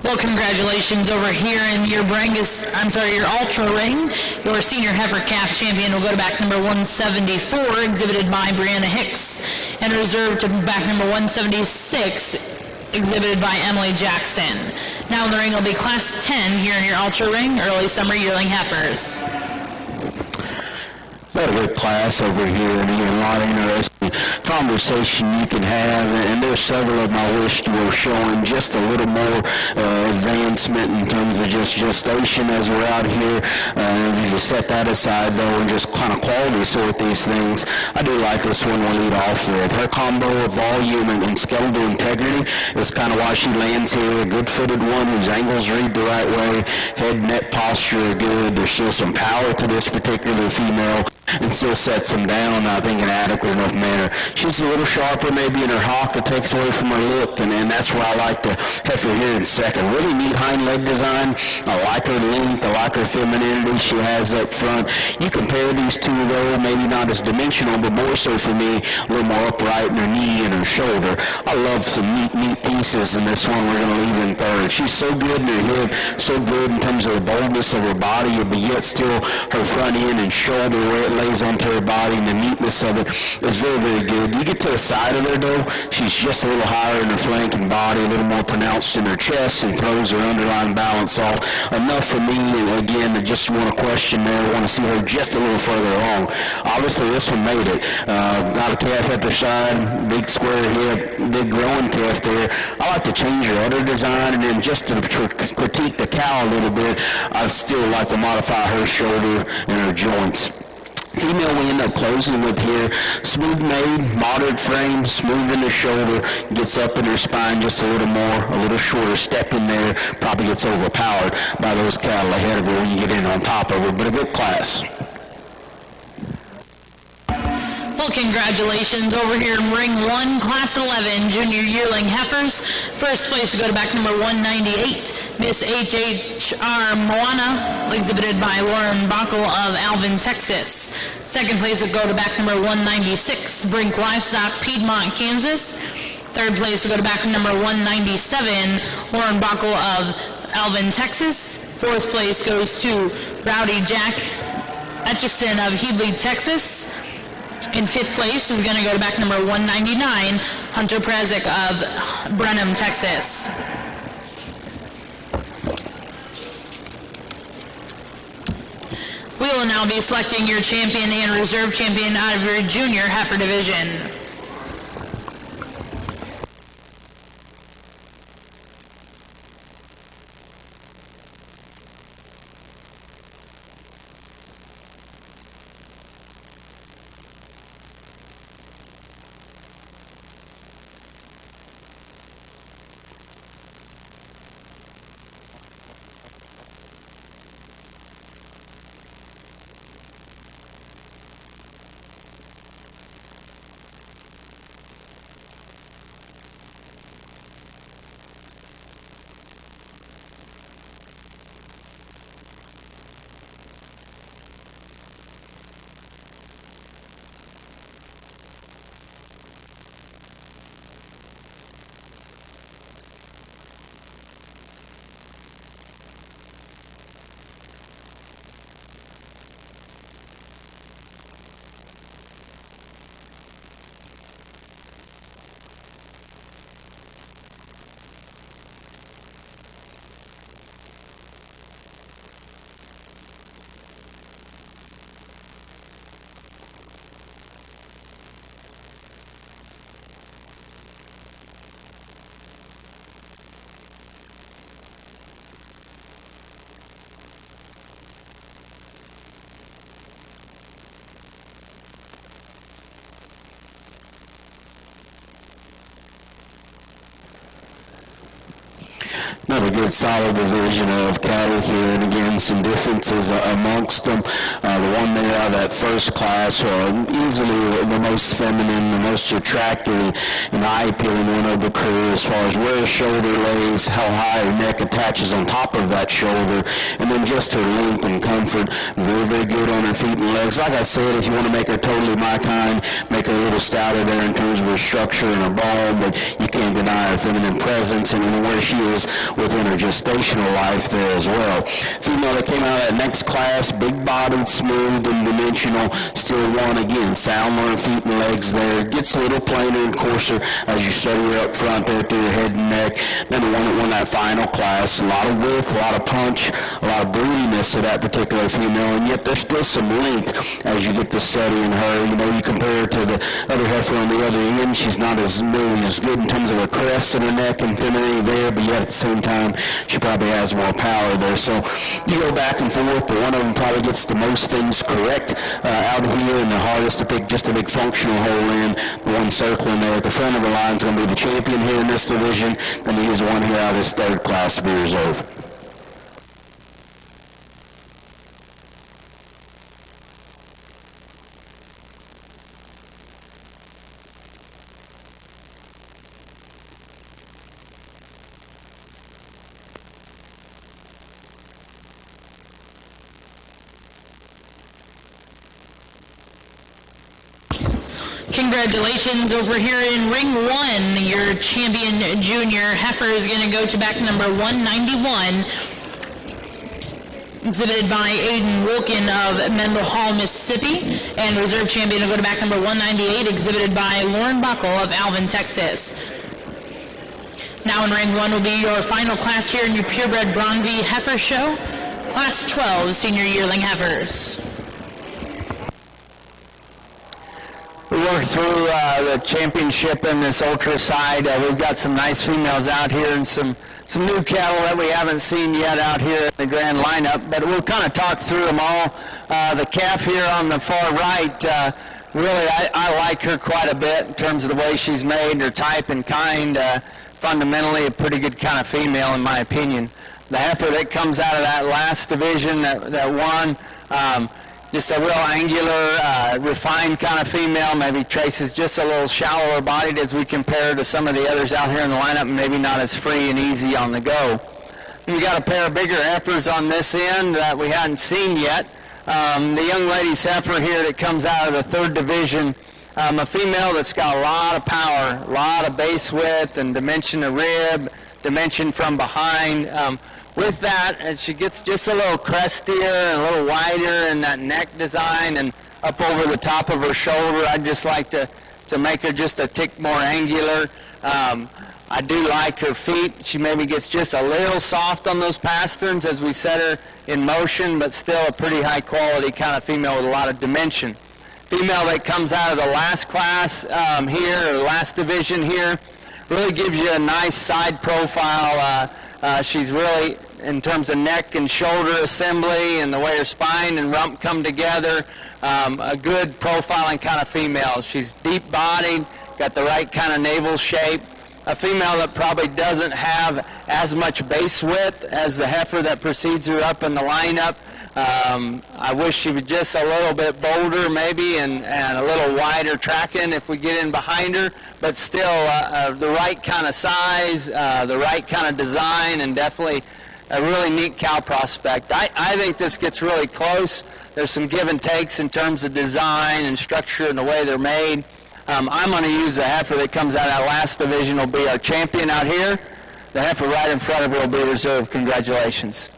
Well, congratulations over here in your your Ultra Ring. Your senior heifer calf champion will go to back number 174, exhibited by Brianna Hicks, and reserved to back number 176, exhibited by Emily Jackson. Now in the ring will be class 10 here in your Ultra Ring, early summer yearling heifers. Got a good class over here, and a lot of interesting conversation you can have, and there's several of them I wish were showing just a little more advancement in terms of just gestation as we're out here. If you set that aside, though, and just kind of quality sort these things, I do like this one we'll lead off with. Her combo of volume and skeletal integrity is kind of why she lands here. A good-footed one whose angles read the right way, head, neck posture are good. There's still some power to this particular female, and still sets him down, I think, in an adequate enough manner. She's a little sharper maybe in her hock that takes away from her look, and that's where I like the heifer here in second. Really neat hind leg design. I like her length. I like her femininity she has up front. You compare these two, though, maybe not as dimensional, but more so for me, a little more upright in her knee and her shoulder. I love some neat pieces in this one. We're going to leave in third. She's so good in her hip, so good in terms of the boldness of her body, but yet still her front end and shoulder where it lays onto her body, and the neatness of it is very, very good. You get to the side of her, though, she's just a little higher in her flank and body, a little more pronounced in her chest, and throws her underlying balance off enough for me. And again, I just want to question there. I want to see her just a little further along. Obviously, this one made it. Got a calf at the side, big square hip, big growing calf there. I like to change her udder design, and then just to critique the cow a little bit, I still like to modify her shoulder and her joints. Female we end up closing with here, smooth made, moderate frame, smooth in the shoulder, gets up in her spine just a little more, a little shorter step in there, probably gets overpowered by those cattle ahead of her when you get in on top of her, but a good class. Well, congratulations over here in Ring 1, Class 11, Junior Yearling Heifers. First place to go to back number 198, Miss HHR Moana, exhibited by Lauren Bockel of Alvin, Texas. Second place would go to back number 196, Brink Livestock, Piedmont, Kansas. Third place to go to back number 197, Lauren Bockel of Alvin, Texas. Fourth place goes to Rowdy Jack Etchison of Headley, Texas. In fifth place is going to go to back number 199, Hunter Prezik of Brenham, Texas. We will now be selecting your champion and reserve champion out of your junior heifer division. a good solid division of cattle here, and again, some differences amongst them. The one there out of that first class, easily the most feminine, the most attractive, and eye-appealing one of the crew as far as where her shoulder lays, how high her neck attaches on top of that shoulder, and then just her length and comfort. Very, very good on her feet and legs. Like I said, if you want to make her totally my kind, make her a little stouter there in terms of her structure and her bone, but you can't deny her feminine presence and where she is within her gestational life there as well. Female that came out of that next class, big-bodied, smooth, and dimensional, still one, again, sound on her feet and legs there. Gets a little plainer and coarser as you study her up front there through her head and neck. Then the one that won that final class, a lot of width, a lot of punch, a lot of broodiness to that particular female, and yet there's still some length as you get to studying her. You know, you compare her to the other heifer on the other end, she's not as maybe as good in terms of her crest in her neck and femininity there, but yet at the same time, she probably has more power there. So you go back and forth, but one of them probably gets the most things correct out here, and the hardest to pick just a big functional hole in. The one circling there at the front of the line is going to be the champion here in this division, and he is one here out of this third class to be reserved. Congratulations over here in ring one. Your champion junior heifer is going to go to back number 191, exhibited by Aiden Wilkin of Menlo Hall, Mississippi, and reserve champion will go to back number 198, exhibited by Lauren Buckle of Alvin, Texas. Now in ring one will be your final class here in your purebred Braunvieh heifer show, class 12 senior yearling heifers. We worked through the championship in this ultra side. We've got some nice females out here and some new cattle that we haven't seen yet out here in the grand lineup, but we'll kind of talk through them all. The calf here on the far right, really I like her quite a bit in terms of the way she's made, her type and kind. Fundamentally a pretty good kind of female in my opinion. The heifer that comes out of that last division that won, just a real angular, refined kind of female, maybe traces just a little shallower bodied as we compare to some of the others out here in the lineup, and maybe not as free and easy on the go. We got a pair of bigger heifers on this end that we hadn't seen yet. The young lady's heifer here that comes out of the third division, a female that's got a lot of power, a lot of base width and dimension of rib, dimension from behind. With that, as she gets just a little crestier and a little wider in that neck design and up over the top of her shoulder, I'd just like to make her just a tick more angular. I do like her feet. She maybe gets just a little soft on those pasterns as we set her in motion, but still a pretty high quality kind of female with a lot of dimension. Female that comes out of the last class here, or last division here, really gives you a nice side profile. She's really, in terms of neck and shoulder assembly and the way her spine and rump come together, a good profiling kind of female. She's deep-bodied, got the right kind of navel shape. A female that probably doesn't have as much base width as the heifer that precedes her up in the lineup. I wish she was just a little bit bolder maybe and a little wider tracking if we get in behind her, but still the right kind of size, the right kind of design, and definitely a really neat cow prospect. I think this gets really close. There's some give and takes in terms of design and structure and the way they're made. I'm going to use the heifer that comes out of that last division will be our champion out here. The heifer right in front of her will be reserved. Congratulations.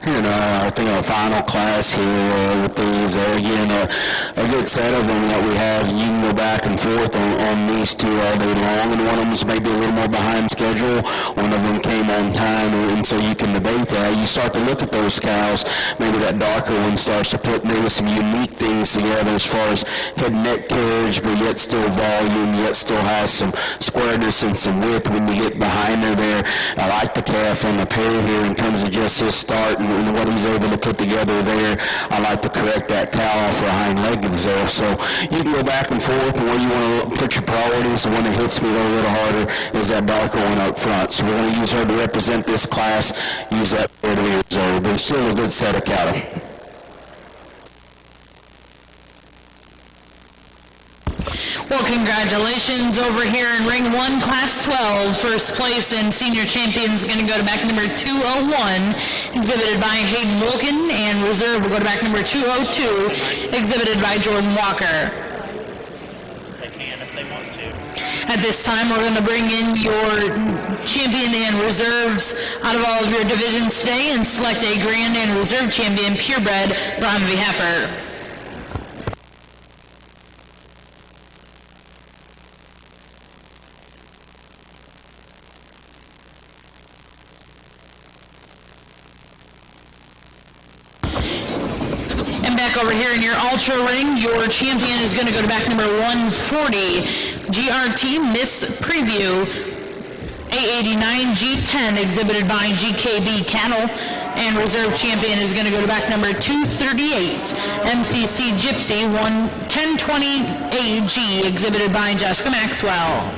And I think final class here with these. Again, a good set of them that we have, and you can go back and forth on these two all day long, and one of them is maybe a little more behind schedule, one of them came on time, and so you can debate that. You start to look at those cows, maybe that darker one starts to put maybe some unique things together as far as head and neck carriage, but yet still volume, yet still has some squareness and some width when you get behind her there. I like the calf on the pair here in terms of just his start and what he's able to put together there. I like to correct that cow off her hind leg there. So you can go back and forth, and where you want to put your priorities. The one that hits me a little harder is that darker one up front. So we're going to use her to represent this class, use that pair to be reserved. But it's still a good set of cattle. Well, congratulations over here in Ring 1, Class 12. First place and senior champion is going to go to back number 201, exhibited by Hayden Wilkin, and reserve will go to back number 202, exhibited by Jordan Walker. They can if they want to. At this time, we're going to bring in your champion and reserves out of all of your divisions today and select a grand and reserve champion, purebred Braunvieh heifer. Over here in your ultra ring, your champion is going to go to back number 140, GRT Miss Preview, A89 G10, exhibited by GKB Cattle, and reserve champion is going to go to back number 238, MCC Gypsy 1020 AG, exhibited by Jessica Maxwell.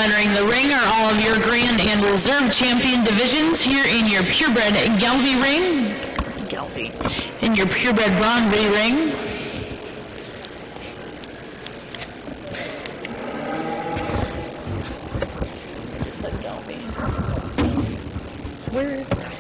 entering the ring are all of your Grand and Reserve Champion divisions here in your purebred Braunvieh ring. In your purebred Braunvieh ring. Where is that?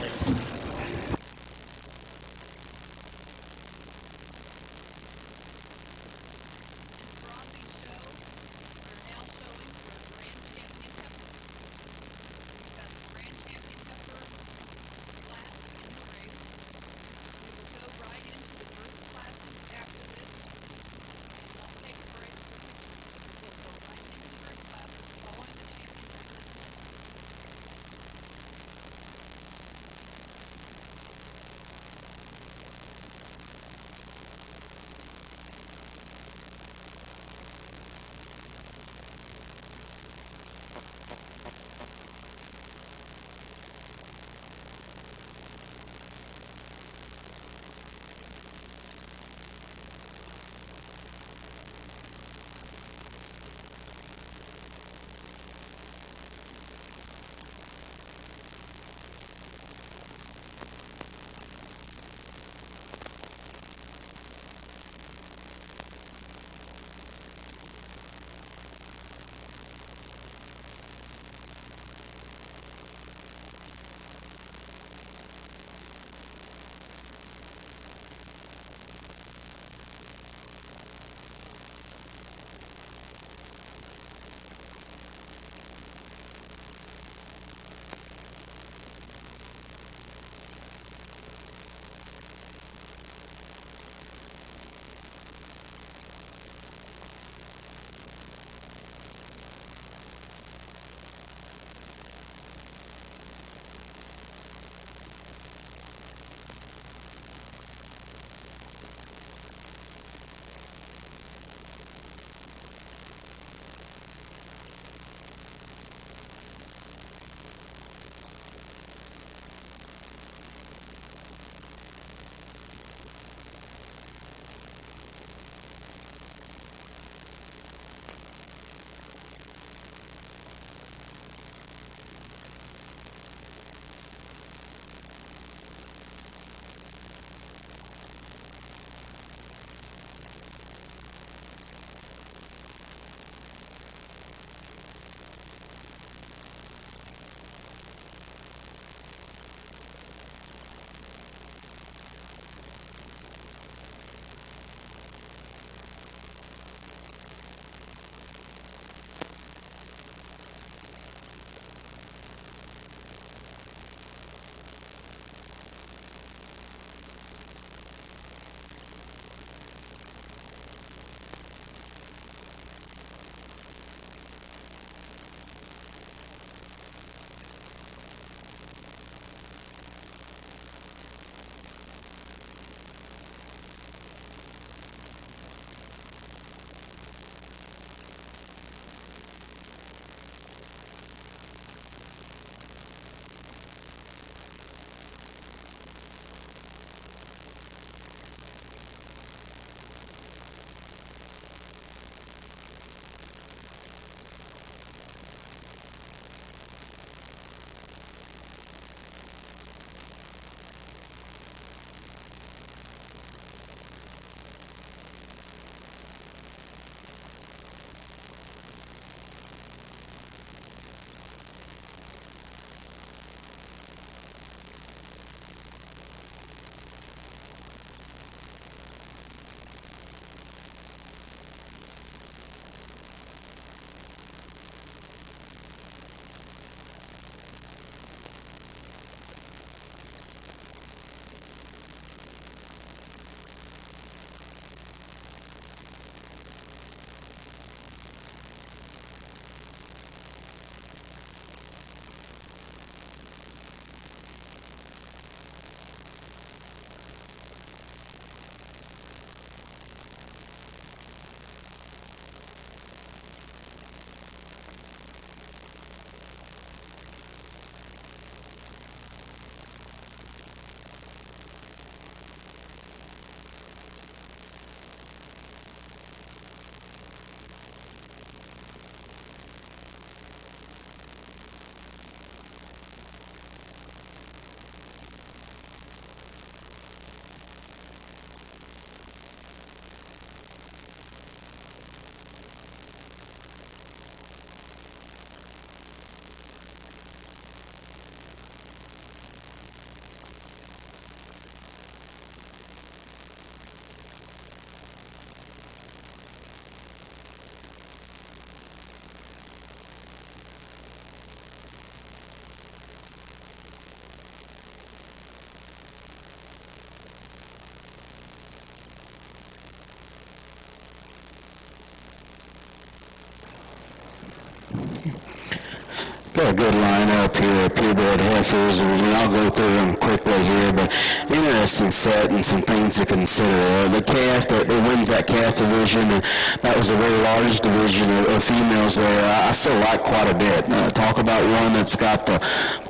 Got a good lineup here of purebred heifers, and I'll go through them quickly here, but interesting set and some things to consider. The calf that wins that calf division, and that was a very large division of females there. I still like quite a bit. Talk about one that's got the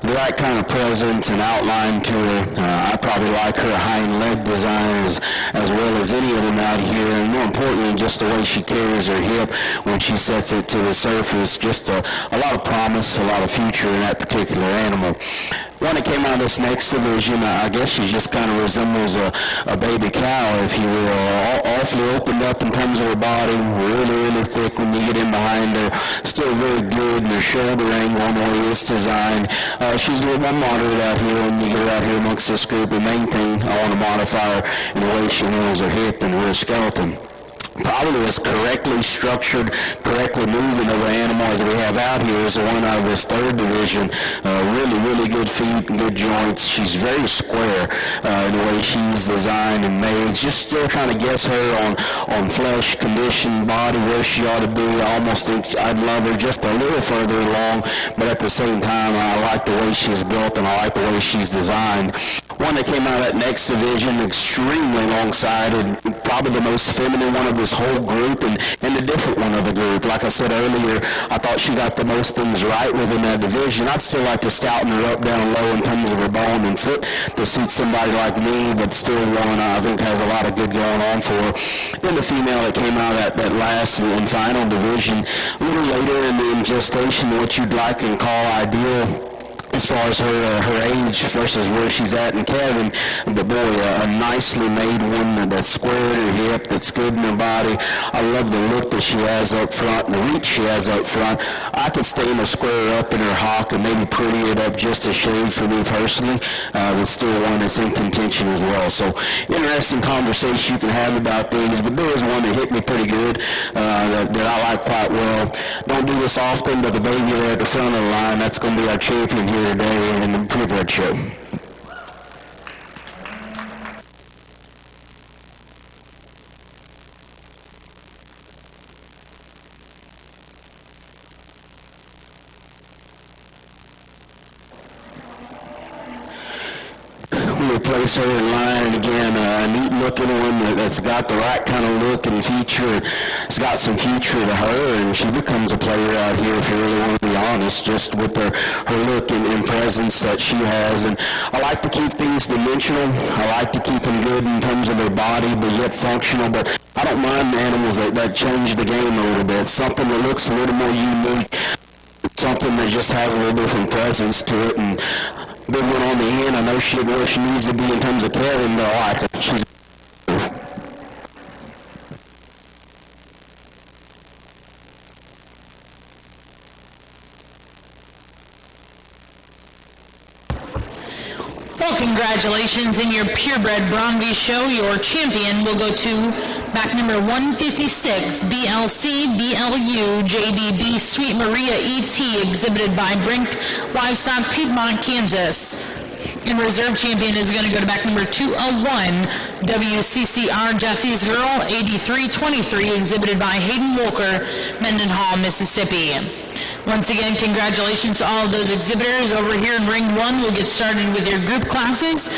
right kind of presence and outline to her. I probably like her hind leg design as well as any of them out here, and more importantly, just the way she carries her hip when she sets it to the surface. Just a lot of promise, a lot of future in that particular animal. One that came out of this next division, I guess she just kind of resembles a baby cow, if you will. Awfully opened up in terms of her body, really, really thick when you get in behind her. Still very good in her shoulder angle and the way it's designed. She's a little more moderate out here when you get her out here amongst this group. The main thing I want to modify her in the way she handles her hip and rear skeleton. Probably as correctly structured, correctly moving of an animal as we have out here is the one out of this third division. Really, really good feet and good joints. She's very square in the way she's designed and made. Just still trying to guess her on flesh, condition, body, where she ought to be. I almost think I'd love her just a little further along, but at the same time, I like the way she's built and I like the way she's designed. One that came out of that next division, extremely long-sided, probably the most feminine one of this whole group and the different one of the group. Like I said earlier, I thought she got the most things right within that division. I'd still like to stouten her up down low in terms of her bone and foot to suit somebody like me, but still one I think has a lot of good going on for her. Then the female that came out of that last and final division, a little later in the gestation, what you'd like and call ideal as far as her age versus where she's at in Kevin. But boy, a nicely made one that's squared her hip, that's good in her body. I love the look that she has up front and the reach she has up front. I could stay in a square up in her hock and maybe pretty it up just a shade for me personally. But still one that's in contention as well. So interesting conversation you can have about these, but there is one that hit me pretty good that I like quite well. Don't do this often, but the baby there at the front of the line, that's going to be our champion here today in the purebred show. We place her in line, and again, a neat looking one that's got the right kind of look and feature. It's got some future to her, and she becomes a player out here, if you really want to be honest, just with her look and presence that she has. And I like to keep things dimensional. I like to keep them good in terms of their body, but yet functional. But I don't mind animals that change the game a little bit. Something that looks a little more unique, something that just has a little different presence to it. And big one on the end. I know she's where she needs to be in terms of carrying, but I like her. She's Well, congratulations in your purebred Braunvieh show. Your champion will go to back number 156, BLC BLU JDB Sweet Maria ET, exhibited by Brink Livestock, Piedmont, Kansas. And reserve champion is going to go to back number 201, WCCR Jesse's Girl 8323, exhibited by Hayden Walker, Mendenhall, Mississippi. Once again, congratulations to all of those exhibitors. Over here in Ring 1, we'll get started with your group classes.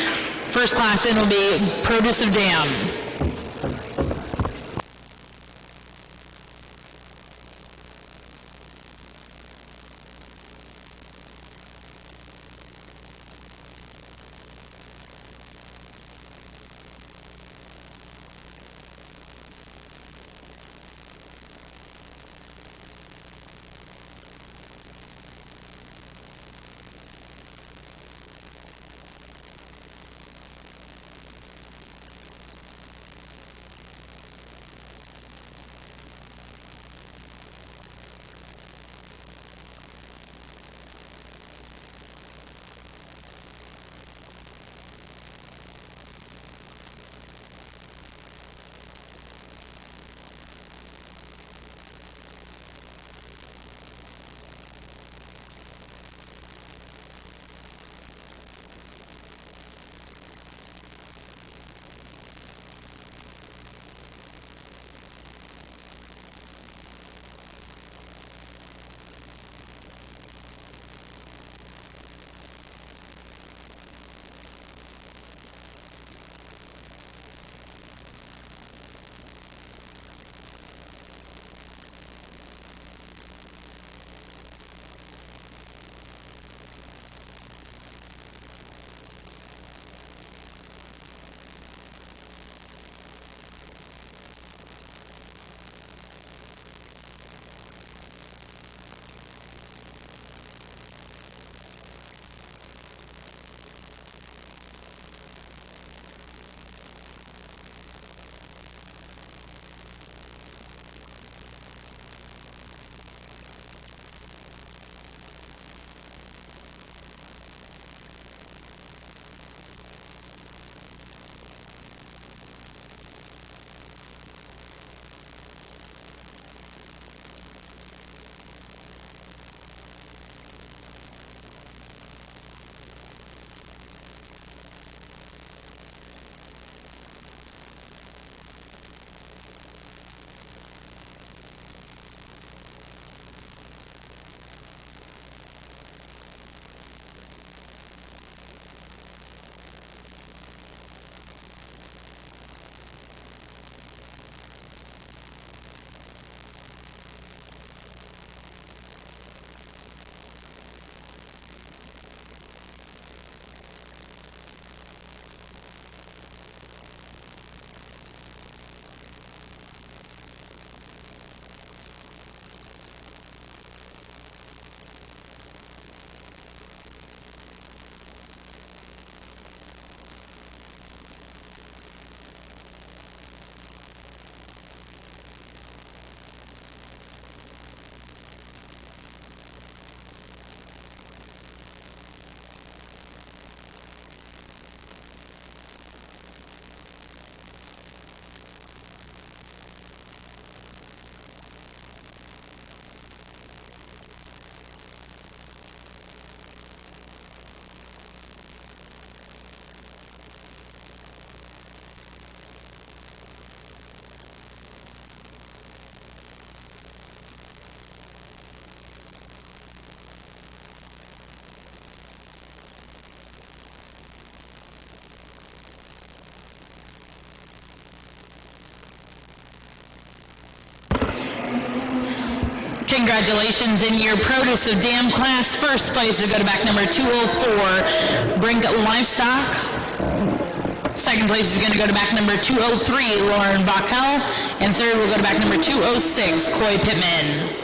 First class in will be Produce of Dam. Congratulations in your produce of dam class. First place will go to back number 204, Brink Livestock. Second place is going to go to back number 203, Lauren Bacall. And third will go to back number 206, Coy Pittman.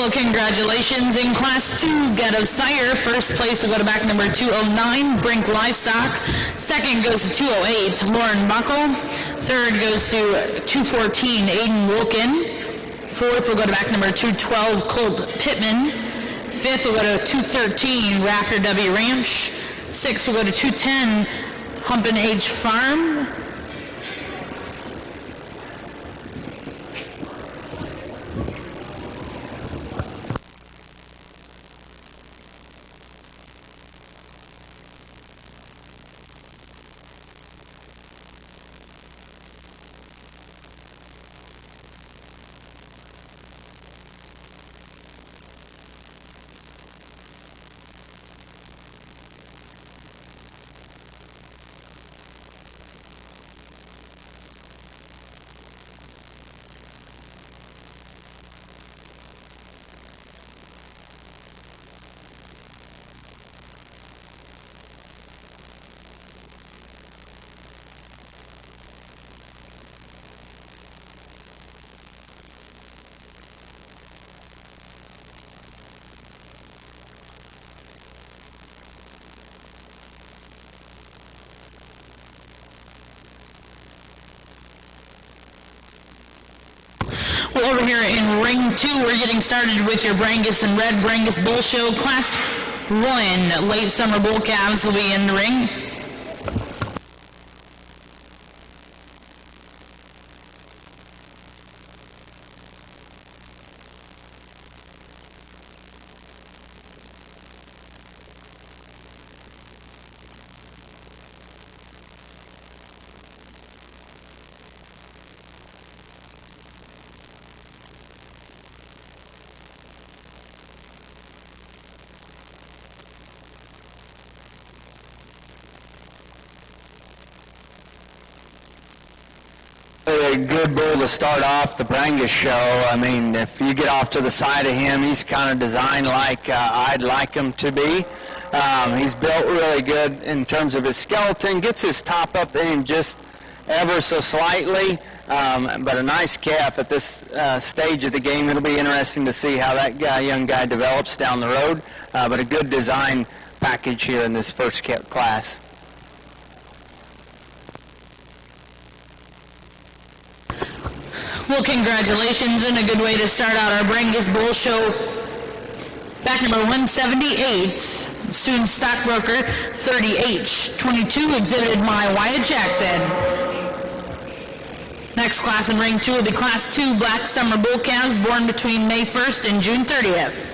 Well, congratulations. In Class 2, Get-of-sire. First place will go to back number 209, Brink Livestock. Second goes to 208, Lauren Buckle. Third goes to 214, Aiden Wilkin. Fourth will go to back number 212, Colt Pittman. Fifth will go to 213, Rafter W. Ranch. Sixth will go to 210, Humpin' H Farm. Well, over here in Ring 2, we're getting started with your Brangus and Red Brangus Bull Show. Class 1, late summer bull calves will be in the ring. A good bull to start off the Brangus show. I mean, if you get off to the side of him, he's kind of designed like I'd like him to be. He's built really good in terms of his skeleton, gets his top up in just ever so slightly, but a nice calf at this stage of the game. It'll be interesting to see how that young guy develops down the road, but a good design package here in this first class. Well, congratulations, and a good way to start out our Brangus Bull Show. Back number 178, student stockbroker 30H22, exhibited by Wyatt Jackson. Next class in Ring 2 will be Class 2 Black Summer Bull Calves, born between May 1st and June 30th.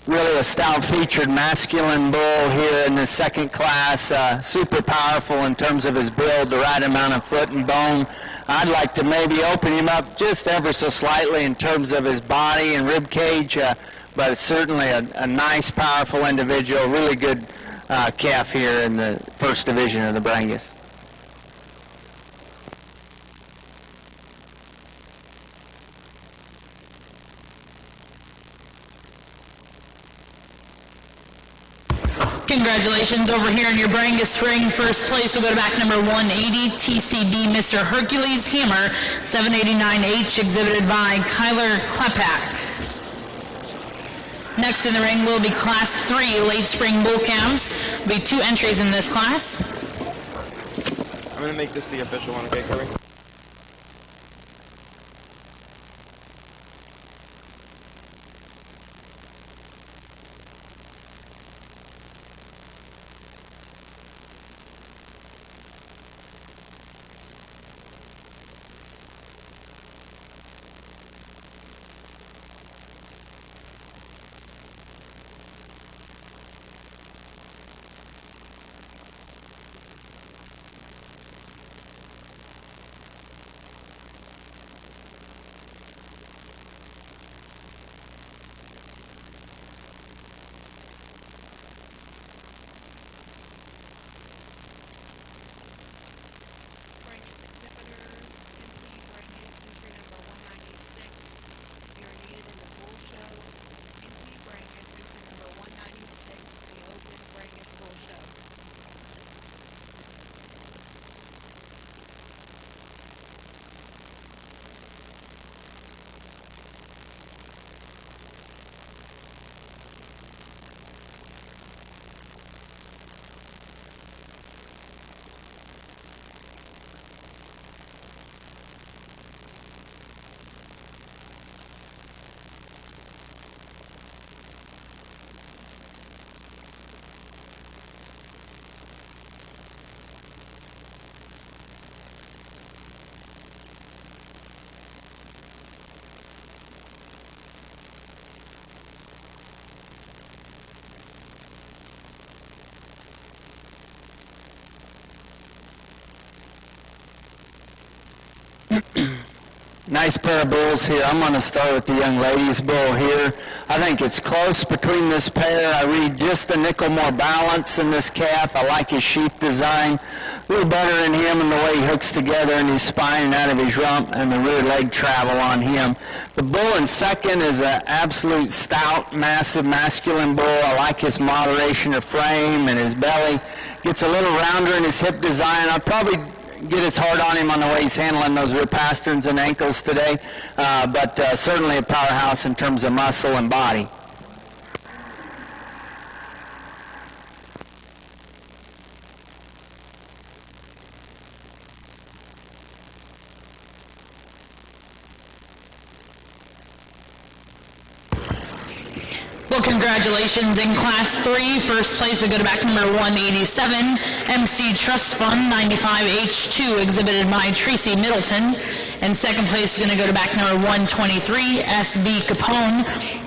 Really a stout-featured masculine bull here in the second class. Super powerful in terms of his build, the right amount of foot and bone. I'd like to maybe open him up just ever so slightly in terms of his body and rib cage, but it's certainly a nice, powerful individual. Really good calf here in the first division of the Brangus. Congratulations over here in your Brangus ring. First place will go to back number 180, TCB Mr. Hercules Hammer, 789H, exhibited by Kyler Klepak. Next in the ring will be Class 3 Late Spring Bull Calves. There will be 2 entries in this class. I'm going to make this the official one, okay, Corey? Nice pair of bulls here. I'm going to start with the young lady's bull here. I think it's close between this pair. I read just a nickel more balance in this calf. I like his sheath design. A little better in him and the way he hooks together in his spine and out of his rump and the rear leg travel on him. The bull in second is an absolute stout, massive, masculine bull. I like his moderation of frame and his belly. Gets a little rounder in his hip design. I'll probably get as hard on him on the way he's handling those rear pasterns and ankles today, but certainly a powerhouse in terms of muscle and body. Well, congratulations in Class 3. First place will go to back number 187, MC Trust Fund 95H2, exhibited by Tracy Middleton. And second place is going to go to back number 123, SB Capone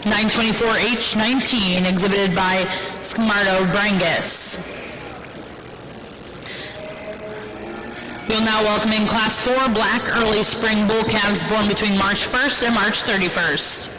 924H19, exhibited by Scamardo Brangus. We'll now welcome in Class 4 Black Early Spring Bull Calves born between March 1st and March 31st.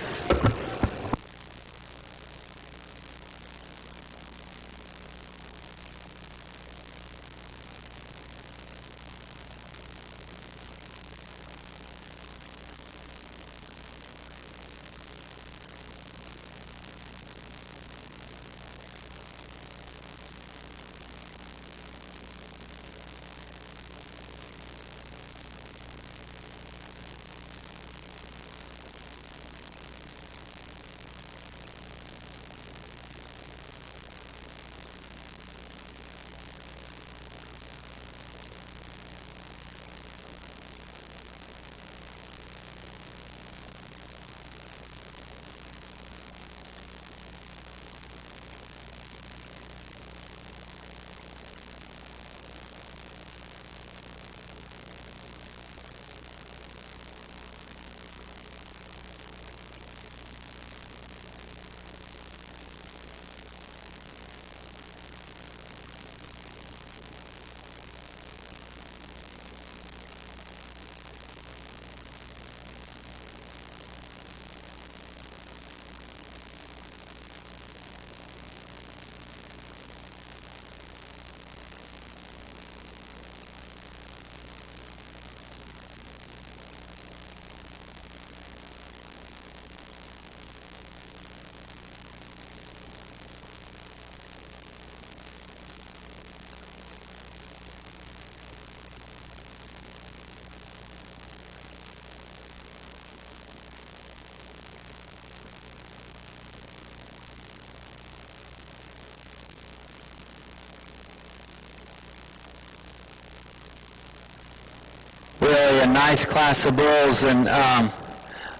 Really a nice class of bulls, and I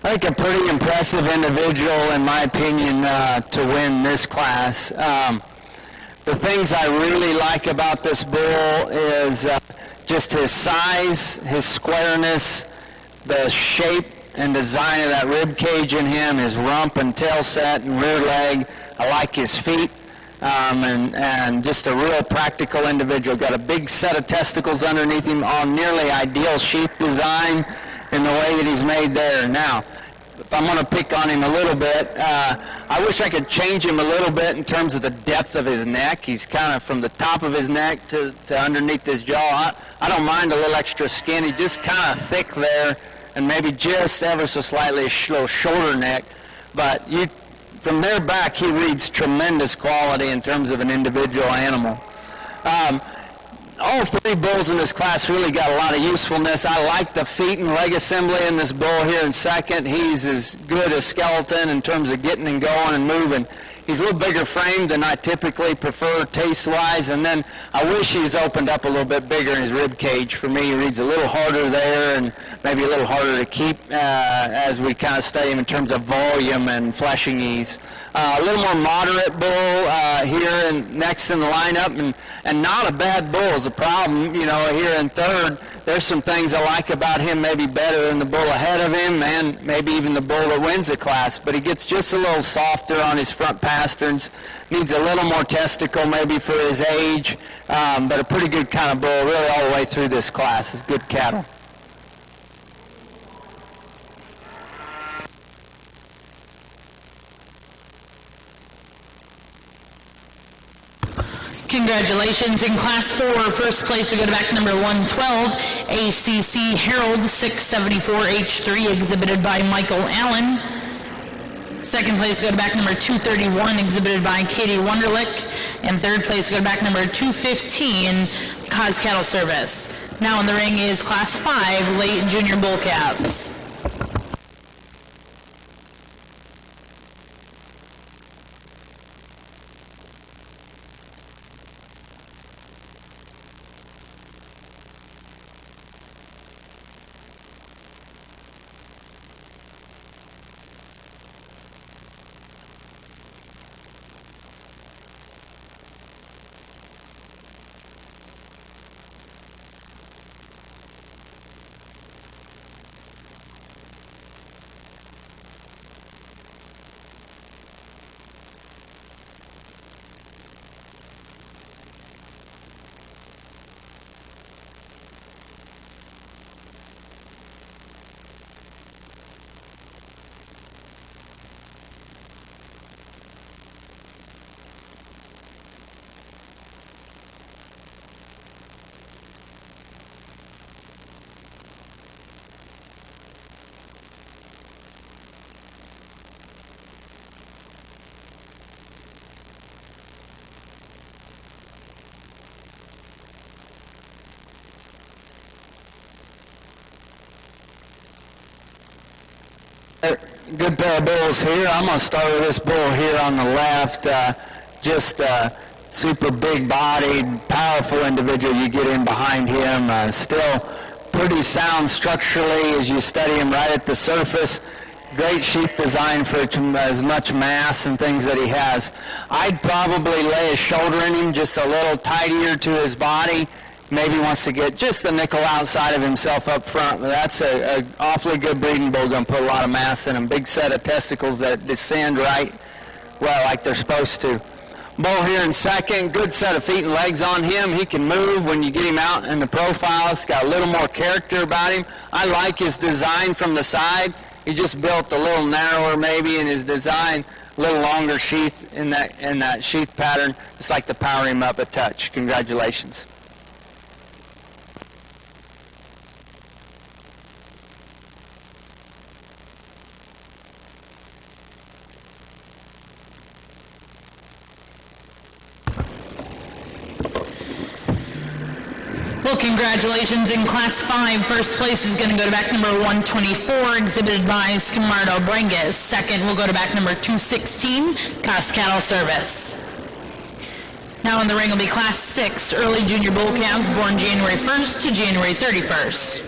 think a pretty impressive individual, in my opinion, to win this class. The things I really like about this bull is just his size, his squareness, the shape and design of that rib cage in him, his rump and tail set and rear leg. I like his feet. And just a real practical individual. Got a big set of testicles underneath him, all nearly ideal sheath design in the way that he's made there. Now, if I'm going to pick on him a little bit, I wish I could change him a little bit in terms of the depth of his neck. He's kind of from the top of his neck to underneath his jaw. I don't mind a little extra skin. He's just kind of thick there and maybe just ever so slightly a little shorter neck. But from there back, he reads tremendous quality in terms of an individual animal. All three bulls in this class really got a lot of usefulness. I like the feet and leg assembly in this bull here in second. He's as good a skeleton in terms of getting and going and moving. He's a little bigger framed than I typically prefer taste-wise, and then I wish he's opened up a little bit bigger in his rib cage. For me, he reads a little harder there and maybe a little harder to keep as we kind of study him in terms of volume and fleshing ease. A little more moderate bull here and next in the lineup, and not a bad bull is a problem. You know, here in third, there's some things I like about him maybe better than the bull ahead of him and maybe even the bull that wins the class, but he gets just a little softer on his front pasterns, needs a little more testicle maybe for his age, but a pretty good kind of bull really all the way through this class. It's good cattle. Congratulations. In Class 4, first place to go to back number 112, ACC Herald 674H3, exhibited by Michael Allen. Second place to go to back number 231, exhibited by Katie Wunderlich. And third place to go to back number 215, Cause Cattle Service. Now in the ring is Class 5, late junior bull calves. Good pair of bulls here. I'm going to start with this bull here on the left. Just super big-bodied, powerful individual. You get in behind him. Still pretty sound structurally as you study him right at the surface. Great sheath design for as much mass and things that he has. I'd probably lay a shoulder in him just a little tighter to his body. Maybe wants to get just a nickel outside of himself up front. But that's a awfully good breeding bull. Going to put a lot of mass in him. Big set of testicles that descend right, well, like they're supposed to. Bull here in second. Good set of feet and legs on him. He can move when you get him out in the profile. He's got a little more character about him. I like his design from the side. He just built a little narrower maybe in his design. A little longer sheath in that sheath pattern. Just like to power him up a touch. Congratulations. Well, congratulations. In Class 5, first place is going to go to back number 124, exhibited by Scamardo Brangus. Second will go to back number 216, Cause Cattle Service. Now in the ring will be Class 6, early junior bull calves born January 1st to January 31st.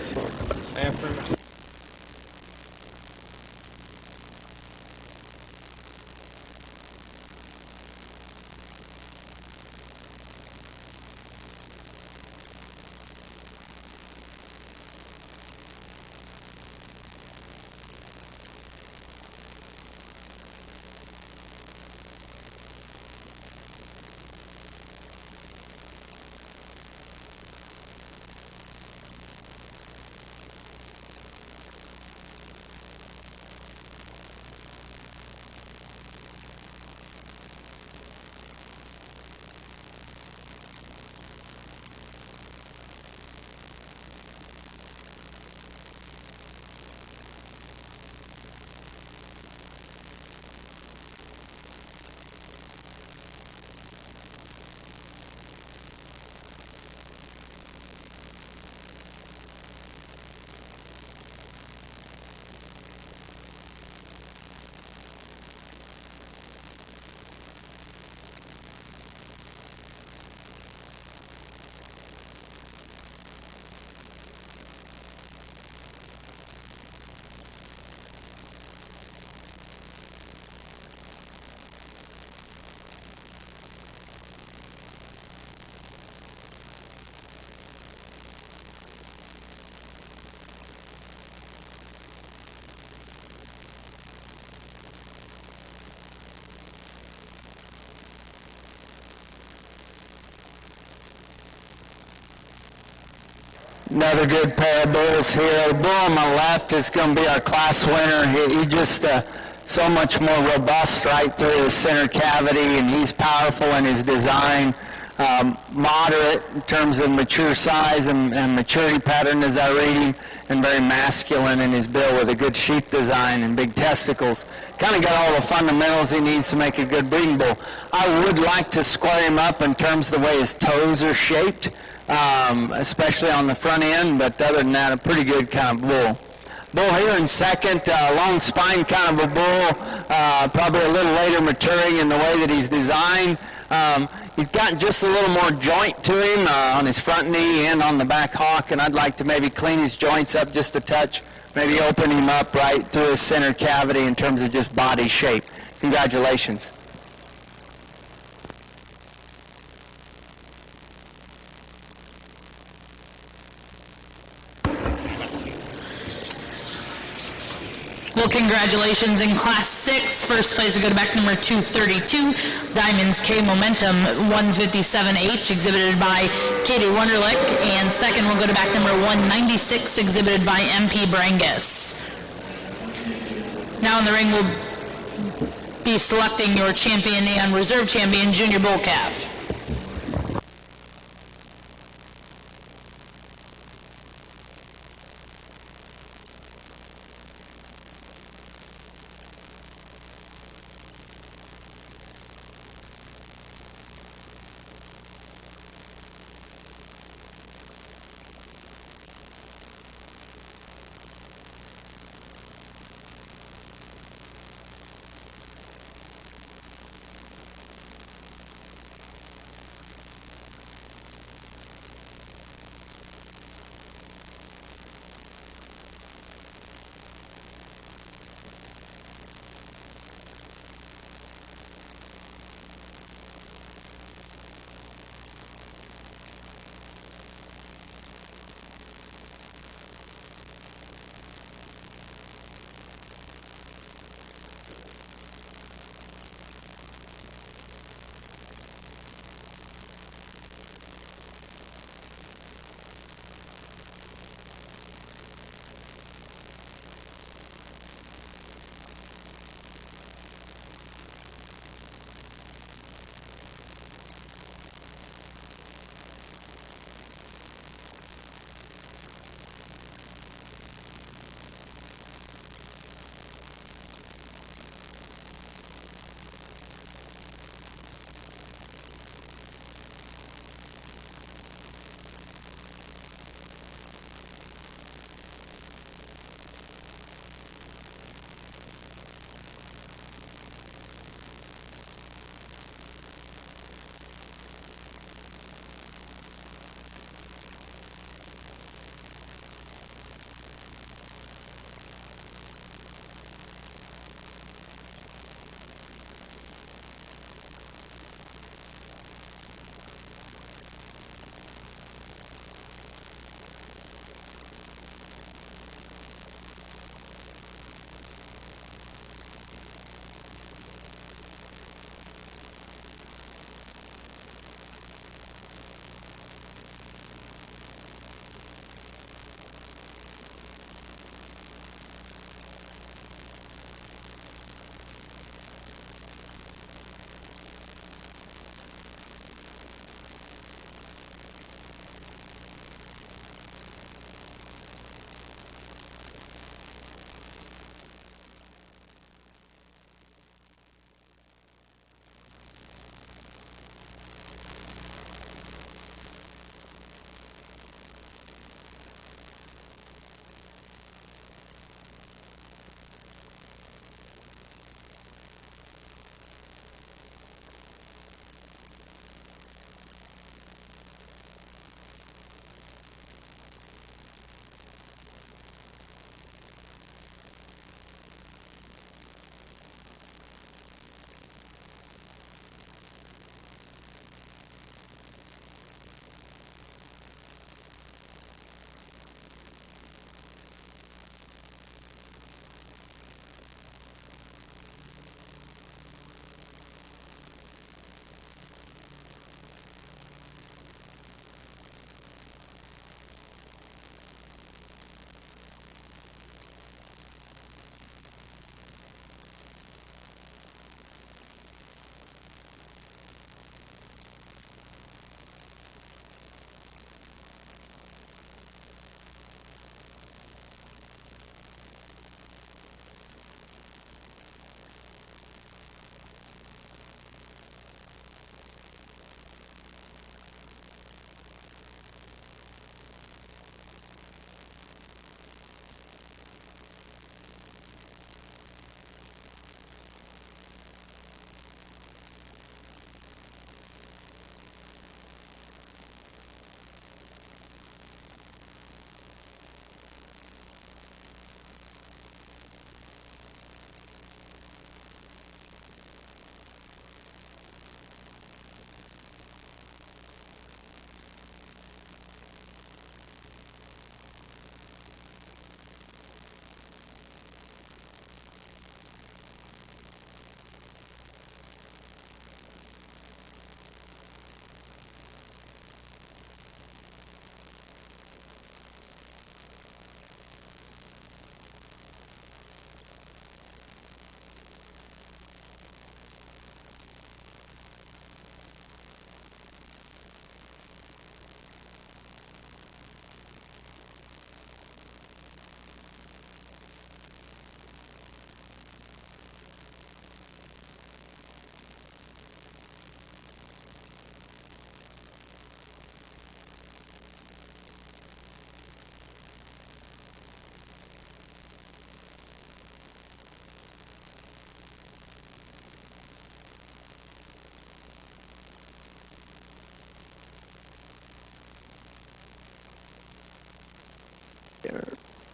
Another good pair of bulls here. The bull on my left is going to be our class winner. He just so much more robust right through his center cavity, and he's powerful in his design. moderate in terms of mature size and maturity pattern as I read him, and very masculine in his build with a good sheath design and big testicles. Kind of got all the fundamentals he needs to make a good breeding bull. I would like to square him up in terms of the way his toes are shaped, especially on the front end, but other than that, a pretty good kind of bull. Bull here in second, long spine kind of a bull, probably a little later maturing in the way that he's designed. He's got just a little more joint to him on his front knee and on the back hock, and I'd like to maybe clean his joints up just a touch, maybe open him up right through his center cavity in terms of just body shape. Congratulations. Well, congratulations in Class 6. First place will go to back number 232, Diamonds K Momentum 157H, exhibited by Katie Wunderlich. And second will go to back number 196, exhibited by MP Brangus. Now in the ring we'll be selecting your champion and reserve champion junior bull calf.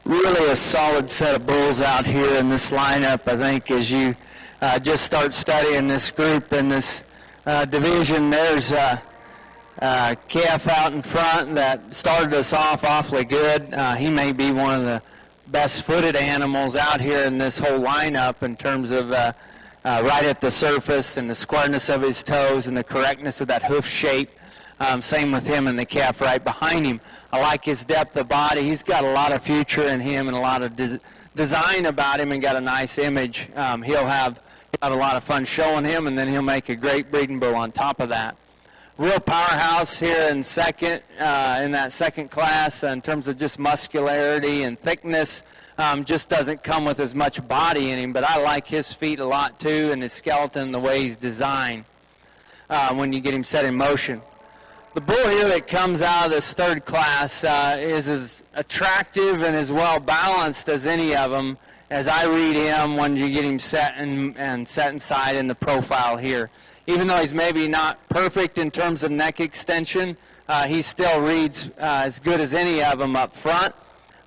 really a solid set of bulls out here in this lineup. I think as you just start studying this group and this division, there's a calf out in front that started us off awfully good. He may be one of the best-footed animals out here in this whole lineup in terms of right at the surface and the squareness of his toes and the correctness of that hoof shape. Same with him and the calf right behind him. I like his depth of body. He's got a lot of future in him and a lot of design about him and got a nice image. He'll have a lot of fun showing him, and then he'll make a great breeding bull on top of that. Real powerhouse here in second, in that second class in terms of just muscularity and thickness. Just doesn't come with as much body in him, but I like his feet a lot too and his skeleton, the way he's designed when you get him set in motion. The bull here that comes out of this third class is as attractive and as well balanced as any of them as I read him when you get him set and set inside in the profile here. Even though he's maybe not perfect in terms of neck extension, he still reads as good as any of them up front.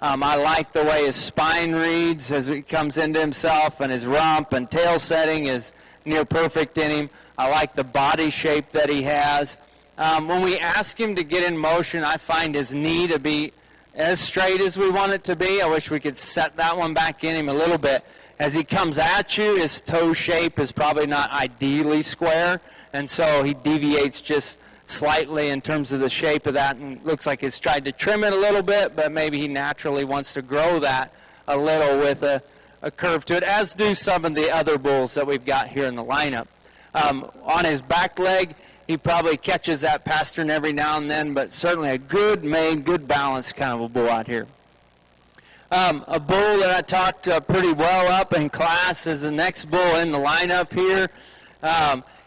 I like the way his spine reads as he comes into himself, and his rump and tail setting is near perfect in him. I like the body shape that he has. When we ask him to get in motion, I find his knee to be as straight as we want it to be. I wish we could set that one back in him a little bit. As he comes at you, his toe shape is probably not ideally square, and so he deviates just slightly in terms of the shape of that, and looks like he's tried to trim it a little bit, but maybe he naturally wants to grow that a little with a curve to it, as do some of the other bulls that we've got here in the lineup. On his back leg, he probably catches that pastern every now and then, but certainly a good made, good balanced kind of a bull out here. A bull that I talked pretty well up in class is the next bull in the lineup here.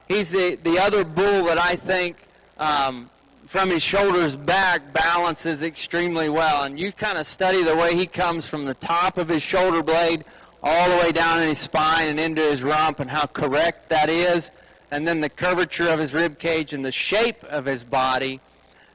He's the other bull that I think from his shoulders back balances extremely well. And you kind of study the way he comes from the top of his shoulder blade all the way down in his spine and into his rump and how correct that is. And then the curvature of his rib cage and the shape of his body.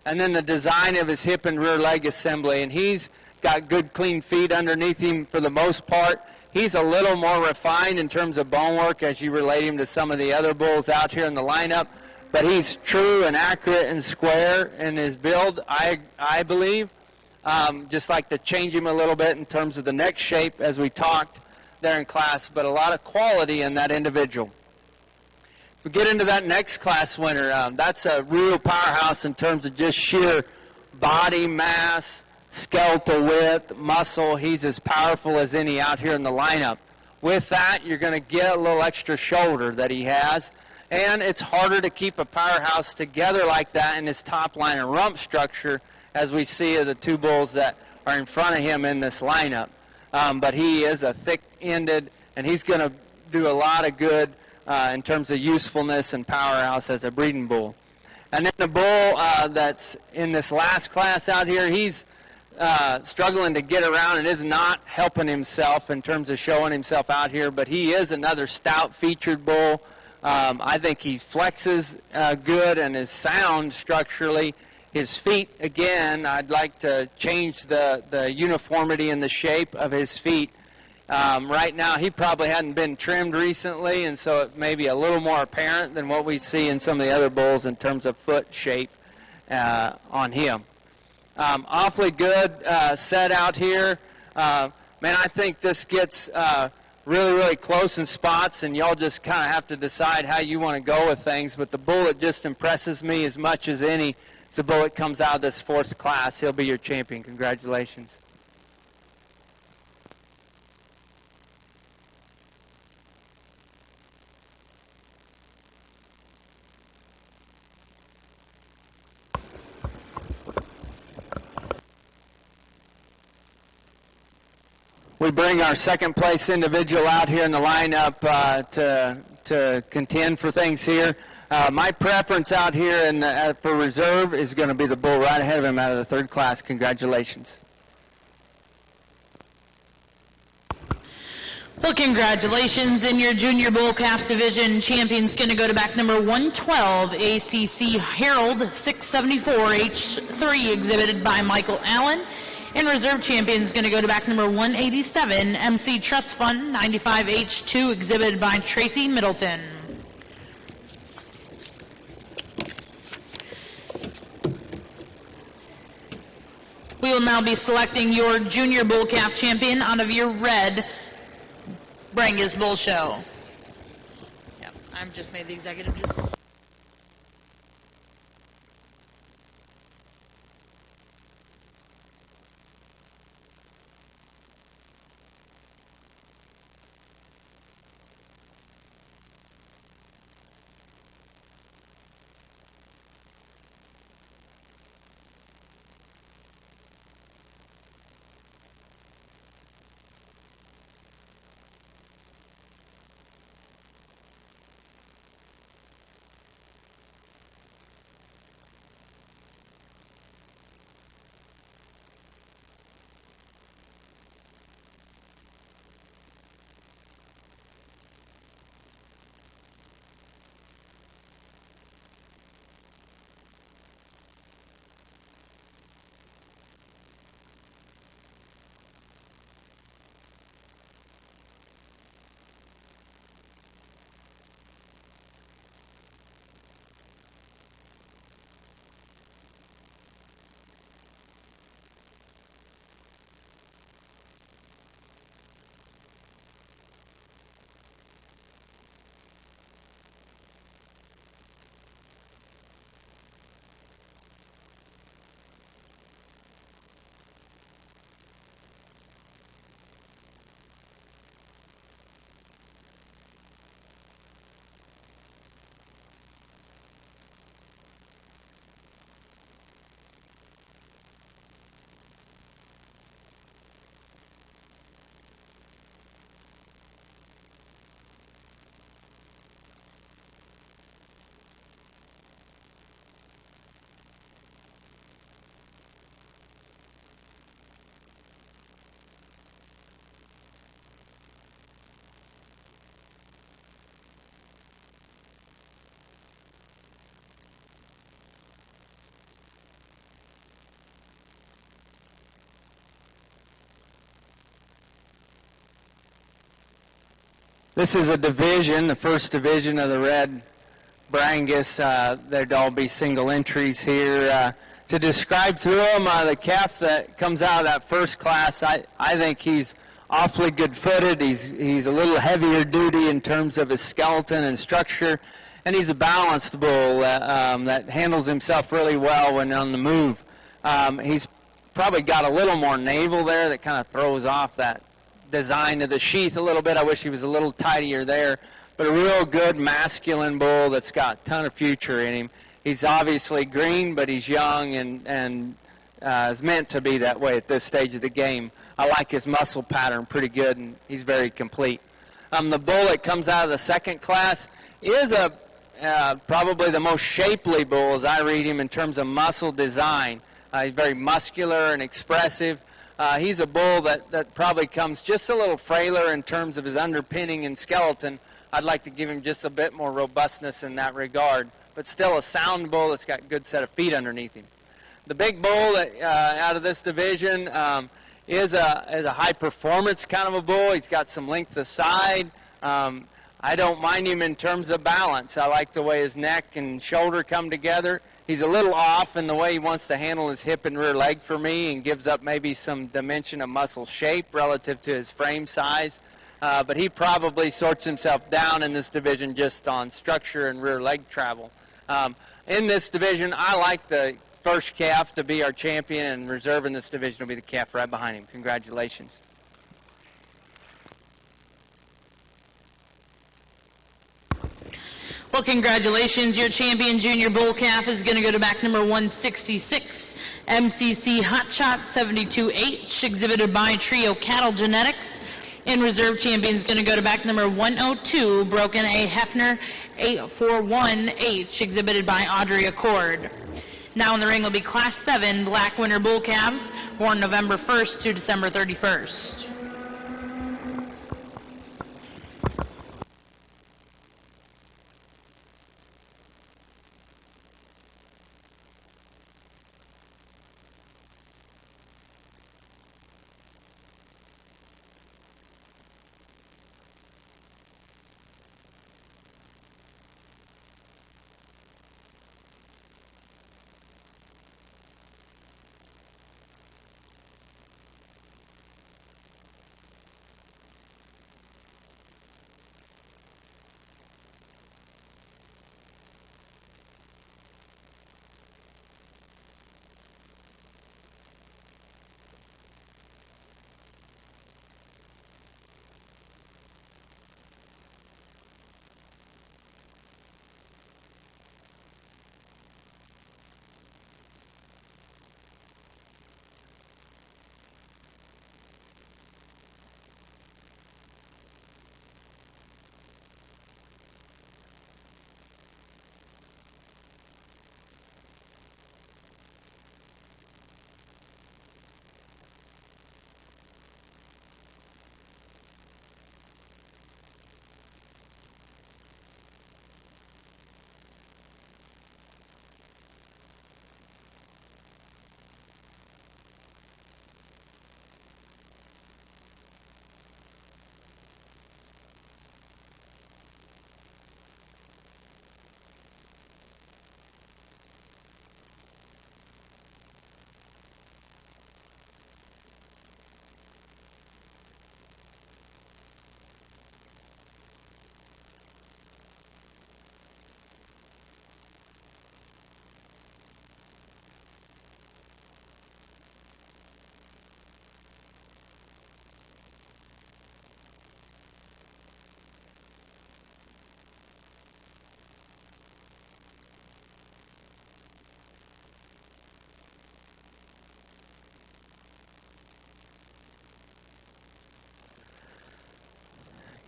And then the design of his hip and rear leg assembly. And he's got good clean feet underneath him for the most part. He's a little more refined in terms of bone work as you relate him to some of the other bulls out here in the lineup, but he's true and accurate and square in his build, I believe. Just like to change him a little bit in terms of the neck shape as we talked there in class, but a lot of quality in that individual. We get into that next class winner. That's a real powerhouse in terms of just sheer body mass, skeletal width, muscle. He's as powerful as any out here in the lineup. With that, you're going to get a little extra shoulder that he has, and it's harder to keep a powerhouse together like that in his top line and rump structure as we see of the two bulls that are in front of him in this lineup. But he is a thick-ended, and he's going to do a lot of good in terms of usefulness and powerhouse as a breeding bull. And then the bull that's in this last class out here, he's struggling to get around and is not helping himself in terms of showing himself out here, but he is another stout featured bull. I think he flexes good and is sound structurally. His feet, again, I'd like to change the uniformity and the shape of his feet. Right now, he probably hadn't been trimmed recently, and so it may be a little more apparent than what we see in some of the other bulls in terms of foot shape on him. Awfully good set out here. Man, I think this gets really, really close in spots, and y'all just kind of have to decide how you want to go with things. But the bull that just impresses me as much as any is the bull that comes out of this fourth class. He'll be your champion. Congratulations. We bring our second place individual out here in the lineup to contend for things here. My preference out here for reserve is going to be the bull right ahead of him out of the third class. Congratulations. Well, congratulations. In your junior bull calf division, champion's going to go to back number 112, ACC Herald 674H3, exhibited by Michael Allen. And reserve champion is going to go to back number 187, MC Trust Fund 95H2, exhibited by Tracy Middleton. We will now be selecting your junior bull calf champion out of your red Brangus bull show. Yep, I've just made the executive decision. This is a division, the first division of the red Brangus. There'd all be single entries here. To describe through them, the calf that comes out of that first class, I think he's awfully good-footed. He's a little heavier duty in terms of his skeleton and structure, and he's a balanced bull that handles himself really well when on the move. He's probably got a little more navel there that kind of throws off that design of the sheath a little bit. I wish he was a little tidier there, but a real good masculine bull that's got a ton of future in him. He's obviously green, but he's young and is meant to be that way at this stage of the game. I like his muscle pattern pretty good, and he's very complete. The bull that comes out of the second class is probably the most shapely bull as I read him in terms of muscle design. He's very muscular and expressive. He's a bull that probably comes just a little frailer in terms of his underpinning and skeleton. I'd like to give him just a bit more robustness in that regard, but still a sound bull that's got a good set of feet underneath him. The big bull that, out of this division is a high-performance kind of a bull. He's got some length of side. I don't mind him in terms of balance. I like the way his neck and shoulder come together. He's a little off in the way he wants to handle his hip and rear leg for me and gives up maybe some dimension of muscle shape relative to his frame size. But he probably sorts himself down in this division just on structure and rear leg travel. In this division, I like the first calf to be our champion, and reserve in this division will be the calf right behind him. Congratulations. Well, congratulations. Your champion junior bull calf is going to go to back number 166, MCC Hotshot 72H, exhibited by Trio Cattle Genetics. And reserve champion is going to go to back number 102, Broken A Hefner 841H, exhibited by Audrey Accord. Now in the ring will be Class 7 Black Winter Bull calves, born November 1st to December 31st.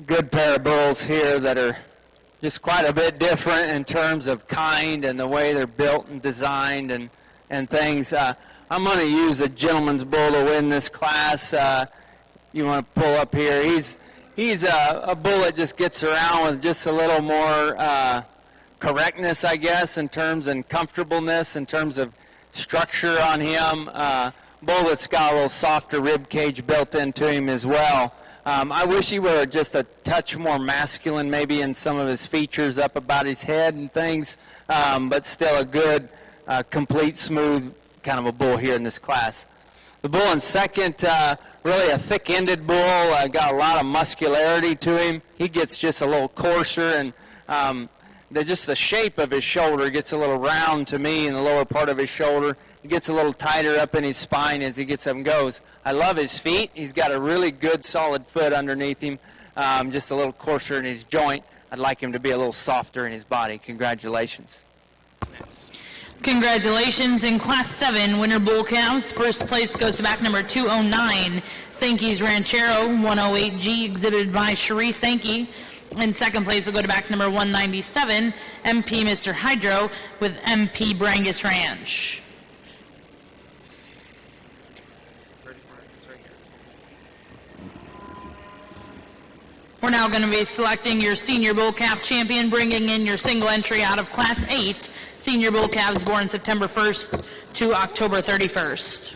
good pair of bulls here that are just quite a bit different in terms of kind and the way they're built and designed and things. I'm going to use a gentleman's bull to win this class. You want to pull up here. He's a bull that just gets around with just a little more correctness, I guess, in terms and comfortableness, in terms of structure on him. Bull that's got a little softer rib cage built into him as well. I wish he were just a touch more masculine, maybe in some of his features up about his head and things, but still a good, complete, smooth kind of a bull here in this class. The bull in second, really a thick-ended bull, got a lot of muscularity to him. He gets just a little coarser, and just the shape of his shoulder gets a little round to me in the lower part of his shoulder. He gets a little tighter up in his spine as he gets up and goes. I love his feet. He's got a really good, solid foot underneath him, just a little coarser in his joint. I'd like him to be a little softer in his body. Congratulations. Congratulations. In Class 7, winner bull calves. First place goes to back number 209, Sankey's Ranchero, 108G, exhibited by Cherie Sankey. In second place will go to back number 197, MP Mr. Hydro, with MP Brangus Ranch. We're now going to be selecting your senior bull calf champion, bringing in your single entry out of Class 8, senior bull calves born September 1st to October 31st.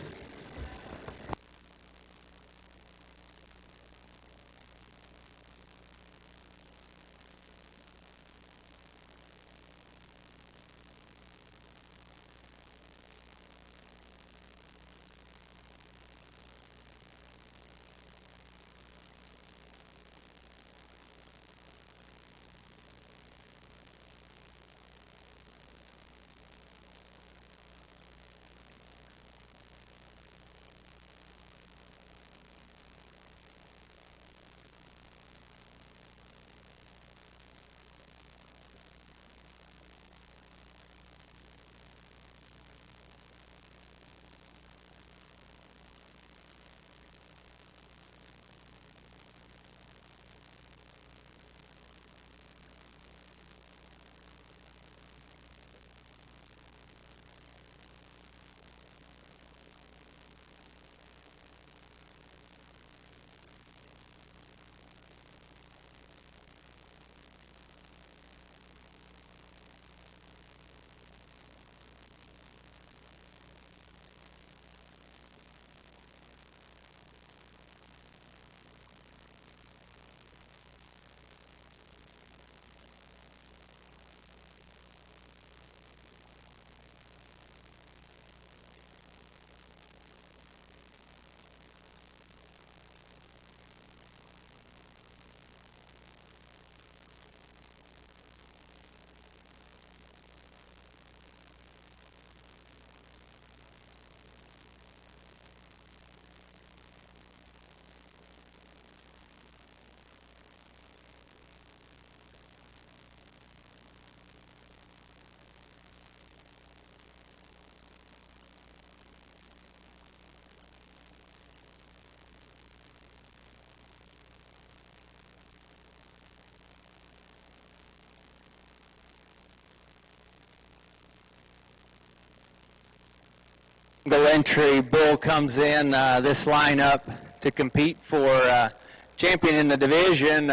Single entry bull comes in this lineup to compete for champion in the division.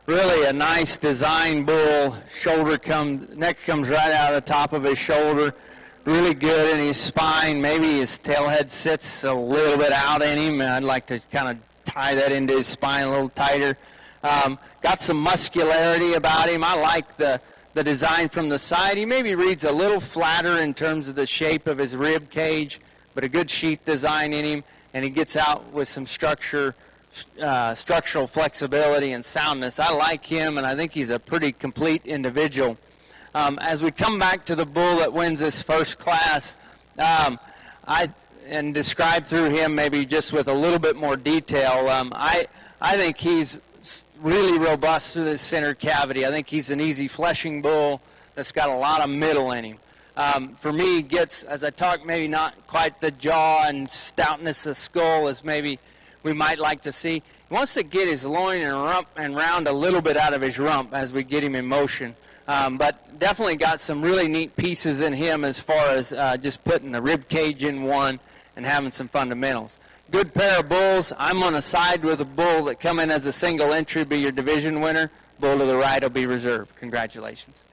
Really a nice design bull. Neck comes right out of the top of his shoulder. Really good in his spine. Maybe his tailhead sits a little bit out in him. I'd like to kind of tie that into his spine a little tighter. Got some muscularity about him. I like the design from the side. He maybe reads a little flatter in terms of the shape of his rib cage, but a good sheath design in him, and he gets out with some structural flexibility and soundness. I like him, and I think he's a pretty complete individual. As we come back to the bull that wins this first class, and describe through him maybe just with a little bit more detail, I think he's really robust through the center cavity. I think he's an easy fleshing bull that's got a lot of middle in him. For me, he gets, as I talk, maybe not quite the jaw and stoutness of skull as maybe we might like to see. He wants to get his loin and rump and round a little bit out of his rump as we get him in motion. But definitely got some really neat pieces in him as far as just putting the rib cage in one and having some fundamentals. Good pair of bulls. I'm on a side with a bull that come in as a single entry, be your division winner. Bull to the right will be reserved. Congratulations.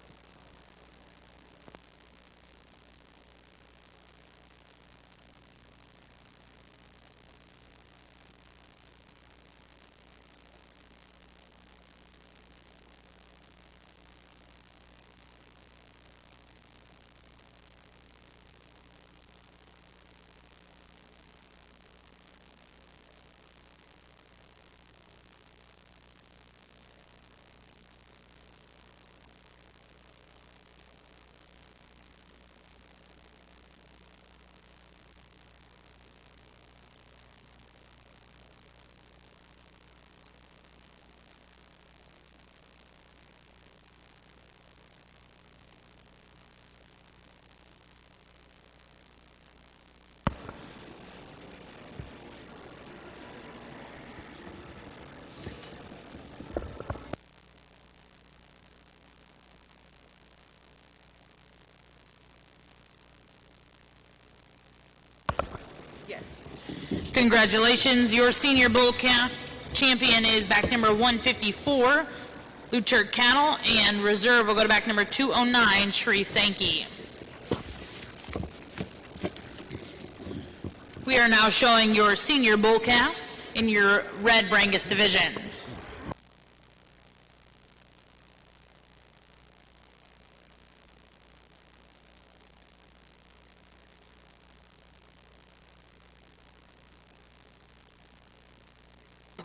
Congratulations, your senior bull calf champion is back number 154, Luchert Cattle, and reserve will go to back number 209, Shri Sankey. We are now showing your senior bull calf in your red Brangus division.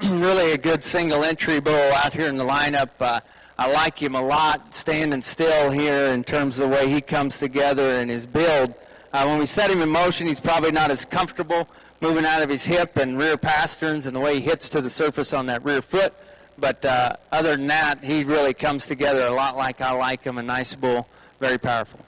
Really a good single entry bull out here in the lineup. I like him a lot, standing still here in terms of the way he comes together and his build. When we set him in motion, he's probably not as comfortable moving out of his hip and rear pasterns and the way he hits to the surface on that rear foot. But other than that, he really comes together a lot like I like him. A nice bull, very powerful.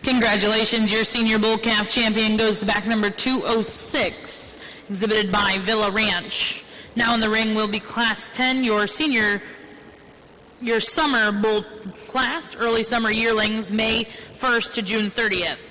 Congratulations, your senior bull calf champion goes to back number 206, exhibited by Villa Ranch. Now in the ring will be class 10, your summer bull class, early summer yearlings, May 1st to June 30th.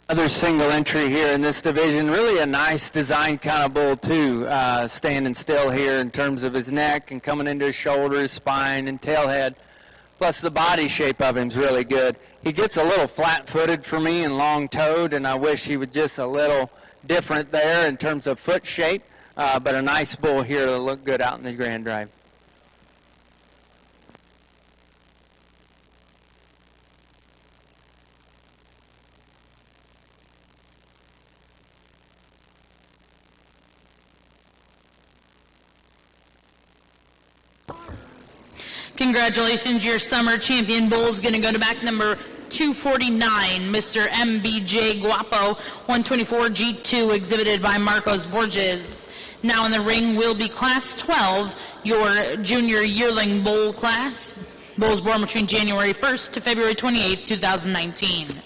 Another single entry here in this division. Really a nice design kind of bull too, standing still here in terms of his neck and coming into his shoulders, spine, and tail head. Plus the body shape of him's really good. He gets a little flat-footed for me and long-toed, and I wish he was just a little different there in terms of foot shape, but a nice bull here to look good out in the Grand Drive. Congratulations, your summer champion bull is going to go to back number 249, Mr. MBJ Guapo, 124 G2, exhibited by Marcos Borges. Now in the ring will be class 12, your junior yearling bull class. Bulls born between January 1st to February 28th, 2019.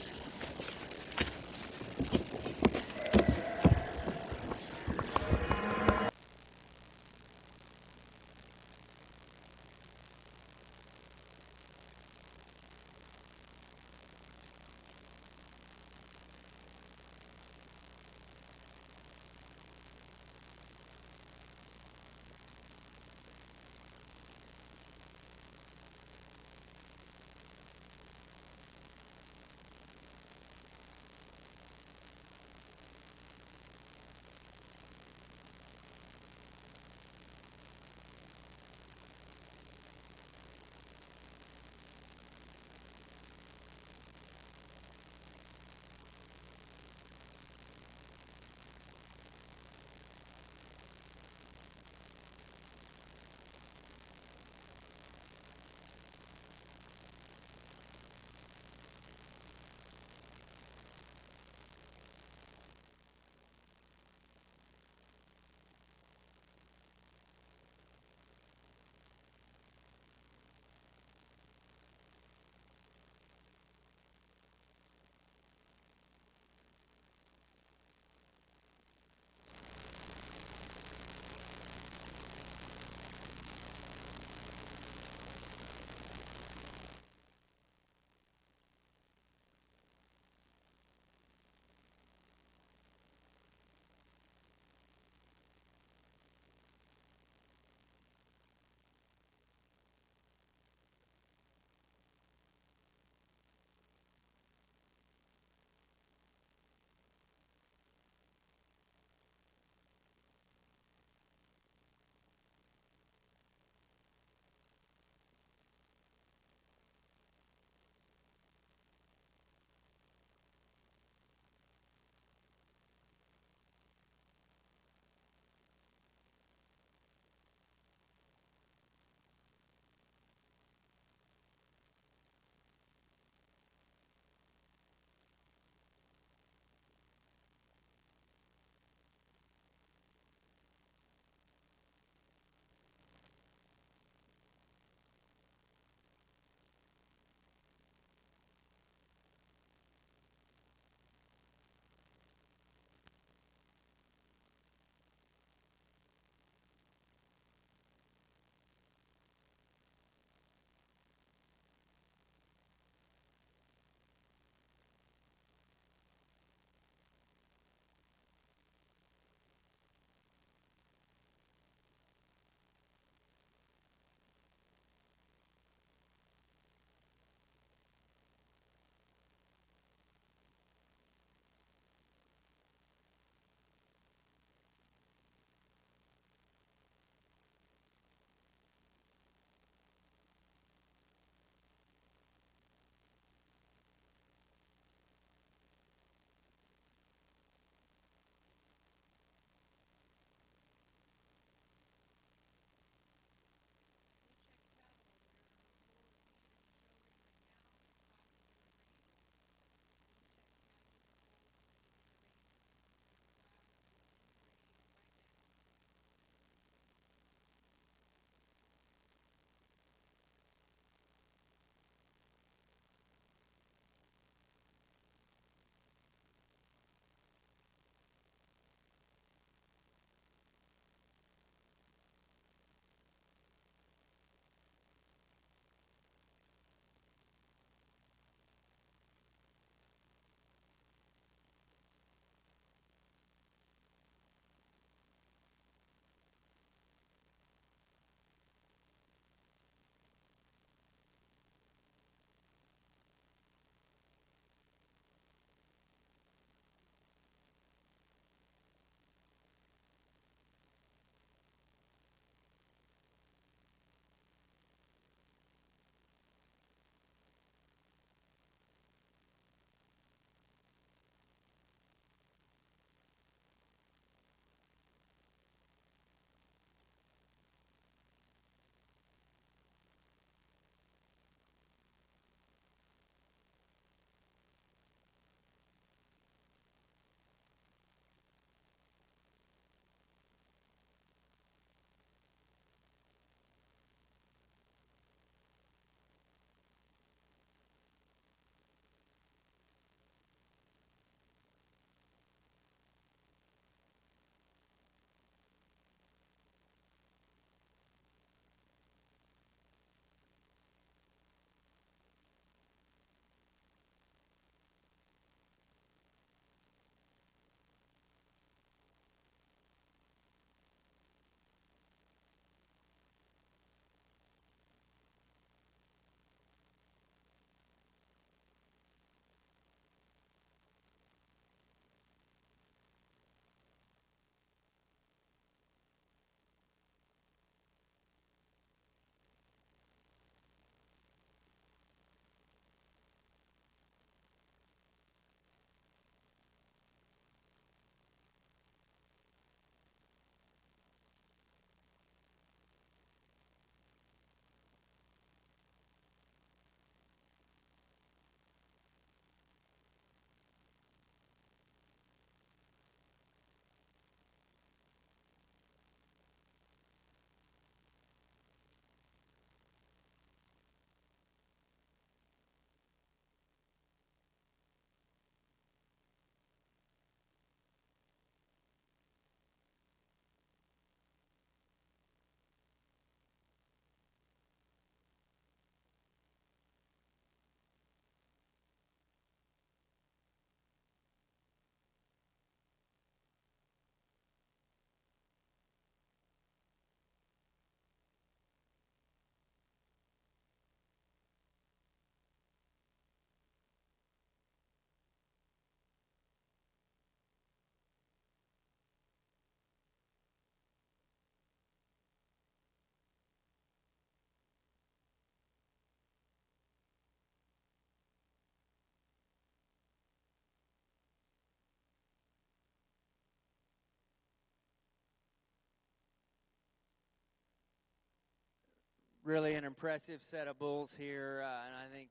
Really an impressive set of bulls here, and I think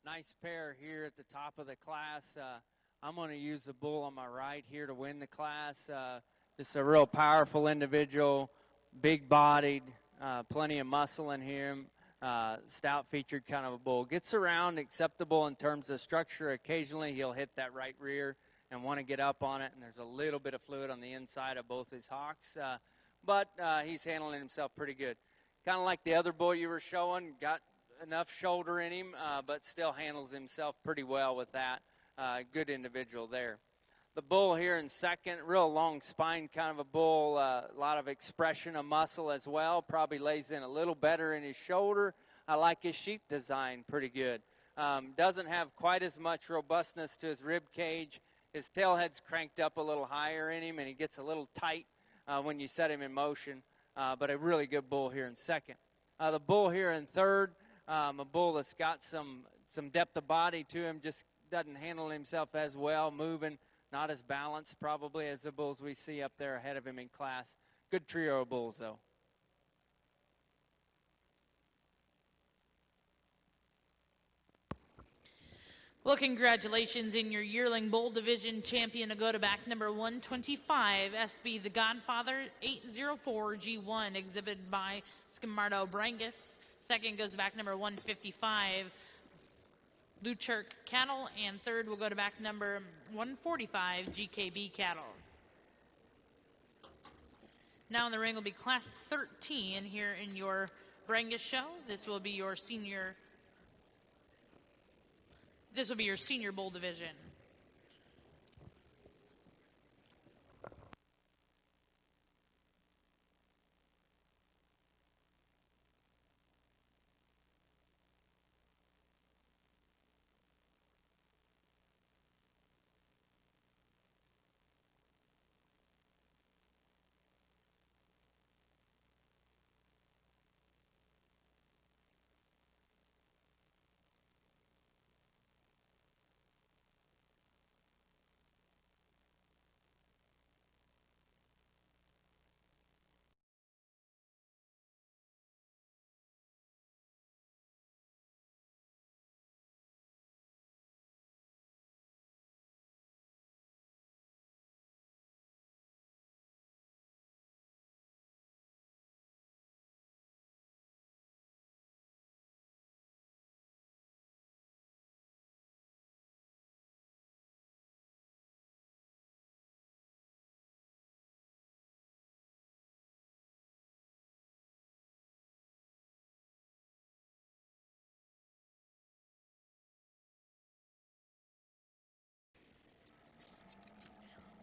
nice pair here at the top of the class. I'm going to use the bull on my right here to win the class. Just a real powerful individual, big-bodied, plenty of muscle in him, stout-featured kind of a bull. Gets around acceptable in terms of structure. Occasionally he'll hit that right rear and want to get up on it, and there's a little bit of fluid on the inside of both his hocks, but he's handling himself pretty good. Kind of like the other bull you were showing, got enough shoulder in him, but still handles himself pretty well with that. Good individual there. The bull here in second, real long spine kind of a bull, a lot of expression of muscle as well. Probably lays in a little better in his shoulder. I like his sheath design pretty good. Doesn't have quite as much robustness to his rib cage. His tail head's cranked up a little higher in him, and he gets a little tight when you set him in motion. But a really good bull here in second. The bull here in third, a bull that's got some depth of body to him, just doesn't handle himself as well, moving, not as balanced probably as the bulls we see up there ahead of him in class. Good trio of bulls, though. Well, congratulations in your yearling bull division champion to go to back number 125, SB the Godfather 804 G1, exhibited by Scamardo Brangus. Second goes back number 155, Luchurk Cattle, and third will go to back number 145, GKB Cattle. Now in the ring will be class 13 here in your Brangus show. This will be your senior bull division.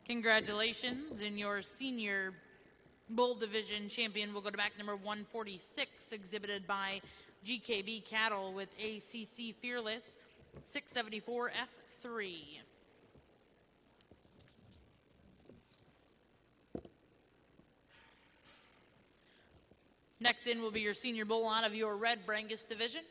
Congratulations, in your senior bull division champion will go to back number 146, exhibited by GKB Cattle with ACC Fearless 674 F3. Next in will be your senior bull out of your red Brangus division.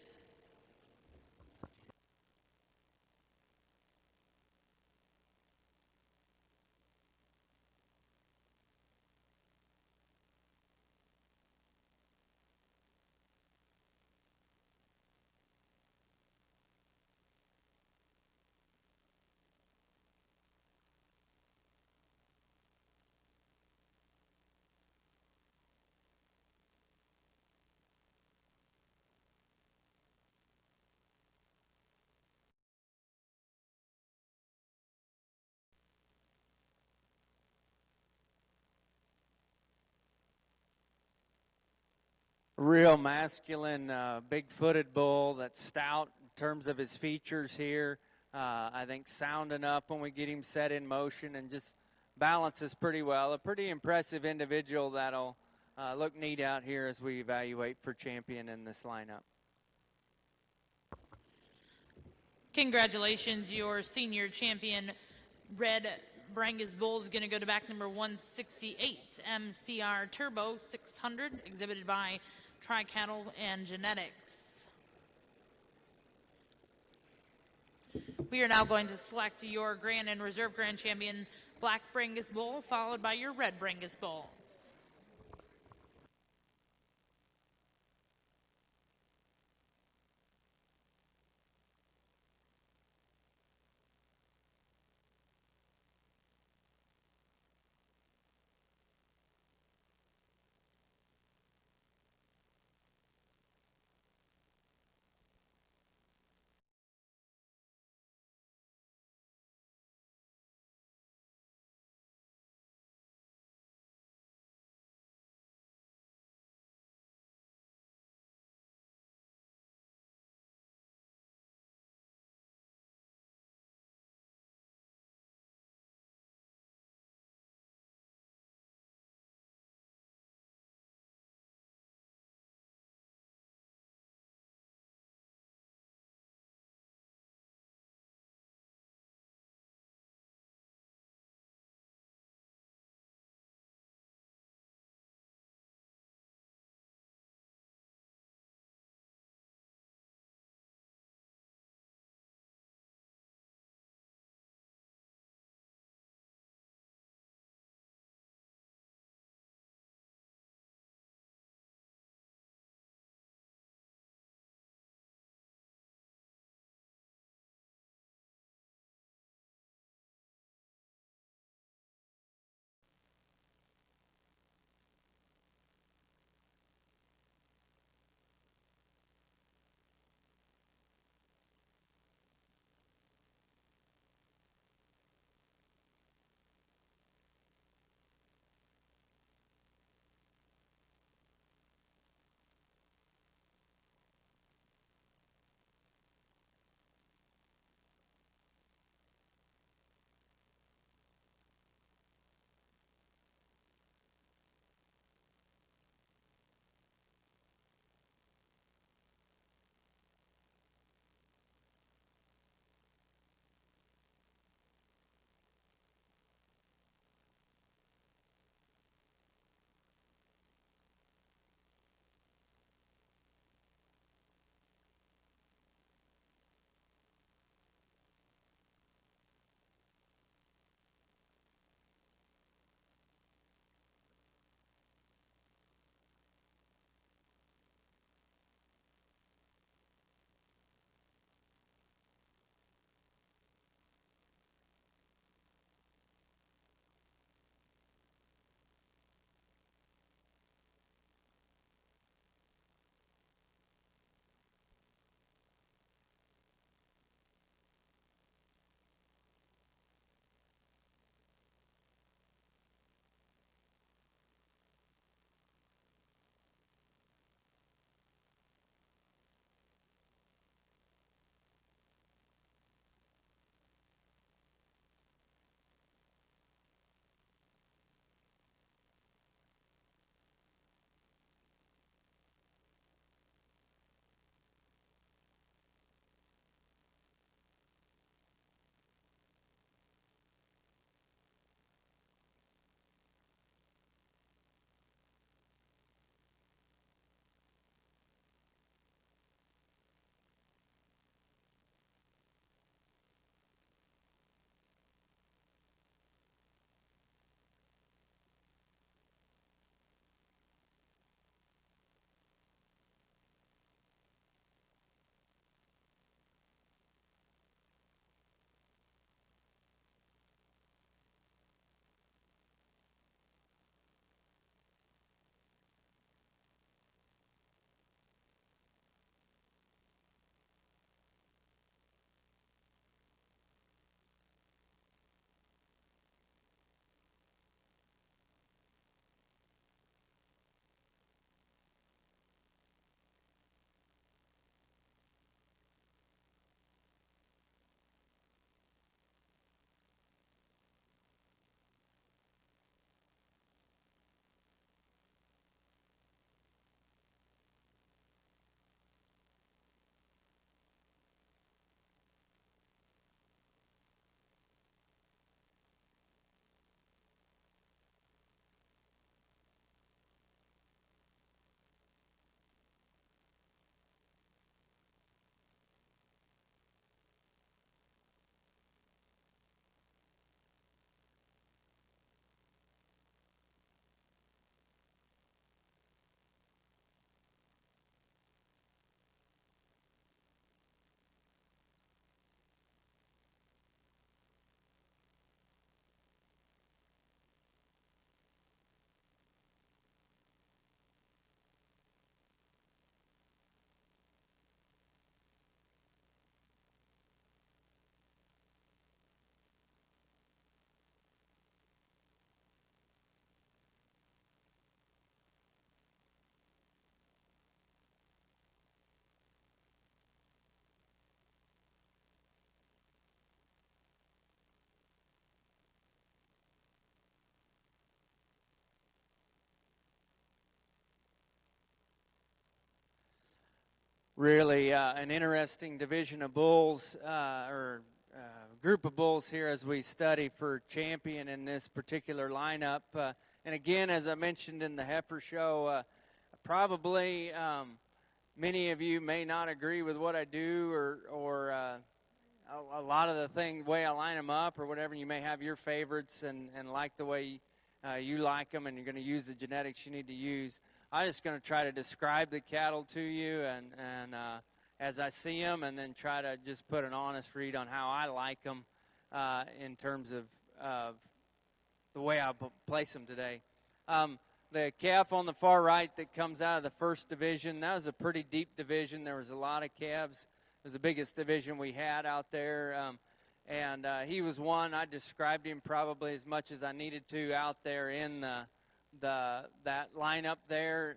Real masculine, big-footed bull that's stout in terms of his features here. I think sound enough when we get him set in motion and just balances pretty well. A pretty impressive individual that'll look neat out here as we evaluate for champion in this lineup. Congratulations, your senior champion red Brangus bull is going to go to back number 168, MCR Turbo 600, exhibited by Tri-Cattle and Genetics. We are now going to select your Grand and Reserve Grand Champion Black Brangus bull, followed by your Red Brangus bull. really an interesting division of bulls or group of bulls here as we study for champion in this particular lineup. And again, as I mentioned in the heifer show, probably many of you may not agree with what I do or a lot of the way I line them up or whatever. You may have your favorites and like the way you like them, and you're going to use the genetics you need to use. I'm just going to try to describe the cattle to you and as I see them, and then try to just put an honest read on how I like them in terms of the way I place them today. The calf on the far right that comes out of the first division, that was a pretty deep division. There was a lot of calves. It was the biggest division we had out there. And he was one. I described him probably as much as I needed to out there in that lineup there.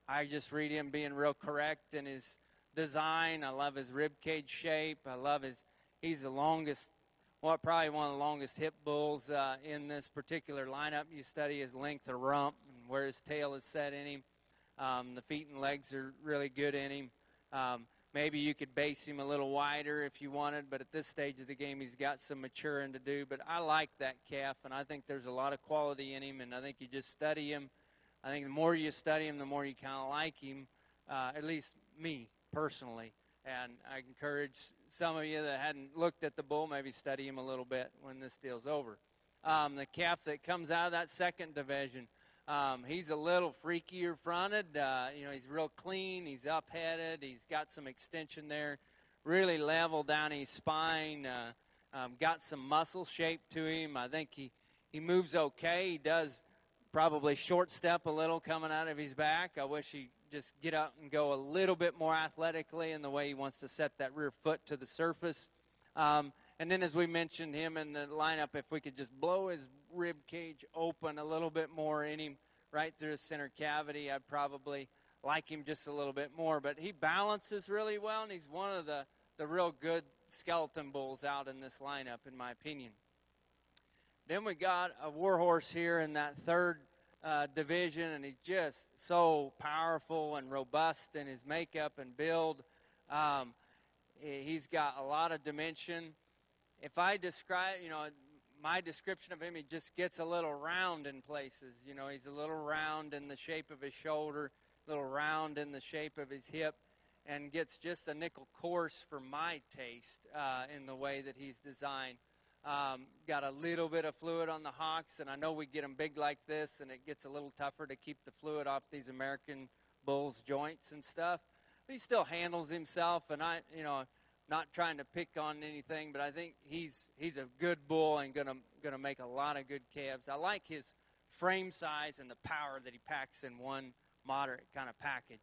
I just read him being real correct in his design. I love his rib cage shape. I love he's the longest, probably one of the longest hip bulls in this particular lineup. You study his length of rump and where his tail is set in him. The feet and legs are really good in him. Maybe you could base him a little wider if you wanted, but at this stage of the game, he's got some maturing to do. But I like that calf, and I think there's a lot of quality in him, and I think you just study him. I think the more you study him, the more you kind of like him, at least me personally. And I encourage some of you that hadn't looked at the bull, maybe study him a little bit when this deal's over. The calf that comes out of that second division, he's a little freakier fronted. He's real clean. He's up-headed. He's got some extension there, really level down his spine. Got some muscle shape to him. I think he moves okay. He does probably short step a little coming out of his back. I wish he'd just get up and go a little bit more athletically in the way he wants to set that rear foot to the surface. And then, as we mentioned him in the lineup, if we could just blow his rib cage open a little bit more in him, right through his center cavity, I'd probably like him just a little bit more. But he balances really well, and he's one of the real good skeleton bulls out in this lineup, in my opinion. Then we got a warhorse here in that third division, and he's just so powerful and robust in his makeup and build. He's got a lot of dimension. If I describe, my description of him, he just gets a little round in places. He's a little round in the shape of his shoulder, a little round in the shape of his hip, and gets just a nickel coarse for my taste in the way that he's designed. Got a little bit of fluid on the hocks, and I know we get them big like this, and it gets a little tougher to keep the fluid off these American bulls' joints and stuff. But he still handles himself, and not trying to pick on anything, but I think he's a good bull and gonna make a lot of good calves. I like his frame size and the power that he packs in one moderate kind of package.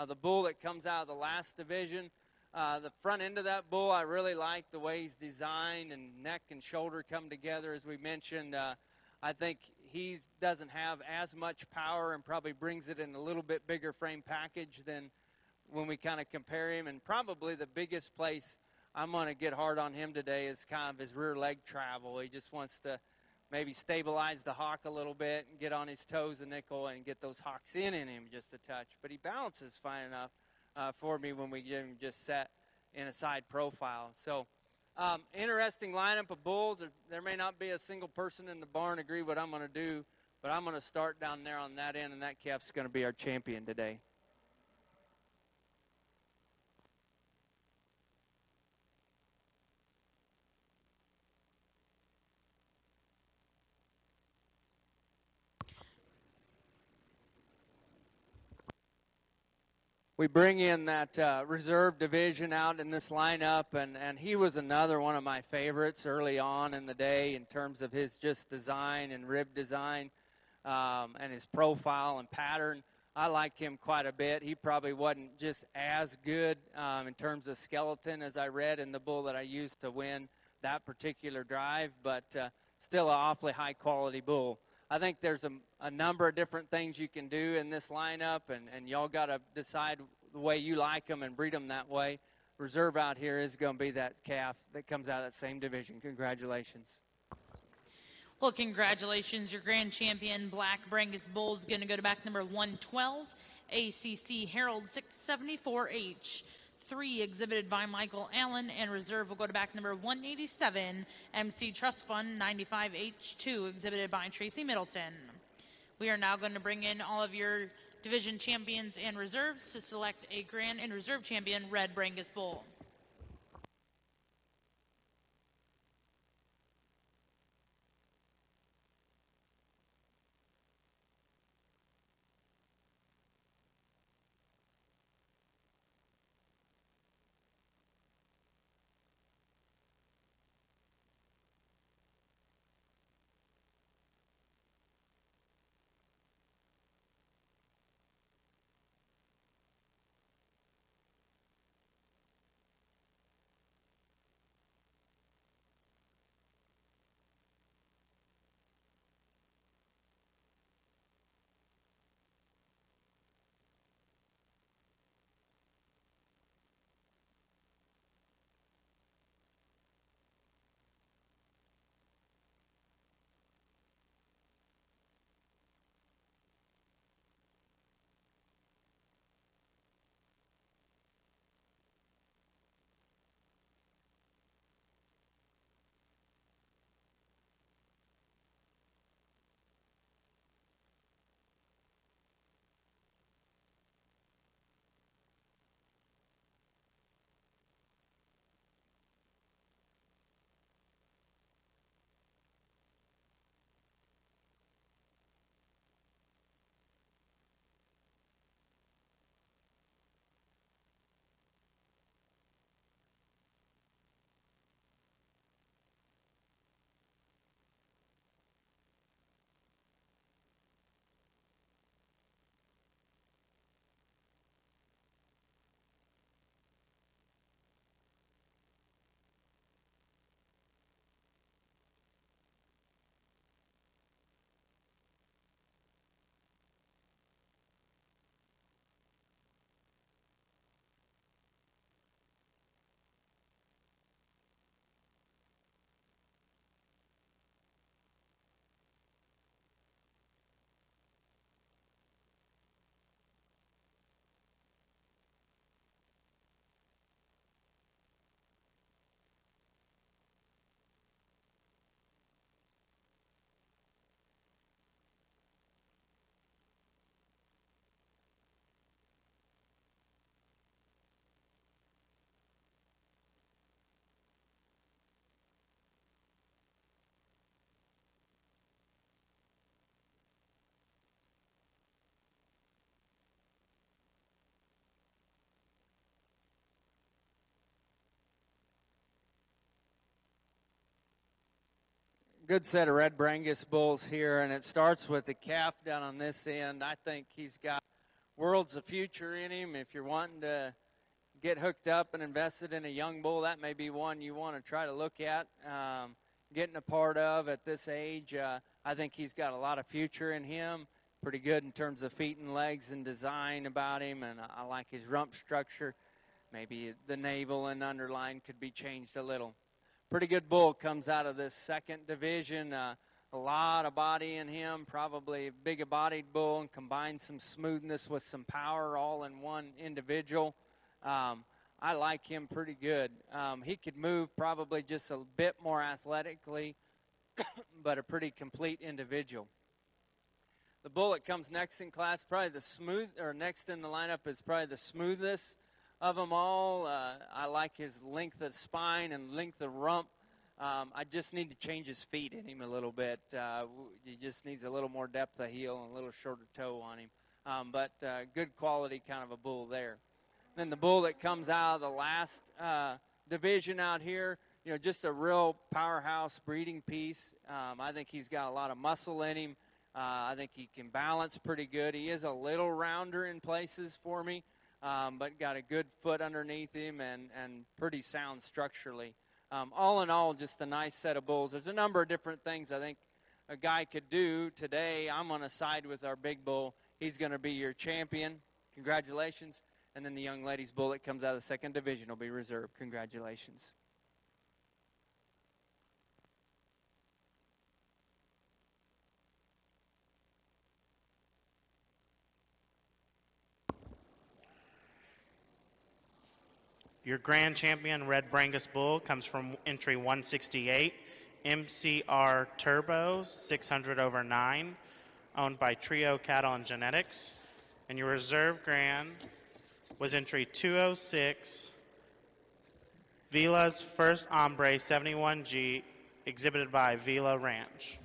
The bull that comes out of the last division, the front end of that bull, I really like the way he's designed, and neck and shoulder come together, as we mentioned. I think he doesn't have as much power and probably brings it in a little bit bigger frame package than when we kind of compare him. And probably the biggest place I'm going to get hard on him today is kind of his rear leg travel. He just wants to maybe stabilize the hock a little bit and get on his toes a nickel and get those hocks in him just a touch. But he balances fine enough for me when we get him just set in a side profile. So interesting lineup of bulls. There may not be a single person in the barn agree what I'm going to do, but I'm going to start down there on that end, and that calf's going to be our champion today. We bring in that reserve division out in this lineup, and he was another one of my favorites early on in the day in terms of his just design and rib design and his profile and pattern. I like him quite a bit. He probably wasn't just as good in terms of skeleton as I read in the bull that I used to win that particular drive, but still an awfully high-quality bull. I think there's a number of different things you can do in this lineup, and y'all got to decide the way you like them and breed them that way. Reserve out here is going to be that calf that comes out of that same division. Congratulations. Well, congratulations. Your grand champion, Black Brangus Bull, is going to go to back number 112. ACC Herald 674H. 3 exhibited by Michael Allen, and reserve will go to back number 187, MC Trust Fund 95H2, exhibited by Tracy Middleton. We are now going to bring in all of your division champions and reserves to select a grand and reserve champion red Brangus bull. Good set of red Brangus bulls here, and it starts with the calf down on this end. I think he's got worlds of future in him. If you're wanting to get hooked up and invested in a young bull, that may be one you want to try to look at, getting a part of at this age. I think he's got a lot of future in him. Pretty good in terms of feet and legs and design about him, and I like his rump structure. Maybe the navel and underline could be changed a little. Pretty good bull comes out of this second division. A lot of body in him, probably a big-bodied bull, and combines some smoothness with some power all in one individual. I like him pretty good. He could move probably just a bit more athletically, but a pretty complete individual. The bull that comes next in class, probably next in the lineup is probably the smoothest of them all. I like his length of spine and length of rump. I just need to change his feet in him a little bit. He just needs a little more depth of heel and a little shorter toe on him. But good quality kind of a bull there. Then the bull that comes out of the last division out here, just a real powerhouse breeding piece. I think he's got a lot of muscle in him. I think he can balance pretty good. He is a little rounder in places for me. But got a good foot underneath him and pretty sound structurally. All in all, just a nice set of bulls. There's a number of different things I think a guy could do today. I'm on a side with our big bull. He's going to be your champion. Congratulations. And then the young lady's bull that comes out of the second division will be reserved. Congratulations. Your grand champion red Brangus bull comes from entry 168, MCR Turbo 600 over 9, owned by Trio Cattle and Genetics. And your reserve grand was entry 206, Vila's First Hombre 71G, exhibited by Vila Ranch.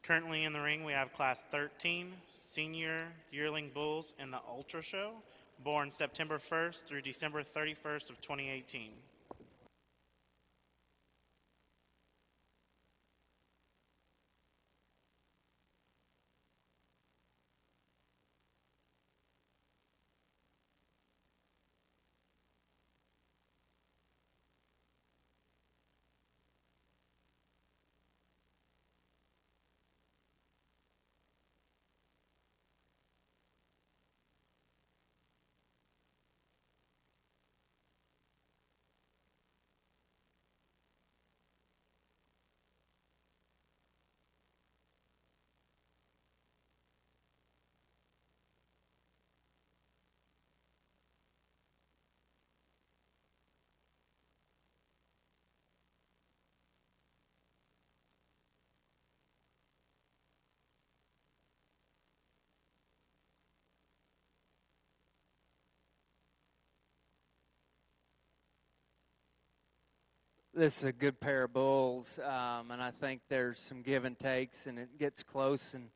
Currently in the ring, we have Class 13 Senior Yearling Bulls in the Ultra Show, born September 1st through December 31st of 2018. This is a good pair of bulls, and I think there's some give and takes, and it gets close in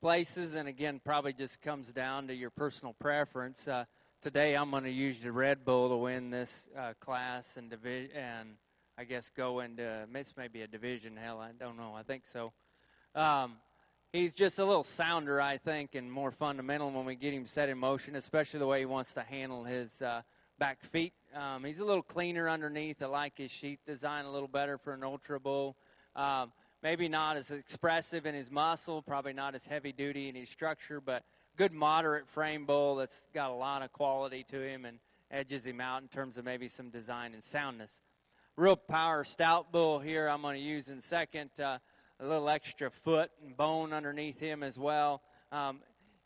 places, and again, probably just comes down to your personal preference. Today, I'm going to use the red bull to win this class and I guess go into this may be a division. Hell, I don't know. I think so. He's just a little sounder, I think, and more fundamental when we get him set in motion, especially the way he wants to handle his back feet. He's a little cleaner underneath. I like his sheath design a little better for an Ultra Bull. maybe not as expressive in his muscle, probably not as heavy duty in his structure, but good moderate frame bull that's got a lot of quality to him and edges him out in terms of maybe some design and soundness. Real power stout bull here I'm going to use in second. A little extra foot and bone underneath him as well.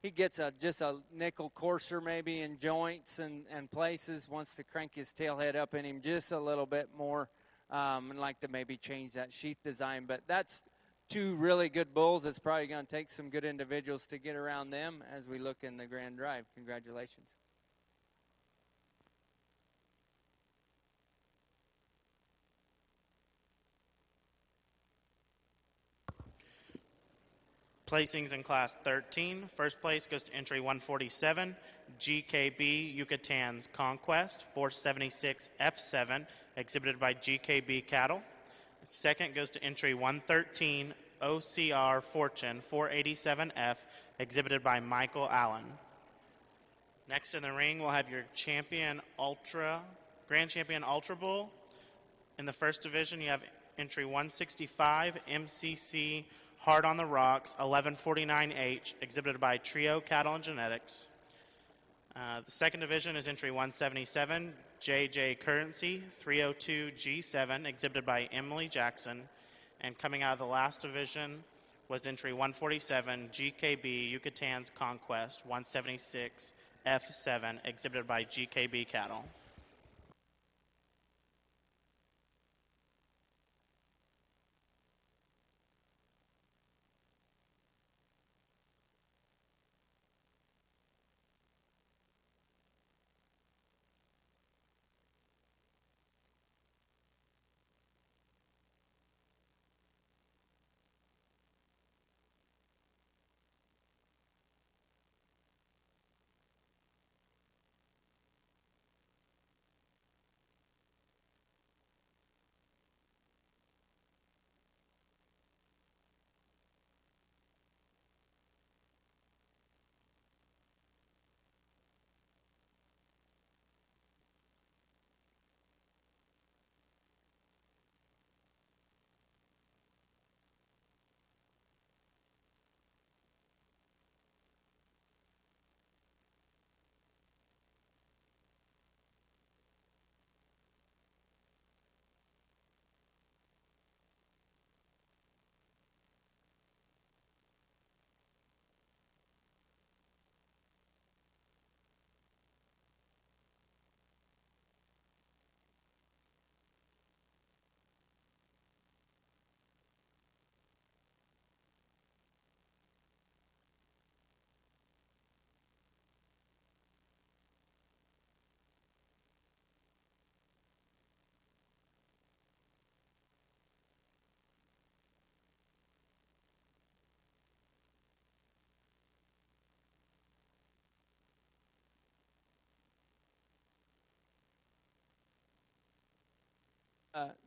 He gets just a nickel coarser maybe in joints and places, wants to crank his tail head up in him just a little bit more, and like to maybe change that sheath design. But that's two really good bulls. It's probably going to take some good individuals to get around them as we look in the Grand Drive. Congratulations. Placings in Class 13. First place goes to entry 147, GKB Yucatan's Conquest, 476 F7, exhibited by GKB Cattle. Second goes to entry 113, OCR Fortune, 487F, exhibited by Michael Allen. Next in the ring, we'll have your Grand Champion Ultra Bull. In the first division, you have entry 165, MCC Hard on the Rocks, 1149H, exhibited by Trio Cattle and Genetics. The second division is entry 177, JJ Currency, 302G7, exhibited by Emily Jackson. And coming out of the last division was entry 147, GKB Yucatan's Conquest, 176 F7, exhibited by GKB Cattle.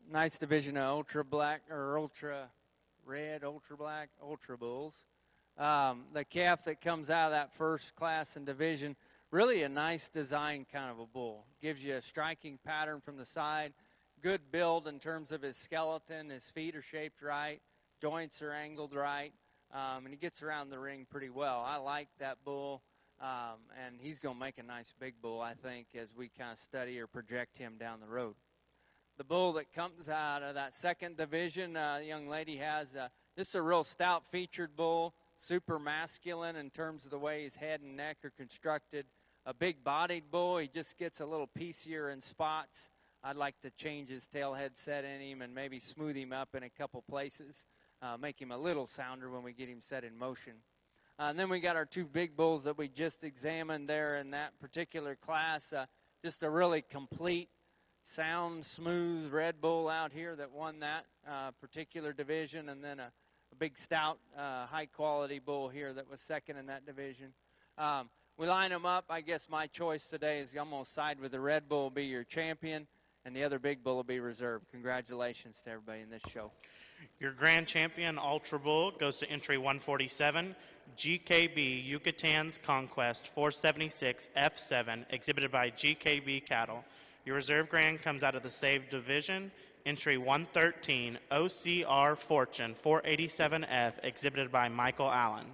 Nice division of ultra black or ultra red, ultra black, ultra bulls. The calf that comes out of that first class and division, really a nice design kind of a bull. Gives you a striking pattern from the side, good build in terms of his skeleton. His feet are shaped right, joints are angled right, and he gets around the ring pretty well. I like that bull, and he's going to make a nice big bull, I think, as we kind of study or project him down the road. The bull that comes out of that second division, the young lady has this is a real stout featured bull, super masculine in terms of the way his head and neck are constructed. A big bodied bull, he just gets a little piecier in spots. I'd like to change his tail head set in him and maybe smooth him up in a couple places, make him a little sounder when we get him set in motion. And then we got our two big bulls that we just examined there in that particular class. Just a really complete, sound, smooth red bull out here that won that particular division, and then a big, stout, high-quality bull here that was second in that division. We line them up. I guess my choice today is I'm going to side with the red bull, be your champion, and the other big bull will be reserved. Congratulations to everybody in this show. Your Grand Champion Ultra Bull goes to entry 147, GKB Yucatan's Conquest, 476 F7, exhibited by GKB Cattle. Your reserve grand comes out of the saved division, Entry 113, OCR Fortune 487F, exhibited by Michael Allen.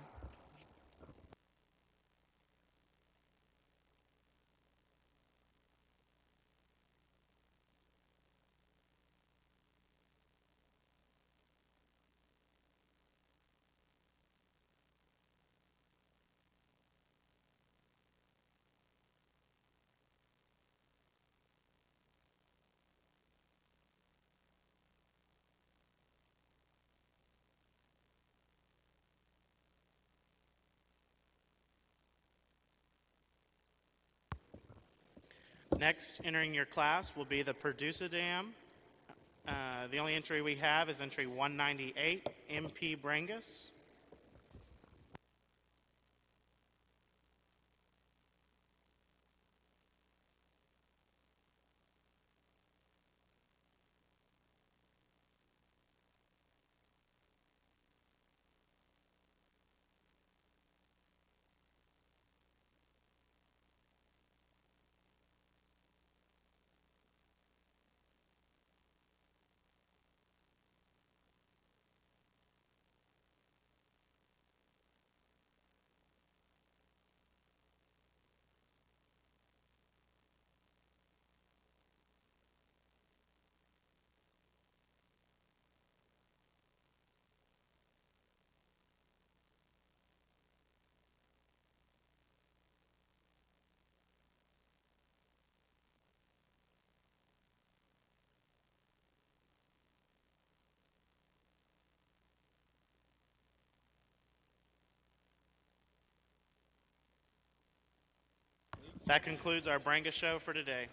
Next, entering your class will be the Producer Dam. The only entry we have is entry 198, MP Brangus. That concludes our Brangus show for today.